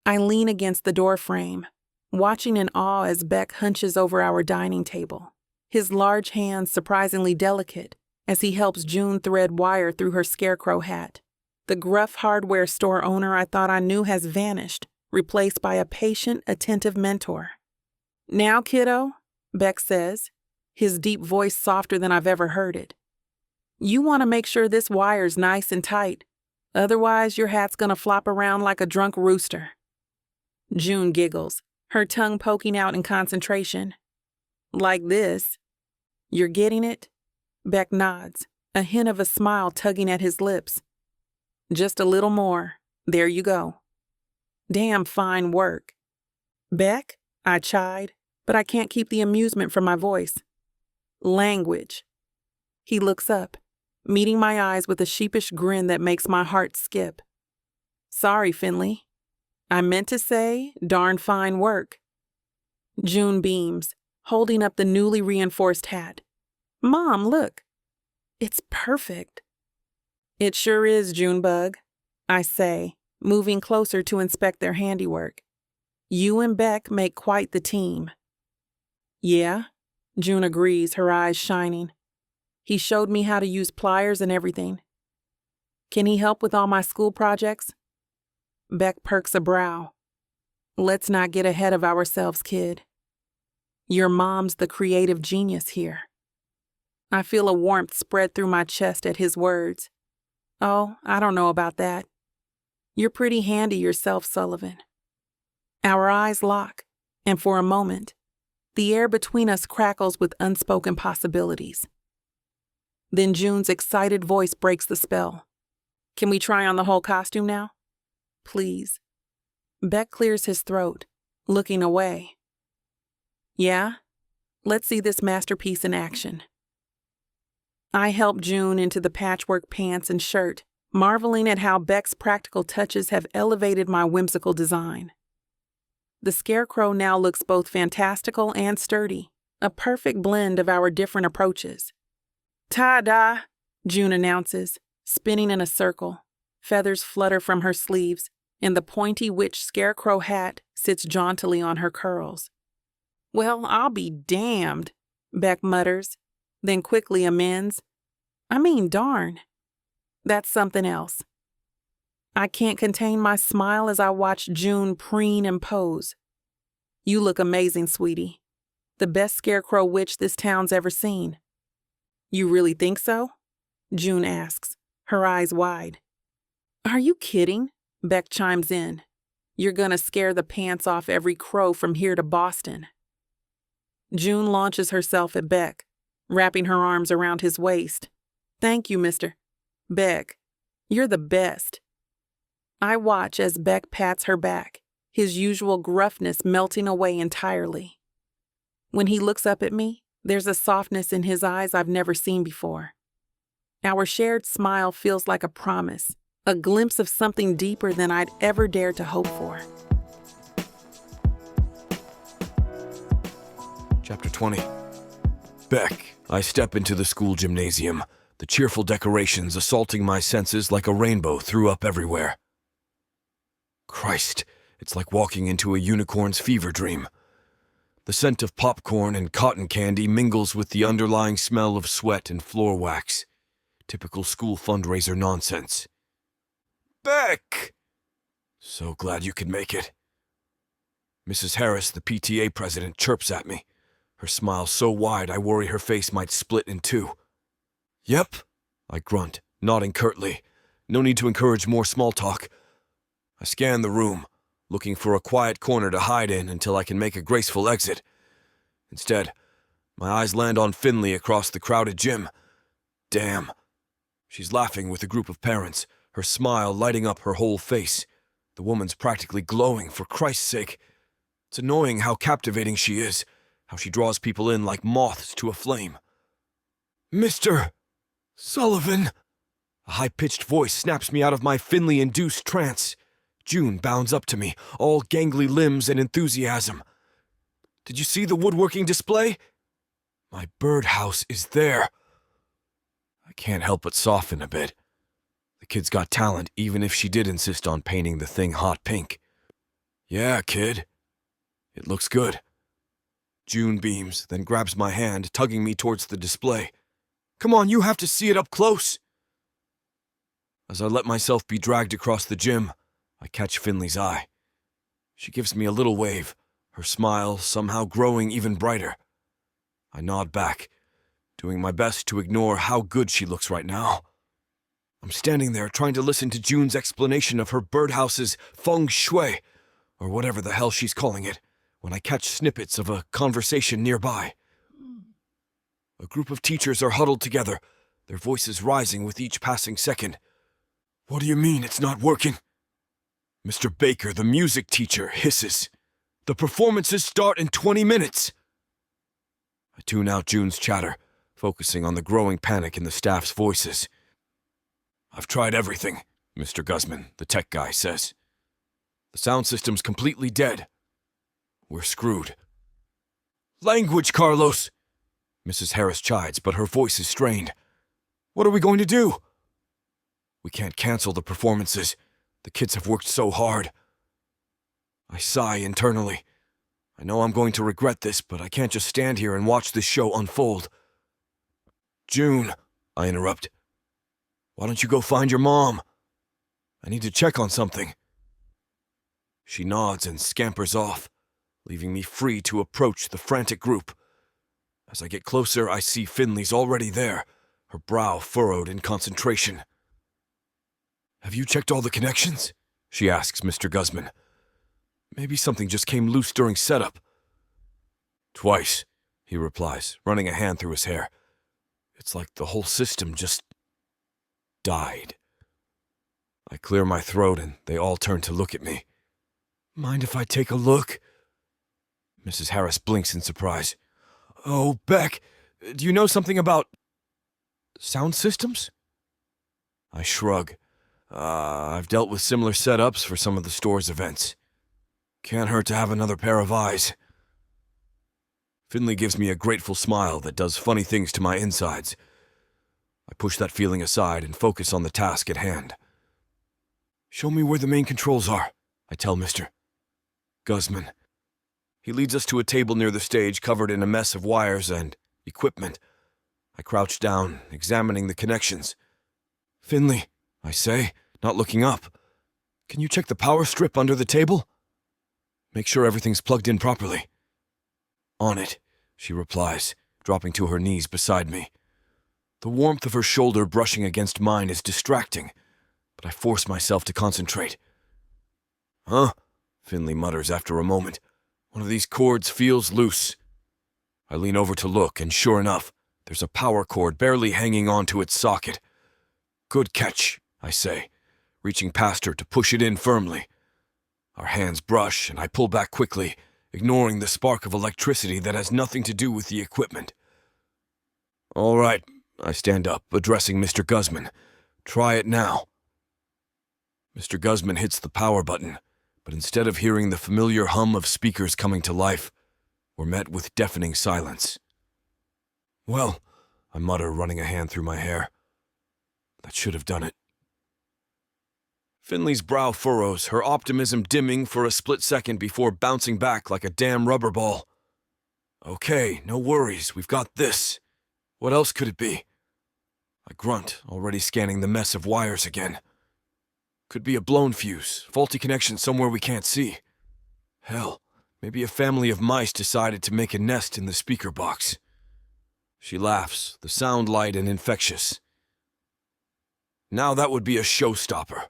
I lean against the door frame, watching in awe as Beck hunches over our dining table, his large hands surprisingly delicate as he helps June thread wire through her scarecrow hat. The gruff hardware store owner I thought I knew has vanished, replaced by a patient, attentive mentor. "Now, kiddo," Beck says, his deep voice softer than I've ever heard it. "You want to make sure this wire's nice and tight. Otherwise, your hat's gonna flop around like a drunk rooster." June giggles, her tongue poking out in concentration. "Like this. You're getting it?" Beck nods, a hint of a smile tugging at his lips. "Just a little more. There you go." "Damn fine work." "Beck?" I chide, but I can't keep the amusement from my voice. "Language." He looks up, meeting my eyes with a sheepish grin that makes my heart skip. Sorry, Finley. I meant to say, darn fine work. June beams, holding up the newly reinforced hat. Mom, look. It's perfect. It sure is, Junebug, I say, moving closer to inspect their handiwork. You and Beck make quite the team. Yeah, June agrees, her eyes shining. He showed me how to use pliers and everything. Can he help with all my school projects? Beck perks a brow. Let's not get ahead of ourselves, kid. Your mom's the creative genius here. I feel a warmth spread through my chest at his words. Oh, I don't know about that. You're pretty handy yourself, Sullivan. Our eyes lock, and for a moment, the air between us crackles with unspoken possibilities. Then June's excited voice breaks the spell. Can we try on the whole costume now? Please. Beck clears his throat, looking away. Yeah? Let's see this masterpiece in action. I help June into the patchwork pants and shirt, marveling at how Beck's practical touches have elevated my whimsical design. The scarecrow now looks both fantastical and sturdy, a perfect blend of our different approaches. Ta-da! June announces, spinning in a circle. Feathers flutter from her sleeves, and the pointy witch scarecrow hat sits jauntily on her curls. Well, I'll be damned, Beck mutters, then quickly amends. I mean, darn. That's something else. I can't contain my smile as I watch June preen and pose. You look amazing, sweetie. The best scarecrow witch this town's ever seen. You really think so? June asks, her eyes wide. Are you kidding? Beck chimes in. You're gonna scare the pants off every crow from here to Boston. June launches herself at Beck, wrapping her arms around his waist. Thank you, Mr. Beck. You're the best. I watch as Beck pats her back, his usual gruffness melting away entirely. When he looks up at me, there's a softness in his eyes I've never seen before. Our shared smile feels like a promise, a glimpse of something deeper than I'd ever dared to hope for. Chapter 20. Beck. I step into the school gymnasium, the cheerful decorations assaulting my senses like a rainbow threw up everywhere. Christ, it's like walking into a unicorn's fever dream. The scent of popcorn and cotton candy mingles with the underlying smell of sweat and floor wax. Typical school fundraiser nonsense. Beck! So glad you could make it. Mrs. Harris, the PTA president, chirps at me, her smile so wide I worry her face might split in two. Yep, I grunt, nodding curtly. No need to encourage more small talk. I scan the room, looking for a quiet corner to hide in until I can make a graceful exit. Instead, my eyes land on Finley across the crowded gym. Damn. She's laughing with a group of parents, her smile lighting up her whole face. The woman's practically glowing, for Christ's sake. It's annoying how captivating she is, how she draws people in like moths to a flame. Mr. Sullivan! A high-pitched voice snaps me out of my Finley-induced trance. June bounds up to me, all gangly limbs and enthusiasm. Did you see the woodworking display? My birdhouse is there. I can't help but soften a bit. The kid's got talent, even if she did insist on painting the thing hot pink. Yeah, kid. It looks good. June beams, then grabs my hand, tugging me towards the display. Come on, you have to see it up close. As I let myself be dragged across the gym, I catch Finley's eye. She gives me a little wave, her smile somehow growing even brighter. I nod back, doing my best to ignore how good she looks right now. I'm standing there trying to listen to June's explanation of her birdhouse's feng shui, or whatever the hell she's calling it, when I catch snippets of a conversation nearby. A group of teachers are huddled together, their voices rising with each passing second. What do you mean it's not working? Mr. Baker, the music teacher, hisses. The performances start in 20 minutes. I tune out June's chatter, focusing on the growing panic in the staff's voices. I've tried everything, Mr. Guzman, the tech guy, says. The sound system's completely dead. We're screwed. Language, Carlos! Mrs. Harris chides, but her voice is strained. What are we going to do? We can't cancel the performances. The kids have worked so hard. I sigh internally. I know I'm going to regret this, but I can't just stand here and watch this show unfold. June, I interrupt. Why don't you go find your mom? I need to check on something. She nods and scampers off, leaving me free to approach the frantic group. As I get closer, I see Finley's already there, her brow furrowed in concentration. Have you checked all the connections? She asks Mr. Guzman. Maybe something just came loose during setup. Twice, he replies, running a hand through his hair. It's like the whole system just died. I clear my throat and they all turn to look at me. Mind if I take a look? Mrs. Harris blinks in surprise. Oh, Beck, do you know something about sound systems? I shrug. I've dealt with similar setups for some of the store's events. Can't hurt to have another pair of eyes. Finley gives me a grateful smile that does funny things to my insides. I push that feeling aside and focus on the task at hand. Show me where the main controls are, I tell Mr. Guzman. He leads us to a table near the stage covered in a mess of wires and equipment. I crouch down, examining the connections. Finley, I say, not looking up. Can you check the power strip under the table? Make sure everything's plugged in properly. On it, she replies, dropping to her knees beside me. The warmth of her shoulder brushing against mine is distracting, but I force myself to concentrate. Huh? Finley mutters after a moment. One of these cords feels loose. I lean over to look, and sure enough, there's a power cord barely hanging onto its socket. Good catch, I say, reaching past her to push it in firmly. Our hands brush, and I pull back quickly, ignoring the spark of electricity that has nothing to do with the equipment. All right, I stand up, addressing Mr. Guzman. Try it now. Mr. Guzman hits the power button, but instead of hearing the familiar hum of speakers coming to life, we're met with deafening silence. Well, I mutter, running a hand through my hair. That should have done it. Finley's brow furrows, her optimism dimming for a split second before bouncing back like a damn rubber ball. Okay, no worries, we've got this. What else could it be? I grunt, already scanning the mess of wires again. Could be a blown fuse, faulty connection somewhere we can't see. Hell, maybe a family of mice decided to make a nest in the speaker box. She laughs, the sound light and infectious. Now that would be a showstopper.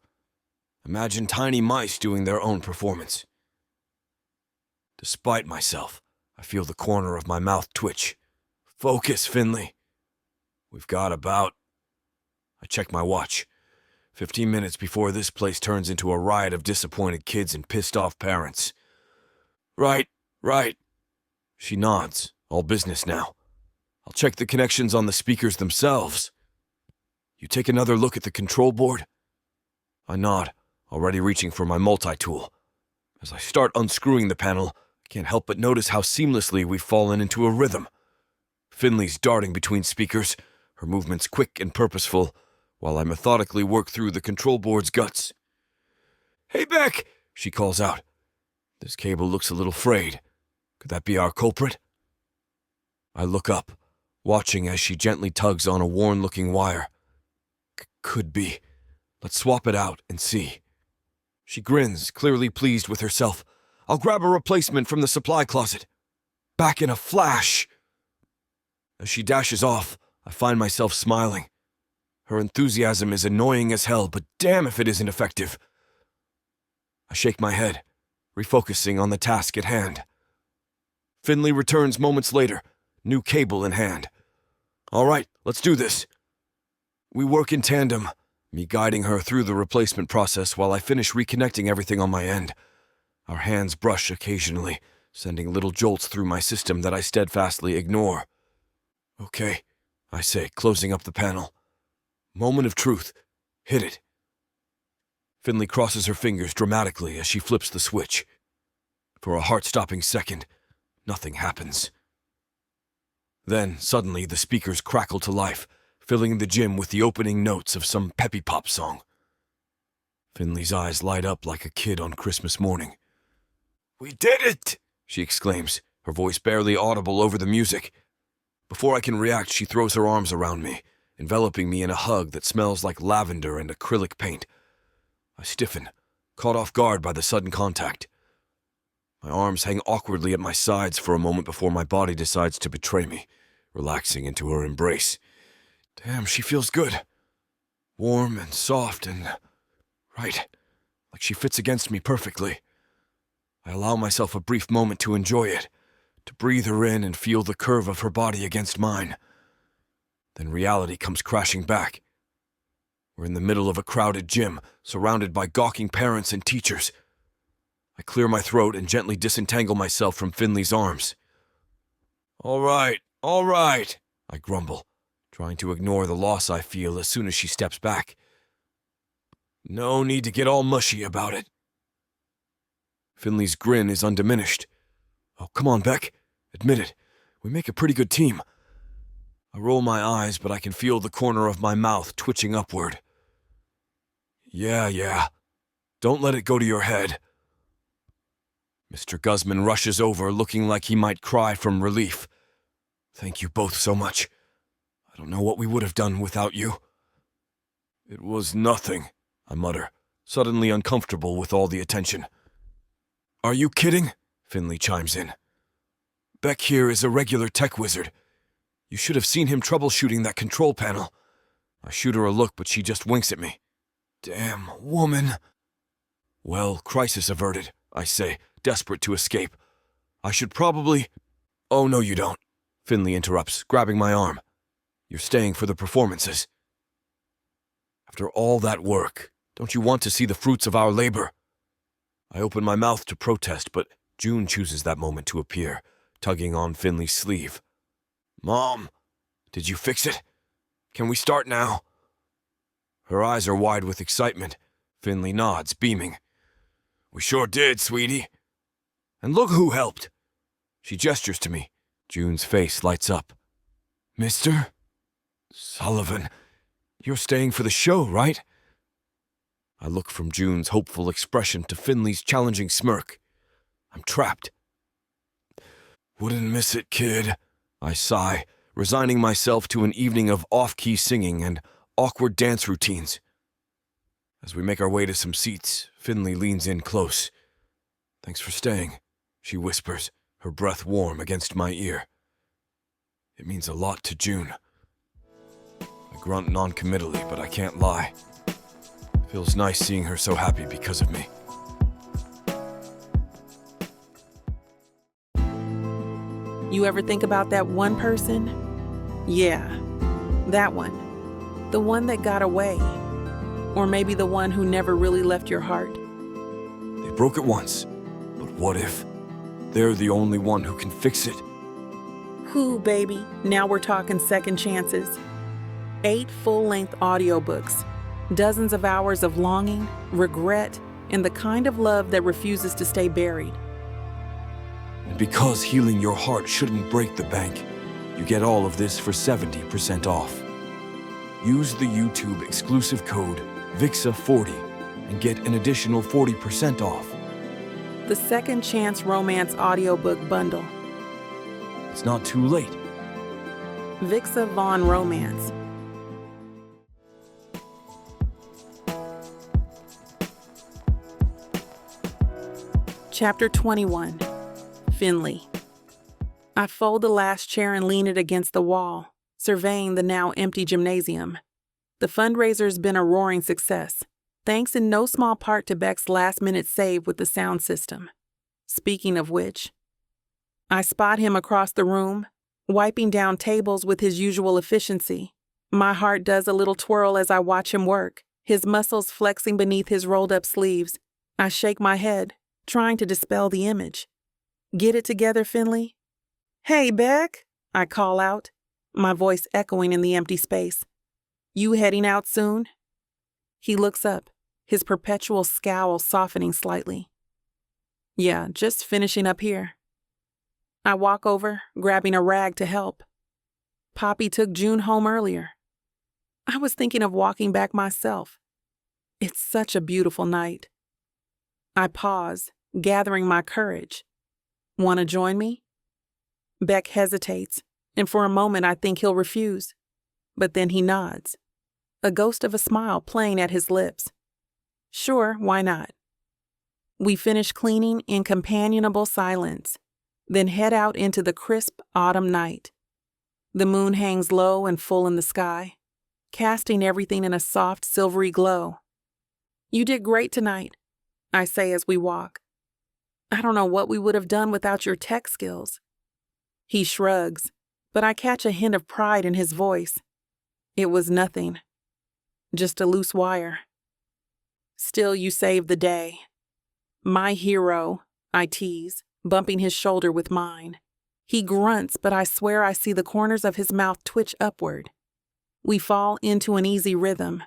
Imagine tiny mice doing their own performance. Despite myself, I feel the corner of my mouth twitch. Focus, Finley. We've got about... I check my watch. 15 minutes before this place turns into a riot of disappointed kids and pissed-off parents. Right. She nods, all business now. I'll check the connections on the speakers themselves. You take another look at the control board? I nod, already reaching for my multi-tool. As I start unscrewing the panel, I can't help but notice how seamlessly we've fallen into a rhythm. Finley's darting between speakers, her movements quick and purposeful, while I methodically work through the control board's guts. Hey, Beck, she calls out. This cable looks a little frayed. Could that be our culprit? I look up, watching as she gently tugs on a worn-looking wire. Could be. Let's swap it out and see. She grins, clearly pleased with herself. I'll grab a replacement from the supply closet. Back in a flash. As she dashes off, I find myself smiling. Her enthusiasm is annoying as hell, but damn if it isn't effective. I shake my head, refocusing on the task at hand. Finley returns moments later, new cable in hand. All right, let's do this. We work in tandem, me guiding her through the replacement process while I finish reconnecting everything on my end. Our hands brush occasionally, sending little jolts through my system that I steadfastly ignore. Okay, I say, closing up the panel. Moment of truth. Hit it. Finley crosses her fingers dramatically as she flips the switch. For a heart-stopping second, nothing happens. Then, suddenly, the speakers crackle to life, filling the gym with the opening notes of some peppy pop song. Finley's eyes light up like a kid on Christmas morning. "We did it!" she exclaims, her voice barely audible over the music. Before I can react, she throws her arms around me, enveloping me in a hug that smells like lavender and acrylic paint. I stiffen, caught off guard by the sudden contact. My arms hang awkwardly at my sides for a moment before my body decides to betray me, relaxing into her embrace. Damn, she feels good. Warm and soft and right, like she fits against me perfectly. I allow myself a brief moment to enjoy it, to breathe her in and feel the curve of her body against mine. Then reality comes crashing back. We're in the middle of a crowded gym, surrounded by gawking parents and teachers. I clear my throat and gently disentangle myself from Finley's arms. All right, I grumble, trying to ignore the loss I feel as soon as she steps back. No need to get all mushy about it. Finley's grin is undiminished. Oh, come on, Beck. Admit it. We make a pretty good team. I roll my eyes, but I can feel the corner of my mouth twitching upward. Yeah. Don't let it go to your head. Mr. Guzman rushes over, looking like he might cry from relief. Thank you both so much. I don't know what we would have done without you. It was nothing, I mutter, suddenly uncomfortable with all the attention. Are you kidding? Finley chimes in. Beck here is a regular tech wizard. You should have seen him troubleshooting that control panel. I shoot her a look, but she just winks at me. Damn woman. Well, crisis averted, I say, desperate to escape. I should probably... Oh, no, you don't, Finley interrupts, grabbing my arm. You're staying for the performances. After all that work, don't you want to see the fruits of our labor? I open my mouth to protest, but June chooses that moment to appear, tugging on Finley's sleeve. Mom, did you fix it? Can we start now? Her eyes are wide with excitement. Finley nods, beaming. We sure did, sweetie. And look who helped. She gestures to me. June's face lights up. Mr. Sullivan, you're staying for the show, right? I look from June's hopeful expression to Finley's challenging smirk. I'm trapped. Wouldn't miss it, kid, I sigh, resigning myself to an evening of off-key singing and awkward dance routines. As we make our way to some seats, Finley leans in close. Thanks for staying, she whispers, her breath warm against my ear. It means a lot to June. I grunt non-committally, but I can't lie. Feels nice seeing her so happy because of me. You ever think about that one person? Yeah, that one. The one that got away. Or maybe the one who never really left your heart. They broke it once, but what if they're the only one who can fix it? Who, baby? Now we're talking second chances. 8 full-length audiobooks. Dozens of hours of longing, regret, and the kind of love that refuses to stay buried. And because healing your heart shouldn't break the bank, you get all of this for 70% off. Use the YouTube exclusive code VIXA40 and get an additional 40% off. The Second Chance Romance Audiobook Bundle. It's not too late. Vixavon Romance. Chapter 21. Finley. I fold the last chair and lean it against the wall, surveying the now empty gymnasium. The fundraiser's been a roaring success, thanks in no small part to Beck's last-minute save with the sound system. Speaking of which, I spot him across the room, wiping down tables with his usual efficiency. My heart does a little twirl as I watch him work, his muscles flexing beneath his rolled-up sleeves. I shake my head, trying to dispel the image. Get it together, Finley? Hey, Beck, I call out, my voice echoing in the empty space. You heading out soon? He looks up, his perpetual scowl softening slightly. Yeah, just finishing up here. I walk over, grabbing a rag to help. Poppy took June home earlier. I was thinking of walking back myself. It's such a beautiful night. I pause, gathering my courage. Want to join me? Beck hesitates, and for a moment I think he'll refuse. But then he nods, a ghost of a smile playing at his lips. Sure, why not? We finish cleaning in companionable silence, then head out into the crisp autumn night. The moon hangs low and full in the sky, casting everything in a soft, silvery glow. You did great tonight, I say as we walk. I don't know what we would have done without your tech skills. He shrugs, but I catch a hint of pride in his voice. It was nothing. Just a loose wire. Still, you saved the day. My hero, I tease, bumping his shoulder with mine. He grunts, but I swear I see the corners of his mouth twitch upward. We fall into an easy rhythm,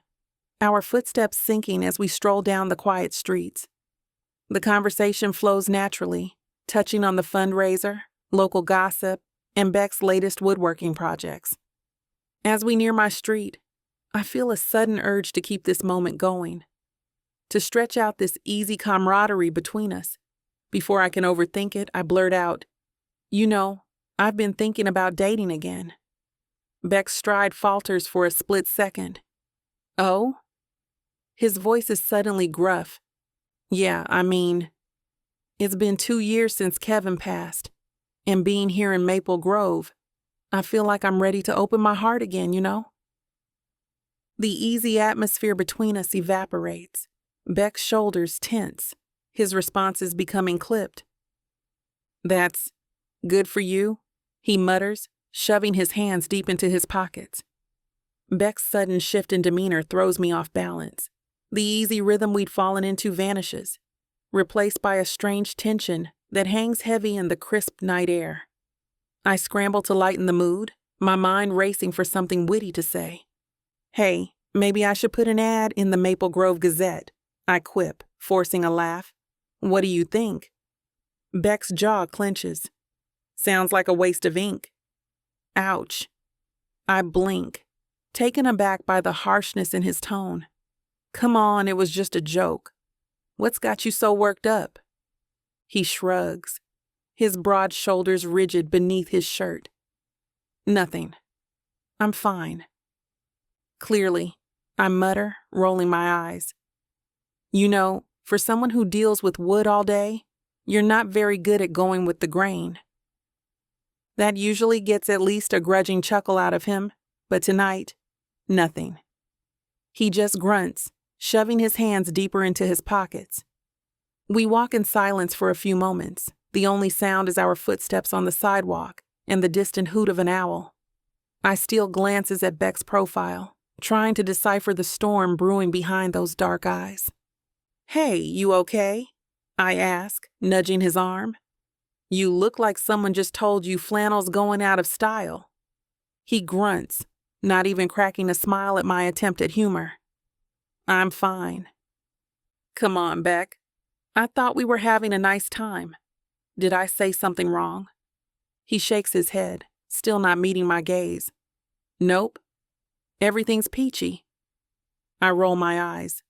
our footsteps sinking as we stroll down the quiet streets. The conversation flows naturally, touching on the fundraiser, local gossip, and Beck's latest woodworking projects. As we near my street, I feel a sudden urge to keep this moment going, to stretch out this easy camaraderie between us. Before I can overthink it, I blurt out, "You know, I've been thinking about dating again." Beck's stride falters for a split second. Oh? His voice is suddenly gruff. Yeah, I mean, it's been 2 years since Kevin passed, and being here in Maple Grove, I feel like I'm ready to open my heart again, you know? The easy atmosphere between us evaporates. Beck's shoulders tense, his responses becoming clipped. That's good for you, he mutters, shoving his hands deep into his pockets. Beck's sudden shift in demeanor throws me off balance. The easy rhythm we'd fallen into vanishes, replaced by a strange tension that hangs heavy in the crisp night air. I scramble to lighten the mood, my mind racing for something witty to say. Hey, maybe I should put an ad in the Maple Grove Gazette, I quip, forcing a laugh. What do you think? Beck's jaw clenches. Sounds like a waste of ink. Ouch. I blink, taken aback by the harshness in his tone. Come on, it was just a joke. What's got you so worked up? He shrugs, his broad shoulders rigid beneath his shirt. Nothing. I'm fine. Clearly, I mutter, rolling my eyes. You know, for someone who deals with wood all day, you're not very good at going with the grain. That usually gets at least a grudging chuckle out of him, but tonight, nothing. He just grunts, shoving his hands deeper into his pockets. We walk in silence for a few moments. The only sound is our footsteps on the sidewalk and the distant hoot of an owl. I steal glances at Beck's profile, trying to decipher the storm brewing behind those dark eyes. Hey, you okay? I ask, nudging his arm. You look like someone just told you flannel's going out of style. He grunts, not even cracking a smile at my attempt at humor. I'm fine. Come on, Beck. I thought we were having a nice time. Did I say something wrong? He shakes his head, still not meeting my gaze. Nope. Everything's peachy. I roll my eyes.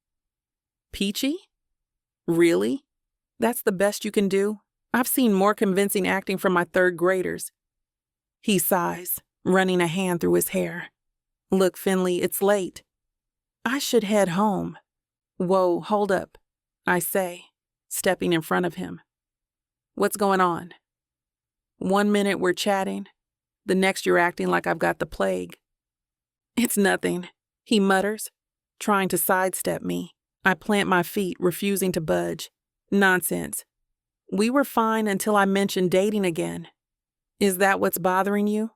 Peachy? Really? That's the best you can do? I've seen more convincing acting from my third graders. He sighs, running a hand through his hair. Look, Finley, it's late. I should head home. Whoa, hold up, I say, stepping in front of him. What's going on? 1 minute we're chatting, the next you're acting like I've got the plague. It's nothing, he mutters, trying to sidestep me. I plant my feet, refusing to budge. Nonsense. We were fine until I mentioned dating again. Is that what's bothering you?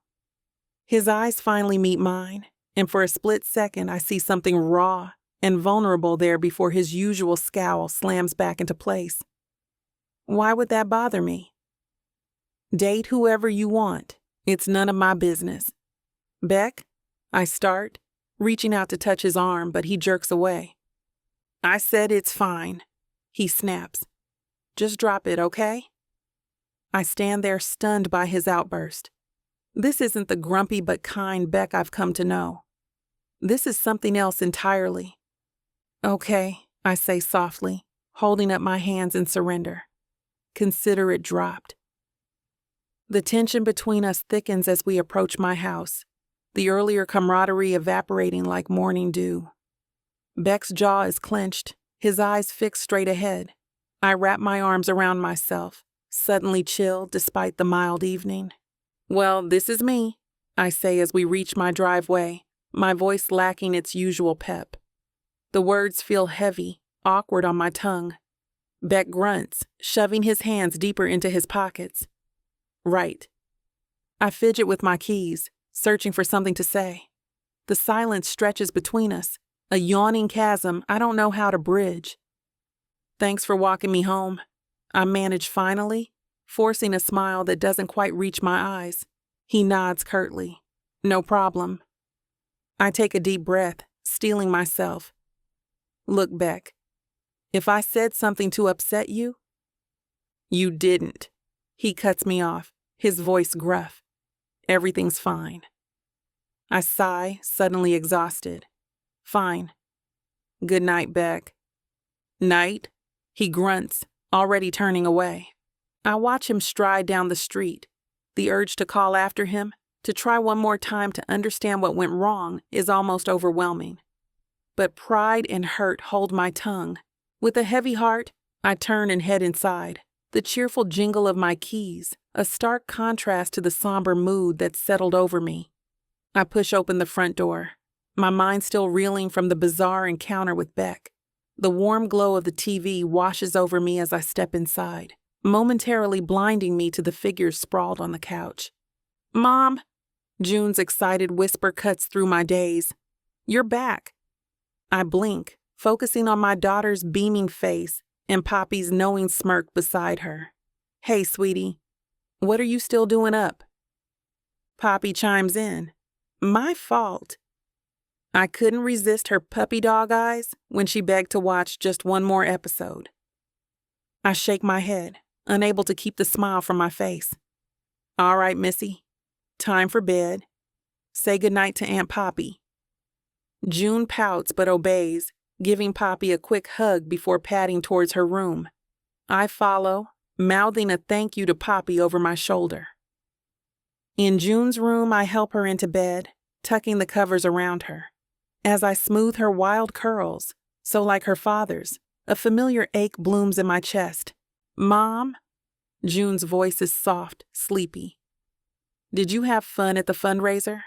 His eyes finally meet mine, and for a split second I see something raw and vulnerable there before his usual scowl slams back into place. Why would that bother me? Date whoever you want. It's none of my business. Beck? I start, reaching out to touch his arm, but he jerks away. I said it's fine, he snaps. Just drop it, okay? I stand there stunned by his outburst. This isn't the grumpy but kind Beck I've come to know. This is something else entirely. Okay, I say softly, holding up my hands in surrender. Consider it dropped. The tension between us thickens as we approach my house, the earlier camaraderie evaporating like morning dew. Beck's jaw is clenched, his eyes fixed straight ahead. I wrap my arms around myself, suddenly chill despite the mild evening. Well, this is me, I say as we reach my driveway, my voice lacking its usual pep. The words feel heavy, awkward on my tongue. Beck grunts, shoving his hands deeper into his pockets. Right. I fidget with my keys, searching for something to say. The silence stretches between us, a yawning chasm I don't know how to bridge. Thanks for walking me home, I manage finally, forcing a smile that doesn't quite reach my eyes. He nods curtly. No problem. I take a deep breath, steeling myself. Look, Beck, if I said something to upset you, you didn't. He cuts me off, his voice gruff. Everything's fine. I sigh, suddenly exhausted. Fine. Good night, Beck. Night? He grunts, already turning away. I watch him stride down the street. The urge to call after him, to try one more time to understand what went wrong, is almost overwhelming. But pride and hurt hold my tongue. With a heavy heart, I turn and head inside. The cheerful jingle of my keys, a stark contrast to the somber mood that settled over me. I push open the front door, my mind still reeling from the bizarre encounter with Beck. The warm glow of the TV washes over me as I step inside, momentarily blinding me to the figures sprawled on the couch. Mom! June's excited whisper cuts through my daze. You're back. I blink, focusing on my daughter's beaming face and Poppy's knowing smirk beside her. Hey, sweetie, what are you still doing up? Poppy chimes in. My fault. I couldn't resist her puppy dog eyes when she begged to watch just one more episode. I shake my head, unable to keep the smile from my face. All right, Missy. Time for bed. Say goodnight to Aunt Poppy. June pouts but obeys, giving Poppy a quick hug before padding towards her room. I follow, mouthing a thank you to Poppy over my shoulder. In June's room, I help her into bed, tucking the covers around her. As I smooth her wild curls, so like her father's, a familiar ache blooms in my chest. Mom? June's voice is soft, sleepy. Did you have fun at the fundraiser?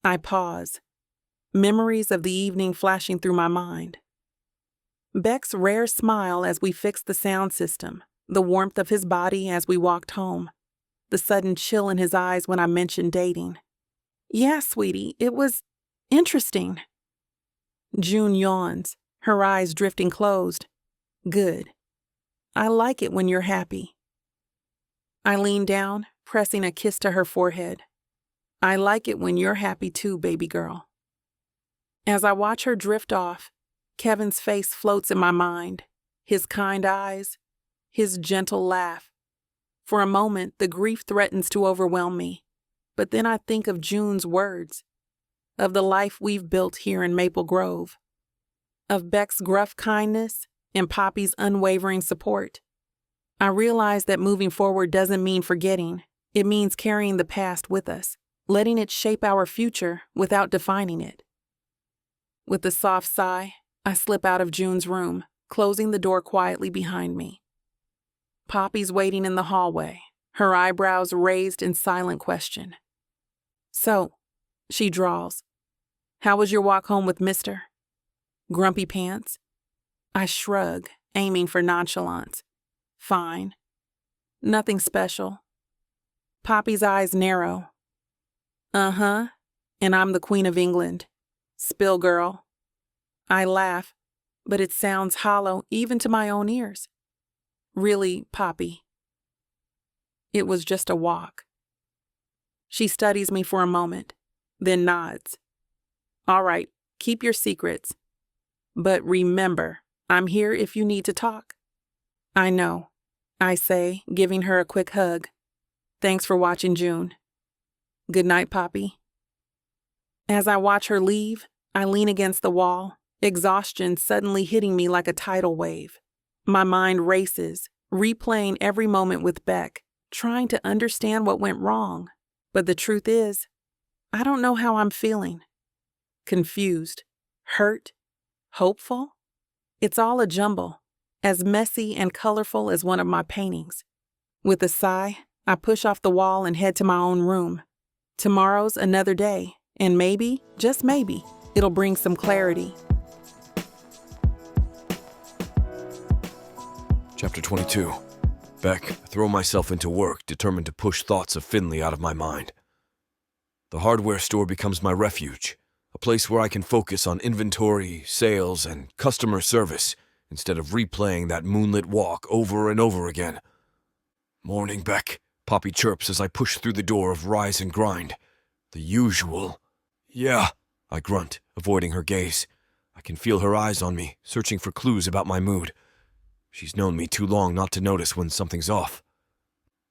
I pause, memories of the evening flashing through my mind. Beck's rare smile as we fixed the sound system, the warmth of his body as we walked home, the sudden chill in his eyes when I mentioned dating. Yeah, sweetie, it was interesting. June yawns, her eyes drifting closed. Good. I like it when you're happy. I lean down, pressing a kiss to her forehead. I like it when you're happy too, baby girl. As I watch her drift off, Kevin's face floats in my mind, his kind eyes, his gentle laugh. For a moment, the grief threatens to overwhelm me, but then I think of June's words, of the life we've built here in Maple Grove, of Beck's gruff kindness and Poppy's unwavering support. I realize that moving forward doesn't mean forgetting. It means carrying the past with us, letting it shape our future without defining it. With a soft sigh, I slip out of June's room, closing the door quietly behind me. Poppy's waiting in the hallway, her eyebrows raised in silent question. So, she drawls, how was your walk home with Mr. Grumpy Pants? I shrug, aiming for nonchalance. Fine. Nothing special. Poppy's eyes narrow. Uh-huh, and I'm the Queen of England. Spill girl. I laugh, but it sounds hollow even to my own ears. Really, Poppy. It was just a walk. She studies me for a moment, then nods. All right, keep your secrets. But remember, I'm here if you need to talk. I know, I say, giving her a quick hug. Thanks for watching, June. Good night, Poppy. As I watch her leave, I lean against the wall, exhaustion suddenly hitting me like a tidal wave. My mind races, replaying every moment with Beck, trying to understand what went wrong. But the truth is, I don't know how I'm feeling. Confused, hurt, hopeful? It's all a jumble, as messy and colorful as one of my paintings. With a sigh, I push off the wall and head to my own room. Tomorrow's another day, and maybe, just maybe, it'll bring some clarity. Chapter 22. Beck, I throw myself into work, determined to push thoughts of Finley out of my mind. The hardware store becomes my refuge, a place where I can focus on inventory, sales, and customer service, instead of replaying that moonlit walk over and over again. Morning, Beck, Poppy chirps as I push through the door of Rise and Grind. The usual. Yeah, I grunt, avoiding her gaze. I can feel her eyes on me, searching for clues about my mood. She's known me too long not to notice when something's off.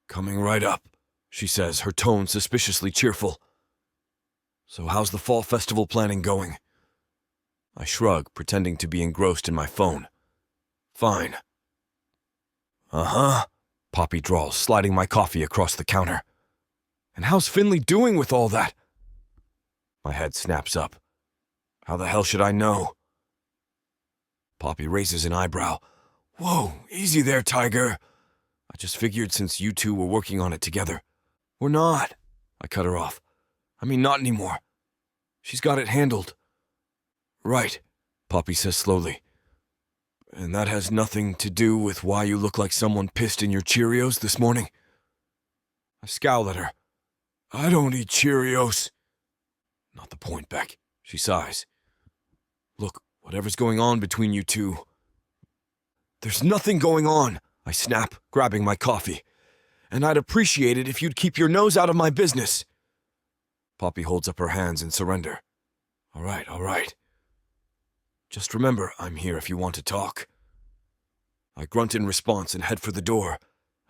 Coming right up, she says, her tone suspiciously cheerful. So how's the fall festival planning going? I shrug, pretending to be engrossed in my phone. Fine. Uh-huh, Poppy drawls, sliding my coffee across the counter. And how's Finley doing with all that? My head snaps up. How the hell should I know? Poppy raises an eyebrow. Whoa, easy there, Tiger. I just figured since you two were working on it together. We're not. I cut her off. I mean, not anymore. She's got it handled. Right, Poppy says slowly. And that has nothing to do with why you look like someone pissed in your Cheerios this morning? I scowl at her. I don't eat Cheerios. Not the point, Beck. She sighs. Look, whatever's going on between you two... There's nothing going on, I snap, grabbing my coffee. And I'd appreciate it if you'd keep your nose out of my business. Poppy holds up her hands in surrender. All right. Just remember, I'm here if you want to talk. I grunt in response and head for the door.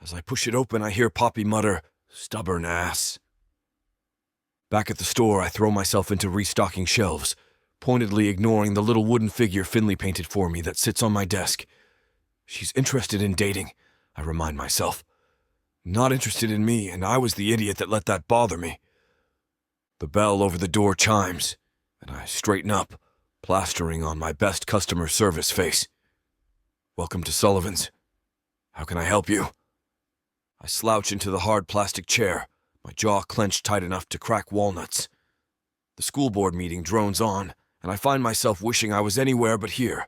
As I push it open, I hear Poppy mutter, stubborn ass. Back at the store, I throw myself into restocking shelves, pointedly ignoring the little wooden figure Finley painted for me that sits on my desk. She's interested in dating, I remind myself. Not interested in me, and I was the idiot that let that bother me. The bell over the door chimes, and I straighten up, plastering on my best customer service face. Welcome to Sullivan's. How can I help you? I slouch into the hard plastic chair, my jaw clenched tight enough to crack walnuts. The school board meeting drones on, and I find myself wishing I was anywhere but here.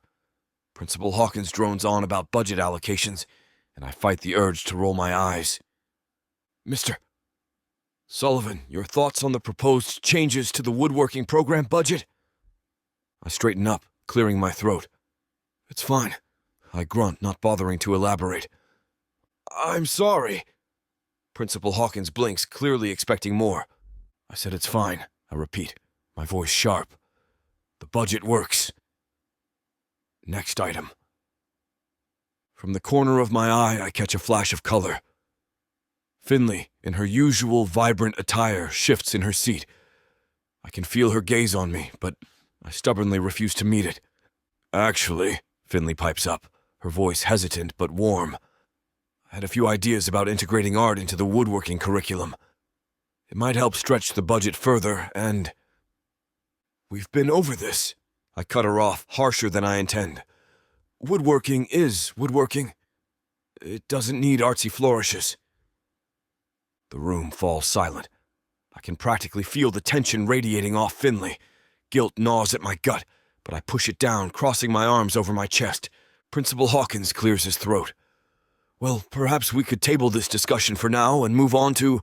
Principal Hawkins drones on about budget allocations, and I fight the urge to roll my eyes. Mr. Sullivan, your thoughts on the proposed changes to the woodworking program budget? I straighten up, clearing my throat. It's fine, I grunt, not bothering to elaborate. I'm sorry. Principal Hawkins blinks, clearly expecting more. I said it's fine, I repeat, my voice sharp. The budget works. Next item. From the corner of my eye, I catch a flash of color. Finley, in her usual vibrant attire, shifts in her seat. I can feel her gaze on me, but I stubbornly refuse to meet it. Actually, Finley pipes up, her voice hesitant but warm. I had a few ideas about integrating art into the woodworking curriculum. It might help stretch the budget further, and... We've been over this. I cut her off, harsher than I intend. Woodworking is woodworking. It doesn't need artsy flourishes. The room falls silent. I can practically feel the tension radiating off Finley. Guilt gnaws at my gut, but I push it down, crossing my arms over my chest. Principal Hawkins clears his throat. Well, perhaps we could table this discussion for now and move on to...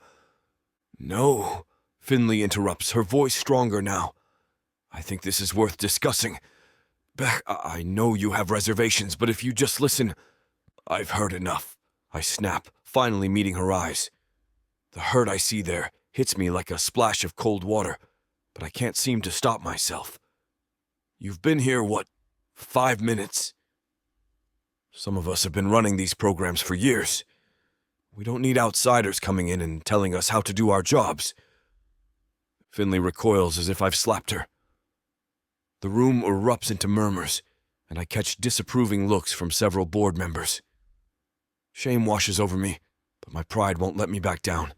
No, Finley interrupts, her voice stronger now. I think this is worth discussing. Beck, I know you have reservations, but if you just listen... I've heard enough, I snap, finally meeting her eyes. The hurt I see there hits me like a splash of cold water, but I can't seem to stop myself. You've been here, 5 minutes. Some of us have been running these programs for years. We don't need outsiders coming in and telling us how to do our jobs. Finley recoils as if I've slapped her. The room erupts into murmurs, and I catch disapproving looks from several board members. Shame washes over me, but my pride won't let me back down.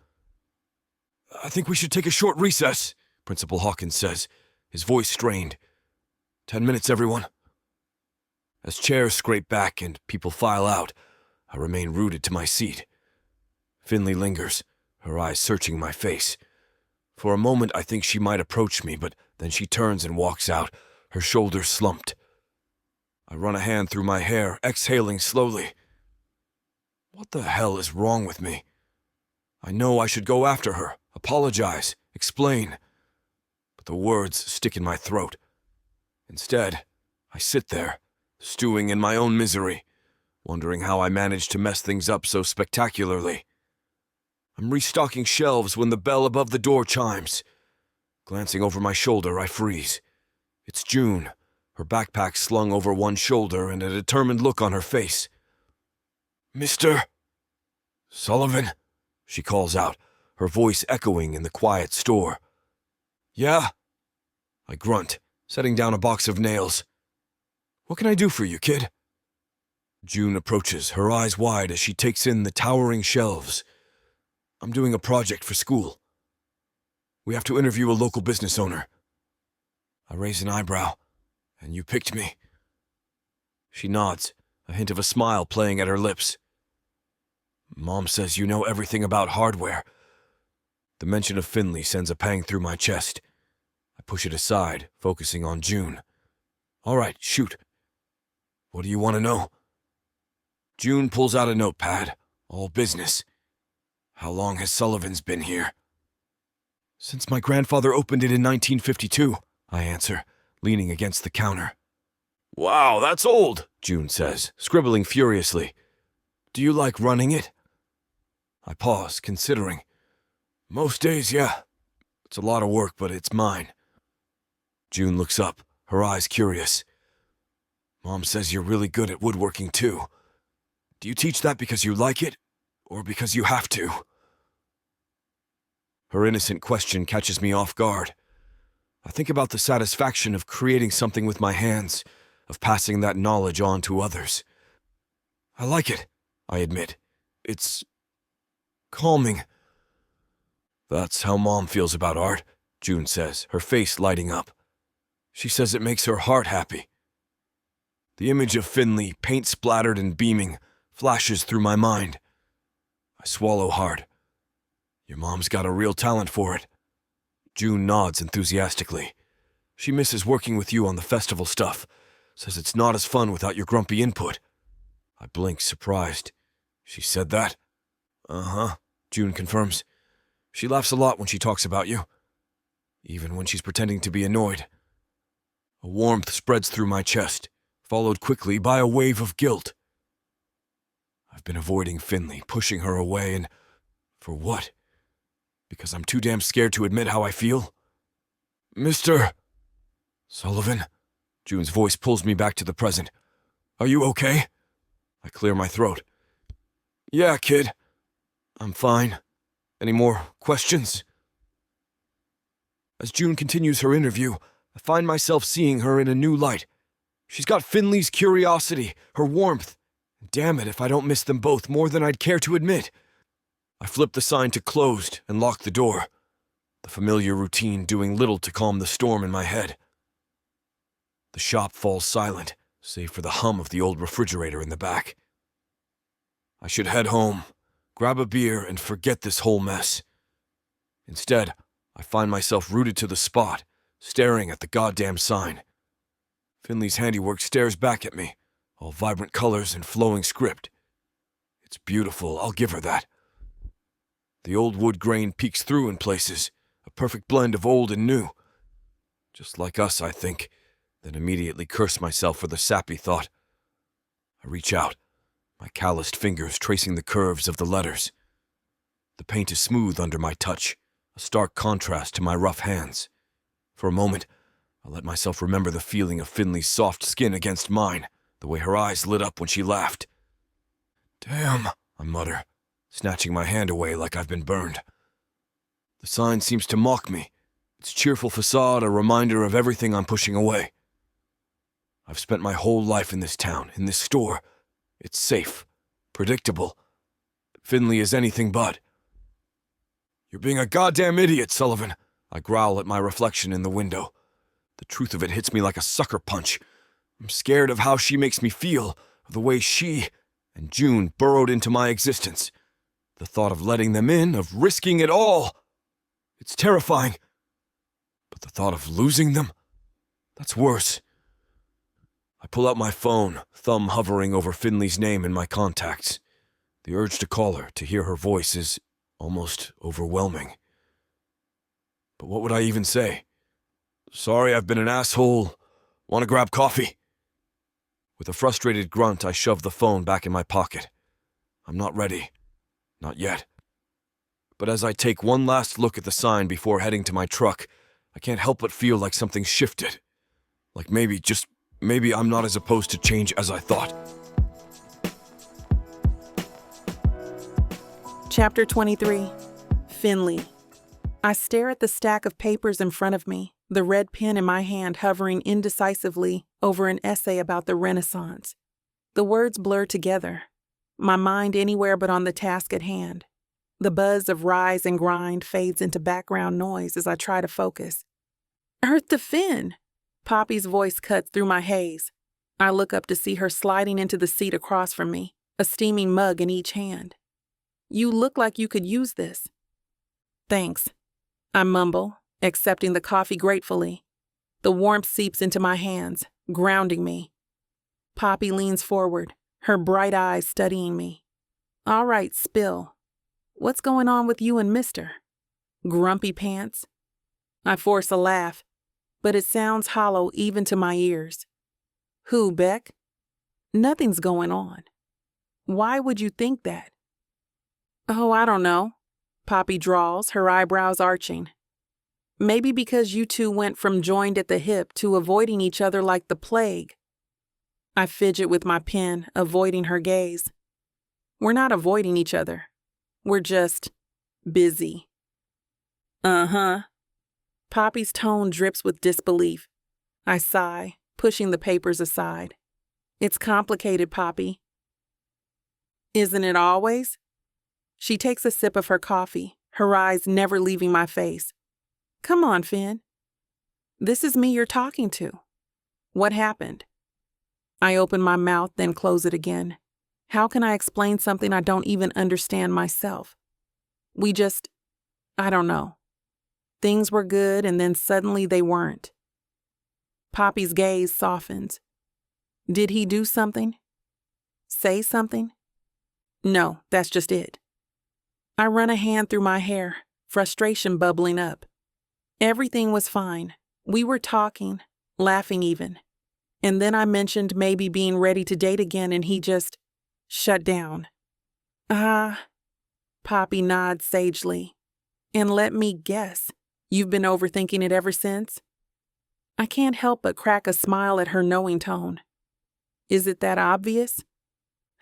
"I think we should take a short recess," Principal Hawkins says, his voice strained. 10 minutes, everyone." As chairs scrape back and people file out, I remain rooted to my seat. Finley lingers, her eyes searching my face. For a moment I think she might approach me, but then she turns and walks out, her shoulders slumped. I run a hand through my hair, exhaling slowly. What the hell is wrong with me? I know I should go after her, apologize, explain. But the words stick in my throat. Instead, I sit there, stewing in my own misery, wondering how I managed to mess things up so spectacularly. I'm restocking shelves when the bell above the door chimes. Glancing over my shoulder, I freeze. It's June, her backpack slung over one shoulder and a determined look on her face. "Mr. Sullivan," she calls out, her voice echoing in the quiet store. "Yeah?" I grunt, setting down a box of nails. "What can I do for you, kid?" June approaches, her eyes wide as she takes in the towering shelves. "I'm doing a project for school. We have to interview a local business owner." I raise an eyebrow. "And you picked me." She nods, a hint of a smile playing at her lips. "Mom says you know everything about hardware." The mention of Finley sends a pang through my chest. I push it aside, focusing on June. "All right, shoot. What do you want to know?" June pulls out a notepad, all business. "How long has Sullivan's been here?" "Since my grandfather opened it in 1952, I answer, leaning against the counter. "Wow, that's old," June says, scribbling furiously. "Do you like running it?" I pause, considering. "Most days, yeah. It's a lot of work, but it's mine." June looks up, her eyes curious. "Mom says you're really good at woodworking, too. Do you teach that because you like it, or because you have to?" Her innocent question catches me off guard. I think about the satisfaction of creating something with my hands, of passing that knowledge on to others. "I like it," I admit. "It's calming." "That's how Mom feels about art," June says, her face lighting up. She says it makes her heart happy. The image of Finley, paint-splattered and beaming, flashes through my mind. I swallow hard. "Your mom's got a real talent for it." June nods enthusiastically. "She misses working with you on the festival stuff. Says it's not as fun without your grumpy input." I blink, surprised. "She said that?" "Uh-huh," June confirms. "She laughs a lot when she talks about you, even when she's pretending to be annoyed." A warmth spreads through my chest, followed quickly by a wave of guilt. I've been avoiding Finley, pushing her away, and for what? Because I'm too damn scared to admit how I feel? "Mr. Sullivan?" June's voice pulls me back to the present. "Are you okay?" I clear my throat. "Yeah, kid. I'm fine. Any more questions?" As June continues her interview, I find myself seeing her in a new light. She's got Finley's curiosity, her warmth. Damn it if I don't miss them both more than I'd care to admit. I flip the sign to closed and lock the door, the familiar routine doing little to calm the storm in my head. The shop falls silent, save for the hum of the old refrigerator in the back. I should head home, grab a beer, and forget this whole mess. Instead, I find myself rooted to the spot, staring at the goddamn sign. Finley's handiwork stares back at me, all vibrant colors and flowing script. It's beautiful, I'll give her that. The old wood grain peeks through in places, a perfect blend of old and new. Just like us, I think, then immediately curse myself for the sappy thought. I reach out, my calloused fingers tracing the curves of the letters. The paint is smooth under my touch, a stark contrast to my rough hands. For a moment, I let myself remember the feeling of Finley's soft skin against mine, the way her eyes lit up when she laughed. "Damn," I mutter, snatching my hand away like I've been burned. The sign seems to mock me, its cheerful facade a reminder of everything I'm pushing away. I've spent my whole life in this town, in this store. It's safe, predictable. Finley is anything but. "You're being a goddamn idiot, Sullivan," I growl at my reflection in the window. The truth of it hits me like a sucker punch. I'm scared of how she makes me feel, of the way she and June burrowed into my existence. The thought of letting them in, of risking it all. It's terrifying. But the thought of losing them? That's worse. I pull out my phone, thumb hovering over Finley's name in my contacts. The urge to call her, to hear her voice, is almost overwhelming. But what would I even say? "Sorry, I've been an asshole. Want to grab coffee?" With a frustrated grunt, I shove the phone back in my pocket. I'm not ready. Not yet. But as I take one last look at the sign before heading to my truck, I can't help but feel like something shifted. Like maybe, just maybe I'm not as opposed to change as I thought. Chapter 23. Finley. I stare at the stack of papers in front of me, the red pen in my hand hovering indecisively over an essay about the Renaissance. The words blur together, my mind anywhere but on the task at hand. The buzz of rise and grind fades into background noise as I try to focus. "Earth to Finn!" Poppy's voice cuts through my haze. I look up to see her sliding into the seat across from me, a steaming mug in each hand. "You look like you could use this." "Thanks," I mumble, accepting the coffee gratefully. The warmth seeps into my hands, grounding me. Poppy leans forward, her bright eyes studying me. "All right, spill. What's going on with you and Mister? Grumpy pants?" I force a laugh, but it sounds hollow even to my ears. "Who, Beck?" "Nothing's going on." "Why would you think that?" "Oh, I don't know," Poppy drawls, her eyebrows arching. "Maybe because you two went from joined at the hip to avoiding each other like the plague." I fidget with my pen, avoiding her gaze. "We're not avoiding each other. We're just busy." "Uh-huh." Poppy's tone drips with disbelief. I sigh, pushing the papers aside. "It's complicated, Poppy." "Isn't it always?" She takes a sip of her coffee, her eyes never leaving my face. "Come on, Finn. This is me you're talking to. What happened?" I open my mouth, then close it again. How can I explain something I don't even understand myself? I don't know. Things were good, and then suddenly they weren't. Poppy's gaze softens. "Did he do something? Say something?" "No, that's just it." I run a hand through my hair, frustration bubbling up. Everything was fine. We were talking, laughing even. And then I mentioned maybe being ready to date again, and he just shut down. Poppy nods sagely. "And let me guess, you've been overthinking it ever since?" I can't help but crack a smile at her knowing tone. "Is it that obvious?"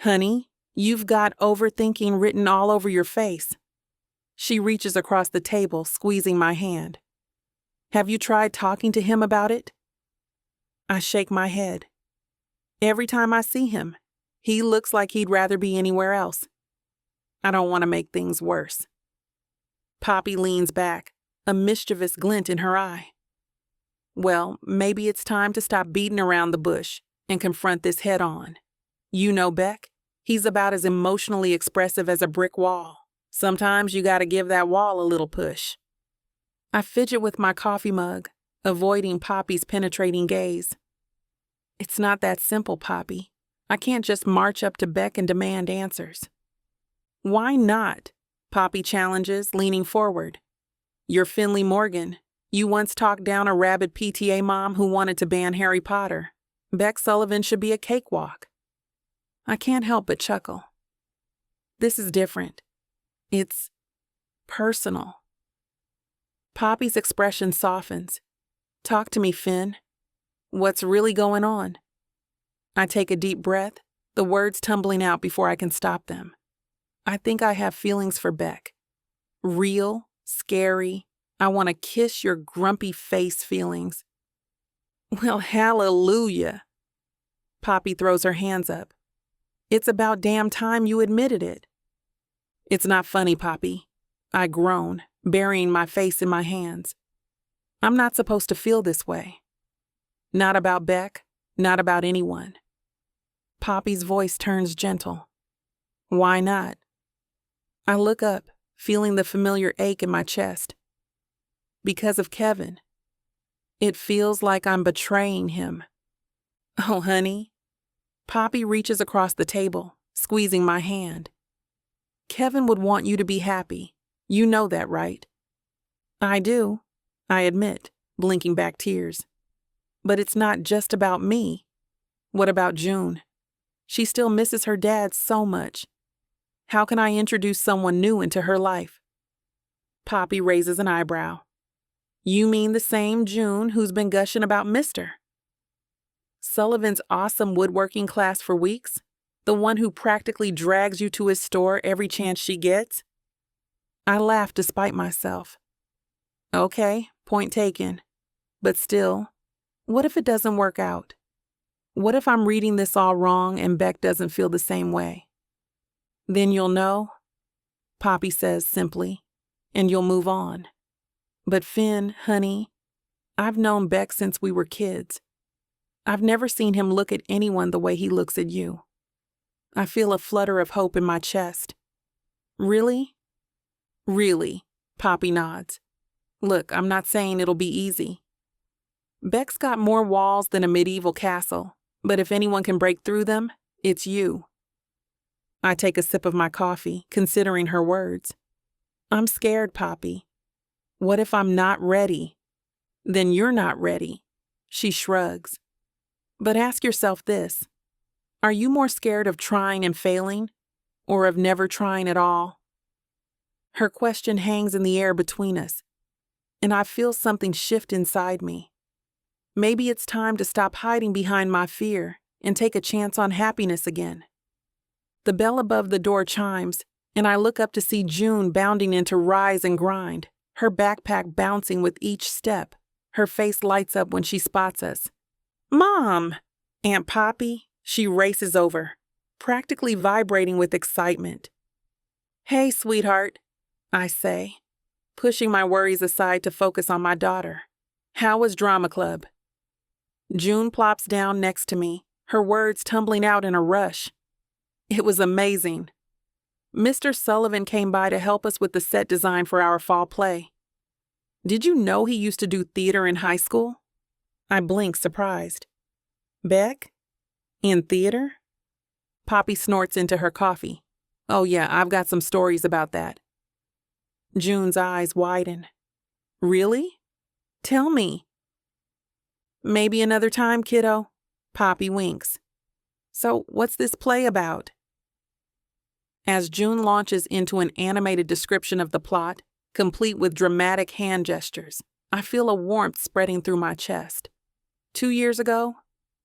"Honey, you've got overthinking written all over your face." She reaches across the table, squeezing my hand. "Have you tried talking to him about it?" I shake my head. "Every time I see him, he looks like he'd rather be anywhere else. I don't want to make things worse." Poppy leans back, a mischievous glint in her eye. "Well, maybe it's time to stop beating around the bush and confront this head on. You know Beck? He's about as emotionally expressive as a brick wall. Sometimes you gotta give that wall a little push." I fidget with my coffee mug, avoiding Poppy's penetrating gaze. "It's not that simple, Poppy. I can't just march up to Beck and demand answers." "Why not?" Poppy challenges, leaning forward. "You're Finley Morgan. You once talked down a rabid PTA mom who wanted to ban Harry Potter. Beck Sullivan should be a cakewalk." I can't help but chuckle. This is different. It's personal. Poppy's expression softens. Talk to me, Finn. What's really going on? I take a deep breath, the words tumbling out before I can stop them. I think I have feelings for Beck. Real, scary, I want to kiss your grumpy face feelings. Well, hallelujah. Poppy throws her hands up. It's about damn time you admitted it. It's not funny, Poppy. I groan, burying my face in my hands. I'm not supposed to feel this way. Not about Beck, not about anyone. Poppy's voice turns gentle. Why not? I look up, feeling the familiar ache in my chest. Because of Kevin. It feels like I'm betraying him. Oh, honey. Poppy reaches across the table, squeezing my hand. Kevin would want you to be happy. You know that, right? I do, I admit, blinking back tears. But it's not just about me. What about June? She still misses her dad so much. How can I introduce someone new into her life? Poppy raises an eyebrow. You mean the same June who's been gushing about Mr. Sullivan's awesome woodworking class for weeks? The one who practically drags you to his store every chance she gets? I laugh despite myself. Okay, point taken. But still, what if it doesn't work out? What if I'm reading this all wrong and Beck doesn't feel the same way? Then you'll know, Poppy says simply, and you'll move on. But Finn, honey, I've known Beck since we were kids. I've never seen him look at anyone the way he looks at you. I feel a flutter of hope in my chest. Really? Really, Poppy nods. Look, I'm not saying it'll be easy. Beck's got more walls than a medieval castle, but if anyone can break through them, it's you. I take a sip of my coffee, considering her words. I'm scared, Poppy. What if I'm not ready? Then you're not ready. She shrugs. But ask yourself this. Are you more scared of trying and failing, or of never trying at all? Her question hangs in the air between us, and I feel something shift inside me. Maybe it's time to stop hiding behind my fear and take a chance on happiness again. The bell above the door chimes, and I look up to see June bounding into Rise and Grind, her backpack bouncing with each step. Her face lights up when she spots us. Mom! Aunt Poppy, she races over, practically vibrating with excitement. Hey, sweetheart, I say, pushing my worries aside to focus on my daughter. How was drama club? June plops down next to me, her words tumbling out in a rush. It was amazing. Mr. Sullivan came by to help us with the set design for our fall play. Did you know he used to do theater in high school? I blink, surprised. Beck? In theater? Poppy snorts into her coffee. Oh yeah, I've got some stories about that. June's eyes widen. Really? Tell me. Maybe another time, kiddo. Poppy winks. So what's this play about? As June launches into an animated description of the plot, complete with dramatic hand gestures, I feel a warmth spreading through my chest. 2 years ago,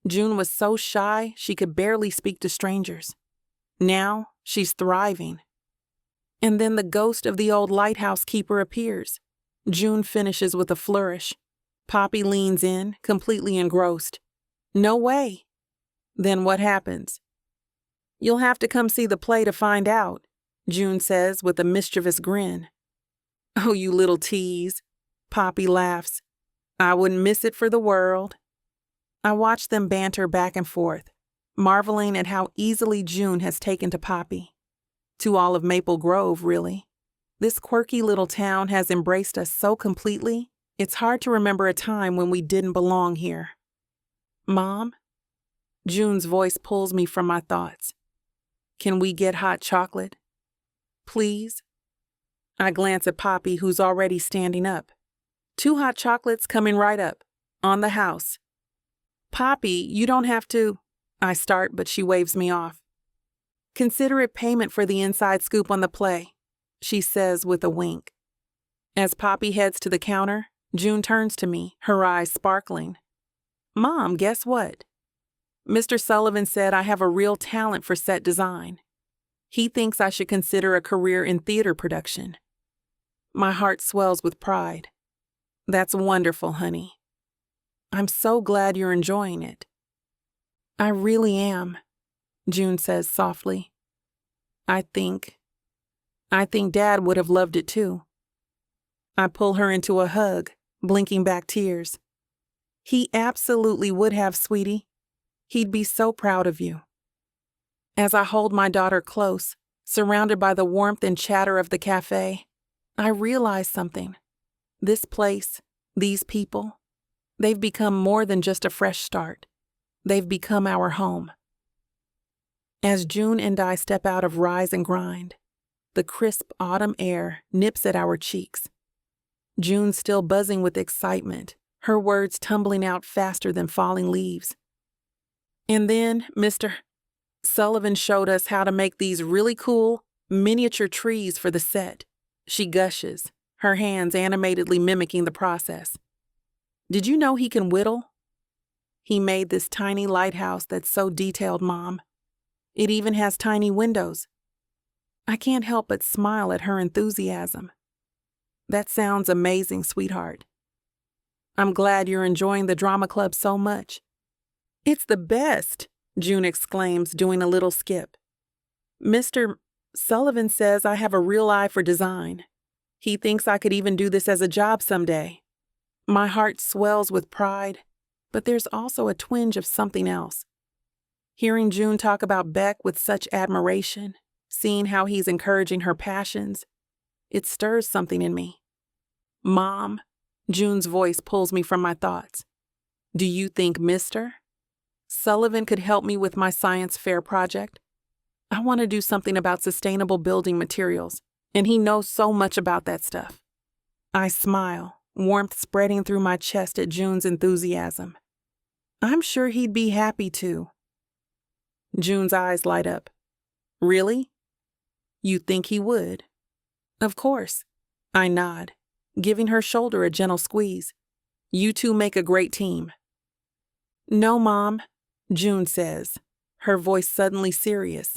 June was so shy she could barely speak to strangers. Now, she's thriving. And then the ghost of the old lighthouse keeper appears. June finishes with a flourish. Poppy leans in, completely engrossed. No way. Then what happens? You'll have to come see the play to find out, June says with a mischievous grin. Oh, you little tease. Poppy laughs. I wouldn't miss it for the world. I watch them banter back and forth, marveling at how easily June has taken to Poppy. To all of Maple Grove, really. This quirky little town has embraced us so completely, it's hard to remember a time when we didn't belong here. Mom? June's voice pulls me from my thoughts. Can we get hot chocolate? Please? I glance at Poppy, who's already standing up. 2 hot chocolates coming right up. On the house. Poppy, you don't have to. I start, but she waves me off. Consider it payment for the inside scoop on the play, she says with a wink. As Poppy heads to the counter, June turns to me, her eyes sparkling. Mom, guess what? Mr. Sullivan said I have a real talent for set design. He thinks I should consider a career in theater production. My heart swells with pride. That's wonderful, honey. I'm so glad you're enjoying it. I really am, June says softly. I think Dad would have loved it too. I pull her into a hug, blinking back tears. He absolutely would have, sweetie. He'd be so proud of you. As I hold my daughter close, surrounded by the warmth and chatter of the cafe, I realize something. This place, these people, they've become more than just a fresh start. They've become our home. As June and I step out of Rise and Grind, the crisp autumn air nips at our cheeks. June's still buzzing with excitement, her words tumbling out faster than falling leaves. And then Mr. Sullivan showed us how to make these really cool miniature trees for the set. She gushes, her hands animatedly mimicking the process. Did you know he can whittle? He made this tiny lighthouse that's so detailed, Mom. It even has tiny windows. I can't help but smile at her enthusiasm. That sounds amazing, sweetheart. I'm glad you're enjoying the drama club so much. It's the best, June exclaims, doing a little skip. Mr. Sullivan says I have a real eye for design. He thinks I could even do this as a job someday. My heart swells with pride, but there's also a twinge of something else. Hearing June talk about Beck with such admiration, seeing how he's encouraging her passions, it stirs something in me. Mom, June's voice pulls me from my thoughts. Do you think Mr. Sullivan could help me with my science fair project? I want to do something about sustainable building materials, and he knows so much about that stuff. I smile, warmth spreading through my chest at June's enthusiasm. I'm sure he'd be happy to. June's eyes light up. Really? You think he would? Of course. I nod, giving her shoulder a gentle squeeze. You two make a great team. No, Mom, June says, her voice suddenly serious.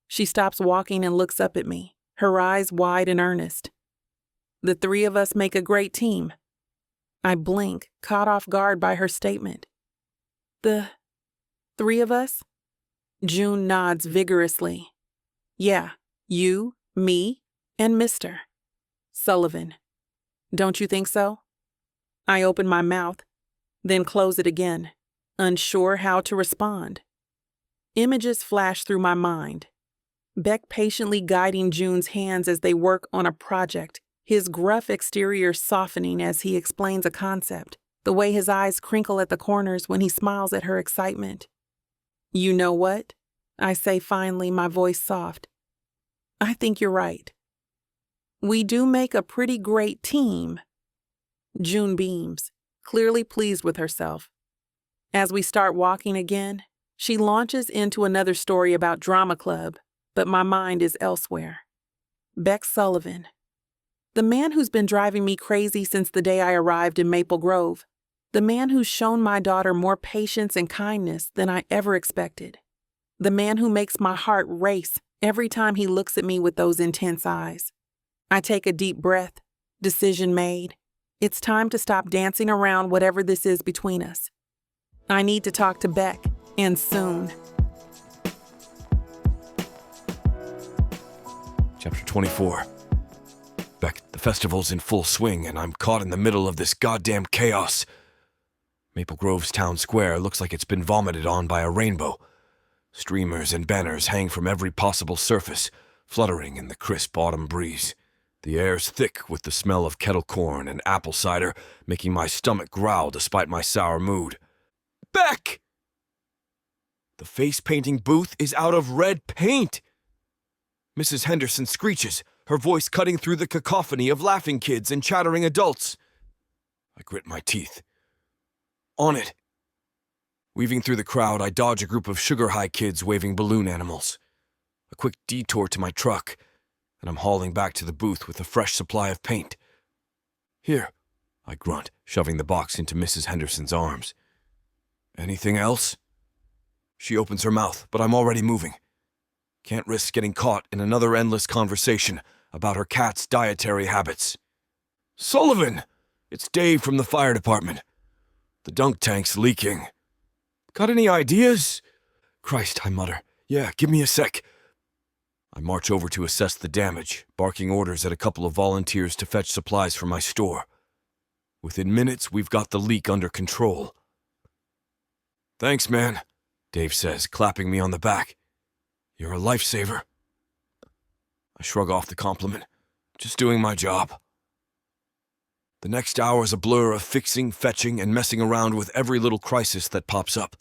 She stops walking and looks up at me, her eyes wide and earnest. The three of us make a great team. I blink, caught off guard by her statement. The three of us? June nods vigorously. Yeah, you, me, and Mr. Sullivan. Don't you think so? I open my mouth, then close it again, unsure how to respond. Images flash through my mind. Beck patiently guiding June's hands as they work on a project, his gruff exterior softening as he explains a concept, the way his eyes crinkle at the corners when he smiles at her excitement. You know what? I say finally, my voice soft. I think you're right. We do make a pretty great team. June beams, clearly pleased with herself. As we start walking again, she launches into another story about drama club, but my mind is elsewhere. Beck Sullivan. The man who's been driving me crazy since the day I arrived in Maple Grove. The man who's shown my daughter more patience and kindness than I ever expected. The man who makes my heart race every time he looks at me with those intense eyes. I take a deep breath. Decision made. It's time to stop dancing around whatever this is between us. I need to talk to Beck, and soon. Chapter 24. Beck, the festival's in full swing, and I'm caught in the middle of this goddamn chaos. Maple Grove's town square looks like it's been vomited on by a rainbow. Streamers and banners hang from every possible surface, fluttering in the crisp autumn breeze. The air's thick with the smell of kettle corn and apple cider, making my stomach growl despite my sour mood. Beck! The face-painting booth is out of red paint! Mrs. Henderson screeches, her voice cutting through the cacophony of laughing kids and chattering adults. I grit my teeth. On it. Weaving through the crowd, I dodge a group of sugar-high kids waving balloon animals. A quick detour to my truck, and I'm hauling back to the booth with a fresh supply of paint. Here, I grunt, shoving the box into Mrs. Henderson's arms. Anything else? She opens her mouth, but I'm already moving. Can't risk getting caught in another endless conversation about her cat's dietary habits. Sullivan! It's Dave from the fire department. The dunk tank's leaking. Got any ideas? Christ, I mutter. Yeah, give me a sec. I march over to assess the damage, barking orders at a couple of volunteers to fetch supplies from my store. Within minutes, we've got the leak under control. Thanks, man, Dave says, clapping me on the back. You're a lifesaver. I shrug off the compliment. Just doing my job. The next hour is a blur of fixing, fetching, and messing around with every little crisis that pops up.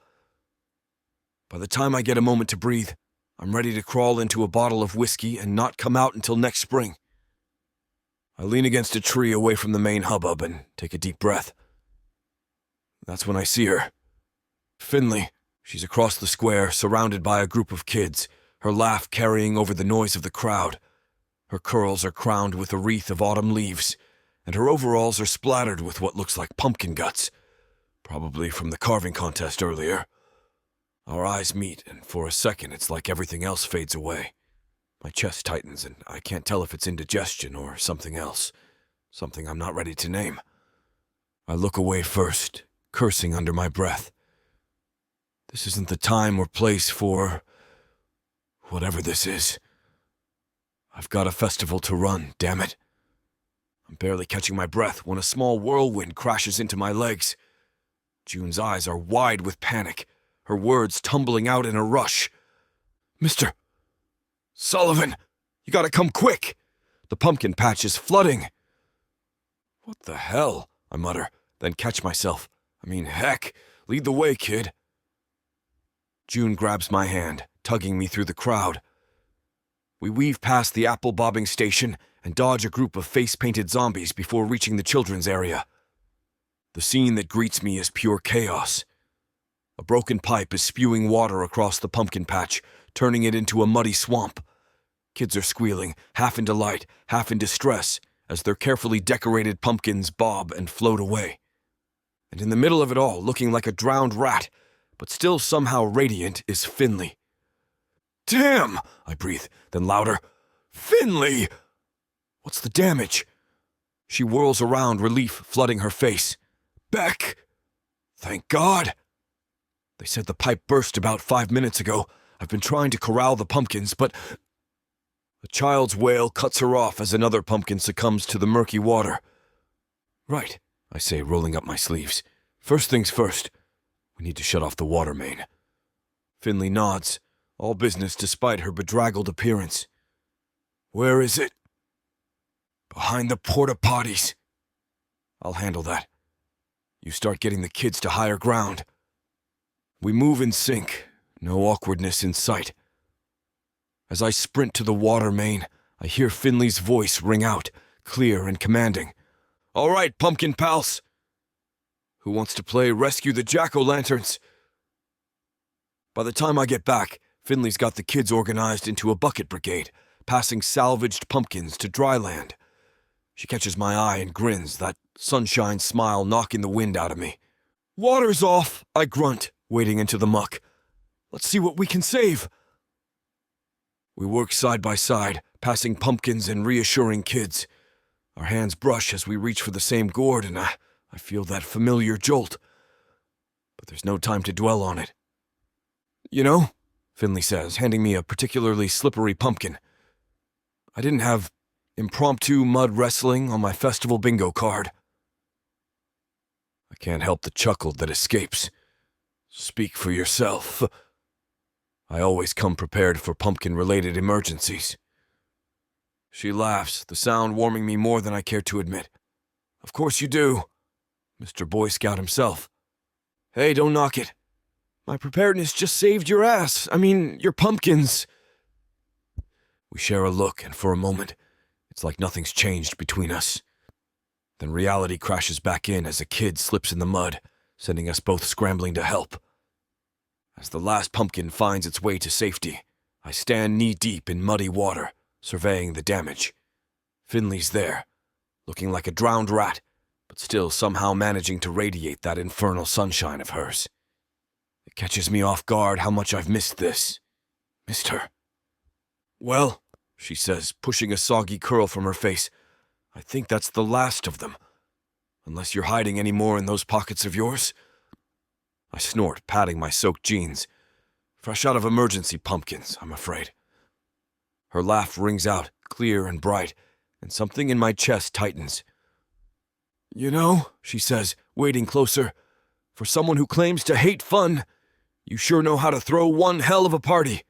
By the time I get a moment to breathe, I'm ready to crawl into a bottle of whiskey and not come out until next spring. I lean against a tree away from the main hubbub and take a deep breath. That's when I see her. Finley. She's across the square, surrounded by a group of kids, her laugh carrying over the noise of the crowd. Her curls are crowned with a wreath of autumn leaves, and her overalls are splattered with what looks like pumpkin guts, probably from the carving contest earlier. Our eyes meet, and for a second it's like everything else fades away. My chest tightens, and I can't tell if it's indigestion or something else, something I'm not ready to name. I look away first, cursing under my breath. This isn't the time or place for whatever this is. I've got a festival to run, damn it. I'm barely catching my breath when a small whirlwind crashes into my legs. June's eyes are wide with panic, her words tumbling out in a rush. Mr. Sullivan, you gotta come quick. The pumpkin patch is flooding. What the hell? I mutter, then catch myself. Heck, lead the way, kid. June grabs my hand, tugging me through the crowd. We weave past the apple bobbing station and dodge a group of face-painted zombies before reaching the children's area. The scene that greets me is pure chaos. A broken pipe is spewing water across the pumpkin patch, turning it into a muddy swamp. Kids are squealing, half in delight, half in distress, as their carefully decorated pumpkins bob and float away. And in the middle of it all, looking like a drowned rat, but still somehow radiant, is Finley. Damn! I breathe, then louder. Finley! What's the damage? She whirls around, relief flooding her face. Beck! Thank God! They said the pipe burst about 5 minutes ago. I've been trying to corral the pumpkins, but... A child's wail cuts her off as another pumpkin succumbs to the murky water. Right, I say, rolling up my sleeves. First things first. We need to shut off the water main. Finley nods, all business despite her bedraggled appearance. Where is it? Behind the porta-potties. I'll handle that. You start getting the kids to higher ground. We move in sync, no awkwardness in sight. As I sprint to the water main, I hear Finley's voice ring out, clear and commanding. All right, pumpkin pals. Who wants to play Rescue the Jack-o'-lanterns? By the time I get back, Finley's got the kids organized into a bucket brigade, passing salvaged pumpkins to dry land. She catches my eye and grins, that sunshine smile knocking the wind out of me. Water's off, I grunt, wading into the muck. Let's see what we can save. We work side by side, passing pumpkins and reassuring kids. Our hands brush as we reach for the same gourd, and I feel that familiar jolt. But there's no time to dwell on it. You know, Finley says, handing me a particularly slippery pumpkin. I didn't have impromptu mud wrestling on my festival bingo card. I can't help the chuckle that escapes. Speak for yourself. I always come prepared for pumpkin-related emergencies. She laughs, the sound warming me more than I care to admit. Of course you do. Mr. Boy Scout himself. Hey, don't knock it. My preparedness just saved your ass. Your pumpkins. We share a look, and for a moment, it's like nothing's changed between us. Then reality crashes back in as a kid slips in the mud, sending us both scrambling to help. As the last pumpkin finds its way to safety, I stand knee-deep in muddy water, surveying the damage. Finley's there, looking like a drowned rat, but still somehow managing to radiate that infernal sunshine of hers. It catches me off guard how much I've missed this. Missed her. "Well," she says, pushing a soggy curl from her face, "I think that's the last of them. Unless you're hiding any more in those pockets of yours." I snort, patting my soaked jeans. Fresh out of emergency pumpkins, I'm afraid. Her laugh rings out, clear and bright, and something in my chest tightens. "You know," she says, wading closer, "for someone who claims to hate fun, you sure know how to throw one hell of a party."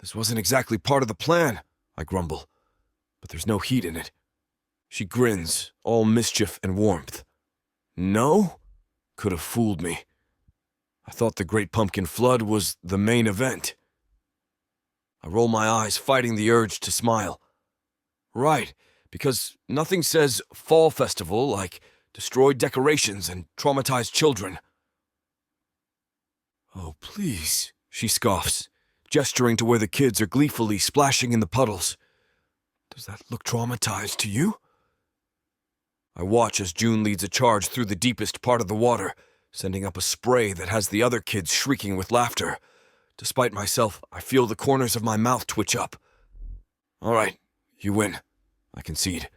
"This wasn't exactly part of the plan," I grumble, "but there's no heat in it." She grins, all mischief and warmth. "No?" Could have fooled me. I thought the Great Pumpkin Flood was the main event. I roll my eyes, fighting the urge to smile. Right, because nothing says fall festival like destroyed decorations and traumatized children. "Oh, please," she scoffs, gesturing to where the kids are gleefully splashing in the puddles. "Does that look traumatized to you?" I watch as June leads a charge through the deepest part of the water, sending up a spray that has the other kids shrieking with laughter. Despite myself, I feel the corners of my mouth twitch up. "All right, you win," I concede.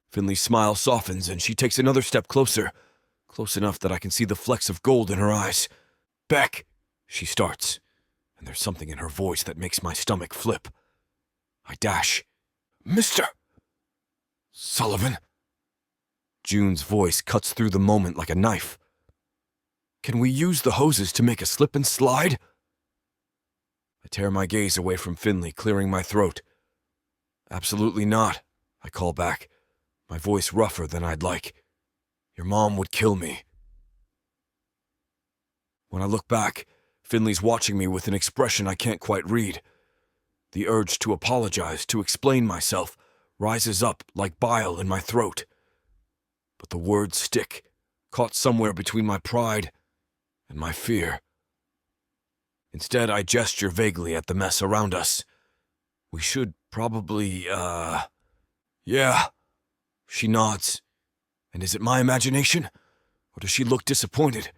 Finley's smile softens and she takes another step closer, close enough that I can see the flecks of gold in her eyes. "Beck," she starts, and there's something in her voice that makes my stomach flip. I dash. "Mr. Sullivan." June's voice cuts through the moment like a knife. "Can we use the hoses to make a slip and slide?" I tear my gaze away from Finley, clearing my throat. "Absolutely not," I call back, my voice rougher than I'd like. "Your mom would kill me." When I look back, Finley's watching me with an expression I can't quite read. The urge to apologize, to explain myself, rises up like bile in my throat. But the words stick, caught somewhere between my pride and my fear. Instead, I gesture vaguely at the mess around us. "We should probably, Yeah." She nods. "And is it my imagination? Or does she look disappointed?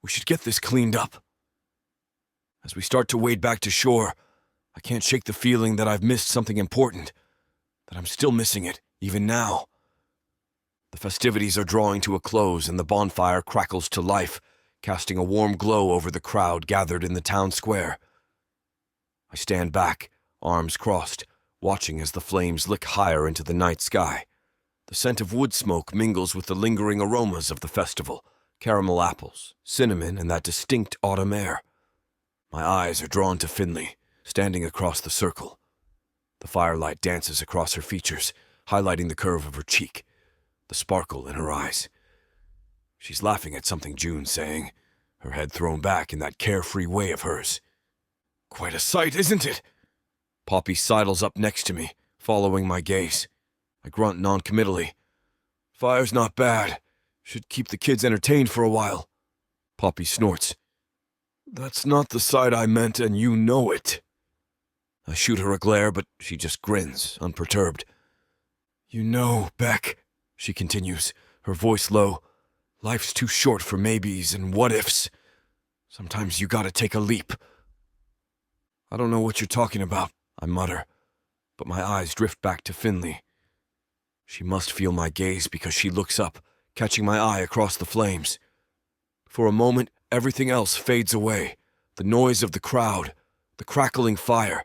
We should get this cleaned up." As we start to wade back to shore, I can't shake the feeling that I've missed something important, that I'm still missing it, even now. The festivities are drawing to a close and the bonfire crackles to life, casting a warm glow over the crowd gathered in the town square. I stand back, arms crossed, watching as the flames lick higher into the night sky. The scent of wood smoke mingles with the lingering aromas of the festival, caramel apples, cinnamon, and that distinct autumn air. My eyes are drawn to Finley, standing across the circle. The firelight dances across her features, highlighting the curve of her cheek, the sparkle in her eyes. She's laughing at something June's saying, her head thrown back in that carefree way of hers. "Quite a sight, isn't it?" Poppy sidles up next to me, following my gaze. I grunt noncommittally. "Fire's not bad. Should keep the kids entertained for a while." Poppy snorts. "That's not the sight I meant, and you know it." I shoot her a glare, but she just grins, unperturbed. "You know, Beck," she continues, her voice low, "life's too short for maybes and what-ifs. Sometimes you gotta take a leap." "I don't know what you're talking about," I mutter, but my eyes drift back to Finley. She must feel my gaze because she looks up, catching my eye across the flames. For a moment, everything else fades away. The noise of the crowd, the crackling fire.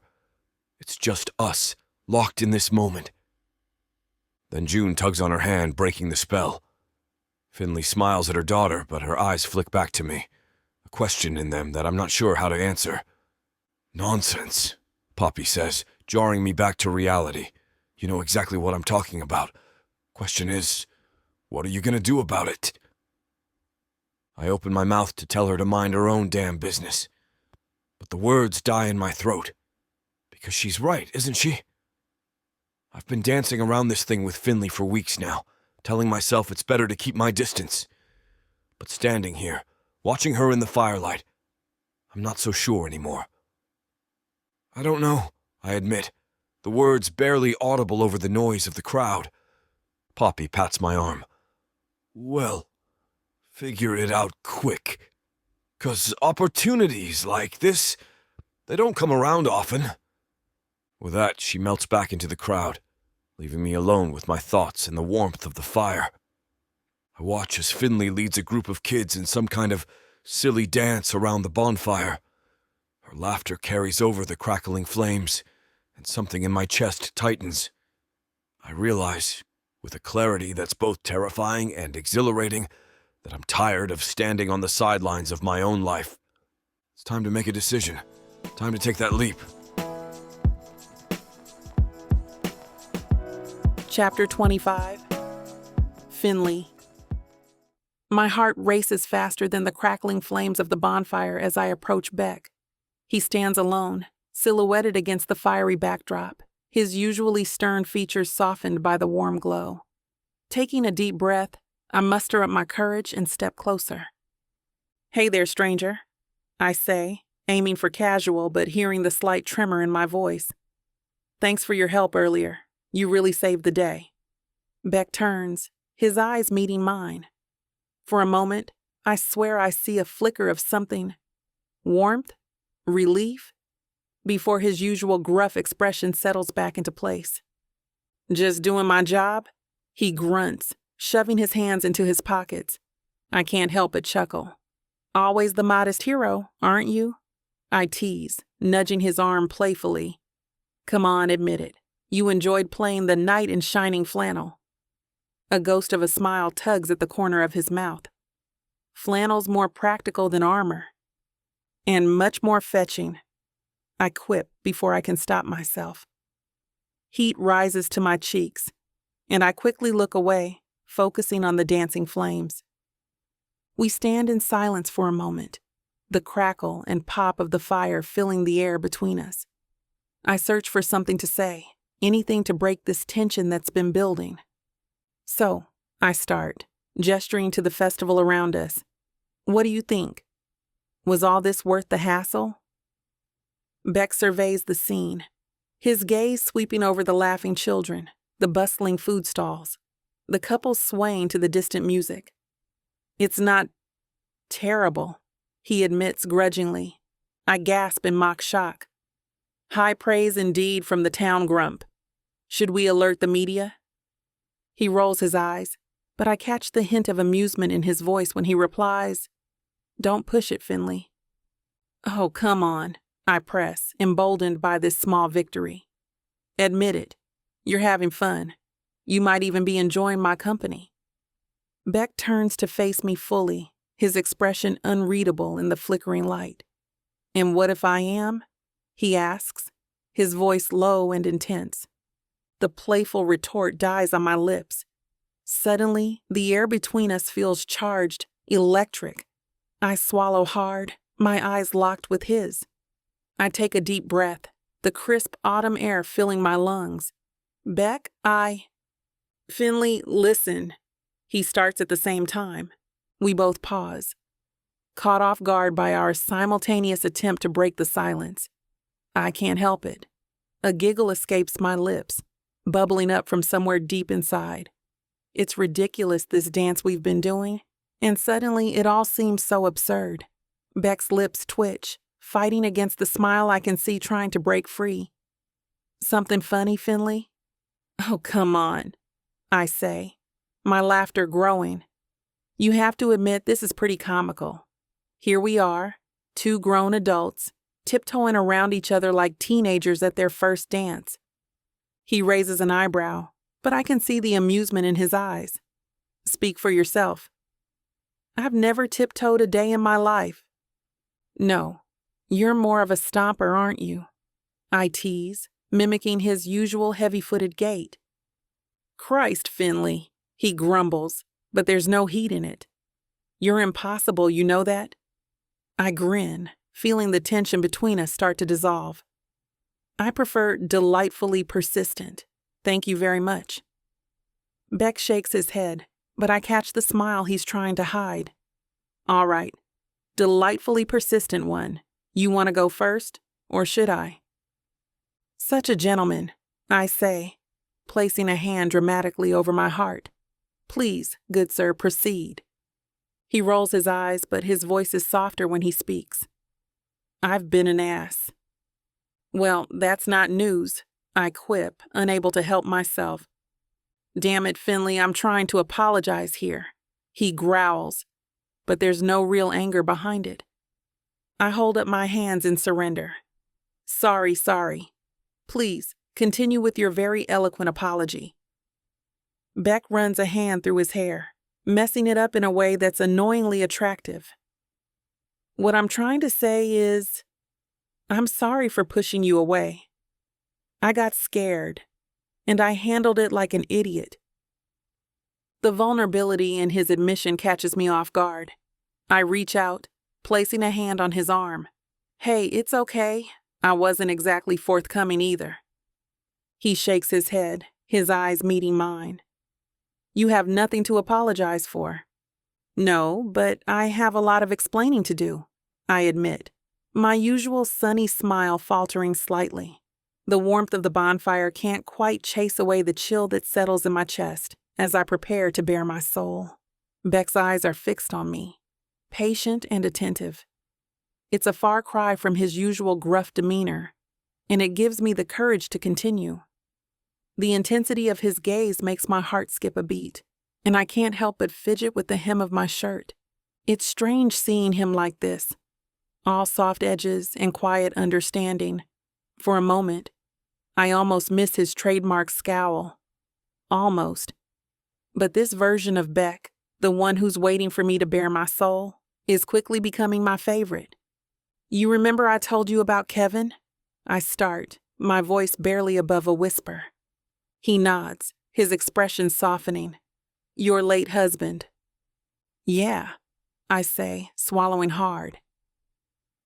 It's just us, locked in this moment. Then June tugs on her hand, breaking the spell. Finley smiles at her daughter, but her eyes flick back to me, a question in them that I'm not sure how to answer. "Nonsense," Poppy says, jarring me back to reality. "You know exactly what I'm talking about. Question is, what are you gonna do about it?" I open my mouth to tell her to mind her own damn business, but the words die in my throat. Because she's right, isn't she? I've been dancing around this thing with Finley for weeks now, telling myself it's better to keep my distance. But standing here, watching her in the firelight, I'm not so sure anymore. "I don't know," I admit, the words barely audible over the noise of the crowd. Poppy pats my arm. Well, figure it out quick. 'Cause opportunities like this, they don't come around often. With that, she melts back into the crowd, leaving me alone with my thoughts in the warmth of the fire. I watch as Finley leads a group of kids in some kind of silly dance around the bonfire. Her laughter carries over the crackling flames, and something in my chest tightens. I realize, with a clarity that's both terrifying and exhilarating, that I'm tired of standing on the sidelines of my own life. It's time to make a decision. Time to take that leap. Chapter 25. Finley. My heart races faster than the crackling flames of the bonfire as I approach Beck. He stands alone, silhouetted against the fiery backdrop, his usually stern features softened by the warm glow. Taking a deep breath, I muster up my courage and step closer. "Hey there, stranger," I say, aiming for casual but hearing the slight tremor in my voice. "Thanks for your help earlier. You really saved the day." Beck turns, his eyes meeting mine. For a moment, I swear I see a flicker of something. Warmth? Relief? Before his usual gruff expression settles back into place. "Just doing my job?" He grunts, shoving his hands into his pockets. I can't help but chuckle. "Always the modest hero, aren't you?" I tease, nudging his arm playfully. "Come on, admit it. You enjoyed playing the knight in shining flannel." A ghost of a smile tugs at the corner of his mouth. "Flannel's more practical than armor. And much more fetching," I quip before I can stop myself. Heat rises to my cheeks, and I quickly look away, focusing on the dancing flames. We stand in silence for a moment, the crackle and pop of the fire filling the air between us. I search for something to say, anything to break this tension that's been building. "So," I start, gesturing to the festival around us. "What do you think? Was all this worth the hassle?" Beck surveys the scene, his gaze sweeping over the laughing children, the bustling food stalls, the couple swaying to the distant music. "It's not terrible," he admits grudgingly. I gasp in mock shock. "High praise indeed from the town grump. Should we alert the media?" He rolls his eyes, but I catch the hint of amusement in his voice when he replies, "Don't push it, Finley." "Oh, come on," I press, emboldened by this small victory. "Admit it. You're having fun. You might even be enjoying my company." Beck turns to face me fully, his expression unreadable in the flickering light. "And what if I am?" he asks, his voice low and intense. The playful retort dies on my lips. Suddenly, the air between us feels charged, electric. I swallow hard, my eyes locked with his. I take a deep breath, the crisp autumn air filling my lungs. "Beck, Finley, listen." He starts at the same time. We both pause, caught off guard by our simultaneous attempt to break the silence. I can't help it. A giggle escapes my lips, bubbling up from somewhere deep inside. It's ridiculous, this dance we've been doing, and suddenly it all seems so absurd. Beck's lips twitch, fighting against the smile I can see trying to break free. "Something funny, Finley?" "Oh, come on," I say, my laughter growing. "You have to admit this is pretty comical. Here we are, two grown adults, tiptoeing around each other like teenagers at their first dance." He raises an eyebrow, but I can see the amusement in his eyes. "Speak for yourself." "I've never tiptoed a day in my life." "No, you're more of a stomper, aren't you?" I tease, mimicking his usual heavy-footed gait. "Christ, Finley," he grumbles, but there's no heat in it. "You're impossible, you know that?" I grin, feeling the tension between us start to dissolve. "I prefer delightfully persistent. Thank you very much." Beck shakes his head, but I catch the smile he's trying to hide. "All right, delightfully persistent one. You want to go first, or should I?" "Such a gentleman," I say, placing a hand dramatically over my heart. Please, good sir, proceed. He rolls his eyes, but his voice is softer when he speaks. I've been an ass. Well, that's not news, I quip, unable to help myself. Damn it, Finley, I'm trying to apologize here. He growls, but there's no real anger behind it. I hold up my hands in surrender. Sorry. Please, continue with your very eloquent apology. Beck runs a hand through his hair, messing it up in a way that's annoyingly attractive. What I'm trying to say is, I'm sorry for pushing you away. I got scared, and I handled it like an idiot. The vulnerability in his admission catches me off guard. I reach out, placing a hand on his arm. Hey, it's okay. I wasn't exactly forthcoming either. He shakes his head, his eyes meeting mine. You have nothing to apologize for. No, but I have a lot of explaining to do, I admit, my usual sunny smile faltering slightly. The warmth of the bonfire can't quite chase away the chill that settles in my chest as I prepare to bare my soul. Beck's eyes are fixed on me, patient and attentive. It's a far cry from his usual gruff demeanor, and it gives me the courage to continue. The intensity of his gaze makes my heart skip a beat, and I can't help but fidget with the hem of my shirt. It's strange seeing him like this, all soft edges and quiet understanding. For a moment, I almost miss his trademark scowl. Almost. But this version of Beck, the one who's waiting for me to bare my soul, is quickly becoming my favorite. You remember I told you about Kevin? I start, my voice barely above a whisper. He nods, his expression softening. Your late husband. Yeah, I say, swallowing hard.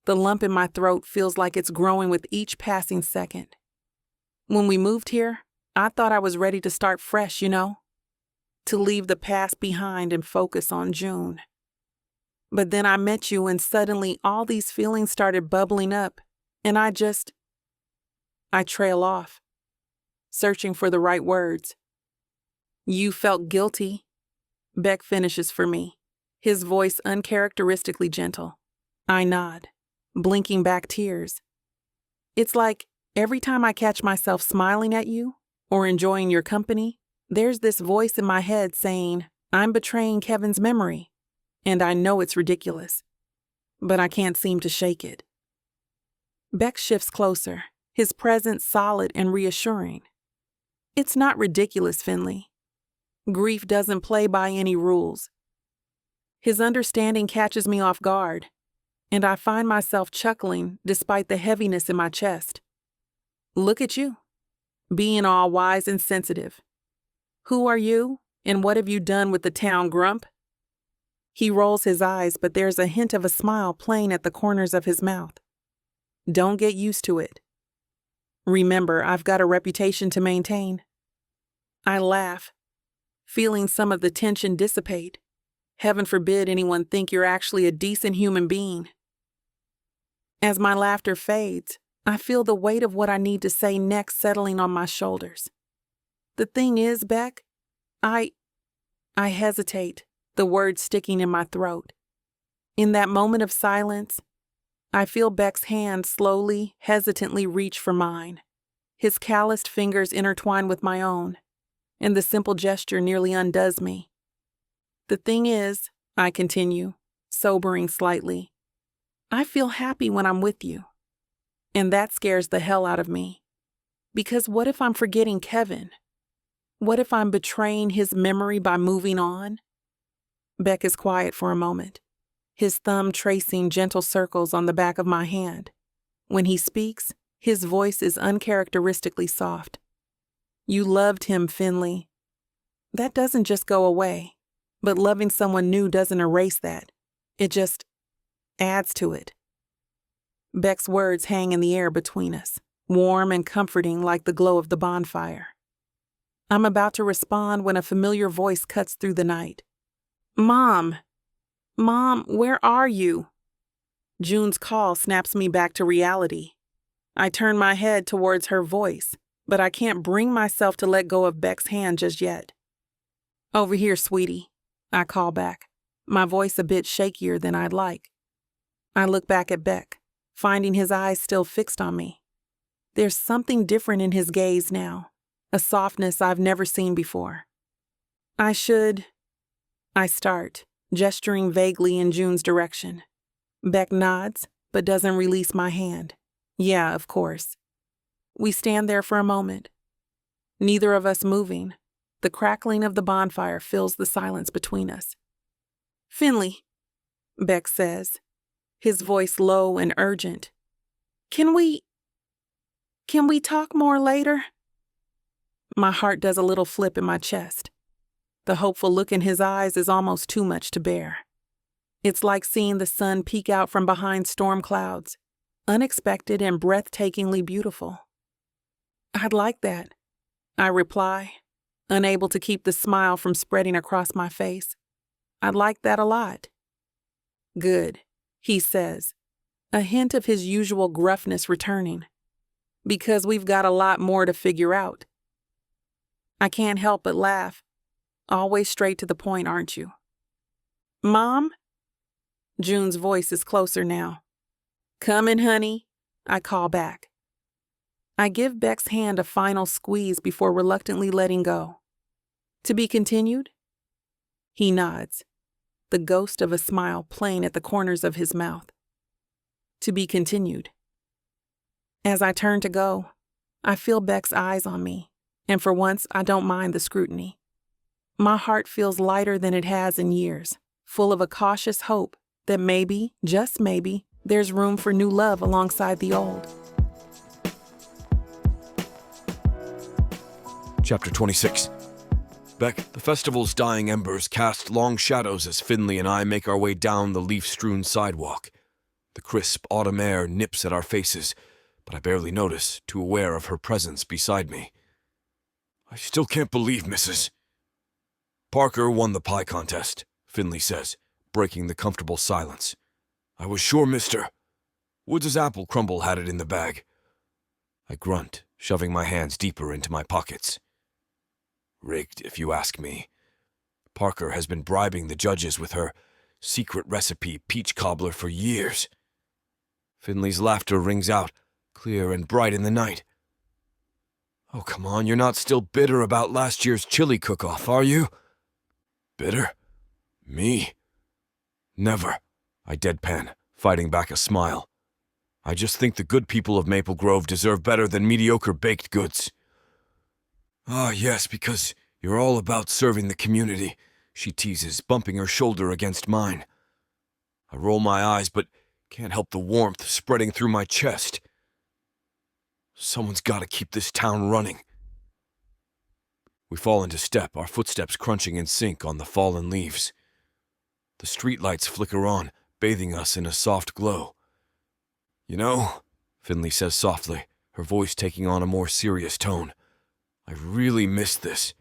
The lump in my throat feels like it's growing with each passing second. When we moved here, I thought I was ready to start fresh, to leave the past behind and focus on June. But then I met you and suddenly all these feelings started bubbling up, and I trail off, searching for the right words. You felt guilty, Beck finishes for me, his voice uncharacteristically gentle. I nod, blinking back tears. It's like every time I catch myself smiling at you or enjoying your company, there's this voice in my head saying, I'm betraying Kevin's memory, and I know it's ridiculous, but I can't seem to shake it. Beck shifts closer, his presence solid and reassuring. It's not ridiculous, Finley. Grief doesn't play by any rules. His understanding catches me off guard, and I find myself chuckling despite the heaviness in my chest. Look at you, being all wise and sensitive. Who are you, and what have you done with the town grump? He rolls his eyes, but there's a hint of a smile playing at the corners of his mouth. Don't get used to it. Remember, I've got a reputation to maintain. I laugh, feeling some of the tension dissipate. Heaven forbid anyone think you're actually a decent human being. As my laughter fades, I feel the weight of what I need to say next settling on my shoulders. The thing is, Beck, I hesitate, the words sticking in my throat. In that moment of silence, I feel Beck's hand slowly, hesitantly reach for mine. His calloused fingers intertwine with my own, and the simple gesture nearly undoes me. The thing is, I continue, sobering slightly, I feel happy when I'm with you. And that scares the hell out of me. Because what if I'm forgetting Kevin? What if I'm betraying his memory by moving on? Beck is quiet for a moment, his thumb tracing gentle circles on the back of my hand. When he speaks, his voice is uncharacteristically soft. You loved him, Finley. That doesn't just go away, but loving someone new doesn't erase that. It just adds to it. Beck's words hang in the air between us, warm and comforting like the glow of the bonfire. I'm about to respond when a familiar voice cuts through the night. Mom, where are you? June's call snaps me back to reality. I turn my head towards her voice, but I can't bring myself to let go of Beck's hand just yet. Over here, sweetie, I call back, my voice a bit shakier than I'd like. I look back at Beck, finding his eyes still fixed on me. There's something different in his gaze now, a softness I've never seen before. I start, gesturing vaguely in June's direction. Beck nods, but doesn't release my hand. Yeah, of course. We stand there for a moment, neither of us moving. The crackling of the bonfire fills the silence between us. Finley, Beck says, his voice low and urgent. Can we talk more later? My heart does a little flip in my chest. The hopeful look in his eyes is almost too much to bear. It's like seeing the sun peek out from behind storm clouds, unexpected and breathtakingly beautiful. I'd like that, I reply, unable to keep the smile from spreading across my face. I'd like that a lot. Good, he says, a hint of his usual gruffness returning. Because we've got a lot more to figure out. I can't help but laugh. Always straight to the point, aren't you? Mom? June's voice is closer now. Coming, honey, I call back. I give Beck's hand a final squeeze before reluctantly letting go. To be continued? He nods, the ghost of a smile playing at the corners of his mouth. To be continued. As I turn to go, I feel Beck's eyes on me, and for once I don't mind the scrutiny. My heart feels lighter than it has in years, full of a cautious hope that maybe, just maybe, there's room for new love alongside the old. Chapter 26. Beck, the festival's dying embers cast long shadows as Finley and I make our way down the leaf-strewn sidewalk. The crisp autumn air nips at our faces, but I barely notice, too aware of her presence beside me. I still can't believe, Mrs. Parker won the pie contest, Finley says, breaking the comfortable silence. I was sure Mr. Woods' apple crumble had it in the bag. I grunt, shoving my hands deeper into my pockets. Rigged, if you ask me. Parker has been bribing the judges with her secret recipe peach cobbler for years. Finley's laughter rings out, clear and bright in the night. Oh, come on, you're not still bitter about last year's chili cook-off, are you? Bitter? Me? Never, I deadpan, fighting back a smile. I just think the good people of Maple Grove deserve better than mediocre baked goods. Ah, yes, because you're all about serving the community, she teases, bumping her shoulder against mine. I roll my eyes, but can't help the warmth spreading through my chest. Someone's got to keep this town running. We fall into step, our footsteps crunching in sync on the fallen leaves. The streetlights flicker on, bathing us in a soft glow. You know, Finley says softly, her voice taking on a more serious tone, I really miss this.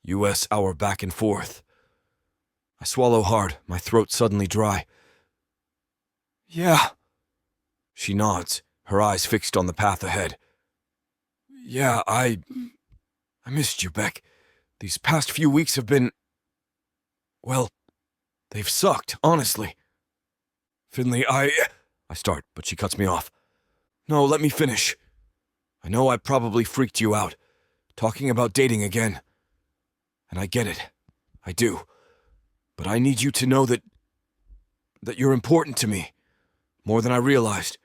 U.S. hour back and forth. I swallow hard, my throat suddenly dry. Yeah. She nods, her eyes fixed on the path ahead. Yeah, I missed you, Beck. These past few weeks have been... well, they've sucked, honestly. Finley, I start, but she cuts me off. No, let me finish. I know I probably freaked you out, talking about dating again. And I get it. I do. But I need you to know that you're important to me. More than I realized.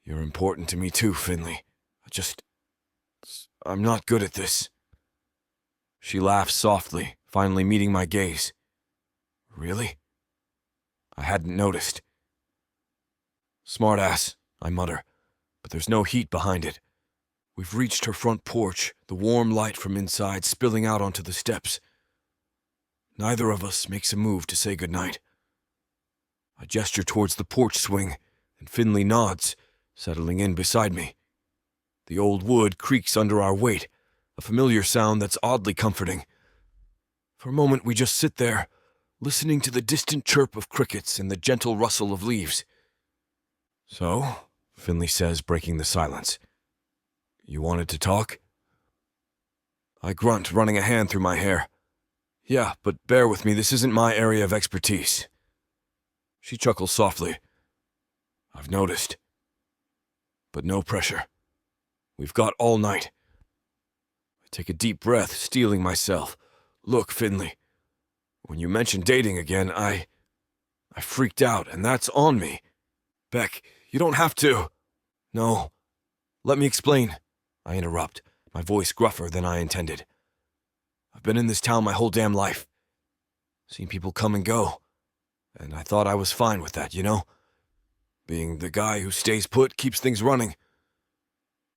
You're important to me too, Finley. I'm not good at this. She laughs softly, finally meeting my gaze. Really? I hadn't noticed. Smartass, I mutter, but there's no heat behind it. We've reached her front porch, the warm light from inside spilling out onto the steps. Neither of us makes a move to say goodnight. I gesture towards the porch swing, and Finley nods, settling in beside me. The old wood creaks under our weight, a familiar sound that's oddly comforting. For a moment we just sit there, listening to the distant chirp of crickets and the gentle rustle of leaves. So, Finley says, breaking the silence, you wanted to talk? I grunt, running a hand through my hair. Yeah, but bear with me, this isn't my area of expertise. She chuckles softly. I've noticed. But no pressure. We've got all night. I take a deep breath, steeling myself. Look, Finley, when you mentioned dating again, I freaked out, and that's on me. Beck, you don't have to. No. Let me explain. I interrupt, my voice gruffer than I intended. I've been in this town my whole damn life. Seen people come and go. And I thought I was fine with that, you know? Being the guy who stays put, keeps things running.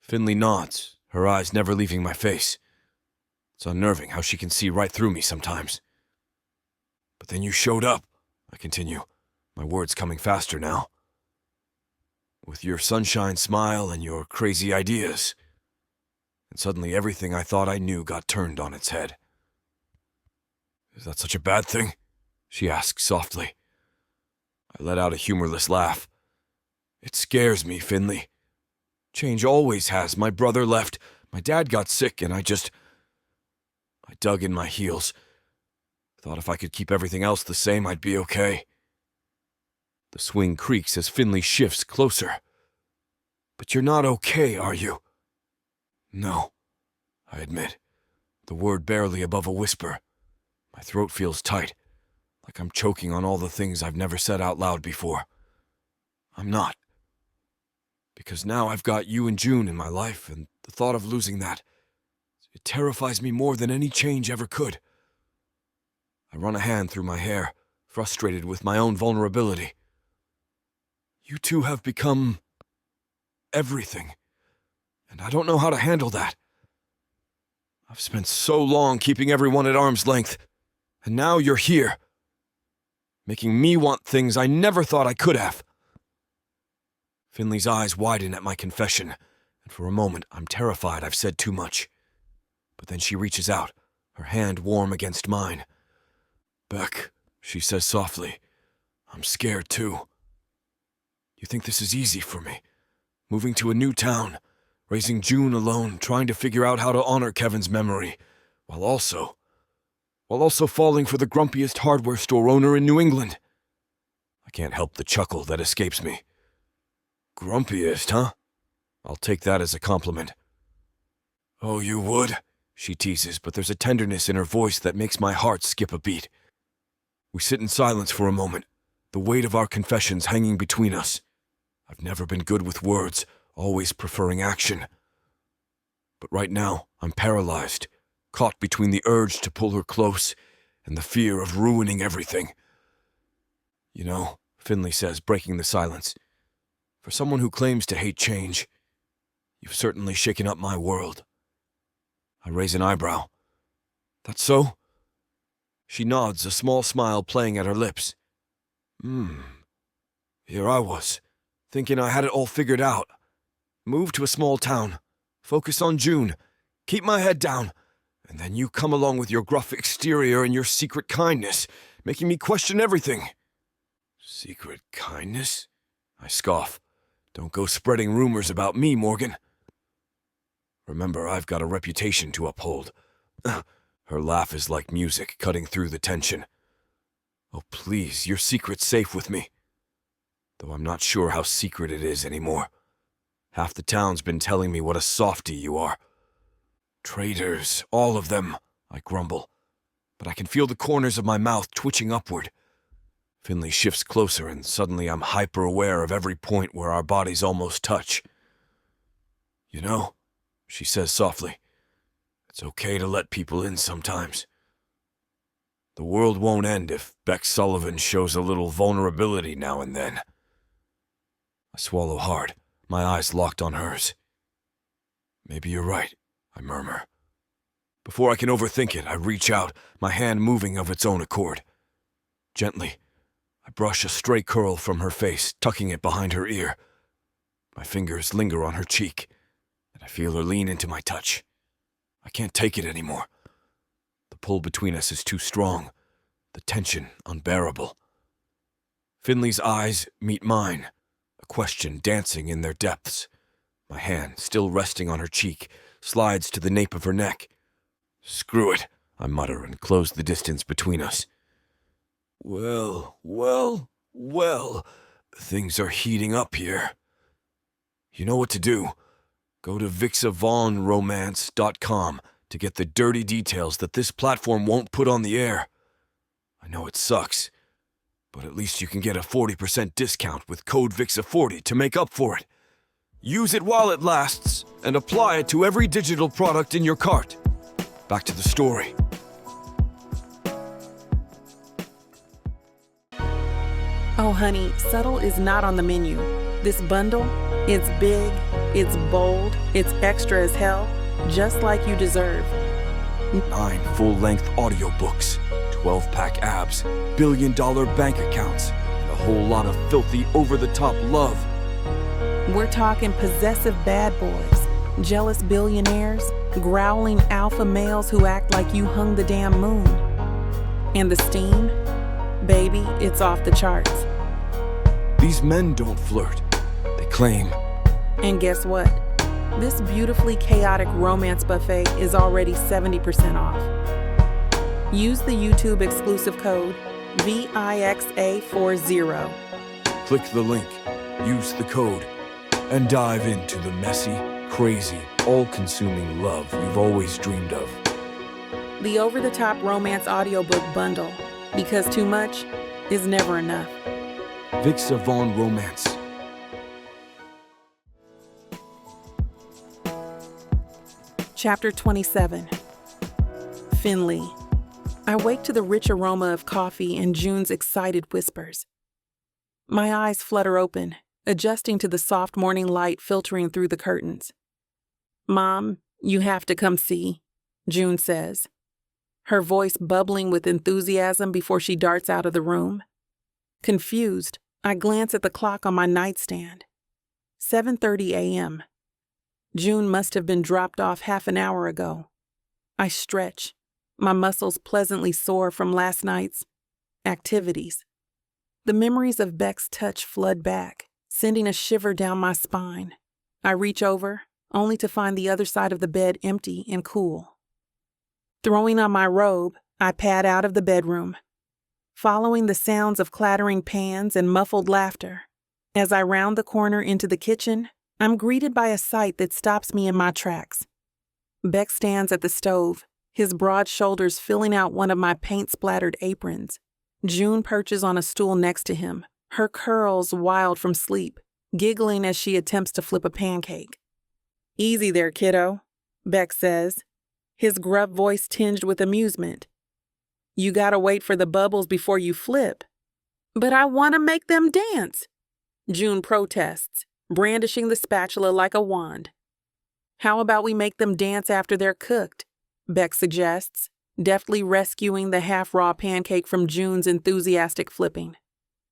Finley nods, her eyes never leaving my face. It's unnerving how she can see right through me sometimes. But then you showed up, I continue, my words coming faster now. With your sunshine smile and your crazy ideas. And suddenly everything I thought I knew got turned on its head. Is that such a bad thing? She asks softly. I let out a humorless laugh. It scares me, Finley. Change always has. My brother left, my dad got sick, and I dug in my heels. Thought if I could keep everything else the same, I'd be okay. The swing creaks as Finley shifts closer. But you're not okay, are you? No, I admit, the word barely above a whisper. My throat feels tight, like I'm choking on all the things I've never said out loud before. I'm not. Because now I've got you and June in my life, and the thought of losing that, it terrifies me more than any change ever could. I run a hand through my hair, frustrated with my own vulnerability. You two have become everything, and I don't know how to handle that. I've spent so long keeping everyone at arm's length, and now you're here, making me want things I never thought I could have. Finley's eyes widen at my confession, and for a moment I'm terrified I've said too much. But then she reaches out, her hand warm against mine. Beck, she says softly, I'm scared too. You think this is easy for me? Moving to a new town, raising June alone, trying to figure out how to honor Kevin's memory, while also falling for the grumpiest hardware store owner in New England. I can't help the chuckle that escapes me. Grumpiest, huh? I'll take that as a compliment. Oh, you would? She teases, but there's a tenderness in her voice that makes my heart skip a beat. We sit in silence for a moment, the weight of our confessions hanging between us. I've never been good with words, always preferring action. But right now, I'm paralyzed, caught between the urge to pull her close and the fear of ruining everything. You know, Finley says, breaking the silence, for someone who claims to hate change, you've certainly shaken up my world. I raise an eyebrow. That's so? She nods, a small smile playing at her lips. Here I was, thinking I had it all figured out. Move to a small town, focus on June, keep my head down, and then you come along with your gruff exterior and your secret kindness, making me question everything. Secret kindness? I scoff. Don't go spreading rumors about me, Morgan. Remember, I've got a reputation to uphold. Her laugh is like music, cutting through the tension. Oh, please, your secret's safe with me. Though I'm not sure how secret it is anymore. Half the town's been telling me what a softy you are. Traitors, all of them, I grumble. But I can feel the corners of my mouth twitching upward. Finley shifts closer, and suddenly I'm hyper-aware of every point where our bodies almost touch. You know, she says softly, it's okay to let people in sometimes. The world won't end if Beck Sullivan shows a little vulnerability now and then. I swallow hard, my eyes locked on hers. Maybe you're right, I murmur. Before I can overthink it, I reach out, my hand moving of its own accord. Gently, I brush a stray curl from her face, tucking it behind her ear. My fingers linger on her cheek, and I feel her lean into my touch. I can't take it anymore. The pull between us is too strong, the tension unbearable. Finley's eyes meet mine, a question dancing in their depths. My hand, still resting on her cheek, slides to the nape of her neck. Screw it, I mutter and close the distance between us. Well, things are heating up here. You know what to do. Go to vixavonromance.com to get the dirty details that this platform won't put on the air. I know it sucks, but at least you can get a 40% discount with code VIXA40 to make up for it. Use it while it lasts, and apply it to every digital product in your cart. Back to the story. Oh, honey, subtle is not on the menu. This bundle, it's big, it's bold, it's extra as hell, just like you deserve. 9 full-length audiobooks, 12-pack abs, billion-dollar bank accounts, and a whole lot of filthy, over-the-top love. We're talking possessive bad boys, jealous billionaires, growling alpha males who act like you hung the damn moon. And the steam? Baby, it's off the charts. These men don't flirt. They claim. And guess what? This beautifully chaotic romance buffet is already 70% off. Use the YouTube exclusive code VIXA40. Click the link, use the code, and dive into the messy, crazy, all-consuming love you've always dreamed of. The over-the-top romance audiobook bundle, because too much is never enough. Vixavon Romance. Chapter 27. Finley. I wake to the rich aroma of coffee and June's excited whispers. My eyes flutter open, adjusting to the soft morning light filtering through the curtains. Mom, you have to come see, June says, her voice bubbling with enthusiasm before she darts out of the room. Confused, I glance at the clock on my nightstand. 7:30 a.m. June must have been dropped off half an hour ago. I stretch, my muscles pleasantly sore from last night's activities. The memories of Beck's touch flood back, sending a shiver down my spine. I reach over, only to find the other side of the bed empty and cool. Throwing on my robe, I pad out of the bedroom, following the sounds of clattering pans and muffled laughter. As I round the corner into the kitchen, I'm greeted by a sight that stops me in my tracks. Beck stands at the stove, his broad shoulders filling out one of my paint-splattered aprons. June perches on a stool next to him, her curls wild from sleep, giggling as she attempts to flip a pancake. "Easy there, kiddo," Beck says, his gruff voice tinged with amusement. "You gotta wait for the bubbles before you flip." "But I want to make them dance," June protests, brandishing the spatula like a wand. "How about we make them dance after they're cooked?" Beck suggests, deftly rescuing the half-raw pancake from June's enthusiastic flipping.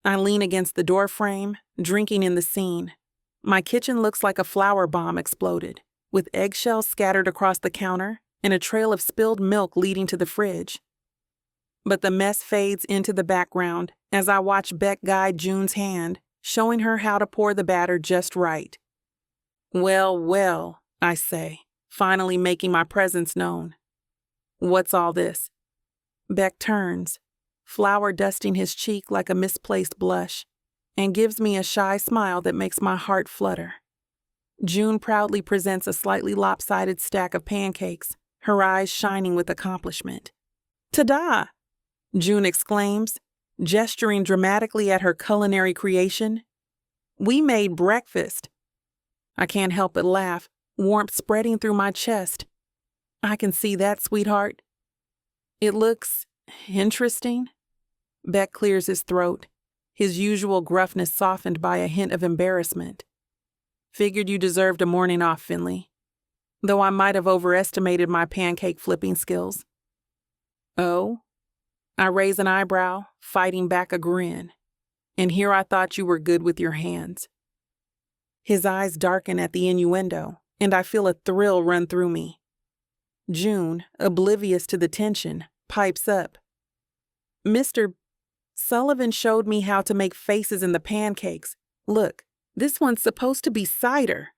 I lean against the doorframe, drinking in the scene. My kitchen looks like a flour bomb exploded, with eggshells scattered across the counter and a trail of spilled milk leading to the fridge. But the mess fades into the background as I watch Beck guide June's hand, showing her how to pour the batter just right. Well, I say, finally making my presence known. "What's all this?" Beck turns, flour dusting his cheek like a misplaced blush, and gives me a shy smile that makes my heart flutter. June proudly presents a slightly lopsided stack of pancakes, her eyes shining with accomplishment. "Ta-da!" June exclaims, gesturing dramatically at her culinary creation. "We made breakfast." I can't help but laugh, warmth spreading through my chest. "I can see that, sweetheart." "It looks interesting." Beck clears his throat, his usual gruffness softened by a hint of embarrassment. "Figured you deserved a morning off, Finley. Though I might have overestimated my pancake flipping skills." "Oh?" I raise an eyebrow, fighting back a grin. "And here I thought you were good with your hands." His eyes darken at the innuendo, and I feel a thrill run through me. June, oblivious to the tension, pipes up. "Mr. Sullivan showed me how to make faces in the pancakes. Look, this one's supposed to be cider."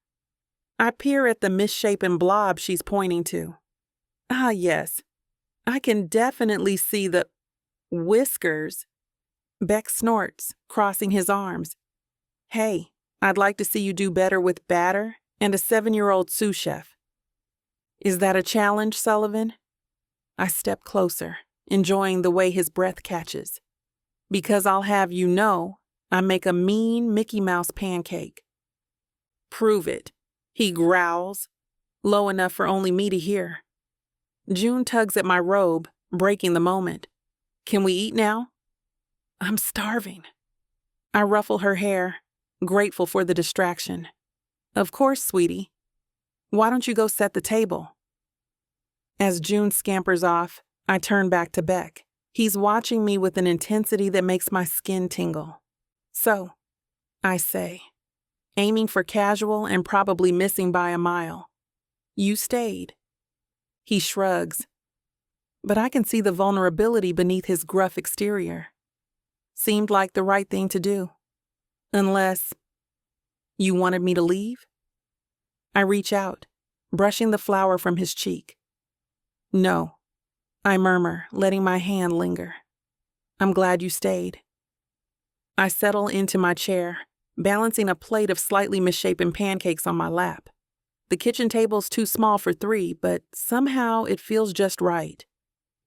I peer at the misshapen blob she's pointing to. "Ah, yes." I can definitely see the whiskers. Beck snorts, crossing his arms. Hey, I'd like to see you do better with batter and a 7-year-old sous chef. Is that a challenge, Sullivan? I step closer, enjoying the way his breath catches. Because I'll have you know, I make a mean Mickey Mouse pancake. Prove it, he growls, low enough for only me to hear. June tugs at my robe, breaking the moment. Can we eat now? I'm starving. I ruffle her hair, grateful for the distraction. Of course, sweetie. Why don't you go set the table? As June scampers off, I turn back to Beck. He's watching me with an intensity that makes my skin tingle. So, I say, aiming for casual and probably missing by a mile. You stayed. He shrugs, but I can see the vulnerability beneath his gruff exterior. Seemed like the right thing to do. Unless you wanted me to leave? I reach out, brushing the flour from his cheek. No, I murmur, letting my hand linger. I'm glad you stayed. I settle into my chair, balancing a plate of slightly misshapen pancakes on my lap. The kitchen table's too small for 3, but somehow it feels just right.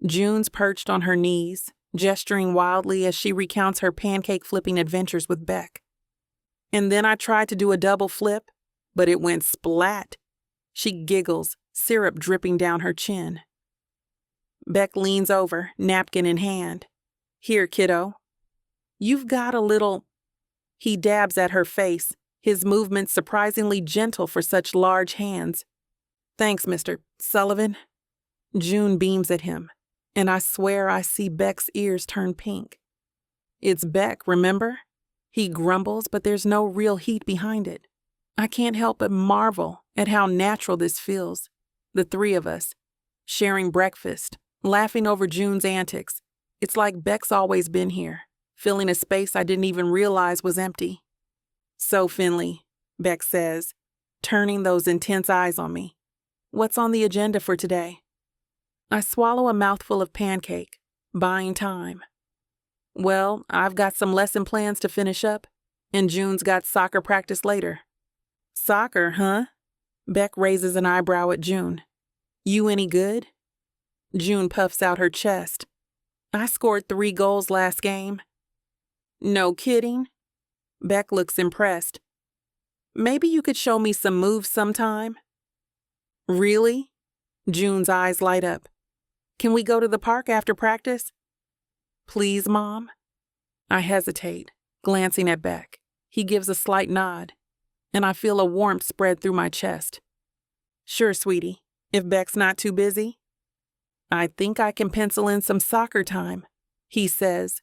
June's perched on her knees, gesturing wildly as she recounts her pancake flipping adventures with Beck. And then I tried to do a double flip, but it went splat. She giggles, syrup dripping down her chin. Beck leans over, napkin in hand. Here, kiddo. You've got a little... He dabs at her face, his movements surprisingly gentle for such large hands. Thanks, Mr. Sullivan. June beams at him, and I swear I see Beck's ears turn pink. It's Beck, remember? He grumbles, but there's no real heat behind it. I can't help but marvel at how natural this feels. The 3 of us, sharing breakfast, laughing over June's antics. It's like Beck's always been here, filling a space I didn't even realize was empty. So, Finley, Beck says, turning those intense eyes on me. What's on the agenda for today? I swallow a mouthful of pancake, buying time. Well, I've got some lesson plans to finish up, and June's got soccer practice later. Soccer, huh? Beck raises an eyebrow at June. You any good? June puffs out her chest. I scored 3 goals last game. No kidding? Beck looks impressed. Maybe you could show me some moves sometime. Really? June's eyes light up. Can we go to the park after practice? Please, Mom. I hesitate, glancing at Beck. He gives a slight nod, and I feel a warmth spread through my chest. Sure, sweetie, if Beck's not too busy. I think I can pencil in some soccer time, he says,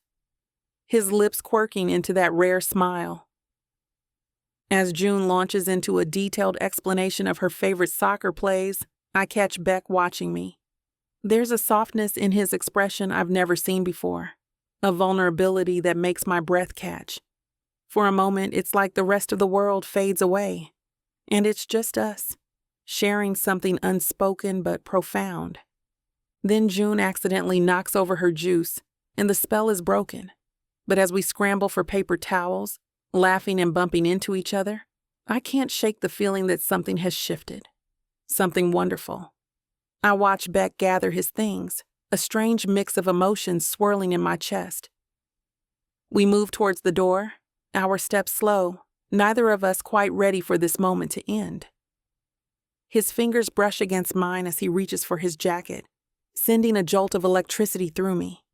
his lips quirking into that rare smile. As June launches into a detailed explanation of her favorite soccer plays, I catch Beck watching me. There's a softness in his expression I've never seen before, a vulnerability that makes my breath catch. For a moment, it's like the rest of the world fades away, and it's just us, sharing something unspoken but profound. Then June accidentally knocks over her juice, and the spell is broken. But as we scramble for paper towels, laughing and bumping into each other, I can't shake the feeling that something has shifted. Something wonderful. I watch Beck gather his things, a strange mix of emotions swirling in my chest. We move towards the door, our steps slow, neither of us quite ready for this moment to end. His fingers brush against mine as he reaches for his jacket, sending a jolt of electricity through me.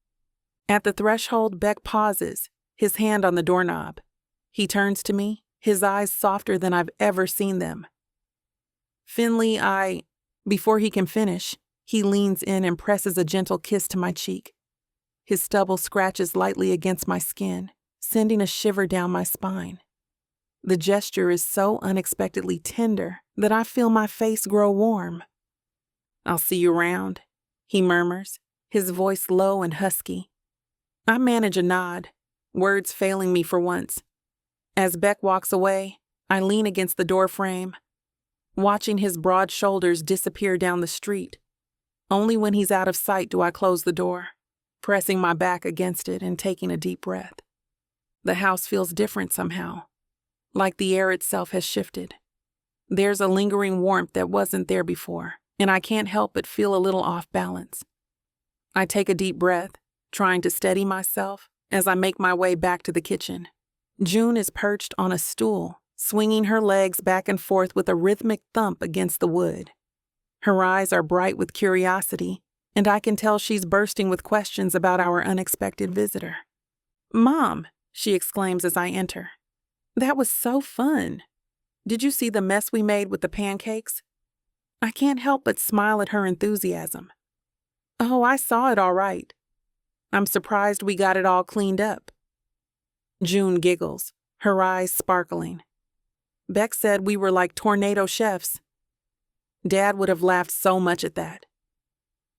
At the threshold, Beck pauses, his hand on the doorknob. He turns to me, his eyes softer than I've ever seen them. Finley, Before he can finish, he leans in and presses a gentle kiss to my cheek. His stubble scratches lightly against my skin, sending a shiver down my spine. The gesture is so unexpectedly tender that I feel my face grow warm. I'll see you around, he murmurs, his voice low and husky. I manage a nod, words failing me for once. As Beck walks away, I lean against the doorframe, watching his broad shoulders disappear down the street. Only when he's out of sight do I close the door, pressing my back against it and taking a deep breath. The house feels different somehow, like the air itself has shifted. There's a lingering warmth that wasn't there before, and I can't help but feel a little off balance. I take a deep breath, trying to steady myself as I make my way back to the kitchen. June is perched on a stool, swinging her legs back and forth with a rhythmic thump against the wood. Her eyes are bright with curiosity, and I can tell she's bursting with questions about our unexpected visitor. "Mom," she exclaims as I enter, "that was so fun. Did you see the mess we made with the pancakes?" I can't help but smile at her enthusiasm. "Oh, I saw it all right. I'm surprised we got it all cleaned up." June giggles, her eyes sparkling. "Beck said we were like tornado chefs." Dad would have laughed so much at that.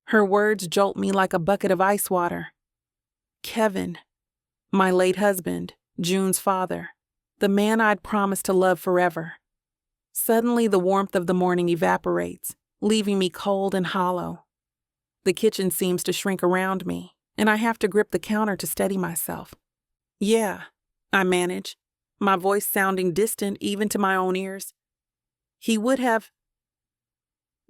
Her words jolt me like a bucket of ice water. Kevin, my late husband, June's father, the man I'd promised to love forever. Suddenly the warmth of the morning evaporates, leaving me cold and hollow. The kitchen seems to shrink around me, and I have to grip the counter to steady myself. "Yeah," I manage, my voice sounding distant even to my own ears. "He would have—"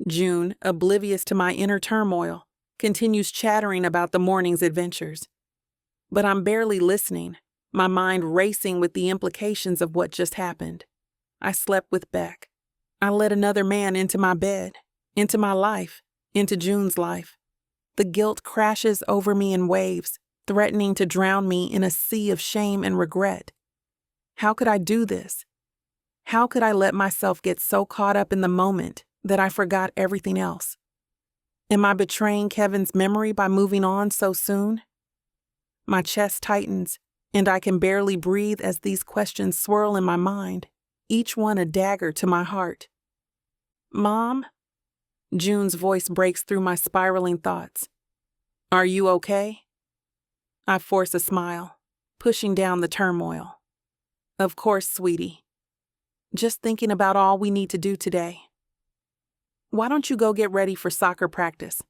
June, oblivious to my inner turmoil, continues chattering about the morning's adventures. But I'm barely listening, my mind racing with the implications of what just happened. I slept with Beck. I let another man into my bed, into my life, into June's life. The guilt crashes over me in waves, threatening to drown me in a sea of shame and regret. How could I do this? How could I let myself get so caught up in the moment that I forgot everything else? Am I betraying Kevin's memory by moving on so soon? My chest tightens, and I can barely breathe as these questions swirl in my mind, each one a dagger to my heart. "Mom?" June's voice breaks through my spiraling thoughts. "Are you okay?" I force a smile, pushing down the turmoil. "Of course, sweetie. Just thinking about all we need to do today. Why don't you go get ready for soccer practice?"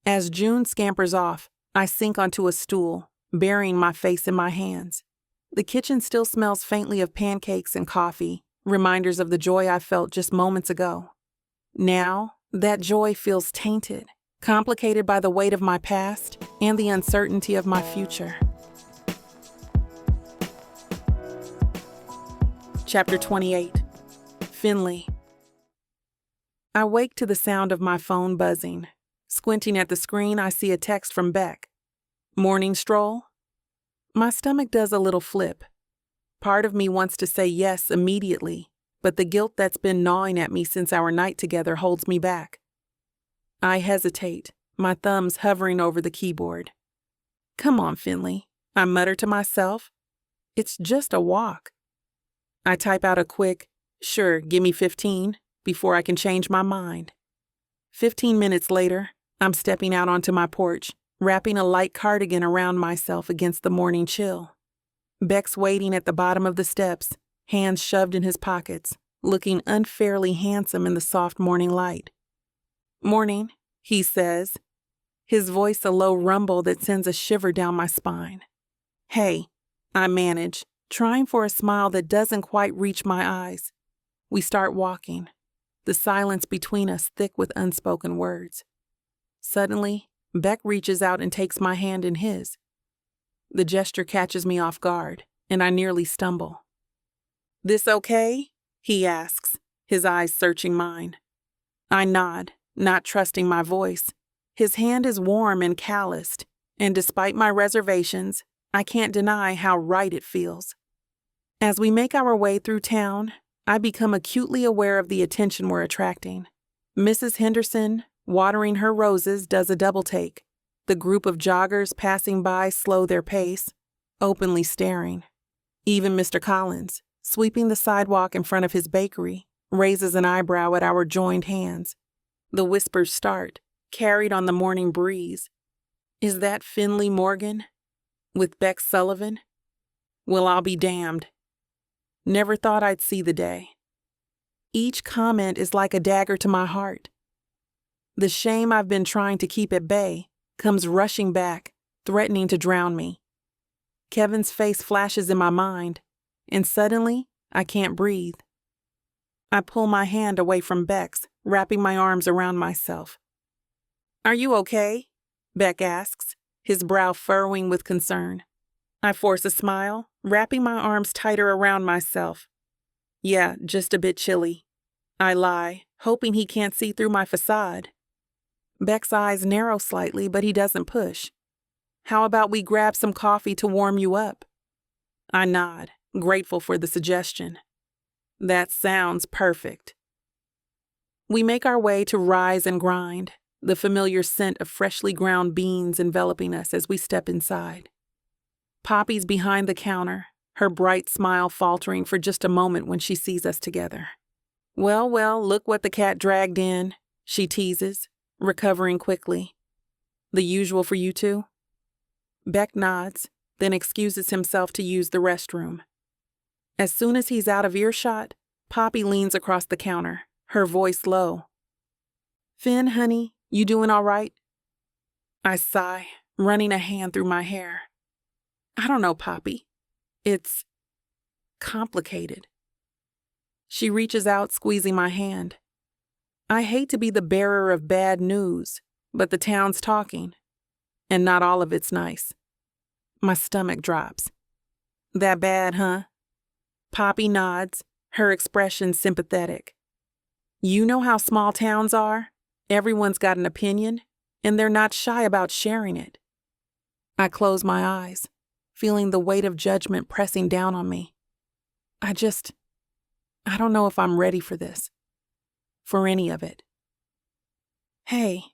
As June scampers off, I sink onto a stool, burying my face in my hands. The kitchen still smells faintly of pancakes and coffee, reminders of the joy I felt just moments ago. Now, that joy feels tainted, complicated by the weight of my past and the uncertainty of my future. Chapter 28. Finley. I wake to the sound of my phone buzzing. Squinting at the screen, I see a text from Beck. "Morning stroll?" My stomach does a little flip. Part of me wants to say yes immediately, but the guilt that's been gnawing at me since our night together holds me back. I hesitate, my thumbs hovering over the keyboard. "Come on, Finley," I mutter to myself. "It's just a walk." I type out a quick, "Sure, give me 15, before I can change my mind. 15 minutes later, I'm stepping out onto my porch, wrapping a light cardigan around myself against the morning chill. Beck's waiting at the bottom of the steps, hands shoved in his pockets, looking unfairly handsome in the soft morning light. "Morning," he says, his voice a low rumble that sends a shiver down my spine. "Hey," I manage, trying for a smile that doesn't quite reach my eyes. We start walking, the silence between us thick with unspoken words. Suddenly, Beck reaches out and takes my hand in his. The gesture catches me off guard, and I nearly stumble. "This okay?" he asks, his eyes searching mine. I nod, not trusting my voice. His hand is warm and calloused, and despite my reservations, I can't deny how right it feels. As we make our way through town, I become acutely aware of the attention we're attracting. Mrs. Henderson, watering her roses, does a double take. The group of joggers passing by slow their pace, openly staring. Even Mr. Collins, sweeping the sidewalk in front of his bakery, raises an eyebrow at our joined hands. The whispers start, carried on the morning breeze. Is that Finley Morgan? With Beck Sullivan? Well, I'll be damned. Never thought I'd see the day. Each comment is like a dagger to my heart. The shame I've been trying to keep at bay comes rushing back, threatening to drown me. Kevin's face flashes in my mind, and suddenly I can't breathe. I pull my hand away from Beck's, wrapping my arms around myself. "Are you okay?" Beck asks, his brow furrowing with concern. I force a smile, wrapping my arms tighter around myself. "Yeah, just a bit chilly." I lie, hoping he can't see through my facade. Beck's eyes narrow slightly, but he doesn't push. "How about we grab some coffee to warm you up?" I nod, grateful for the suggestion. That sounds perfect. We make our way to Rise and Grind, the familiar scent of freshly ground beans enveloping us as we step inside. Poppy's behind the counter, her bright smile faltering for just a moment when she sees us together. Well, look what the cat dragged in," she teases, recovering quickly. "The usual for you two?" Beck nods, then excuses himself to use the restroom. As soon as he's out of earshot, Poppy leans across the counter, her voice low. "Finn, honey, you doing all right?" I sigh, running a hand through my hair. "I don't know, Poppy. It's complicated." She reaches out, squeezing my hand. I hate to be the bearer of bad news, but the town's talking, and not all of it's nice. My stomach drops. "That bad, huh?" Poppy nods, her expression sympathetic. "You know how small towns are? Everyone's got an opinion, and they're not shy about sharing it." I close my eyes, feeling the weight of judgment pressing down on me. I don't know if I'm ready for this. For any of it. "Hey,"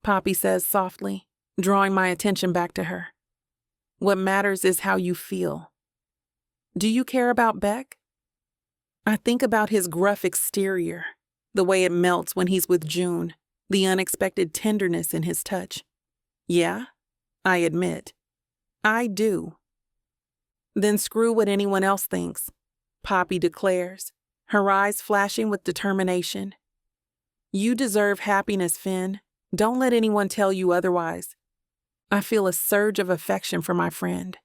Poppy says softly, drawing my attention back to her. "What matters is how you feel. Do you care about Beck?" I think about his gruff exterior, the way it melts when he's with June, the unexpected tenderness in his touch. Yeah, I admit. I do. "Then screw what anyone else thinks," Poppy declares, her eyes flashing with determination. "You deserve happiness, Finn. Don't let anyone tell you otherwise." I feel a surge of affection for my friend,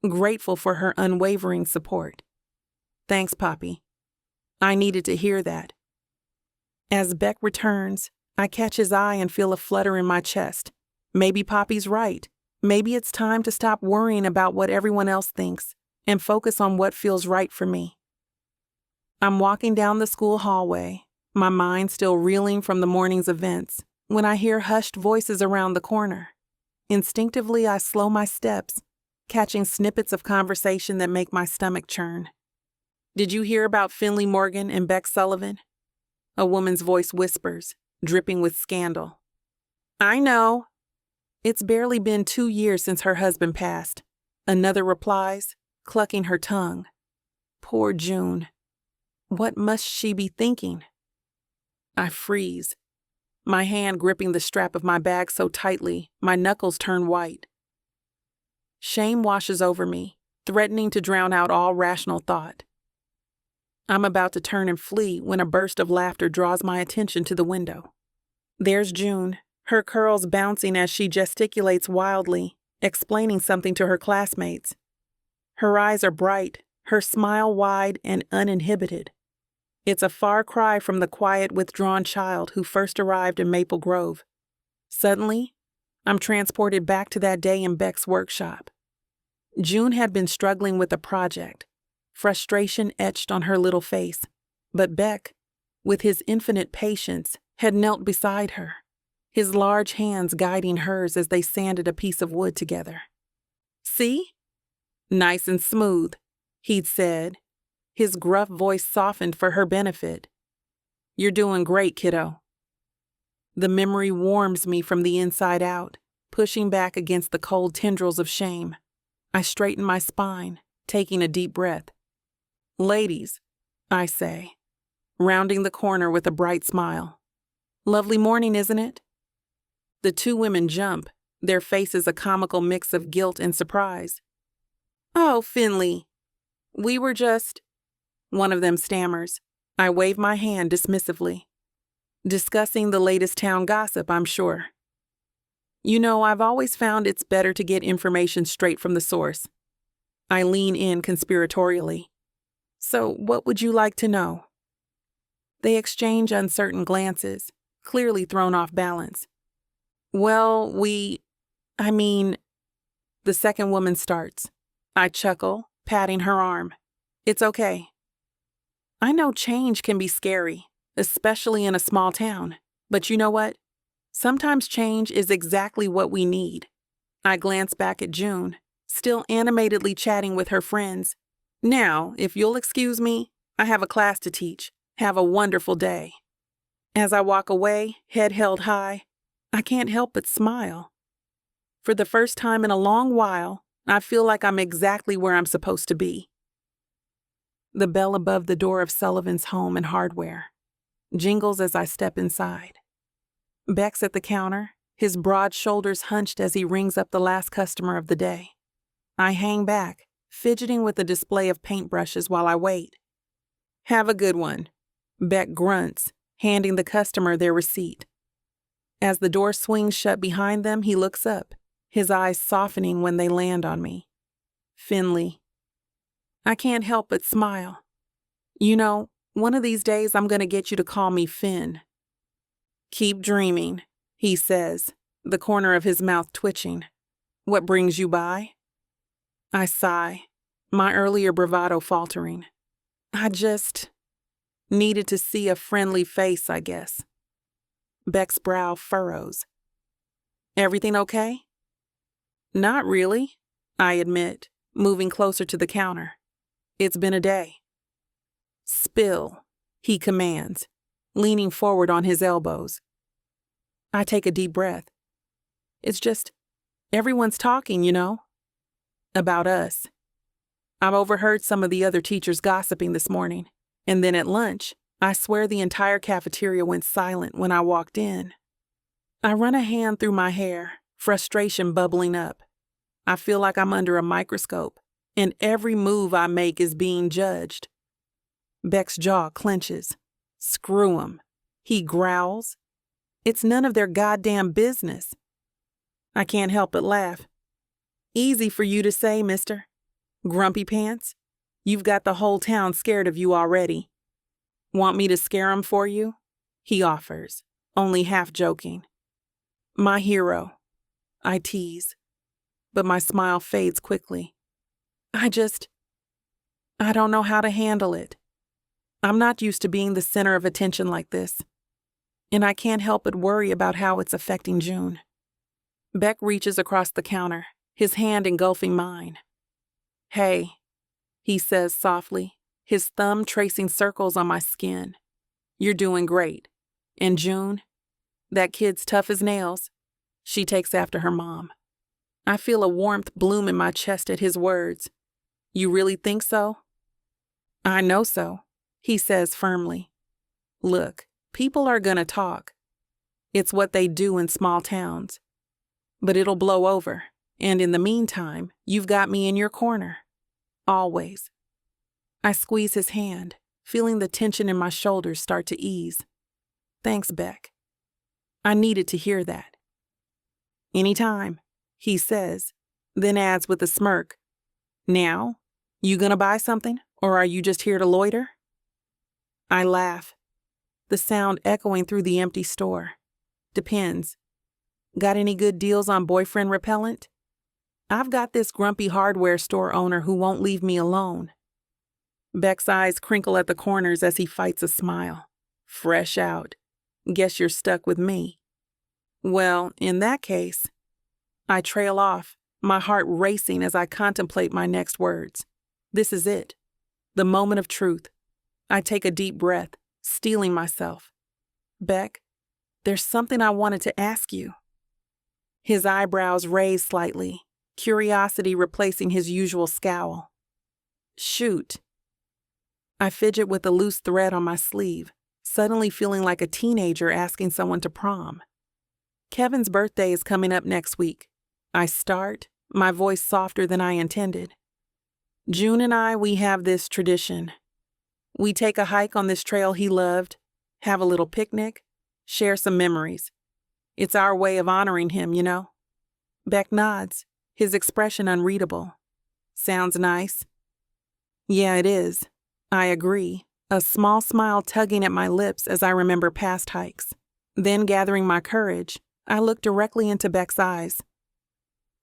grateful for her unwavering support. "Thanks, Poppy. I needed to hear that." As Beck returns, I catch his eye and feel a flutter in my chest. Maybe Poppy's right. Maybe it's time to stop worrying about what everyone else thinks and focus on what feels right for me. I'm walking down the school hallway, my mind still reeling from the morning's events, when I hear hushed voices around the corner. Instinctively, I slow my steps, catching snippets of conversation that make my stomach churn. "Did you hear about Finley Morgan and Beck Sullivan?" A woman's voice whispers, dripping with scandal. "I know." "It's barely been 2 years since her husband passed," another replies, clucking her tongue. Poor June. What must she be thinking? I freeze, my hand gripping the strap of my bag so tightly, my knuckles turn white. Shame washes over me, threatening to drown out all rational thought. I'm about to turn and flee when a burst of laughter draws my attention to the window. There's June, her curls bouncing as she gesticulates wildly, explaining something to her classmates. Her eyes are bright, her smile wide and uninhibited. It's a far cry from the quiet, withdrawn child who first arrived in Maple Grove. Suddenly, I'm transported back to that day in Beck's workshop. June had been struggling with a project, frustration etched on her little face, but Beck, with his infinite patience, had knelt beside her, his large hands guiding hers as they sanded a piece of wood together. "See? Nice and smooth," he'd said, his gruff voice softened for her benefit. "You're doing great, kiddo." The memory warms me from the inside out, pushing back against the cold tendrils of shame. I straighten my spine, taking a deep breath. "Ladies," I say, rounding the corner with a bright smile. "Lovely morning, isn't it?" The two women jump, their faces a comical mix of guilt and surprise. "Oh, Finley, we were just..." One of them stammers. I wave my hand dismissively. Discussing the latest town gossip, I'm sure. You know, I've always found it's better to get information straight from the source. I lean in conspiratorially. So, what would you like to know? They exchange uncertain glances, clearly thrown off balance. Well, the second woman starts. I chuckle, patting her arm. It's okay. I know change can be scary, especially in a small town. But you know what? Sometimes change is exactly what we need. I glance back at June, still animatedly chatting with her friends. Now, if you'll excuse me, I have a class to teach. Have a wonderful day. As I walk away, head held high, I can't help but smile. For the first time in a long while, I feel like I'm exactly where I'm supposed to be. The bell above the door of Sullivan's Home and Hardware jingles as I step inside. Beck's at the counter, his broad shoulders hunched as he rings up the last customer of the day. I hang back, fidgeting with a display of paintbrushes while I wait. Have a good one, Beck grunts, handing the customer their receipt. As the door swings shut behind them, he looks up, his eyes softening when they land on me. Finley. I can't help but smile. You know, one of these days I'm going to get you to call me Finn. Keep dreaming, he says, the corner of his mouth twitching. What brings you by? I sigh, my earlier bravado faltering. I just needed to see a friendly face, I guess. Beck's brow furrows. Everything okay? Not really, I admit, moving closer to the counter. It's been a day. Spill, he commands, leaning forward on his elbows. I take a deep breath. It's just, everyone's talking, you know, about us. I've overheard some of the other teachers gossiping this morning, and then at lunch, I swear the entire cafeteria went silent when I walked in. I run a hand through my hair, frustration bubbling up. I feel like I'm under a microscope, and every move I make is being judged. Beck's jaw clenches. Screw 'em, he growls. It's none of their goddamn business. I can't help but laugh. Easy for you to say, mister. Grumpy pants. You've got the whole town scared of you already. Want me to scare 'em for you? He offers, only half joking. My hero, I tease, but my smile fades quickly. I don't know how to handle it. I'm not used to being the center of attention like this, and I can't help but worry about how it's affecting June. Beck reaches across the counter, his hand engulfing mine. Hey, he says softly, his thumb tracing circles on my skin. You're doing great. And June, that kid's tough as nails. She takes after her mom. I feel a warmth bloom in my chest at his words. You really think so? I know so, he says firmly. Look, people are gonna talk. It's what they do in small towns. But it'll blow over, and in the meantime, you've got me in your corner. Always. I squeeze his hand, feeling the tension in my shoulders start to ease. Thanks, Beck. I needed to hear that. Anytime, he says, then adds with a smirk. Now, you gonna buy something, or are you just here to loiter? I laugh, the sound echoing through the empty store. Depends. Got any good deals on boyfriend repellent? I've got this grumpy hardware store owner who won't leave me alone. Beck's eyes crinkle at the corners as he fights a smile. Fresh out. Guess you're stuck with me. Well, in that case, I trail off, my heart racing as I contemplate my next words. This is it. The moment of truth. I take a deep breath, steeling myself. Beck, there's something I wanted to ask you. His eyebrows raise slightly, curiosity replacing his usual scowl. Shoot. I fidget with a loose thread on my sleeve, suddenly feeling like a teenager asking someone to prom. Kevin's birthday is coming up next week. I start, my voice softer than I intended. June and I, we have this tradition. We take a hike on this trail he loved, have a little picnic, share some memories. It's our way of honoring him, you know? Beck nods, his expression unreadable. Sounds nice. Yeah, it is. I agree, a small smile tugging at my lips as I remember past hikes. Then, gathering my courage, I looked directly into Beck's eyes.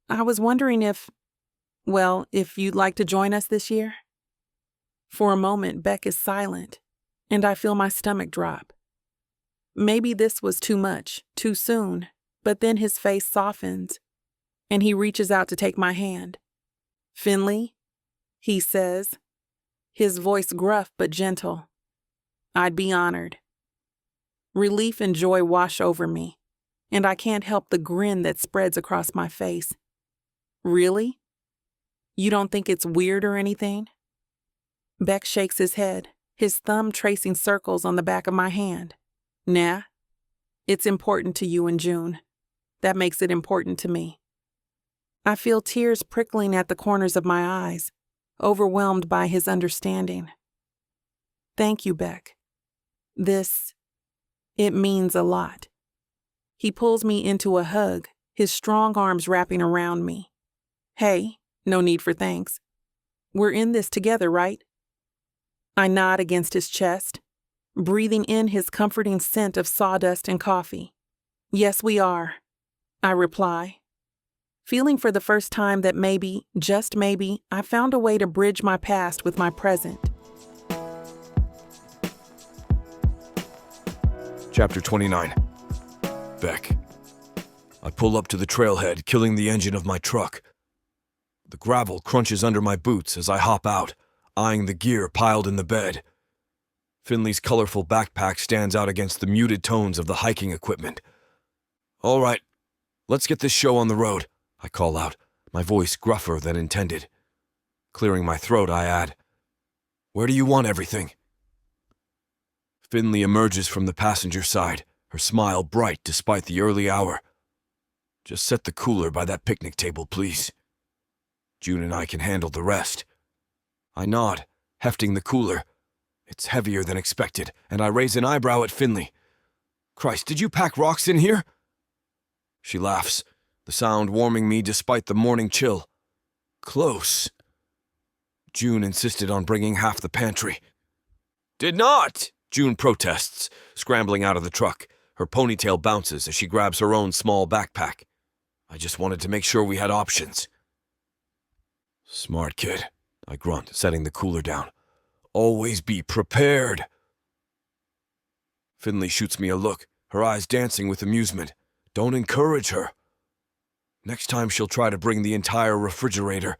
I was wondering if you'd like to join us this year? For a moment, Beck is silent, and I feel my stomach drop. Maybe this was too much, too soon, but then his face softens, and he reaches out to take my hand. Finley, he says, his voice gruff but gentle. I'd be honored. Relief and joy wash over me, and I can't help the grin that spreads across my face. Really? You don't think it's weird or anything? Beck shakes his head, his thumb tracing circles on the back of my hand. Nah, it's important to you and June. That makes it important to me. I feel tears prickling at the corners of my eyes, overwhelmed by his understanding. Thank you, Beck. It means a lot. He pulls me into a hug, his strong arms wrapping around me. Hey, no need for thanks. We're in this together, right? I nod against his chest, breathing in his comforting scent of sawdust and coffee. Yes, we are, I reply, feeling for the first time that maybe, just maybe, I found a way to bridge my past with my present. Chapter 29. Beck. I pull up to the trailhead, killing the engine of my truck. The gravel crunches under my boots as I hop out, eyeing the gear piled in the bed. Finley's colorful backpack stands out against the muted tones of the hiking equipment. All right, let's get this show on the road, I call out, my voice gruffer than intended. Clearing my throat, I add, where do you want everything? Finley emerges from the passenger side, her smile bright despite the early hour. Just set the cooler by that picnic table, please. June and I can handle the rest. I nod, hefting the cooler. It's heavier than expected, and I raise an eyebrow at Finley. Christ, did you pack rocks in here? She laughs, the sound warming me despite the morning chill. Close. June insisted on bringing half the pantry. Did not, June protests, scrambling out of the truck. Her ponytail bounces as she grabs her own small backpack. I just wanted to make sure we had options. Smart kid, I grunt, setting the cooler down. Always be prepared. Finley shoots me a look, her eyes dancing with amusement. Don't encourage her. Next time she'll try to bring the entire refrigerator.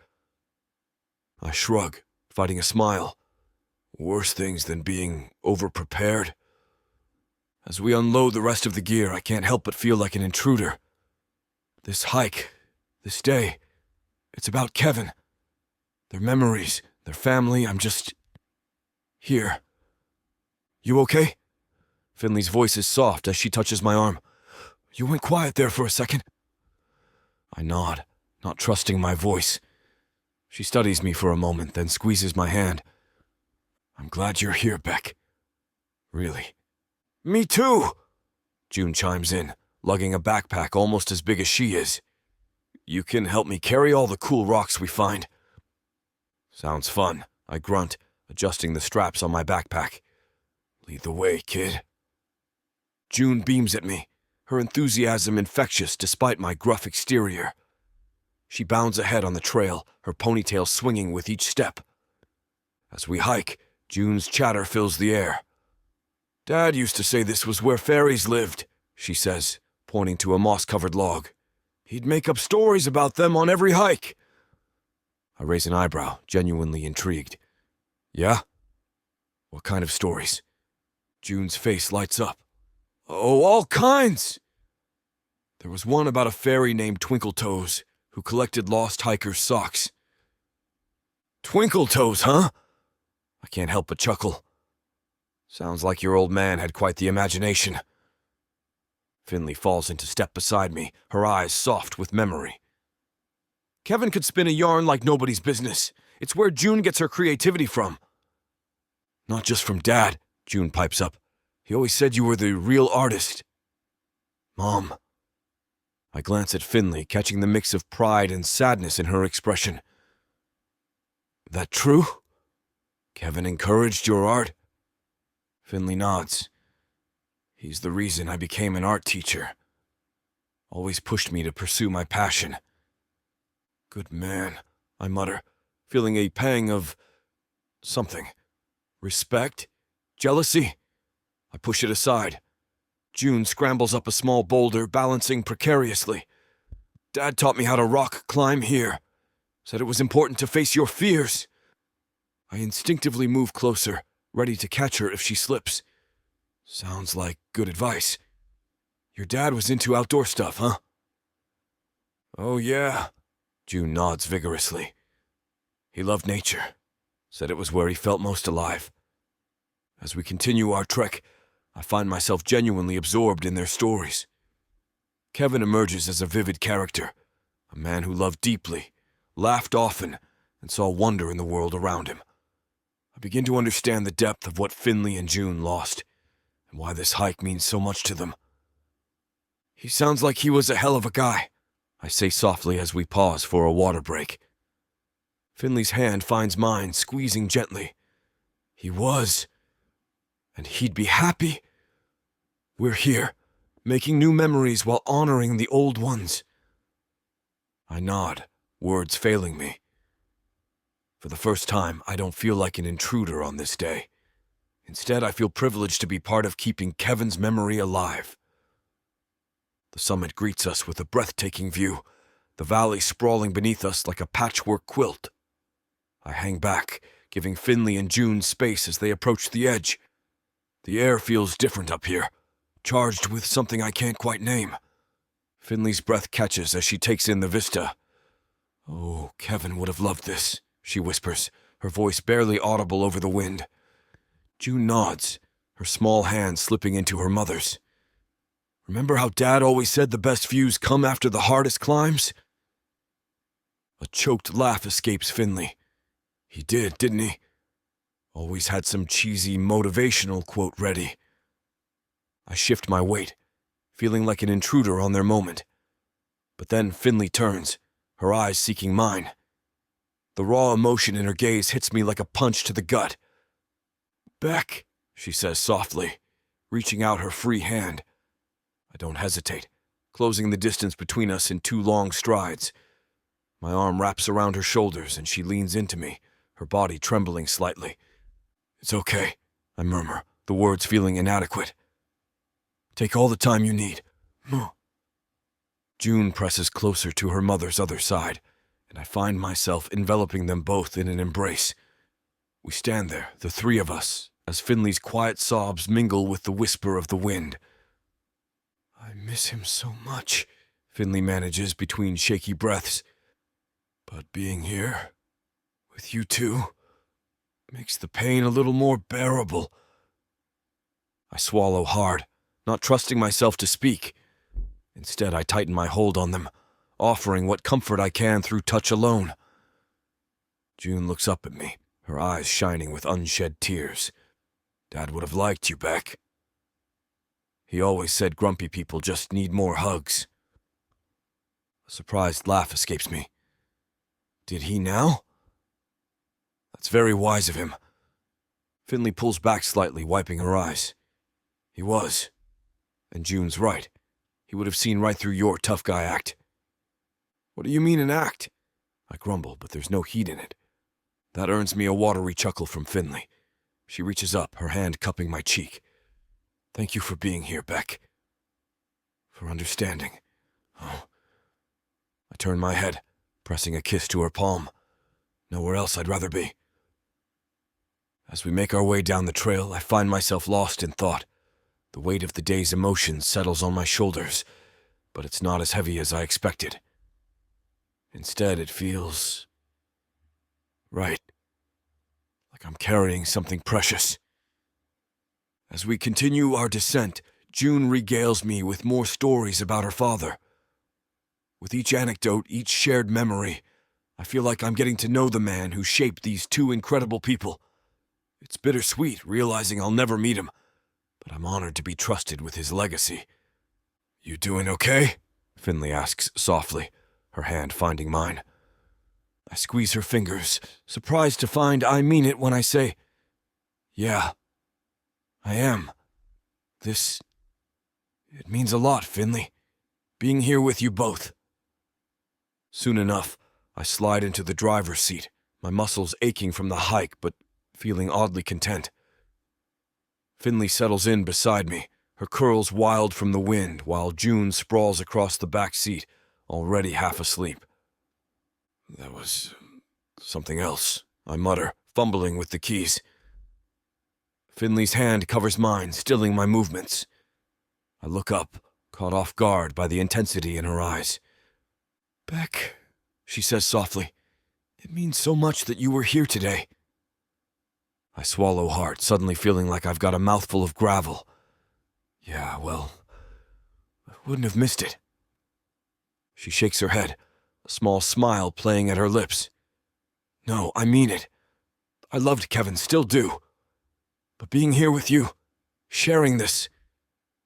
I shrug, fighting a smile. Worse things than being overprepared. As we unload the rest of the gear, I can't help but feel like an intruder. This hike, this day, it's about Kevin. Their memories, their family, I'm just... here. You okay? Finley's voice is soft as she touches my arm. You went quiet there for a second. I nod, not trusting my voice. She studies me for a moment, then squeezes my hand. I'm glad you're here, Beck. Really. Me too! June chimes in, lugging a backpack almost as big as she is. You can help me carry all the cool rocks we find. Sounds fun, I grunt, adjusting the straps on my backpack. Lead the way, kid. June beams at me, her enthusiasm infectious despite my gruff exterior. She bounds ahead on the trail, her ponytail swinging with each step. As we hike, June's chatter fills the air. Dad used to say this was where fairies lived, she says, pointing to a moss-covered log. He'd make up stories about them on every hike. I raise an eyebrow, genuinely intrigued. Yeah? What kind of stories? June's face lights up. Oh, all kinds! There was one about a fairy named Twinkletoes who collected lost hikers' socks. Twinkletoes, huh? I can't help but chuckle. Sounds like your old man had quite the imagination. Finley falls into step beside me, her eyes soft with memory. Kevin could spin a yarn like nobody's business. It's where June gets her creativity from. Not just from Dad, June pipes up. He always said you were the real artist, Mom. I glance at Finley, catching the mix of pride and sadness in her expression. That true? Kevin encouraged your art? Finley nods. He's the reason I became an art teacher. Always pushed me to pursue my passion. Good man, I mutter, feeling a pang of something. Respect? Jealousy? I push it aside. June scrambles up a small boulder, balancing precariously. Dad taught me how to rock climb here. Said it was important to face your fears. I instinctively move closer, ready to catch her if she slips. Sounds like good advice. Your dad was into outdoor stuff, huh? Oh, yeah. June nods vigorously. He loved nature. Said it was where he felt most alive. As we continue our trek, I find myself genuinely absorbed in their stories. Kevin emerges as a vivid character, a man who loved deeply, laughed often, and saw wonder in the world around him. I begin to understand the depth of what Finley and June lost, and why this hike means so much to them. He sounds like he was a hell of a guy, I say softly as we pause for a water break. Finley's hand finds mine, squeezing gently. He was. And he'd be happy. We're here, making new memories while honoring the old ones. I nod, words failing me. For the first time, I don't feel like an intruder on this day. Instead, I feel privileged to be part of keeping Kevin's memory alive. The summit greets us with a breathtaking view, the valley sprawling beneath us like a patchwork quilt. I hang back, giving Finley and June space as they approach the edge. The air feels different up here, charged with something I can't quite name. Finley's breath catches as she takes in the vista. Oh, Kevin would have loved this, she whispers, her voice barely audible over the wind. June nods, her small hand slipping into her mother's. Remember how Dad always said the best views come after the hardest climbs? A choked laugh escapes Finley. He did, didn't he? Always had some cheesy motivational quote ready. I shift my weight, feeling like an intruder on their moment. But then Finley turns, her eyes seeking mine. The raw emotion in her gaze hits me like a punch to the gut. Beck, she says softly, reaching out her free hand. I don't hesitate, closing the distance between us in 2 long strides. My arm wraps around her shoulders and she leans into me, her body trembling slightly. It's okay, I murmur, the words feeling inadequate. Take all the time you need. June presses closer to her mother's other side, and I find myself enveloping them both in an embrace. We stand there, the 3 of us, as Finley's quiet sobs mingle with the whisper of the wind. I miss him so much, Finley manages between shaky breaths. But being here, with you two, makes the pain a little more bearable. I swallow hard, not trusting myself to speak. Instead, I tighten my hold on them, offering what comfort I can through touch alone. June looks up at me, her eyes shining with unshed tears. Dad would have liked you, Beck. He always said grumpy people just need more hugs. A surprised laugh escapes me. Did he now? That's very wise of him. Finley pulls back slightly, wiping her eyes. He was. And June's right. He would have seen right through your tough guy act. What do you mean an act? I grumble, but there's no heat in it. That earns me a watery chuckle from Finley. She reaches up, her hand cupping my cheek. Thank you for being here, Beck. For understanding. Oh. I turn my head, pressing a kiss to her palm. Nowhere else I'd rather be. As we make our way down the trail, I find myself lost in thought. The weight of the day's emotions settles on my shoulders, but it's not as heavy as I expected. Instead, it feels right. Like I'm carrying something precious. As we continue our descent, June regales me with more stories about her father. With each anecdote, each shared memory, I feel like I'm getting to know the man who shaped these 2 incredible people. It's bittersweet realizing I'll never meet him, but I'm honored to be trusted with his legacy. You doing okay? Finley asks softly, her hand finding mine. I squeeze her fingers, surprised to find I mean it when I say, yeah, I am. It means a lot, Finley, being here with you both. Soon enough, I slide into the driver's seat, my muscles aching from the hike but feeling oddly content. Finley settles in beside me, her curls wild from the wind, while June sprawls across the back seat, already half asleep. That was something else, I mutter, fumbling with the keys. Finley's hand covers mine, stilling my movements. I look up, caught off guard by the intensity in her eyes. Beck, she says softly, it means so much that you were here today. I swallow hard, suddenly feeling like I've got a mouthful of gravel. Yeah, well, I wouldn't have missed it. She shakes her head, a small smile playing at her lips. No, I mean it. I loved Kevin, still do. But being here with you, sharing this,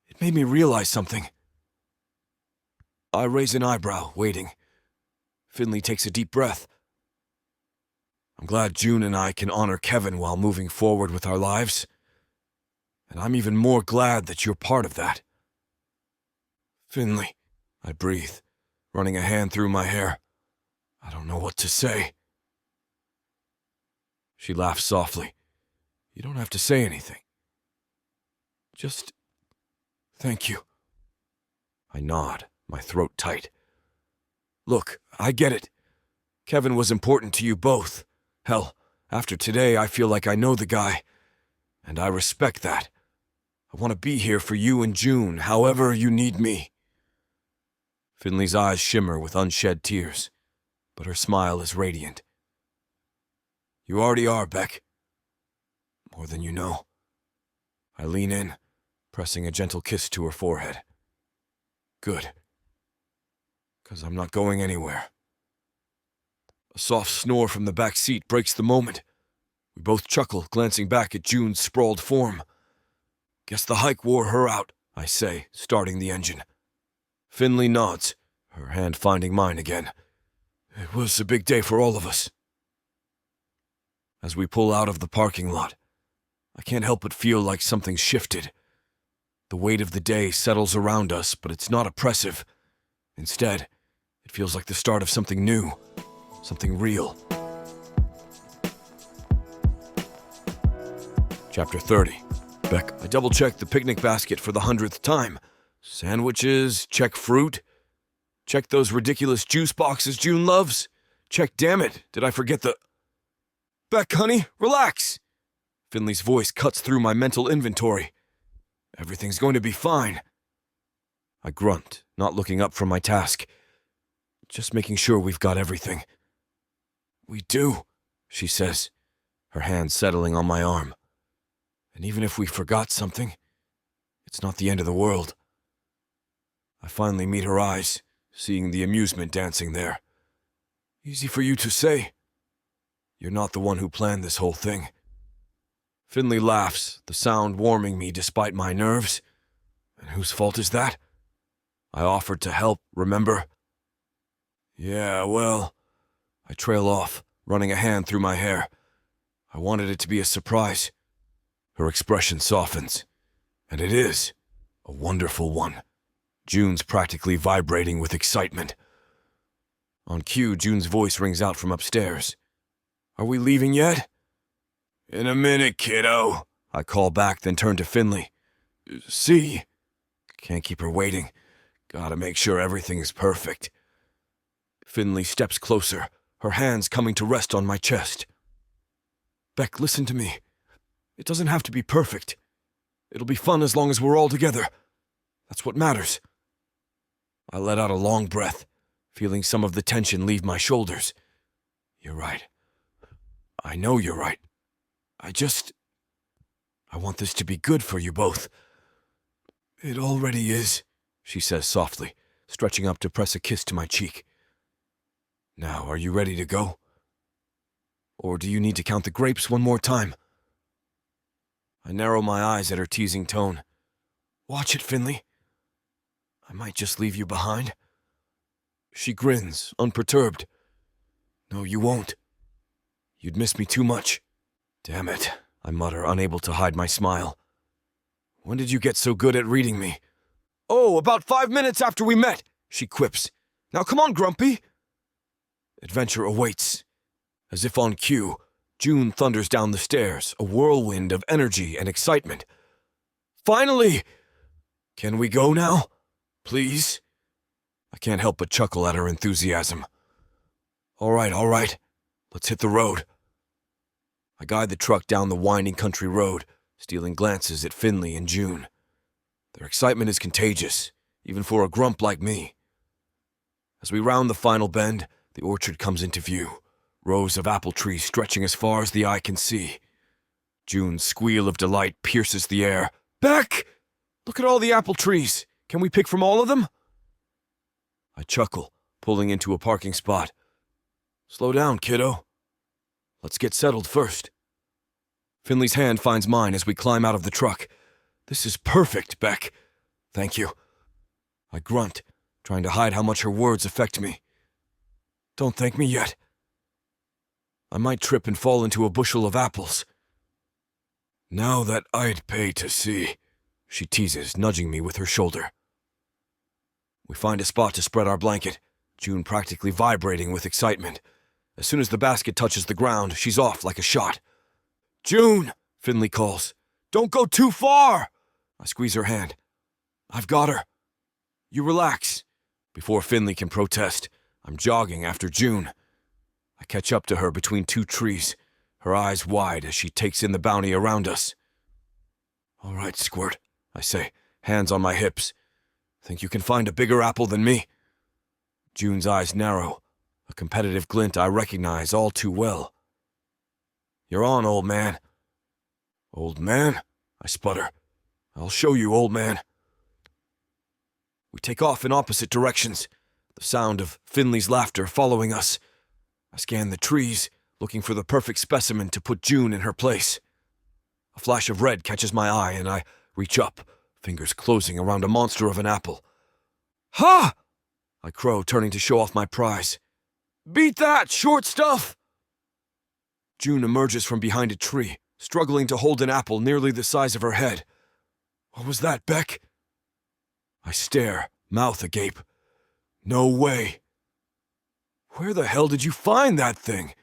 it made me realize something. I raise an eyebrow, waiting. Finley takes a deep breath. I'm glad June and I can honor Kevin while moving forward with our lives. And I'm even more glad that you're part of that. Finley, I breathe, running a hand through my hair. I don't know what to say. She laughs softly. You don't have to say anything. Just thank you. I nod, my throat tight. Look, I get it. Kevin was important to you both. Hell, after today, I feel like I know the guy. And I respect that. I want to be here for you and June, however you need me. Finley's eyes shimmer with unshed tears, but her smile is radiant. You already are, Beck. More than you know. I lean in, pressing a gentle kiss to her forehead. Good. 'Cause I'm not going anywhere. A soft snore from the back seat breaks the moment. We both chuckle, glancing back at June's sprawled form. Guess the hike wore her out, I say, starting the engine. Finley nods, her hand finding mine again. It was a big day for all of us. As we pull out of the parking lot, I can't help but feel like something's shifted. The weight of the day settles around us, but it's not oppressive. Instead, it feels like the start of something new, something real. Chapter 30. Beck, I double-checked the picnic basket for the 100th time. Sandwiches, check fruit. Check those ridiculous juice boxes June loves. Check, damn it, did I forget the... Beck, honey, relax. Finley's voice cuts through my mental inventory. Everything's going to be fine. I grunt, not looking up from my task. Just making sure we've got everything. We do, she says, her hand settling on my arm. And even if we forgot something, it's not the end of the world. I finally meet her eyes, seeing the amusement dancing there. Easy for you to say. You're not the one who planned this whole thing. Finley laughs, the sound warming me despite my nerves. And whose fault is that? I offered to help, remember? Yeah, well... I trail off, running a hand through my hair. I wanted it to be a surprise. Her expression softens. And it is. A wonderful one. June's practically vibrating with excitement. On cue, June's voice rings out from upstairs. Are we leaving yet? In a minute, kiddo. I call back, then turn to Finley. See? Can't keep her waiting. Gotta make sure everything's perfect. Finley steps closer, her hands coming to rest on my chest. Beck, listen to me. It doesn't have to be perfect. It'll be fun as long as we're all together. That's what matters. I let out a long breath, feeling some of the tension leave my shoulders. You're right. I know you're right. I want this to be good for you both. It already is, she says softly, stretching up to press a kiss to my cheek. Now, are you ready to go? Or do you need to count the grapes one more time? I narrow my eyes at her teasing tone. Watch it, Finley. I might just leave you behind. She grins, unperturbed. No, you won't. You'd miss me too much. Damn it, I mutter, unable to hide my smile. When did you get so good at reading me? Oh, about 5 minutes after we met, she quips. Now come on, Grumpy. Adventure awaits. As if on cue, June thunders down the stairs, a whirlwind of energy and excitement. Finally! Can we go now? Please? I can't help but chuckle at her enthusiasm. All right. Let's hit the road. I guide the truck down the winding country road, stealing glances at Finley and June. Their excitement is contagious, even for a grump like me. As we round the final bend, the orchard comes into view, rows of apple trees stretching as far as the eye can see. June's squeal of delight pierces the air. Beck! Look at all the apple trees. Can we pick from all of them? I chuckle, pulling into a parking spot. Slow down, kiddo. Let's get settled first. Finley's hand finds mine as we climb out of the truck. This is perfect, Beck. Thank you. I grunt, trying to hide how much her words affect me. Don't thank me yet. I might trip and fall into a bushel of apples. Now that I'd pay to see, she teases, nudging me with her shoulder. We find a spot to spread our blanket, June practically vibrating with excitement. As soon as the basket touches the ground, she's off like a shot. June, Finley calls. Don't go too far! I squeeze her hand. I've got her. You relax. Before Finley can protest, I'm jogging after June. I catch up to her between two trees, her eyes wide as she takes in the bounty around us. All right, Squirt, I say, hands on my hips. Think you can find a bigger apple than me? June's eyes narrow, a competitive glint I recognize all too well. You're on, old man. Old man? I sputter. I'll show you, old man. We take off in opposite directions, the sound of Finley's laughter following us. I scan the trees, looking for the perfect specimen to put June in her place. A flash of red catches my eye, and I reach up, fingers closing around a monster of an apple. Ha! I crow, turning to show off my prize. Beat that, short stuff! June emerges from behind a tree, struggling to hold an apple nearly the size of her head. What was that, Beck? I stare, mouth agape. No way. Where the hell did you find that thing?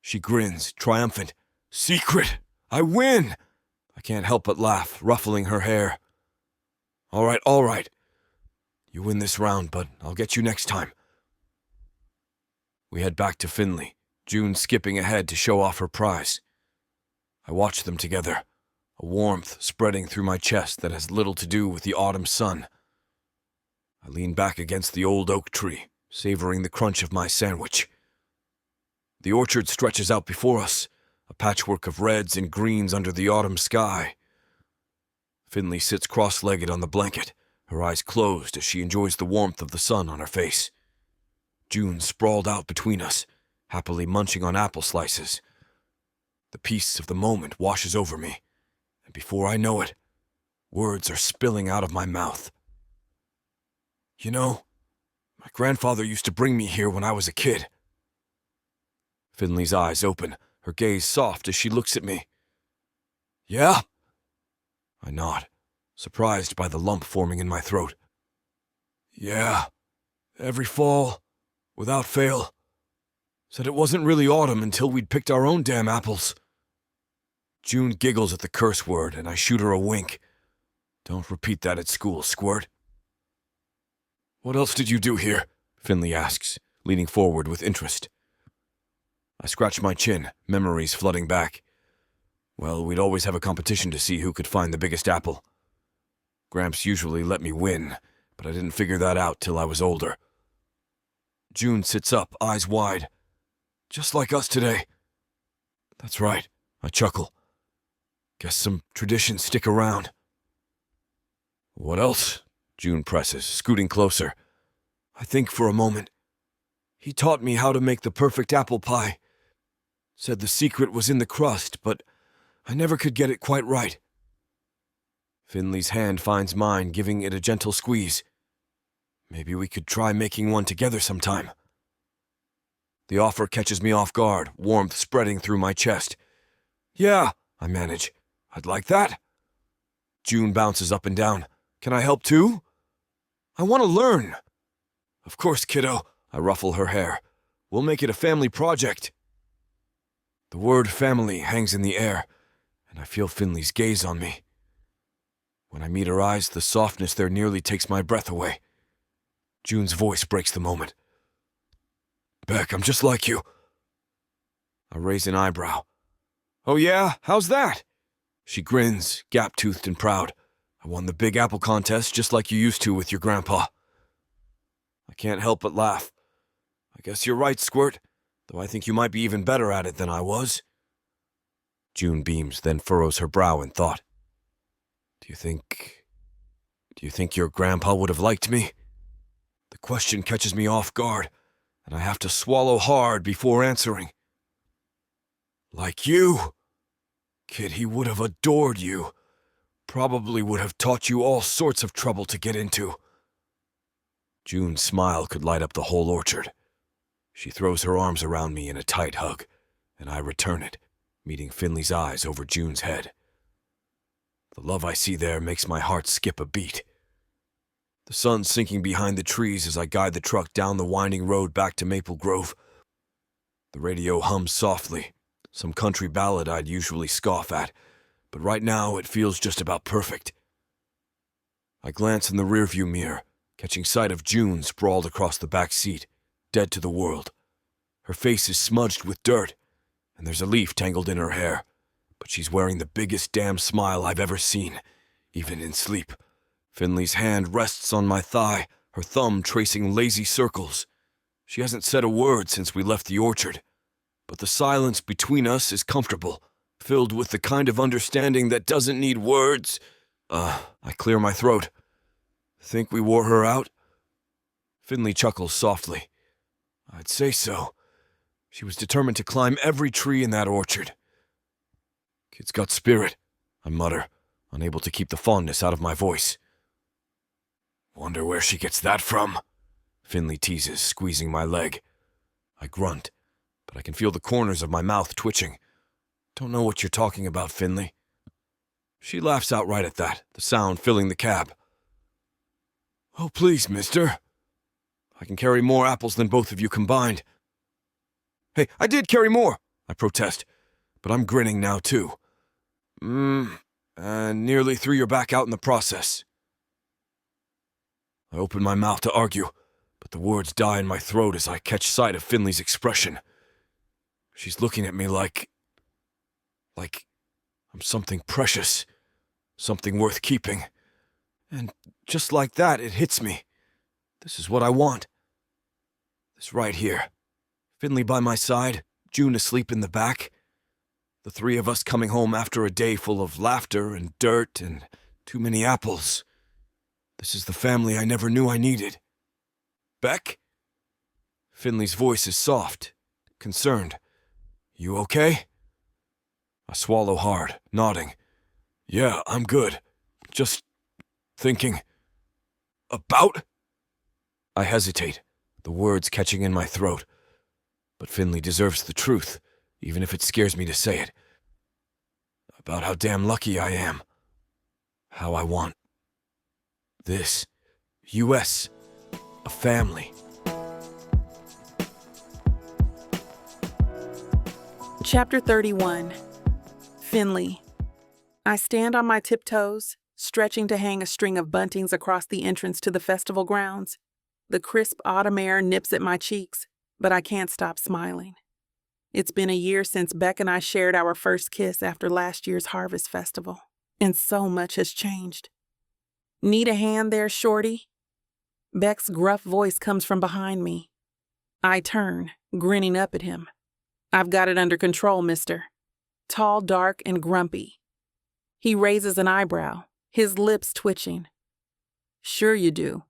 She grins, triumphant. Secret! I win! I can't help but laugh, ruffling her hair. All right. You win this round, but I'll get you next time. We head back to Finley, June skipping ahead to show off her prize. I watch them together, a warmth spreading through my chest that has little to do with the autumn sun. I lean back against the old oak tree, savoring the crunch of my sandwich. The orchard stretches out before us, a patchwork of reds and greens under the autumn sky. Finley sits cross-legged on the blanket, her eyes closed as she enjoys the warmth of the sun on her face. June sprawled out between us, happily munching on apple slices. The peace of the moment washes over me, and before I know it, words are spilling out of my mouth. You know, my grandfather used to bring me here when I was a kid. Finley's eyes open, her gaze soft as she looks at me. Yeah? I nod, surprised by the lump forming in my throat. Yeah, every fall, without fail. Said it wasn't really autumn until we'd picked our own damn apples. June giggles at the curse word, and I shoot her a wink. Don't repeat that at school, Squirt. What else did you do here? Finley asks, leaning forward with interest. I scratch my chin, memories flooding back. Well, we'd always have a competition to see who could find the biggest apple. Gramps usually let me win, but I didn't figure that out till I was older. June sits up, eyes wide. Just like us today. That's right, I chuckle. Guess some traditions stick around. What else? June presses, scooting closer. I think for a moment. He taught me how to make the perfect apple pie. Said the secret was in the crust, but I never could get it quite right. Finley's hand finds mine, giving it a gentle squeeze. Maybe we could try making one together sometime. The offer catches me off guard, warmth spreading through my chest. Yeah, I manage. I'd like that. June bounces up and down. Can I help too? I want to learn. Of course, kiddo. I ruffle her hair. We'll make it a family project. The word family hangs in the air, and I feel Finley's gaze on me. When I meet her eyes, the softness there nearly takes my breath away. June's voice breaks the moment. Beck, I'm just like you. I raise an eyebrow. Oh yeah? How's that? She grins, gap-toothed and proud. I won the Big Apple contest just like you used to with your grandpa. I can't help but laugh. I guess you're right, Squirt, though I think you might be even better at it than I was. June beams, then furrows her brow in thought. Do you think your grandpa would have liked me? The question catches me off guard, and I have to swallow hard before answering. Like you? Kid, he would have adored you. Probably would have taught you all sorts of trouble to get into. June's smile could light up the whole orchard. She throws her arms around me in a tight hug, and I return it, meeting Finley's eyes over June's head. The love I see there makes my heart skip a beat. The sun's sinking behind the trees as I guide the truck down the winding road back to Maple Grove. The radio hums softly, some country ballad I'd usually scoff at, but right now it feels just about perfect. I glance in the rearview mirror, catching sight of June sprawled across the back seat, dead to the world. Her face is smudged with dirt, and there's a leaf tangled in her hair, but she's wearing the biggest damn smile I've ever seen, even in sleep. Finley's hand rests on my thigh, her thumb tracing lazy circles. She hasn't said a word since we left the orchard, but the silence between us is comfortable, filled with the kind of understanding that doesn't need words. I clear my throat. Think we wore her out? Finley chuckles softly. I'd say so. She was determined to climb every tree in that orchard. Kid's got spirit, I mutter, unable to keep the fondness out of my voice. Wonder where she gets that from, Finley teases, squeezing my leg. I grunt, but I can feel the corners of my mouth twitching. Don't know what you're talking about, Finley. She laughs outright at that, the sound filling the cab. Oh, please, mister. I can carry more apples than both of you combined. Hey, I did carry more, I protest, but I'm grinning now, too. And nearly threw your back out in the process. I open my mouth to argue, but the words die in my throat as I catch sight of Finley's expression. She's looking at me like I'm something precious, something worth keeping. And just like that, it hits me. This is what I want. This right here. Finley by my side, June asleep in the back. The three of us coming home after a day full of laughter and dirt and too many apples. This is the family I never knew I needed. Beck? Finley's voice is soft, concerned. You okay? I swallow hard, nodding. Yeah, I'm good. Just thinking. About? I hesitate, the words catching in my throat. But Finley deserves the truth, even if it scares me to say it. About how damn lucky I am. How I want this. U.S. A family. Chapter 31. Finley. I stand on my tiptoes, stretching to hang a string of buntings across the entrance to the festival grounds. The crisp autumn air nips at my cheeks, but I can't stop smiling. It's been a year since Beck and I shared our first kiss after last year's Harvest Festival, and so much has changed. Need a hand there, Shorty? Beck's gruff voice comes from behind me. I turn, grinning up at him. I've got it under control, mister. Tall, dark, and grumpy. He raises an eyebrow, his lips twitching. Sure you do.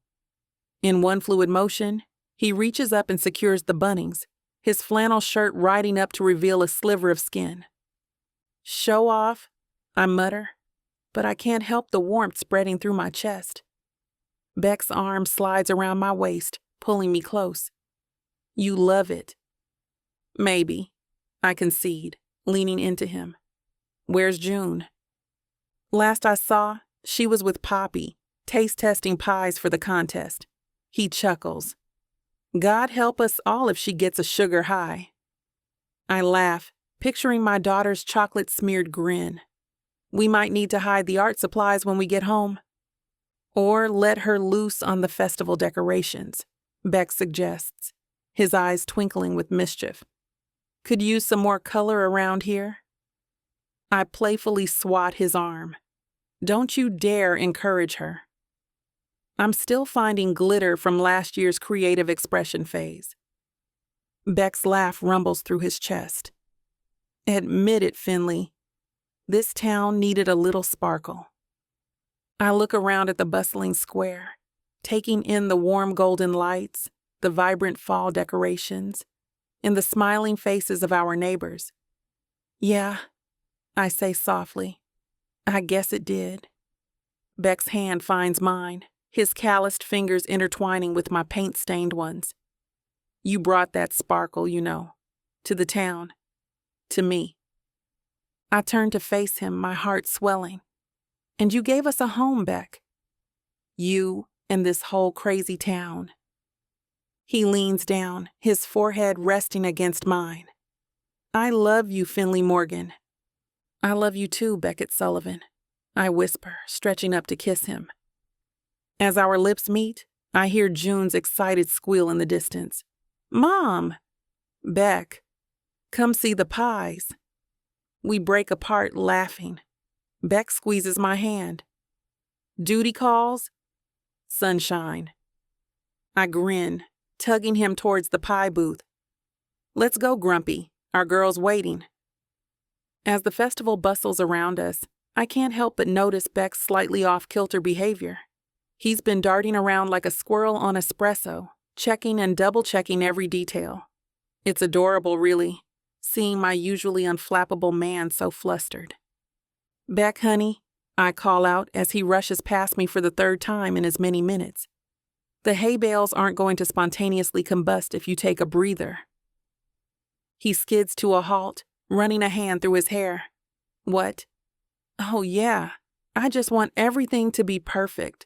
In one fluid motion, he reaches up and secures the buntings, his flannel shirt riding up to reveal a sliver of skin. Show off, I mutter, but I can't help the warmth spreading through my chest. Beck's arm slides around my waist, pulling me close. You love it. Maybe, I concede, leaning into him. Where's June? Last I saw, she was with Poppy, taste-testing pies for the contest. He chuckles. God help us all if she gets a sugar high. I laugh, picturing my daughter's chocolate-smeared grin. We might need to hide the art supplies when we get home. Or let her loose on the festival decorations, Beck suggests, his eyes twinkling with mischief. Could use some more color around here. I playfully swat his arm. Don't you dare encourage her. I'm still finding glitter from last year's creative expression phase. Beck's laugh rumbles through his chest. Admit it, Finley. This town needed a little sparkle. I look around at the bustling square, taking in the warm golden lights, the vibrant fall decorations, and the smiling faces of our neighbors. Yeah, I say softly. I guess it did. Beck's hand finds mine, his calloused fingers intertwining with my paint-stained ones. You brought that sparkle, you know, to the town, to me. I turn to face him, my heart swelling. And you gave us a home, Beck. You and this whole crazy town. He leans down, his forehead resting against mine. I love you, Finley Morgan. I love you too, Beckett Sullivan, I whisper, stretching up to kiss him. As our lips meet, I hear June's excited squeal in the distance. Mom! Beck, come see the pies. We break apart laughing. Beck squeezes my hand. Duty calls? Sunshine. I grin, tugging him towards the pie booth. Let's go, Grumpy. Our girl's waiting. As the festival bustles around us, I can't help but notice Beck's slightly off-kilter behavior. He's been darting around like a squirrel on espresso, checking and double-checking every detail. It's adorable, really, seeing my usually unflappable man so flustered. Beck, honey, I call out as he rushes past me for the third time in as many minutes. The hay bales aren't going to spontaneously combust if you take a breather. He skids to a halt, running a hand through his hair. What? Oh, yeah, I just want everything to be perfect.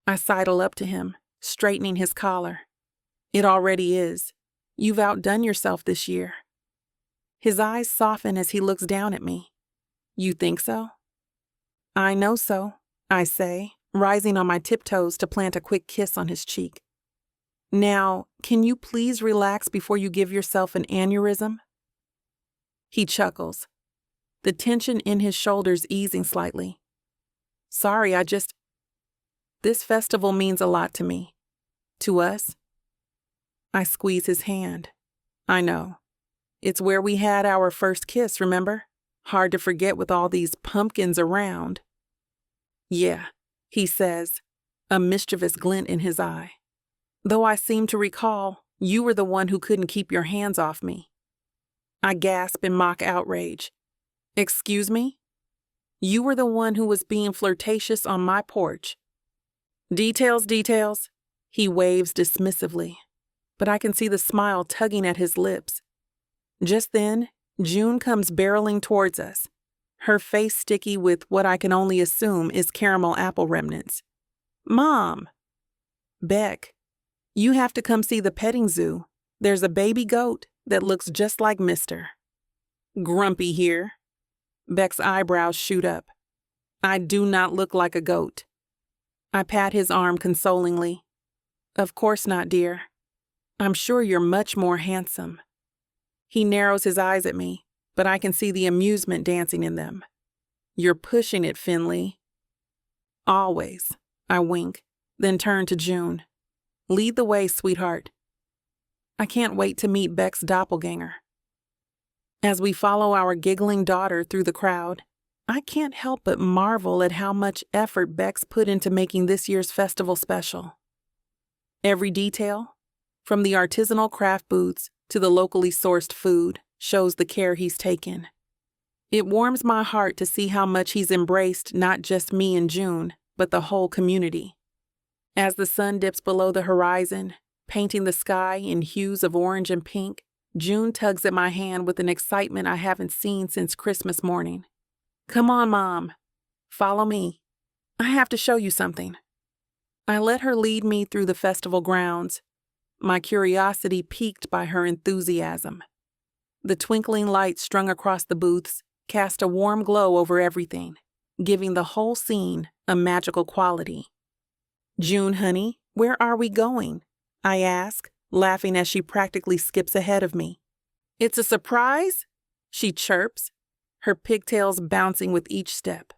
I sidle up to him, straightening his collar. It already is. You've outdone yourself this year. His eyes soften as he looks down at me. You think so? I know so, I say, rising on my tiptoes to plant a quick kiss on his cheek. Now, can you please relax before you give yourself an aneurysm? He chuckles, the tension in his shoulders easing slightly. Sorry, This festival means a lot to me. To us. I squeeze his hand. I know. It's where we had our first kiss, remember? Hard to forget with all these pumpkins around. Yeah, he says, a mischievous glint in his eye. Though I seem to recall, you were the one who couldn't keep your hands off me. I gasp in mock outrage. Excuse me? You were the one who was being flirtatious on my porch. Details. He waves dismissively, but I can see the smile tugging at his lips. Just then, June comes barreling towards us, her face sticky with what I can only assume is caramel apple remnants. Mom! Beck, you have to come see the petting zoo. There's a baby goat that looks just like Mr. Grumpy here. Beck's eyebrows shoot up. I do not look like a goat. I pat his arm consolingly. Of course not, dear. I'm sure you're much more handsome. He narrows his eyes at me, but I can see the amusement dancing in them. You're pushing it, Finley. Always, I wink, then turn to June. Lead the way, sweetheart. I can't wait to meet Beck's doppelganger. As we follow our giggling daughter through the crowd, I can't help but marvel at how much effort Beck's put into making this year's festival special. Every detail, from the artisanal craft booths to the locally sourced food, shows the care he's taken. It warms my heart to see how much he's embraced not just me and June, but the whole community. As the sun dips below the horizon, painting the sky in hues of orange and pink, June tugs at my hand with an excitement I haven't seen since Christmas morning. "Come on, Mom. Follow me. I have to show you something." I let her lead me through the festival grounds, my curiosity piqued by her enthusiasm. The twinkling lights strung across the booths cast a warm glow over everything, giving the whole scene a magical quality. "June, honey, where are we going?" I ask, laughing as she practically skips ahead of me. "It's a surprise," she chirps, her pigtails bouncing with each step.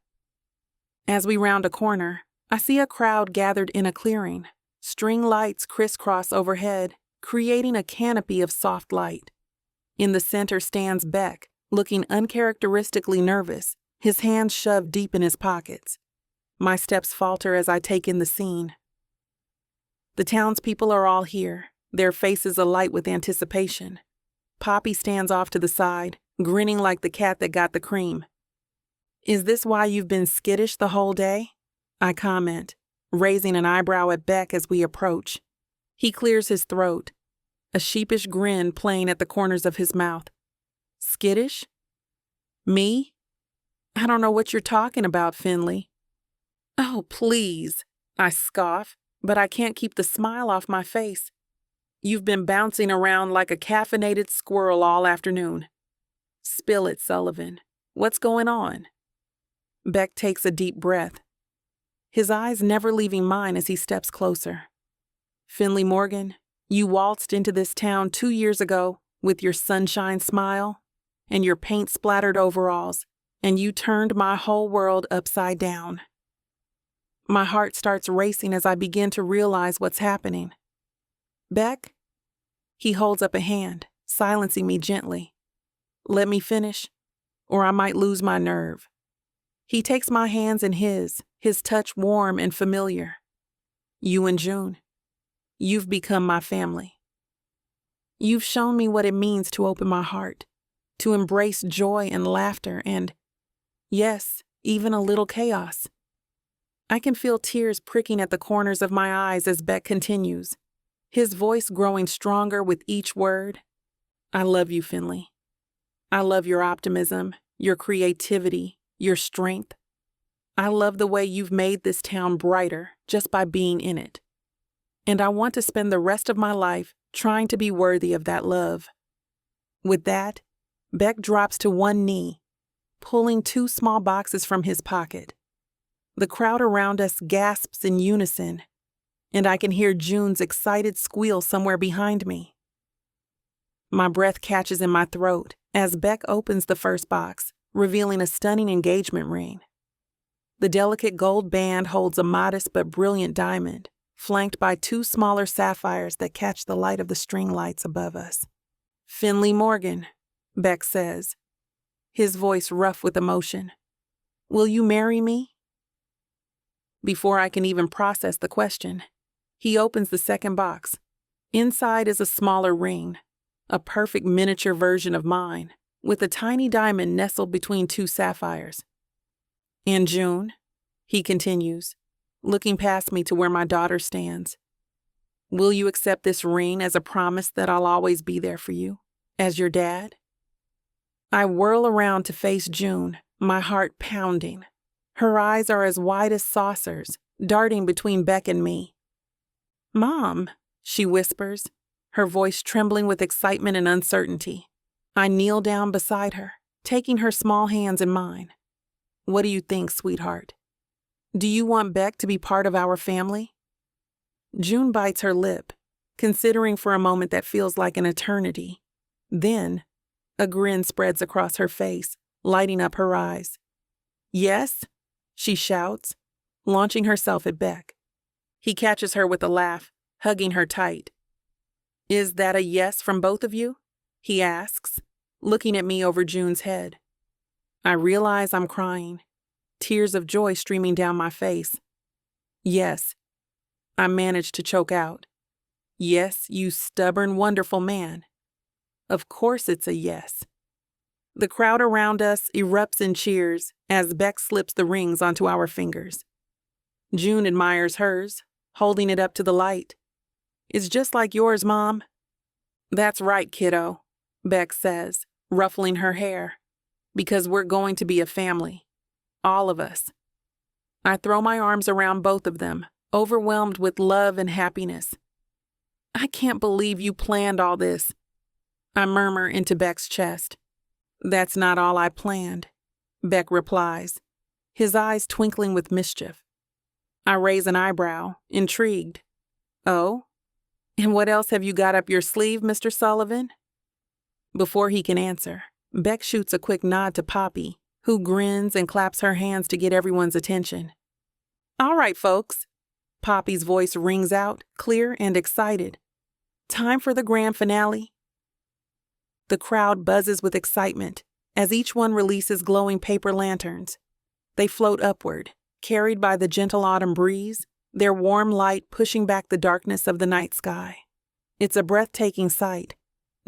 As we round a corner, I see a crowd gathered in a clearing. String lights crisscross overhead, creating a canopy of soft light. In the center stands Beck, looking uncharacteristically nervous, his hands shoved deep in his pockets. My steps falter as I take in the scene. The townspeople are all here, their faces alight with anticipation. Poppy stands off to the side, grinning like the cat that got the cream. "Is this why you've been skittish the whole day?" I comment, raising an eyebrow at Beck as we approach. He clears his throat, a sheepish grin playing at the corners of his mouth. "Skittish? Me? I don't know what you're talking about, Finley." "Oh, please," I scoff, but I can't keep the smile off my face. "You've been bouncing around like a caffeinated squirrel all afternoon." "Spill it, Sullivan. What's going on?" Beck takes a deep breath, his eyes never leaving mine as he steps closer. "Finley Morgan, you waltzed into this town 2 years ago with your sunshine smile and your paint-splattered overalls, and you turned my whole world upside down." My heart starts racing as I begin to realize what's happening. "Beck?" He holds up a hand, silencing me gently. "Let me finish, or I might lose my nerve." He takes my hands in his touch warm and familiar. "You and June, you've become my family. You've shown me what it means to open my heart, to embrace joy and laughter and, yes, even a little chaos." I can feel tears pricking at the corners of my eyes as Beck continues, his voice growing stronger with each word. "I love you, Finley. I love your optimism, your creativity, your strength. I love the way you've made this town brighter just by being in it. And I want to spend the rest of my life trying to be worthy of that love." With that, Beck drops to one knee, pulling 2 small boxes from his pocket. The crowd around us gasps in unison, and I can hear June's excited squeal somewhere behind me. My breath catches in my throat as Beck opens the first box, revealing a stunning engagement ring. The delicate gold band holds a modest but brilliant diamond, flanked by 2 smaller sapphires that catch the light of the string lights above us. "Finley Morgan," Beck says, his voice rough with emotion. "Will you marry me?" Before I can even process the question, he opens the second box. Inside is a smaller ring, a perfect miniature version of mine, with a tiny diamond nestled between 2 sapphires. "And June," he continues, looking past me to where my daughter stands, "will you accept this ring as a promise that I'll always be there for you, as your dad?" I whirl around to face June, my heart pounding. Her eyes are as wide as saucers, darting between Beck and me. "Mom," she whispers, her voice trembling with excitement and uncertainty. I kneel down beside her, taking her small hands in mine. "What do you think, sweetheart? Do you want Beck to be part of our family?" June bites her lip, considering for a moment that feels like an eternity. Then, a grin spreads across her face, lighting up her eyes. "Yes?" she shouts, launching herself at Beck. He catches her with a laugh, hugging her tight. "Is that a yes from both of you?" he asks, looking at me over June's head. I realize I'm crying, tears of joy streaming down my face. "Yes," I manage to choke out. "Yes, you stubborn, wonderful man." Of course it's a yes. The crowd around us erupts in cheers as Beck slips the rings onto our fingers. June admires hers, holding it up to the light. "It's just like yours, Mom." "That's right, kiddo," Beck says, ruffling her hair, "because we're going to be a family. All of us." I throw my arms around both of them, overwhelmed with love and happiness. "I can't believe you planned all this," I murmur into Beck's chest. "That's not all I planned," Beck replies, his eyes twinkling with mischief. I raise an eyebrow, intrigued. "Oh? And what else have you got up your sleeve, Mr. Sullivan?" Before he can answer, Beck shoots a quick nod to Poppy, who grins and claps her hands to get everyone's attention. "All right, folks." Poppy's voice rings out, clear and excited. "Time for the grand finale." The crowd buzzes with excitement as each one releases glowing paper lanterns. They float upward, carried by the gentle autumn breeze, their warm light pushing back the darkness of the night sky. It's a breathtaking sight,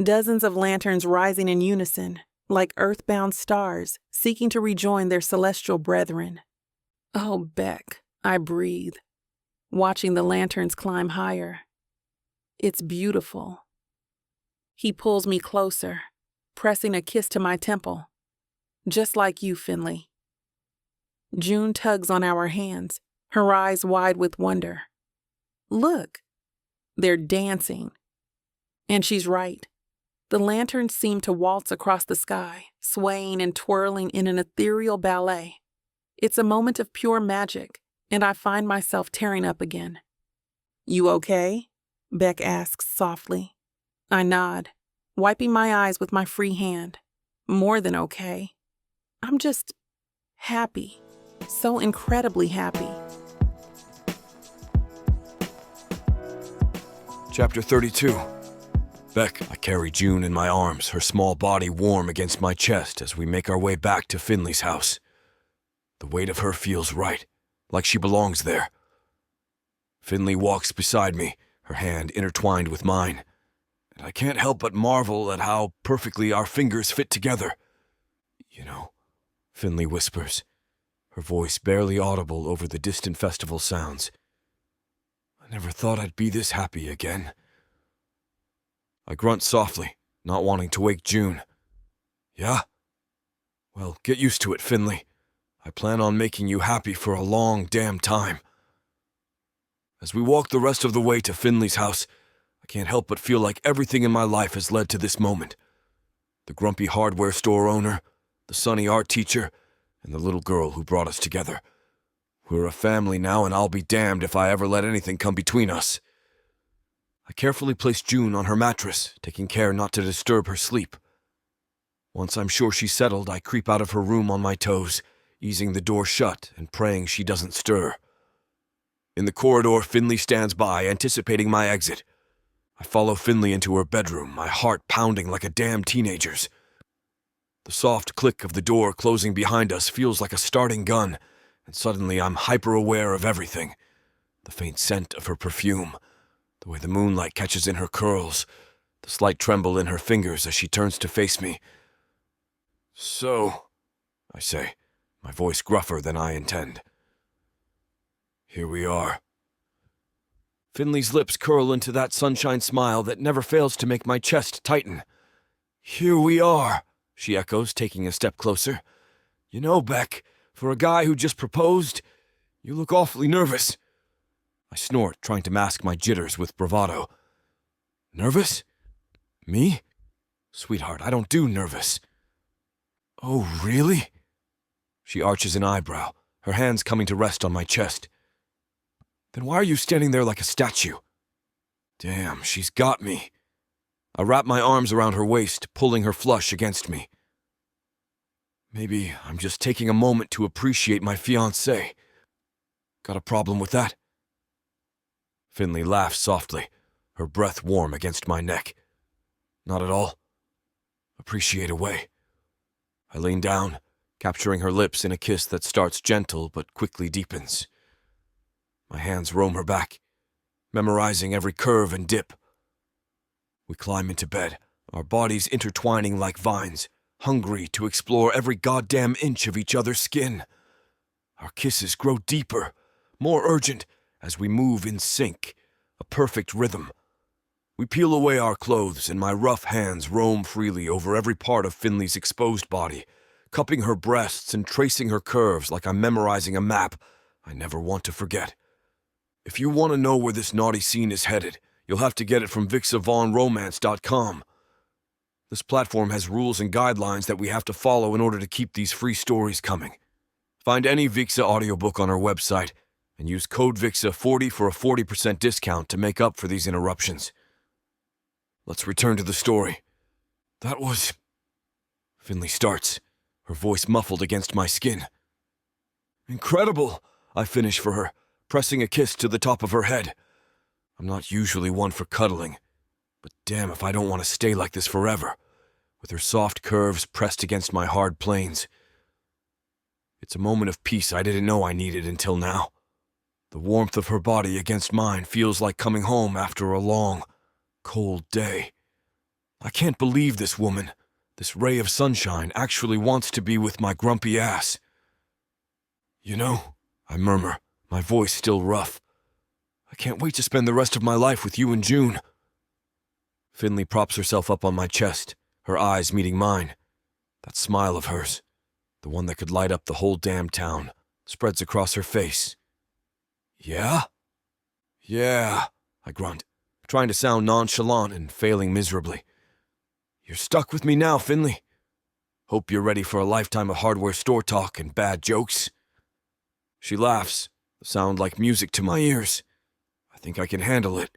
dozens of lanterns rising in unison, like earthbound stars seeking to rejoin their celestial brethren. "Oh, Beck," I breathe, watching the lanterns climb higher. "It's beautiful." He pulls me closer, pressing a kiss to my temple. "Just like you, Finley." June tugs on our hands, her eyes wide with wonder. "Look, they're dancing." And she's right. The lanterns seem to waltz across the sky, swaying and twirling in an ethereal ballet. It's a moment of pure magic, and I find myself tearing up again. "You okay?" Beck asks softly. I nod, wiping my eyes with my free hand. "More than okay. I'm just happy. So incredibly happy." Chapter 32. Beck, I carry June in my arms, her small body warm against my chest as we make our way back to Finley's house. The weight of her feels right, like she belongs there. Finley walks beside me, her hand intertwined with mine, and I can't help but marvel at how perfectly our fingers fit together. "You know," Finley whispers, her voice barely audible over the distant festival sounds. "I never thought I'd be this happy again." I grunt softly, not wanting to wake June. "Yeah? Well, get used to it, Finley. I plan on making you happy for a long damn time." As we walk the rest of the way to Finley's house, I can't help but feel like everything in my life has led to this moment. The grumpy hardware store owner, the sunny art teacher, and the little girl who brought us together. We're a family now, and I'll be damned if I ever let anything come between us. I carefully place June on her mattress, taking care not to disturb her sleep. Once I'm sure she's settled, I creep out of her room on my toes, easing the door shut and praying she doesn't stir. In the corridor, Finley stands by, anticipating my exit. I follow Finley into her bedroom, my heart pounding like a damn teenager's. The soft click of the door closing behind us feels like a starting gun, and suddenly I'm hyper-aware of everything. The faint scent of her perfume, the way the moonlight catches in her curls, the slight tremble in her fingers as she turns to face me. "So," I say, my voice gruffer than I intend. "Here we are." Finley's lips curl into that sunshine smile that never fails to make my chest tighten. "Here we are," she echoes, taking a step closer. "You know, Beck, for a guy who just proposed, you look awfully nervous." I snort, trying to mask my jitters with bravado. "Nervous? Me? Sweetheart, I don't do nervous." "Oh, really?" She arches an eyebrow, her hands coming to rest on my chest. "Then why are you standing there like a statue?" Damn, she's got me. I wrap my arms around her waist, pulling her flush against me. Maybe I'm just taking a moment to appreciate my fiancé. Got a problem with that? Finley laughs softly, her breath warm against my neck. Not at all. Appreciate away. I lean down, capturing her lips in a kiss that starts gentle but quickly deepens. My hands roam her back, memorizing every curve and dip. We climb into bed, our bodies intertwining like vines, hungry to explore every goddamn inch of each other's skin. Our kisses grow deeper, more urgent, as we move in sync, a perfect rhythm. We peel away our clothes, and my rough hands roam freely over every part of Finley's exposed body, cupping her breasts and tracing her curves like I'm memorizing a map I never want to forget. If you want to know where this naughty scene is headed, you'll have to get it from vixavonromance.com. This platform has rules and guidelines that we have to follow in order to keep these free stories coming. Find any Vixa audiobook on our website and use code VIXA40 for a 40% discount to make up for these interruptions. Let's return to the story. That was... Finley starts, her voice muffled against my skin. Incredible, I finish for her, pressing a kiss to the top of her head. I'm not usually one for cuddling, but damn if I don't want to stay like this forever, with her soft curves pressed against my hard planes. It's a moment of peace I didn't know I needed until now. The warmth of her body against mine feels like coming home after a long, cold day. I can't believe this woman, this ray of sunshine, actually wants to be with my grumpy ass. You know, I murmur, my voice still rough. I can't wait to spend the rest of my life with you and June. Finley props herself up on my chest, her eyes meeting mine. That smile of hers, the one that could light up the whole damn town, spreads across her face. Yeah? Yeah, I grunt, trying to sound nonchalant and failing miserably. You're stuck with me now, Finley. Hope you're ready for a lifetime of hardware store talk and bad jokes. She laughs, the sound like music to my ears. I think I can handle it.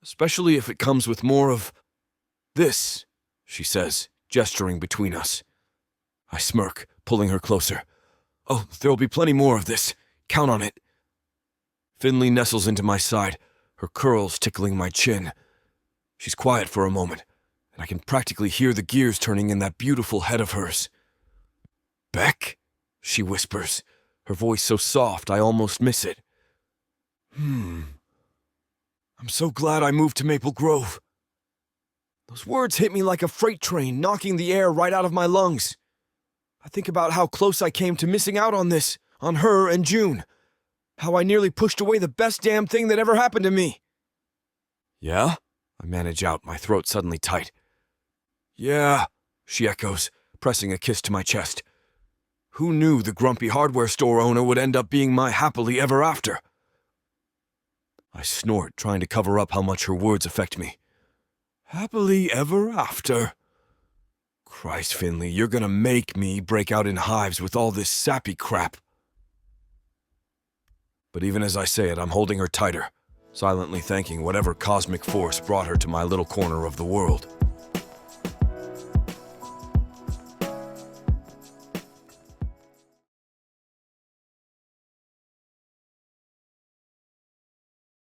Especially if it comes with more of this, she says, gesturing between us. I smirk, pulling her closer. Oh, there'll be plenty more of this. Count on it. Finley nestles into my side, her curls tickling my chin. She's quiet for a moment, and I can practically hear the gears turning in that beautiful head of hers. Beck? She whispers, her voice so soft I almost miss it. I'm so glad I moved to Maple Grove. Those words hit me like a freight train, knocking the air right out of my lungs. I think about how close I came to missing out on this, on her and June. How I nearly pushed away the best damn thing that ever happened to me. Yeah? I manage out, my throat suddenly tight. Yeah, she echoes, pressing a kiss to my chest. Who knew the grumpy hardware store owner would end up being my happily ever after? I snort, trying to cover up how much her words affect me. Happily ever after? Christ, Finley, you're gonna make me break out in hives with all this sappy crap. But even as I say it, I'm holding her tighter, silently thanking whatever cosmic force brought her to my little corner of the world.